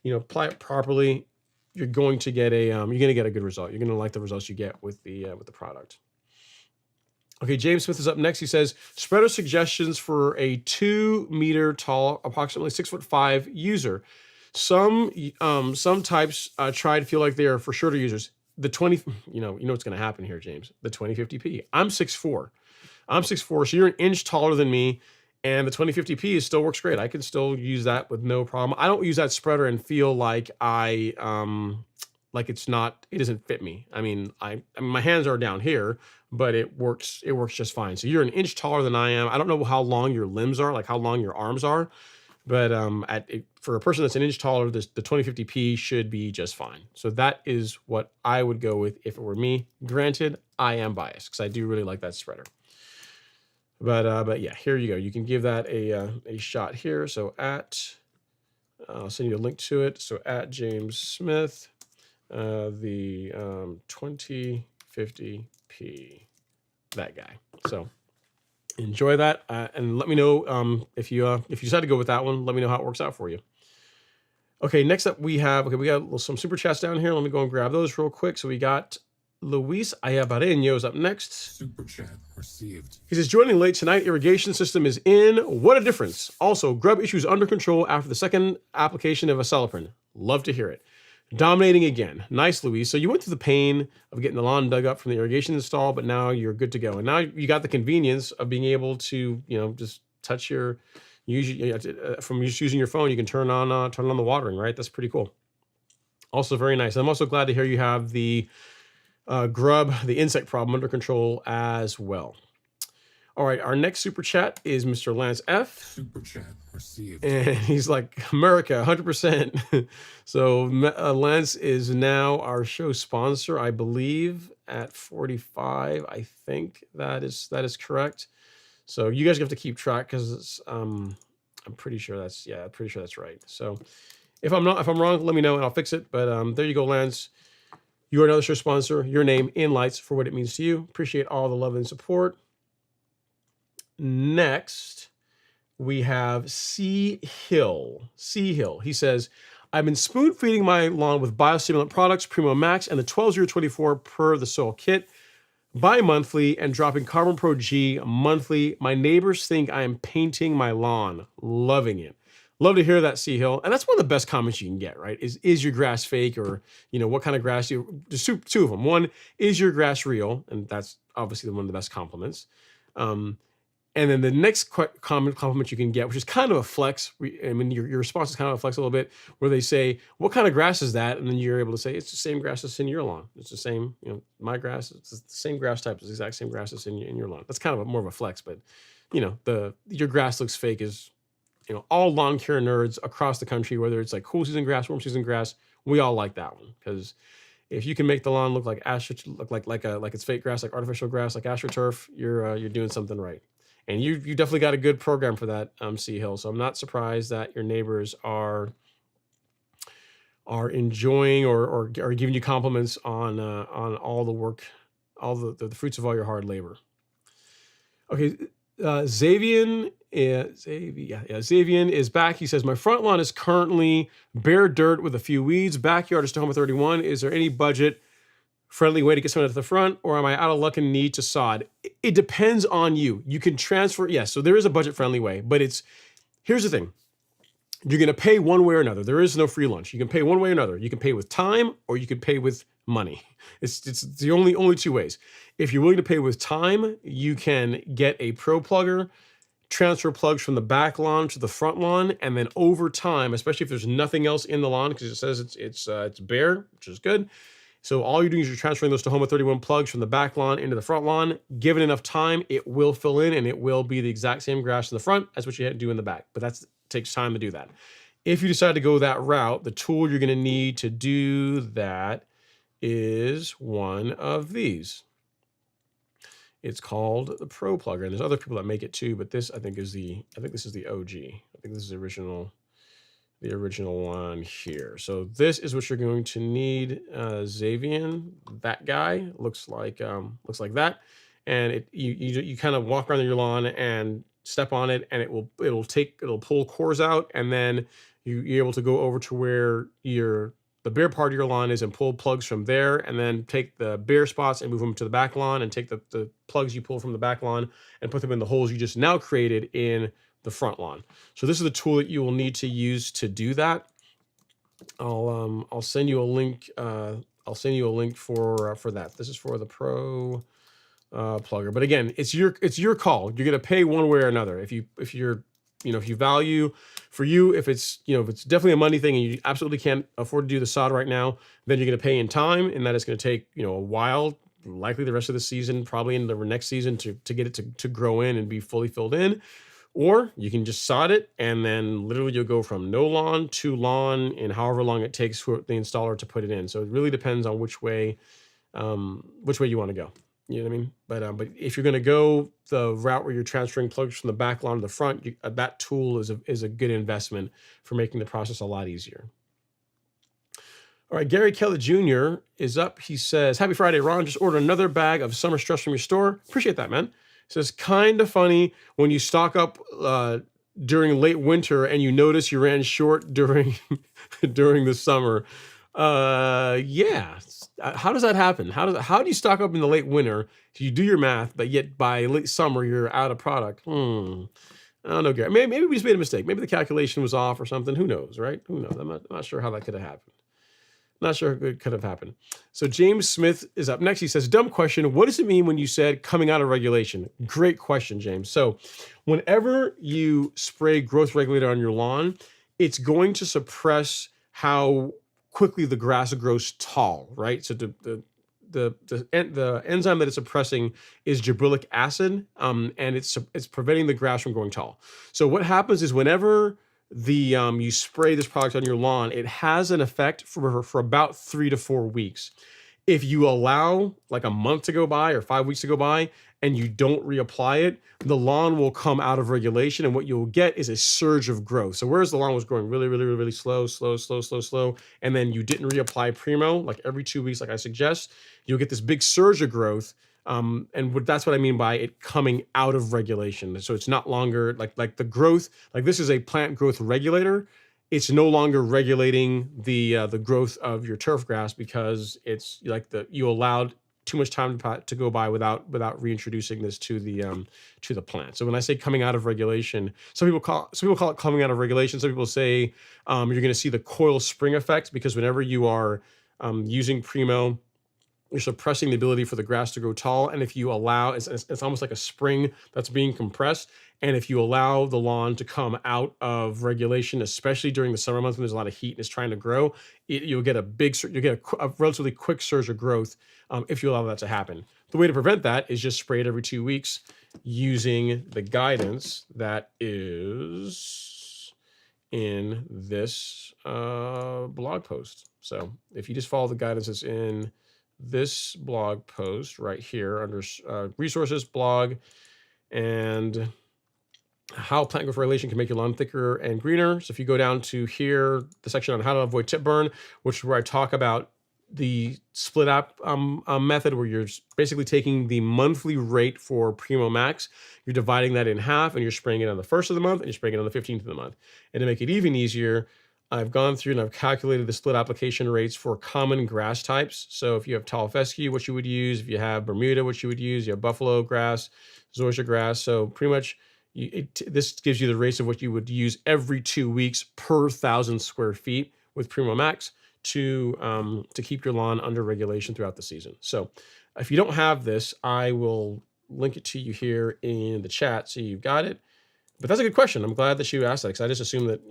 Speaker 1: you know, apply it properly, you're going to get a good result. You're going to like the results you get with the product. Okay, James Smith is up next. He says, spreader suggestions for a 2 meter tall, approximately 6'5" user. Some types try to feel like they are for shorter users. The 20, you know what's going to happen here, James. The 2050p. I'm 6'4". So you're an inch taller than me, and the 2050p still works great. I can still use that with no problem. I don't use that spreader and feel like it doesn't fit me. I mean, my hands are down here, but it works just fine. So you're an inch taller than I am. I don't know how long your limbs are, like how long your arms are. But for a person that's an inch taller, the 2050p should be just fine. So that is what I would go with if it were me. Granted, I am biased because I do really like that spreader. But yeah, here you go. You can give that a shot here. So I'll send you a link to it. So at James Smith, the 2050p, that guy. So enjoy that, and let me know if you decide to go with that one. Let me know how it works out for you. Okay, next up we got some super chats down here. Let me go and grab those real quick. So we got Luis Ayabareño up next.
Speaker 2: Super chat received.
Speaker 1: He says, joining late tonight, irrigation system is in. What a difference. Also, grub issues under control after the second application of Acelepryn. Love to hear it. Dominating again. Nice, Luis. So you went through the pain of getting the lawn dug up from the irrigation install, but now you're good to go. And now you got the convenience of being able to, you know, just touch your from just using your phone, you can turn on the watering, right? That's pretty cool. Also very nice. I'm also glad to hear you have the the insect problem under control as well. All right, our next super chat is Mr. Lance F.
Speaker 2: Super chat received.
Speaker 1: And he's like, America, 100%. So Lance is now our show sponsor, I believe, at 45. I think that is correct. So you guys have to keep track because I'm pretty sure that's right. So if I'm wrong, let me know and I'll fix it. But there you go, Lance. You are another show sponsor. Your name in lights for what it means to you. Appreciate all the love and support. Next, we have C Hill. C Hill. He says, I've been spoon feeding my lawn with biostimulant products, Primo Max, and the 12024 per the soil kit bi-monthly and dropping Carbon Pro G monthly. My neighbors think I am painting my lawn. Loving it. Love to hear that, C Hill. And that's one of the best comments you can get, right? Is your grass fake, or what kind of grass there's two of them. One, is your grass real? And that's obviously one of the best compliments. And then the next compliment you can get, which is kind of a flex. I mean, your response is kind of a flex a little bit, where they say, what kind of grass is that? And then you're able to say, it's the same grass that's in your lawn. It's the same, my grass, it's the same grass type, it's the exact same grass that's in your lawn. That's kind of more of a flex, but your grass looks fake is, all lawn care nerds across the country, whether it's like cool season grass, warm season grass, we all like that one. Because if you can make the lawn look like like it's fake grass, like artificial grass, like AstroTurf, you're doing something right. And you definitely got a good program for that, C Hill. So I'm not surprised that your neighbors are enjoying or are giving you compliments on all the work, all the fruits of all your hard labor. Okay, Xavian is back. He says, my front lawn is currently bare dirt with a few weeds. Backyard is Tahoma 31. Is there any budget friendly way to get someone to the front, or am I out of luck and need to sod? It depends on you. You can transfer, yes. So there is a budget friendly way, but here's the thing. You're going to pay one way or another. There is no free lunch. You can pay one way or another. You can pay with time, or you can pay with money. It's the only two ways. If you're willing to pay with time, you can get a pro plugger, transfer plugs from the back lawn to the front lawn, and then over time, especially if there's nothing else in the lawn, because it says it's bare, which is good. So all you're doing is you're transferring those Tahoma 31 plugs from the back lawn into the front lawn. Given enough time, it will fill in and it will be the exact same grass in the front as what you had to do in the back. But that takes time to do that. If you decide to go that route, the tool you're going to need to do that is one of these. It's called the Pro Plugger, and there's other people that make it too, but this I think this is the OG. I think this is the original one here. So this is what you're going to need. Xavian, that guy looks like that, and you kind of walk around your lawn and step on it, and it'll pull cores out, and then you're able to go over to where the bare part of your lawn is and pull plugs from there, and then take the bare spots and move them to the back lawn, and take the plugs you pull from the back lawn and put them in the holes you just now created in the front lawn. So this is the tool that you will need to use to do that. I'll send you a link. I'll send you a link for that. This is for the Pro Plugger. But again, it's your call. You're gonna pay one way or another. If you value, for you, if it's definitely a money thing and you absolutely can't afford to do the sod right now, then you're gonna pay in time, and that is gonna take a while, likely the rest of the season, probably in the next season to get it to grow in and be fully filled in. Or you can just sod it, and then literally you'll go from no lawn to lawn in however long it takes for the installer to put it in. So it really depends on which way you want to go. You know what I mean? But if you're going to go the route where you're transferring plugs from the back lawn to the front, that tool is a good investment for making the process a lot easier. All right, Gary Kelly Jr. is up. He says, happy Friday, Ron. Just ordered another bag of summer stress from your store. Appreciate that, man. Says, kind of funny when you stock up during late winter and you notice you ran short during the summer. Yeah. How does that happen? How do you stock up in the late winter? So you do your math, but yet by late summer you're out of product. I don't know, Gary. Maybe we just made a mistake. Maybe the calculation was off or something. Who knows, right? Who knows? I'm not sure how that could have happened. Not sure it could have happened. So James Smith is up next. He says, dumb question. What does it mean when you said coming out of regulation? Great question, James. So whenever you spray growth regulator on your lawn, it's going to suppress how quickly the grass grows tall, right? So the enzyme that it's suppressing is gibberellic acid, and it's preventing the grass from growing tall. So what happens is whenever you spray this product on your lawn, it has an effect for about 3 to 4 weeks. If you allow like a month to go by or 5 weeks to go by and you don't reapply it, the lawn will come out of regulation, and what you'll get is a surge of growth. So whereas the lawn was growing really slow, and then you didn't reapply Primo like every 2 weeks, like I suggest, you'll get this big surge of growth. That's what I mean by it coming out of regulation. So it's not longer like the growth, like this is a plant growth regulator. It's no longer regulating the growth of your turf grass because it's like you allowed too much time to go by without reintroducing this to the plant. So when I say coming out of regulation, some people call it coming out of regulation. Some people say you're going to see the coil spring effect, because whenever you are using Primo, you're suppressing the ability for the grass to grow tall. And if you allow, it's almost like a spring that's being compressed. And if you allow the lawn to come out of regulation, especially during the summer months when there's a lot of heat and it's trying to grow, you'll get a relatively quick surge of growth if you allow that to happen. The way to prevent that is just spray it every 2 weeks using the guidance that is in this blog post. So if you just follow the guidance that's in this blog post right here under resources, blog, and how plant growth regulation can make your lawn thicker and greener. So if you go down to here, the section on how to avoid tip burn, which is where I talk about the split app method, where you're basically taking the monthly rate for Primo Max, you're dividing that in half, and you're spraying it on the 1st of the month and you're spraying it on the 15th of the month. And to make it even easier, I've gone through and I've calculated the split application rates for common grass types. So if you have tall fescue, what you would use. If you have Bermuda, what you would use. You have buffalo grass, zoysia grass. So pretty much this gives you the rates of what you would use every 2 weeks per 1,000 square feet with Primo Max to keep your lawn under regulation throughout the season. So if you don't have this, I will link it to you here in the chat so you've got it. But that's a good question. I'm glad that you asked that, because I just assume that,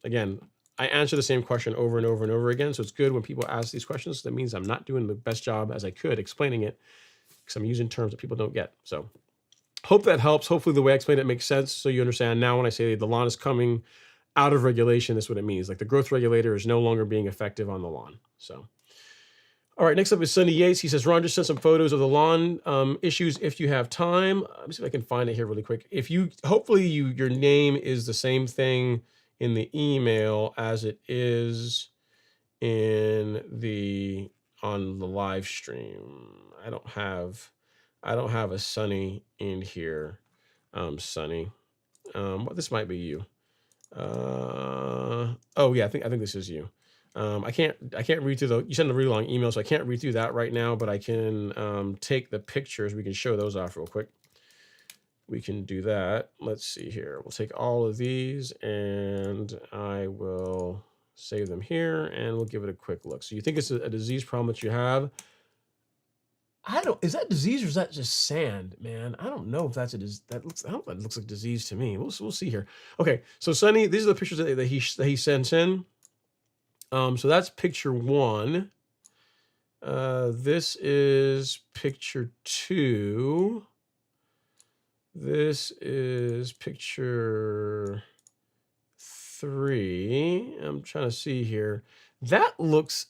Speaker 1: again, I answer the same question over and over and over again. So it's good when people ask these questions. That means I'm not doing the best job as I could explaining it, because I'm using terms that people don't get. So hope that helps. Hopefully the way I explain it makes sense, so you understand now when I say the lawn is coming out of regulation, that's what it means. Like the growth regulator is no longer being effective on the lawn. So, all right, next up is Sonny Yates. He says, Ron, just sent some photos of the lawn issues if you have time. Let me see if I can find it here really quick. Hopefully your name is the same thing in the email as it is on the live stream. I don't have a Sonny in here. Sonny. This might be you. Oh yeah, I think this is you. I can't read through you sent a really long email, so I can't read through that right now, but I can take the pictures. We can show those off real quick. We can do that. Let's see here. We'll take all of these and I will save them here and we'll give it a quick look. So you think it's a disease problem that you have? Is that disease or is that just sand, man? I don't know if that's that looks like disease to me. We'll see here. Okay, so Sonny, these are the pictures that he sent in. So that's picture 1. This is picture 2. This is picture 3. I'm trying to see here. That looks,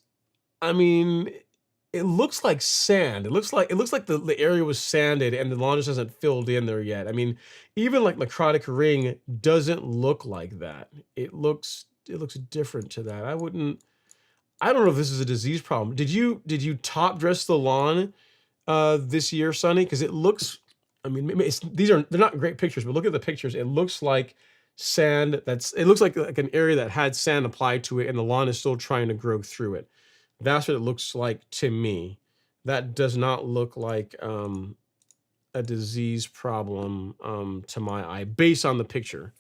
Speaker 1: it looks like sand. It looks like the area was sanded and the lawn just hasn't filled in there yet. Even like necrotic ring doesn't look like that. It looks different to that. I don't know if this is a disease problem. Did you top dress the lawn this year, Sonny? Because it looks, they're not great pictures, but look at the pictures. It looks like sand. It looks like an area that had sand applied to it, and the lawn is still trying to grow through it. That's what it looks like to me. That does not look like a disease problem to my eye, based on the picture.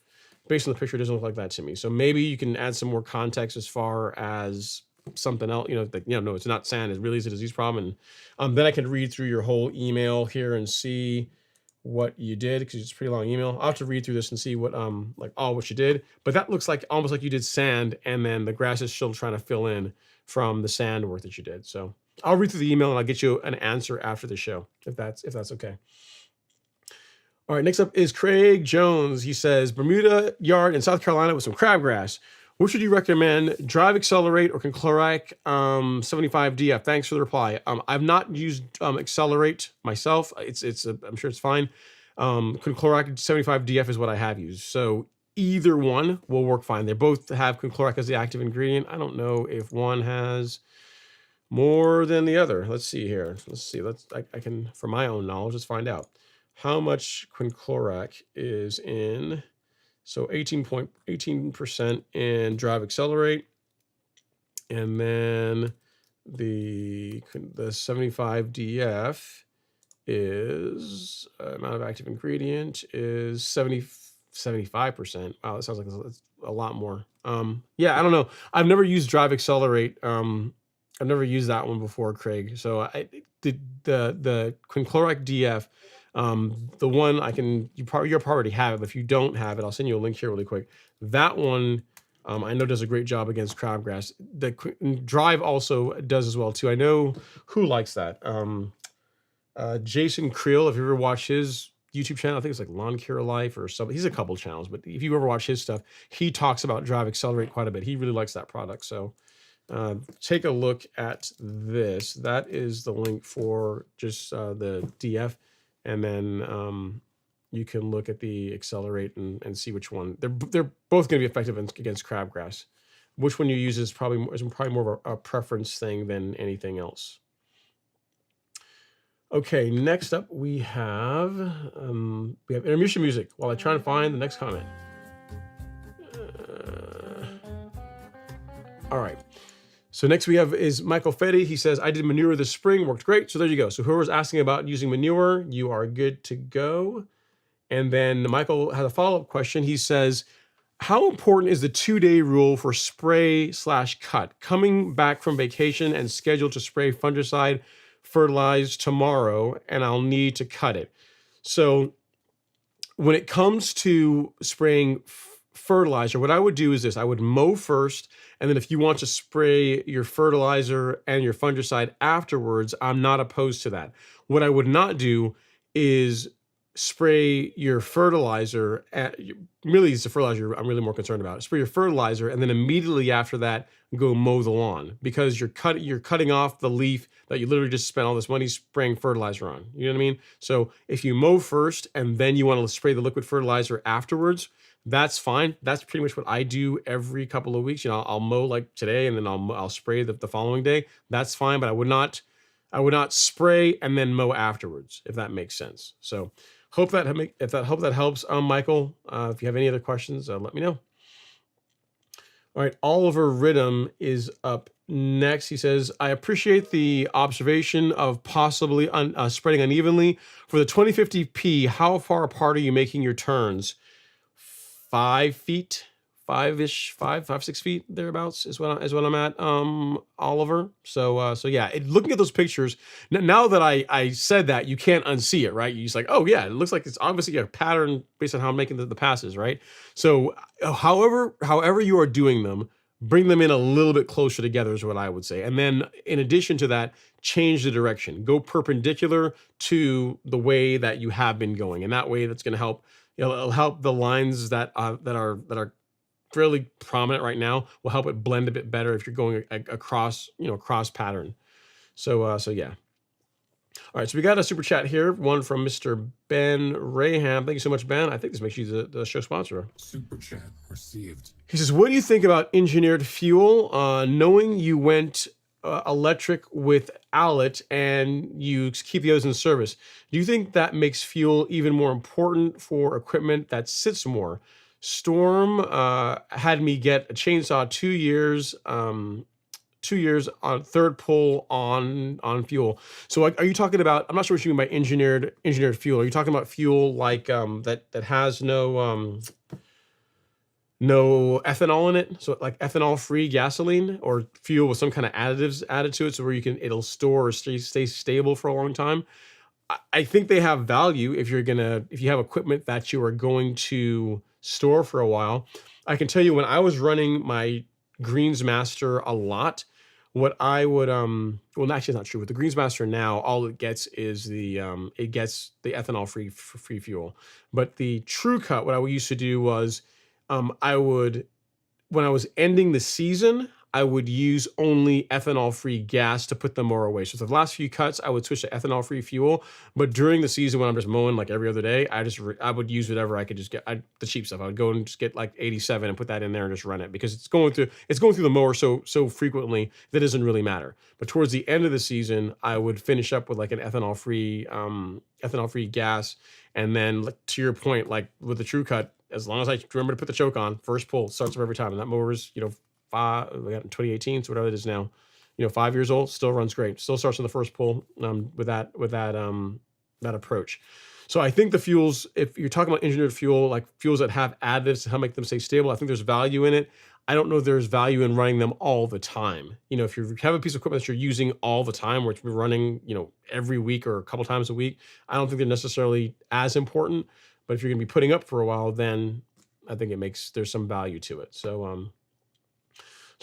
Speaker 1: Based on the picture, it doesn't look like that to me. So maybe you can add some more context as far as something else, like, no, it's not sand. It really is a disease problem. And then I can read through your whole email here and see what you did, because it's a pretty long email. I'll have to read through this and see what like all what you did. But that looks like almost like you did sand, and then the grass is still trying to fill in from the sand work that you did. So I'll read through the email and I'll get you an answer after the show, if that's okay. All right, next up is Craig Jones. He says, Bermuda yard in South Carolina with some crabgrass. Which would you recommend, Drive Accelerate or Conchloric 75DF? Thanks for the reply. I've not used Accelerate myself. I'm sure it's fine. Conchloric 75DF is what I have used. So either one will work fine. They both have conchloric as the active ingredient. I don't know if one has more than the other. Let's see here. Let's see. I can, for my own knowledge, let's find out how much conchloric is in. So 18% in Drive Accelerate, and then the 75DF is amount of active ingredient is 75%. Wow, that sounds like it's a lot more. Yeah, I don't know. I've never used Drive Accelerate. I've never used that one before, Craig. So the conchloric DF. The one you'll probably already have it, but if you don't have it, I'll send you a link here really quick. That one, I know does a great job against crabgrass. The Drive also does as well too. I know who likes that. Jason Creel, if you ever watch his YouTube channel, I think it's like Lawn Care Life or something. He's a couple channels, but if you ever watch his stuff, he talks about Drive Accelerate quite a bit. He really likes that product. So take a look at this. That is the link for just the DF. And then you can look at the Accelerate and see which one. They're both going to be effective against crabgrass. Which one you use is probably more of a preference thing than anything else. Okay, next up we have intermission music while I try and find the next comment. All right. So next we have is Michael Fetty. He says, I did manure this spring, worked great. So there you go. So whoever's asking about using manure, you are good to go. And then Michael has a follow-up question. He says, how important is the 2-day rule for spray/cut? Coming back from vacation and scheduled to spray fungicide fertilize tomorrow, and I'll need to cut it. So when it comes to spraying fertilizer, what I would do is this. I would mow first, and then if you want to spray your fertilizer and your fungicide afterwards, I'm not opposed to that. What I would not do is spray your fertilizer really it's the fertilizer I'm really more concerned about. Spray your fertilizer and then immediately after that go mow the lawn, because you're cutting off the leaf that you literally just spent all this money spraying fertilizer on. You know what I mean? So if you mow first and then you want to spray the liquid fertilizer afterwards, that's fine. That's pretty much what I do every couple of weeks. I'll mow like today and then I'll spray the following day. That's fine, but I would not spray and then mow afterwards, if that makes sense. So hope that helps, Michael. If you have any other questions, let me know. All right, Oliver Ridham is up next. He says, I appreciate the observation of possibly spreading unevenly. For the 2050P, how far apart are you making your turns? 5 feet, 6 feet thereabouts is what I'm at, Oliver. So yeah, looking at those pictures now that I said that, you can't unsee it, right? You're just like, oh yeah, it looks like it's obviously a pattern based on how I'm making the passes, right? So however you are doing them, bring them in a little bit closer together is what I would say. And then in addition to that, change the direction, go perpendicular to the way that you have been going, and that way that's going to help. It'll help the lines that are fairly prominent right now, will help it blend a bit better if you're going across pattern. So yeah. All right, so we got a super chat here, one from Mr. Ben Raham. Thank you so much, Ben. I think this makes you the show sponsor.
Speaker 2: Super chat received.
Speaker 1: He says, what do you think about engineered fuel? Knowing you went electric with Owlet and you keep the others in service, do you think that makes fuel even more important for equipment that sits more? Storm had me get a chainsaw 2 years, 2 years on third pull on fuel. So are you talking about, I'm not sure what you mean by engineered fuel. Are you talking about fuel like that has no no ethanol in it, so like ethanol-free gasoline or fuel with some kind of additives added to it, so where it'll store or stay stable for a long time. I think they have value if you have equipment that you are going to store for a while. I can tell you when I was running my Greensmaster a lot, what I would well actually it's not true. With the Greensmaster now, all it gets is it gets the ethanol free fuel. But the True Cut, what I used to do was I would when I was ending the season, I would use only ethanol-free gas to put them more away. So for the last few cuts, I would switch to ethanol-free fuel. But during the season, when I'm just mowing like every other day, I would use whatever I could just get. The cheap stuff. I would go and just get like 87 and put that in there and just run it because it's going through the mower so frequently that it doesn't really matter. But towards the end of the season, I would finish up with like an ethanol-free gas, and then like, to your point, like with the True Cut, as long as I remember to put the choke on, first pull starts up every time. And that mower's, we got in 2018, so whatever it is now, 5 years old, still runs great. Still starts on the first pull with that approach. So I think the fuels, if you're talking about engineered fuel, like fuels that have additives to help make them stay stable, I think there's value in it. I don't know if there's value in running them all the time. If you have a piece of equipment that you're using all the time, where it's running, every week or a couple times a week, I don't think they're necessarily as important. But if you're going to be putting up for a while, then I think there's some value to it. So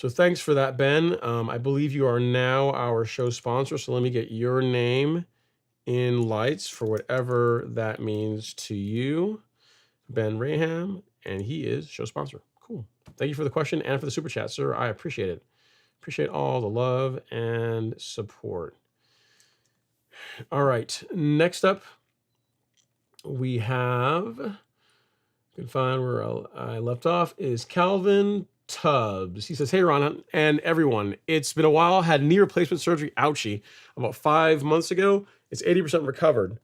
Speaker 1: thanks for that, Ben. I believe you are now our show sponsor. So let me get your name in lights for whatever that means to you, Ben Raham, and he is show sponsor. Cool. Thank you for the question and for the super chat, sir. I appreciate it. Appreciate all the love and support. All right. Next up, we have, can find where I left off, is Calvin Tubbs. He says, hey, Ron and everyone, it's been a while. Had knee replacement surgery, ouchie, about 5 months ago. It's 80% recovered.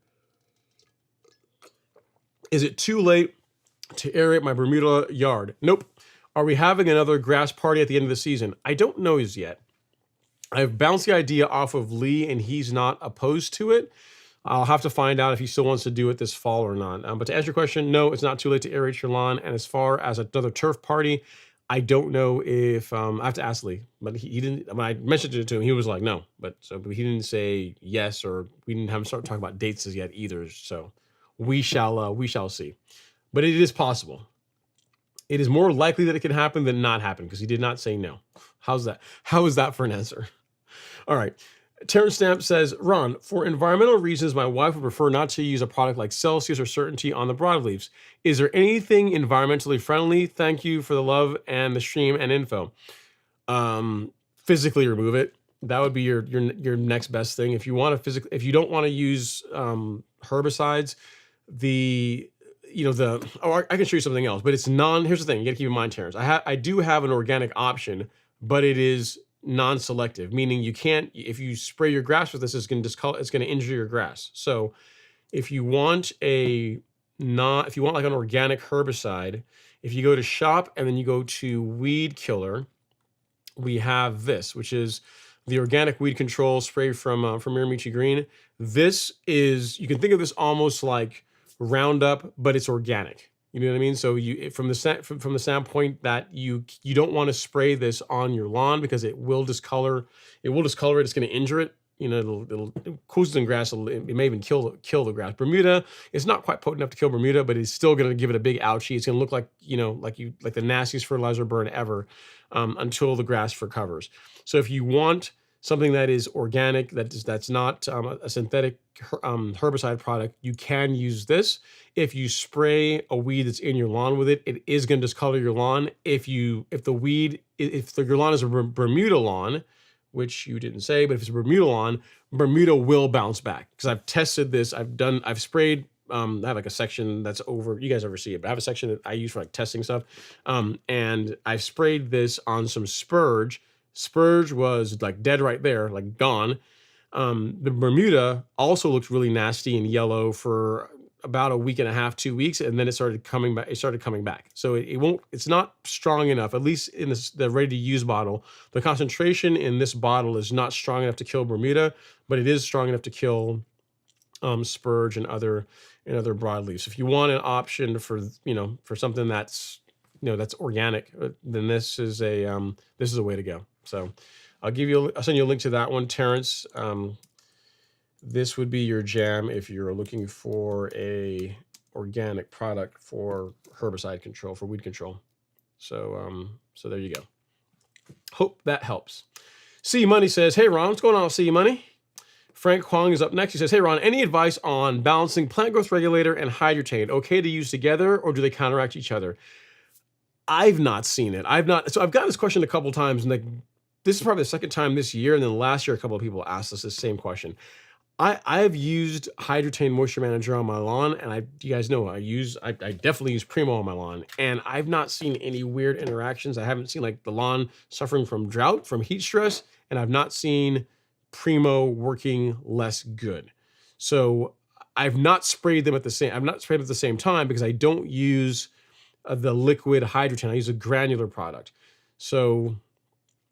Speaker 1: Is it too late to aerate my Bermuda yard? Nope. Are we having another grass party at the end of the season? I don't know as yet. I've bounced the idea off of Lee, and he's not opposed to it. I'll have to find out if he still wants to do it this fall or not. But to answer your question, no, it's not too late to aerate your lawn. And as far as another turf party, I don't know if I have to ask Lee. But he didn't. When I mentioned it to him, he was like, no. But he didn't say yes, or we didn't have him start talking about dates as yet either. So we shall see. But it is possible. It is more likely that it can happen than not happen because he did not say no. How's that? How is that for an answer? All right. Terrence Stamp says, Ron, for environmental reasons, my wife would prefer not to use a product like Celsius or Certainty on the broadleaves. Is there anything environmentally friendly? Thank you for the love and the stream and info. Physically remove it. That would be your next best thing. If you want to if you don't want to use herbicides, I can show you something else, but it's here's the thing, you got to keep in mind, Terrence. I do have an organic option, but it is non-selective, meaning you can't, if you spray your grass with this, it's going to injure your grass. So if you want like an organic herbicide, if you go to shop and then you go to weed killer, we have this, which is the organic weed control spray from Miramichi Green. This is, you can think of this almost like Roundup, but it's organic. You know what I mean? So from the standpoint that you don't want to spray this on your lawn because it will discolor. It will discolor it. It's going to injure it. It'll cool in grass. It may even kill the grass. Bermuda is not quite potent enough to kill Bermuda, but it's still going to give it a big ouchie. It's going to look like like the nastiest fertilizer burn ever until the grass recovers. So if you want something that is organic, that's not a synthetic herbicide product, you can use this. If you spray a weed that's in your lawn with it, it is going to discolor your lawn. If your lawn is a Bermuda lawn, which you didn't say, but if it's a Bermuda lawn, Bermuda will bounce back. Because I've tested this. I've sprayed. I have like a section that's over. You guys ever see it? But I have a section that I use for like testing stuff. And I've sprayed this on some spurge. Spurge was like dead right there, like gone. The Bermuda also looked really nasty and yellow for about a week and a half, 2 weeks, and then it started coming back. So it's not strong enough, at least in the ready-to-use bottle. The concentration in this bottle is not strong enough to kill Bermuda, but it is strong enough to kill spurge and other broadleaves. If you want an option for something that's that's organic, then this is a way to go. So I'll send you a link to that one, Terrence. This would be your jam if you're looking for a organic product for herbicide control, for weed control. So so there you go. Hope that helps. C Money says, hey Ron, what's going on, C Money? Frank Huang is up next. He says, hey Ron, any advice on balancing plant growth regulator and hydrotain? Okay to use together, or do they counteract each other? I've not seen it. I've gotten this question a couple times, and like this is probably the second time this year, and then last year a couple of people asked us the same question. I've used Hydrotain Moisture Manager on my lawn, and you guys know I definitely use Primo on my lawn, and I've not seen any weird interactions. I haven't seen like the lawn suffering from drought, from heat stress, and I've not seen Primo working less good. So I've not sprayed them at the same time because I don't use the liquid Hydrotain. I use a granular product. So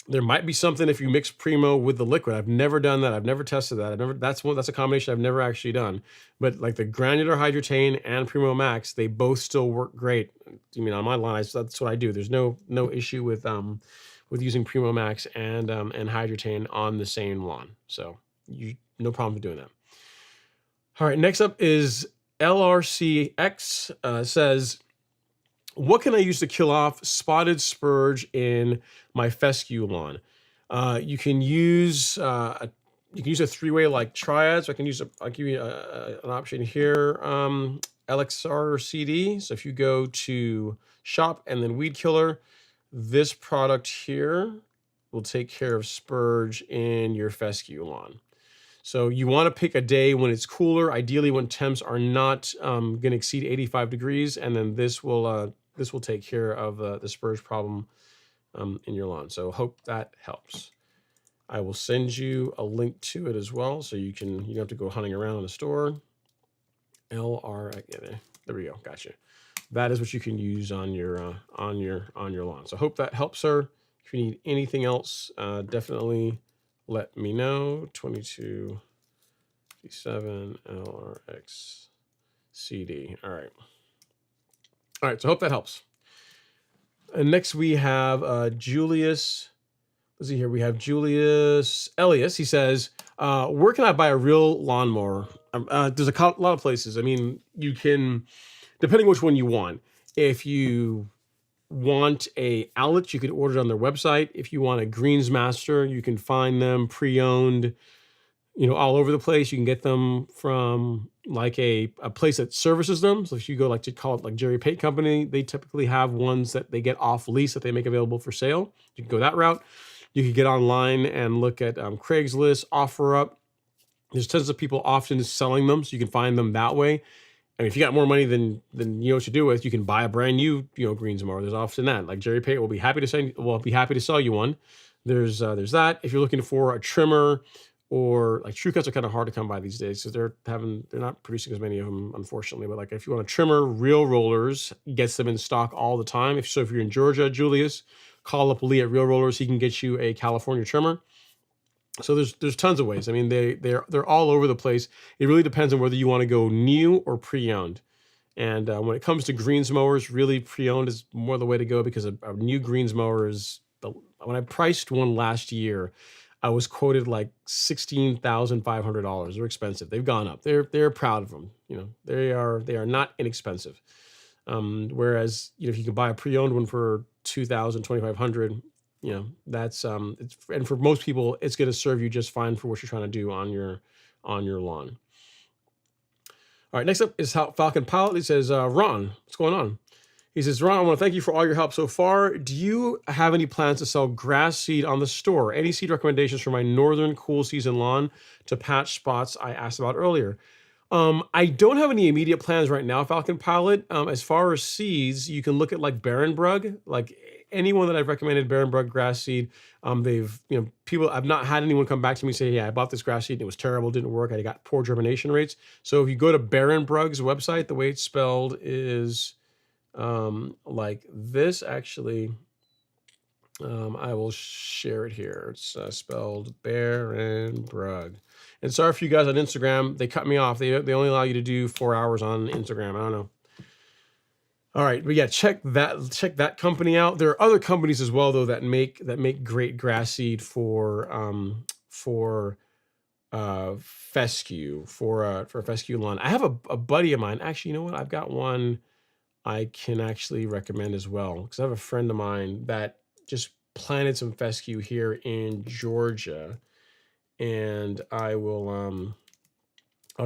Speaker 1: there might be something if you mix Primo with the liquid. I've never done that. I've never tested that. That's a combination I've never actually done. But like the granular Hydrotain and Primo Max, they both still work great. I mean, on my lawn, that's what I do. There's no issue with using Primo Max and Hydrotain on the same lawn. So no problem with doing that. All right, next up is LRCX says, what can I use to kill off spotted spurge in my fescue lawn? You can use a three-way like triad. So I'll give you an option here. LXR CD. So if you go to shop and then weed killer, this product here will take care of spurge in your fescue lawn. So you want to pick a day when it's cooler, ideally when temps are not going to exceed 85 degrees, and then this will take care of the spurge problem in your lawn. So hope that helps. I will send you a link to it as well, so you don't have to go hunting around in the store. There we go. Gotcha. That is what you can use on your lawn. So hope that helps, sir. If you need anything else, definitely let me know. 2257 LRX CD. All right. So hope that helps. And next we have Julius. Let's see here. We have Julius Elias. He says, where can I buy a real lawnmower? There's a lot of places. I mean, you can, depending which one you want. If you want a outlet, you can order it on their website. If you want a Greensmaster, you can find them pre-owned, all over the place. You can get them from like a place that services them. So if you go to call it like Jerry Pate Company, they typically have ones that they get off lease that they make available for sale. You can go that route. You can get online and look at Craigslist, OfferUp. There's tons of people often selling them, so you can find them that way. And if you got more money than you know what to do with, you can buy a brand new greens mower. There's often that. Like Jerry Pate will be happy to sell you one. There's that. If you're looking for a trimmer, or like True Cuts are kind of hard to come by these days because they're not producing as many of them, unfortunately. But like if you want a trimmer, Real Rollers gets them in stock all the time. If you're in Georgia, Julius, call up Lee at Real Rollers. He can get you a California trimmer. So there's tons of ways. I mean, they're all over the place. It really depends on whether you want to go new or pre-owned. And when it comes to greens mowers, really pre-owned is more the way to go, because a new greens mower when I priced one last year, I was quoted like $16,500. They're expensive. They've gone up. They're proud of them. They are not inexpensive. Whereas if you can buy a pre-owned one for $2,000, $2,500, that's and for most people it's going to serve you just fine for what you're trying to do on your lawn. All right, next up is Falcon Pilot. He says, Ron, what's going on? He says, Ron, I want to thank you for all your help so far. Do you have any plans to sell grass seed on the store? Any seed recommendations for my northern cool season lawn to patch spots I asked about earlier? I don't have any immediate plans right now, Falcon Pilot. As far as seeds, you can look at like Barenbrug, like anyone that I've recommended Barenbrug grass seed. I've not had anyone come back to me say, yeah, I bought this grass seed and it was terrible, didn't work. I got poor germination rates. So if you go to Barenbrug's website, the way it's spelled is like this, actually. I will share it here. It's spelled Barenbrug. And sorry for you guys on Instagram. They cut me off. They only allow you to do 4 hours on Instagram. I don't know. All right, but yeah, check that company out. There are other companies as well though that make great grass seed for fescue for fescue lawn. I have a buddy of mine. Actually, you know what? I've got one I can actually recommend as well because I have a friend of mine that just planted some fescue here in Georgia, and I'll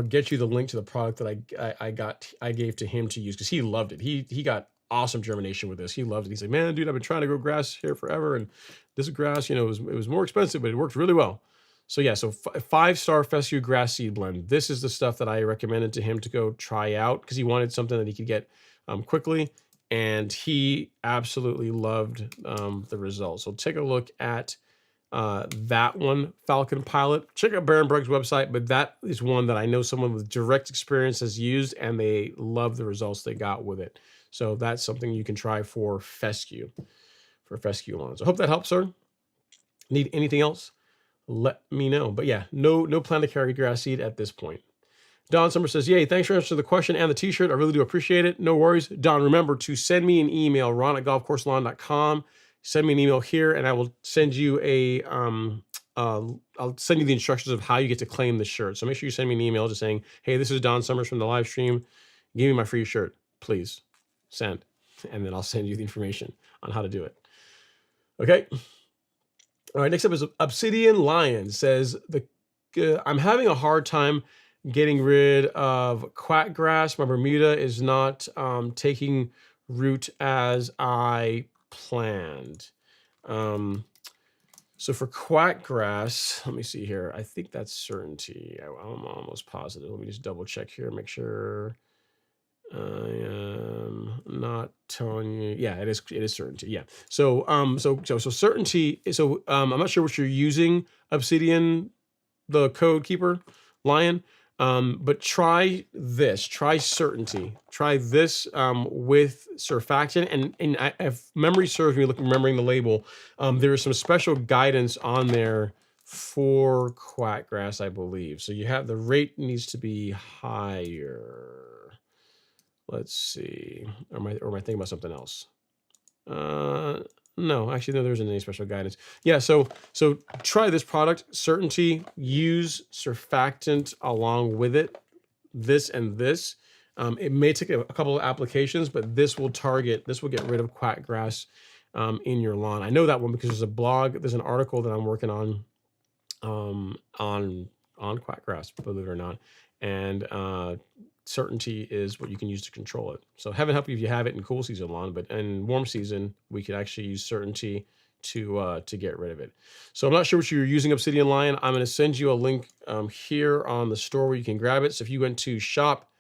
Speaker 1: get you the link to the product that I gave to him to use because he loved it. He got awesome germination with this. He loved it. He's like, man, dude, I've been trying to grow grass here forever, and this grass, it was more expensive, but it worked really well. So yeah, so 5-star fescue grass seed blend. This is the stuff that I recommended to him to go try out because he wanted something that he could get quickly, and he absolutely loved the results. So take a look at that one, Falcon Pilot. Check out Baron Brugg's website, but that is one that I know someone with direct experience has used, and they love the results they got with it. So that's something you can try for fescue lawns. I hope that helps, sir. Need anything else? Let me know. But yeah, no plan to carry grass seed at this point. Don Summer says, yay, thanks for answering the question and the t-shirt. I really do appreciate it. No worries. Don, remember to send me an email, ron@golfcourselawn.com. Send me an email here, and I will send you I'll send you the instructions of how you get to claim the shirt. So make sure you send me an email just saying, hey, this is Don Summers from the live stream. Give me my free shirt, please. Send. And then I'll send you the information on how to do it. Okay. All right, next up is Obsidian Lion. Says, I'm having a hard time getting rid of quack grass. My Bermuda is not taking root as I planned. So for quack grass, let me see here. I think that's Certainty. I'm almost positive. Let me just double check here, make sure I am not telling you. Yeah, it is Certainty. Yeah. So Certainty. So I'm not sure what you're using, Obsidian, the code keeper, Lion. But try this. Try Certainty. Try this with surfactant. And if memory serves me, remembering the label, there is some special guidance on there for quackgrass, I believe. So you have the rate needs to be higher. Let's see. Or am I thinking about something else? No, actually, no, there isn't any special guidance. Yeah, so try this product, Certainty. Use surfactant along with it, this and this. It may take a couple of applications, but this will get rid of quackgrass in your lawn. I know that one because there's an article that I'm working on quackgrass, believe it or not. And Certainty is what you can use to control it. So heaven help you if you have it in cool season lawn, but in warm season, we could actually use Certainty to get rid of it. So I'm not sure what you're using, Obsidian Lion. I'm going to send you a link here on the store where you can grab it. So if you went to shop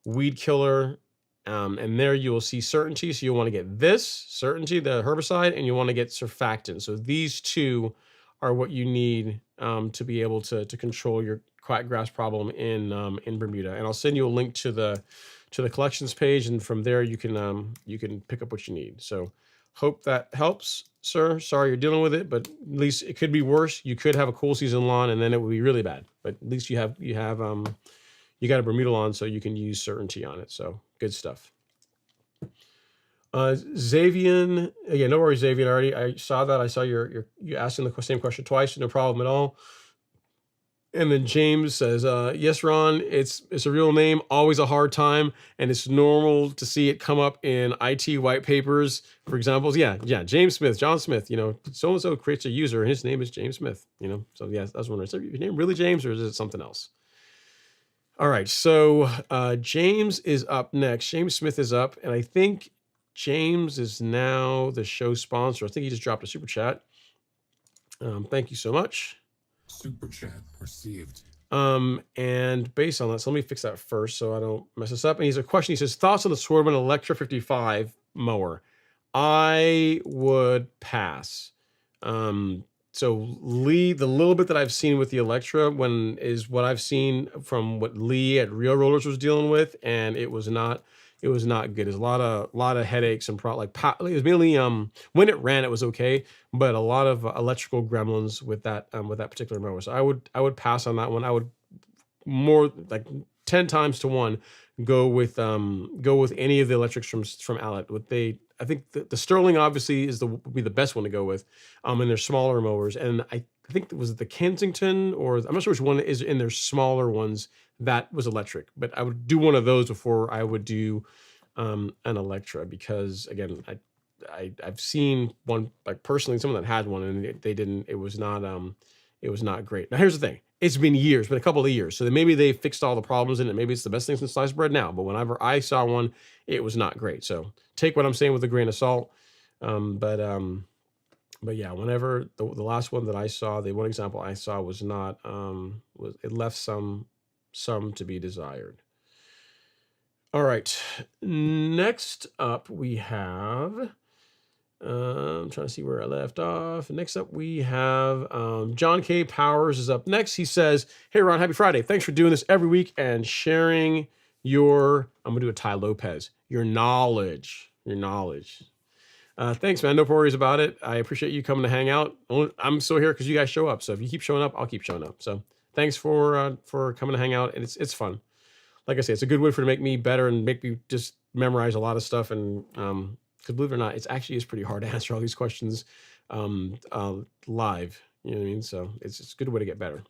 Speaker 1: weed killer, and there you will see Certainty. So you'll want to get this Certainty, the herbicide, and you want to get surfactant. So these two are what you need to be able to control your quackgrass problem in Bermuda. And I'll send you a link to the collections page, and from there you can pick up what you need. So hope that helps, sir. Sorry you're dealing with it, but at least it could be worse. You could have a cool season lawn, and then it would be really bad. But at least you got a Bermuda lawn, so you can use Certainty on it. So good stuff. Xavian, yeah, no worries, Xavian. I saw that. I saw you asking the same question twice. No problem at all. And then James says, yes, Ron, it's a real name, always a hard time, and it's normal to see it come up in IT white papers, for examples. Yeah, James Smith, John Smith, so-and-so creates a user, and his name is James Smith, So yeah, that's wondering, is your name really James, or is it something else? All right, so James is up next. James Smith is up, and I think James is now the show sponsor. I think he just dropped a super chat. Thank you so much.
Speaker 2: Super chat received.
Speaker 1: And based on that, so let me fix that first so I don't mess this up. And he's a question. He says, thoughts on the Swordman Electra 55 mower? I would pass. So Lee, the little bit that I've seen with the Electra is what I've seen from what Lee at Real Rollers was dealing with, and it was not good. There's a lot of headaches and it was mainly when it ran it was okay, but a lot of electrical gremlins with that particular mower. So I would pass on that one. I would more like 10 times to 1 go with any of the electrics from Allied. I think the Sterling obviously would be the best one to go with, and their smaller mowers. And I think it was the Kensington, or I'm not sure which one is in their smaller ones that was electric, but I would do one of those before I would do an Electra, because again, I've seen one, like personally, someone that had one, and it was not great. Now here's the thing. It's been years, been a couple of years. So maybe they fixed all the problems in it. Maybe it's the best thing since sliced bread now. But whenever I saw one, it was not great. So take what I'm saying with a grain of salt. But yeah, whenever the last one that I saw, the one example I saw was not, it left some to be desired. All right. Next up we have, I'm trying to see where I left off. Next up, we have John K. Powers is up next. He says, "Hey, Ron, happy Friday. Thanks for doing this every week and sharing I'm going to do a Ty Lopez, your knowledge. Thanks, man. No worries about it. I appreciate you coming to hang out. I'm still here because you guys show up. So if you keep showing up, I'll keep showing up. So thanks for coming to hang out. And it's fun. Like I say, it's a good way to make me better and make me just memorize a lot of stuff. And because believe it or not, it actually is pretty hard to answer all these questions live. You know what I mean? So it's a good way to get better.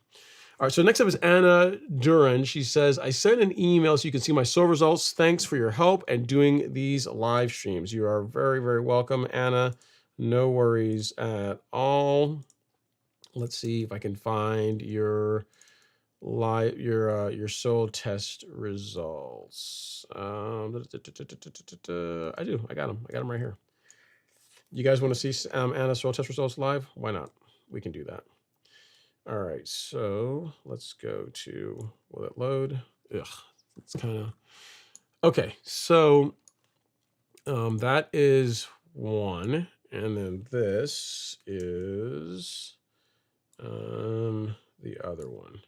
Speaker 1: All right, so next up is Anna Duran. She says, "I sent an email so you can see my soul results. Thanks for your help and doing these live streams." You are very, very welcome, Anna. No worries at all. Let's see if I can find your soul test results. I do. I got them right here. You guys want to see Anna's soul test results live? Why not? We can do that. All right, so let's go to, will it load? Ugh, it's kind of, okay, so that is one, and then this is the other one.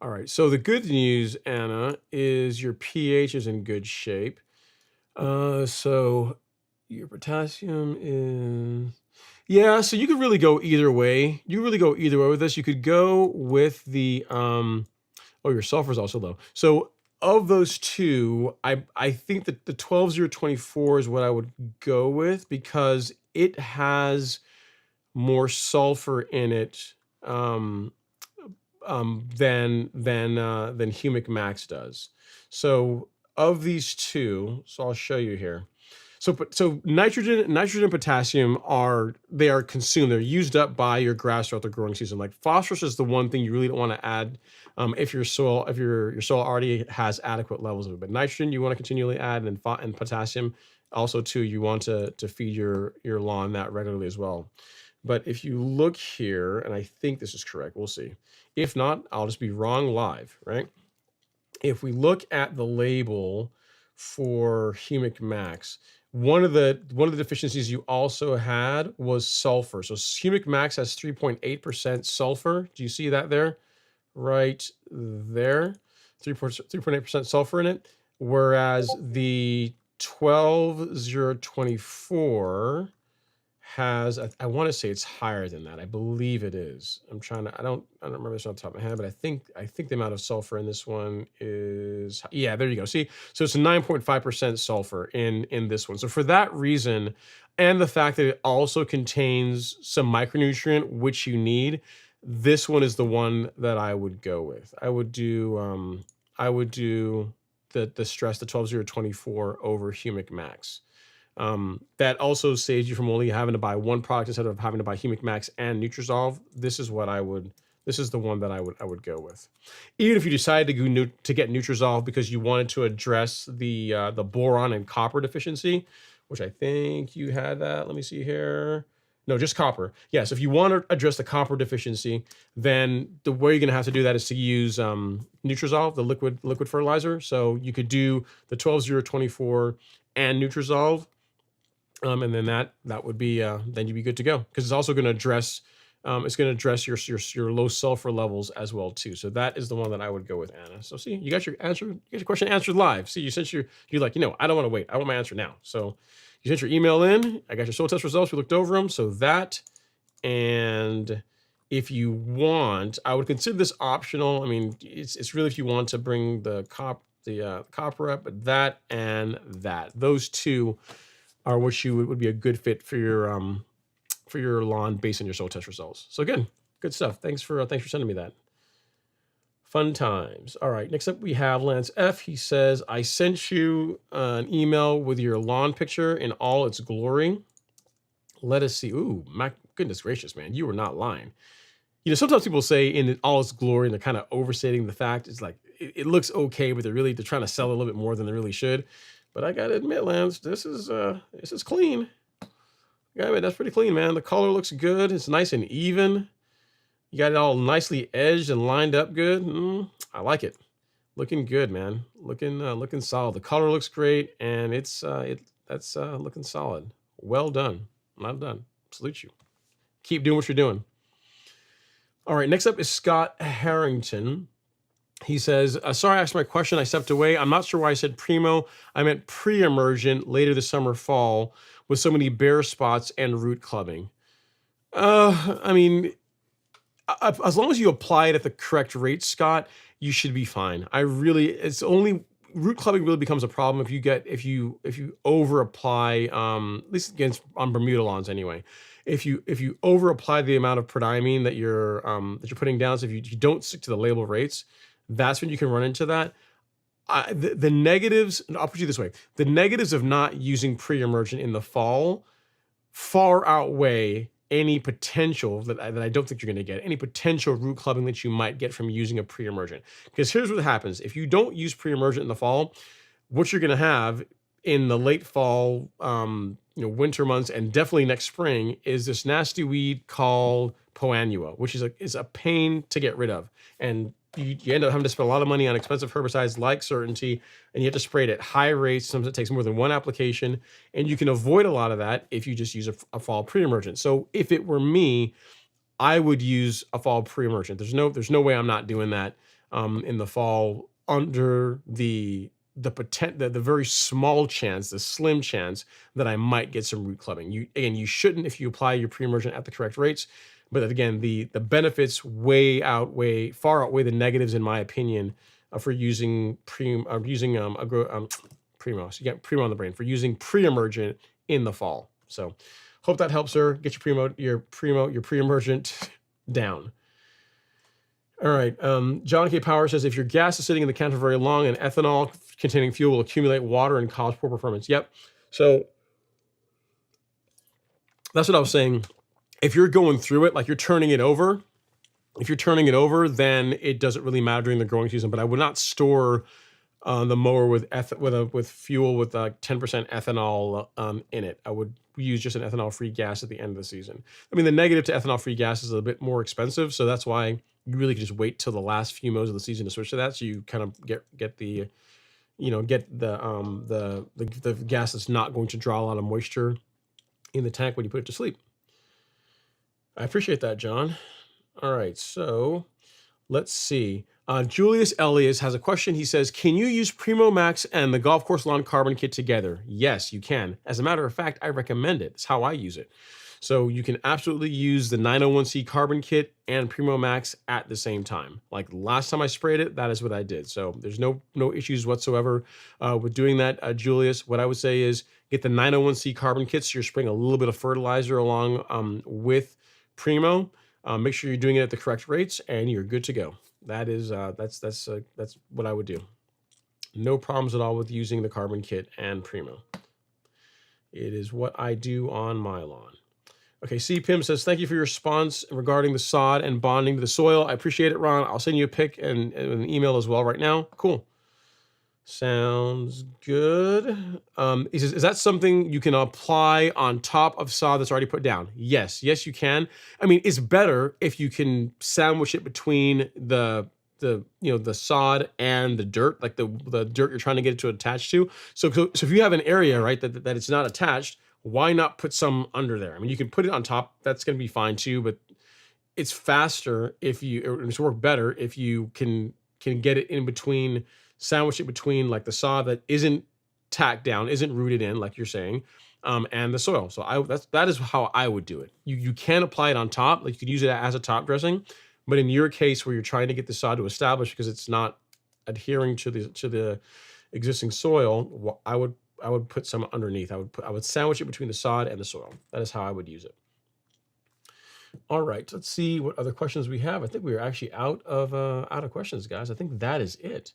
Speaker 1: All right, so the good news, Anna, is your pH is in good shape. So your potassium is, yeah, so you could really go either way. You really go either way with this. You could go with the, oh, your sulfur is also low. So of those two, I think that the 12024 is what I would go with, because it has more sulfur in it than Humic Max does. So of these two, so I'll show you here. So nitrogen and potassium are consumed. They're used up by your grass throughout the growing season. Like phosphorus is the one thing you really don't want to add if your soil already has adequate levels of it. But nitrogen you want to continually add, and potassium also too. You want to feed your lawn that regularly as well. But if you look here, and I think this is correct, we'll see. If not, I'll just be wrong live, right? If we look at the label for Humic Max, one of the deficiencies you also had was sulfur. So Humic Max has 3.8% sulfur. Do you see that there? Right there, 3.8% sulfur in it. Whereas the 12024 has, I want to say it's higher than that. I believe it is. I don't remember this on the top of my head, but I think the amount of sulfur in this one is, yeah, there you go. See, so it's a 9.5% sulfur in this one. So for that reason, and the fact that it also contains some micronutrient, which you need, this one is the one that I would go with. I would do the stress, the 12024 over Humic Max. That also saves you from only having to buy one product instead of having to buy Humic Max and Nutrizolve. This is the one that I would go with. Even if you decide to get Nutrizolve because you wanted to address the boron and copper deficiency, which I think you had that. Let me see here. No, just copper. Yes, if you want to address the copper deficiency, then the way you're going to have to do that is to use Nutrizolve, the liquid fertilizer. So you could do the 12024 and Nutrizolve. And then that would be then you'd be good to go, because it's also going to address your low sulfur levels as well too. So that is the one that I would go with, Anna. So see, you got your answer, you got your question answered live. See, you're like, I don't want to wait. I want my answer now. So you sent your email in. I got your soil test results. We looked over them. So that, and if you want, I would consider this optional. I mean, it's really if you want to bring the the copper rep, but that and that. Those two are what would be a good fit for your lawn based on your soil test results. So again, good stuff. Thanks for sending me that. Fun times. All right. Next up, we have Lance F. He says, I sent you an email with your lawn picture in all its glory. Let us see. Ooh, my goodness gracious, man. You were not lying. Sometimes people say in all its glory and they're kind of overstating the fact. It's like, it looks okay, but they're trying to sell a little bit more than they really should. But I got to admit, Lance, this is clean. Yeah, that's pretty clean, man. The color looks good. It's nice and even. You got it all nicely edged and lined up good. I like it. Looking good, man. Looking solid. The color looks great, and that's looking solid. Well done. Not done. Salute you. Keep doing what you're doing. All right. Next up is Scott Harrington. He says, sorry I asked my question. I stepped away. I'm not sure why I said primo. I meant pre-emergent later this summer, fall, with so many bare spots and root clubbing. I mean, as long as you apply it at the correct rate, Scott, you should be fine. It's only root clubbing really becomes a problem if you over apply, at least on Bermuda lawns anyway. If you over apply the amount of prodiamine that you're putting down, so if you don't stick to the label rates, that's when you can run into that. The negatives, I'll put you this way: the negatives of not using pre-emergent in the fall far outweigh any potential that I don't think you're going to get, any potential root clubbing that you might get from using a pre-emergent. Because here's what happens. If you don't use pre-emergent in the fall, what you're going to have in the late fall, winter months, and definitely next spring is this nasty weed called Poanua, which is a pain to get rid of. And you end up having to spend a lot of money on expensive herbicides like Certainty, and you have to spray it at high rates. Sometimes it takes more than one application, and you can avoid a lot of that if you just use a fall pre-emergent. So if it were me, I would use a fall pre-emergent. There's no way I'm not doing that in the fall under the very small chance, the slim chance that I might get some root clubbing. You shouldn't if you apply your pre-emergent at the correct rates. But again, the benefits far outweigh the negatives, in my opinion, for using primo. So you get primo on the brain for using pre-emergent in the fall. So, hope that helps, sir. Get your pre-emergent down. All right. John K. Power says, if your gas is sitting in the can for very long, and ethanol containing fuel will accumulate water and cause poor performance. Yep. So that's what I was saying. If you're going through it, like you're turning it over, then it doesn't really matter during the growing season. But I would not store the mower with fuel with 10% ethanol in it. I would use just an ethanol-free gas at the end of the season. I mean, the negative to ethanol-free gas is a bit more expensive, so that's why you really can just wait till the last few mows of the season to switch to that. So you kind of get the gas that's not going to draw a lot of moisture in the tank when you put it to sleep. I appreciate that, John. All right, so let's see. Julius Elias has a question. He says, can you use Primo Max and the Golf Course Lawn Carbon Kit together? Yes, you can. As a matter of fact, I recommend it. It's how I use it. So you can absolutely use the 901C Carbon Kit and Primo Max at the same time. Like last time I sprayed it, that is what I did. So there's no issues whatsoever with doing that, Julius. What I would say is get the 901C Carbon Kit, so you're spraying a little bit of fertilizer along with Primo. Make sure you're doing it at the correct rates, and you're good to go. That's what I would do. No problems at all with using the Carbon Kit and Primo. It is what I do on my lawn. Okay, C. Pim says, thank you for your response regarding the sod and bonding to the soil. I appreciate it, Ron. I'll send you a pic and an email as well right now. Cool. Sounds good. He says, is that something you can apply on top of sod that's already put down? Yes, you can. I mean, it's better if you can sandwich it between the sod and the dirt, like the dirt you're trying to get it to attach to. So if you have an area, right, that it's not attached, why not put some under there? I mean, you can put it on top. That's going to be fine too, but it's faster it's work better if you can get it in between, sandwich it between like the sod that isn't tacked down, isn't rooted in, like you're saying, and the soil. So that is how I would do it. You can apply it on top, like you could use it as a top dressing, but in your case where you're trying to get the sod to establish because it's not adhering to the existing soil, I would put some underneath. I would sandwich it between the sod and the soil. That is how I would use it. All right, let's see what other questions we have. I think we are actually out of questions, guys. I think that is it.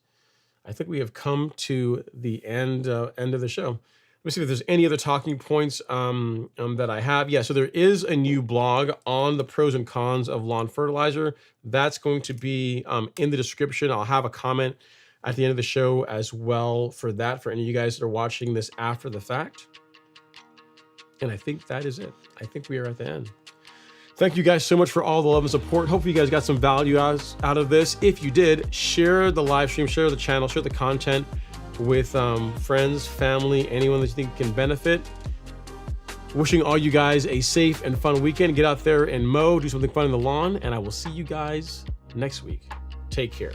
Speaker 1: I think we have come to the end of the show. Let me see if there's any other talking points that I have. Yeah, so there is a new blog on the pros and cons of lawn fertilizer. That's going to be in the description. I'll have a comment at the end of the show as well for that, for any of you guys that are watching this after the fact. And I think that is it. I think we are at the end. Thank you guys so much for all the love and support. Hopefully you guys got some value out of this. If you did, share the live stream, share the channel, share the content with friends, family, anyone that you think can benefit. Wishing all you guys a safe and fun weekend. Get out there and mow, do something fun in the lawn, and I will see you guys next week. Take care.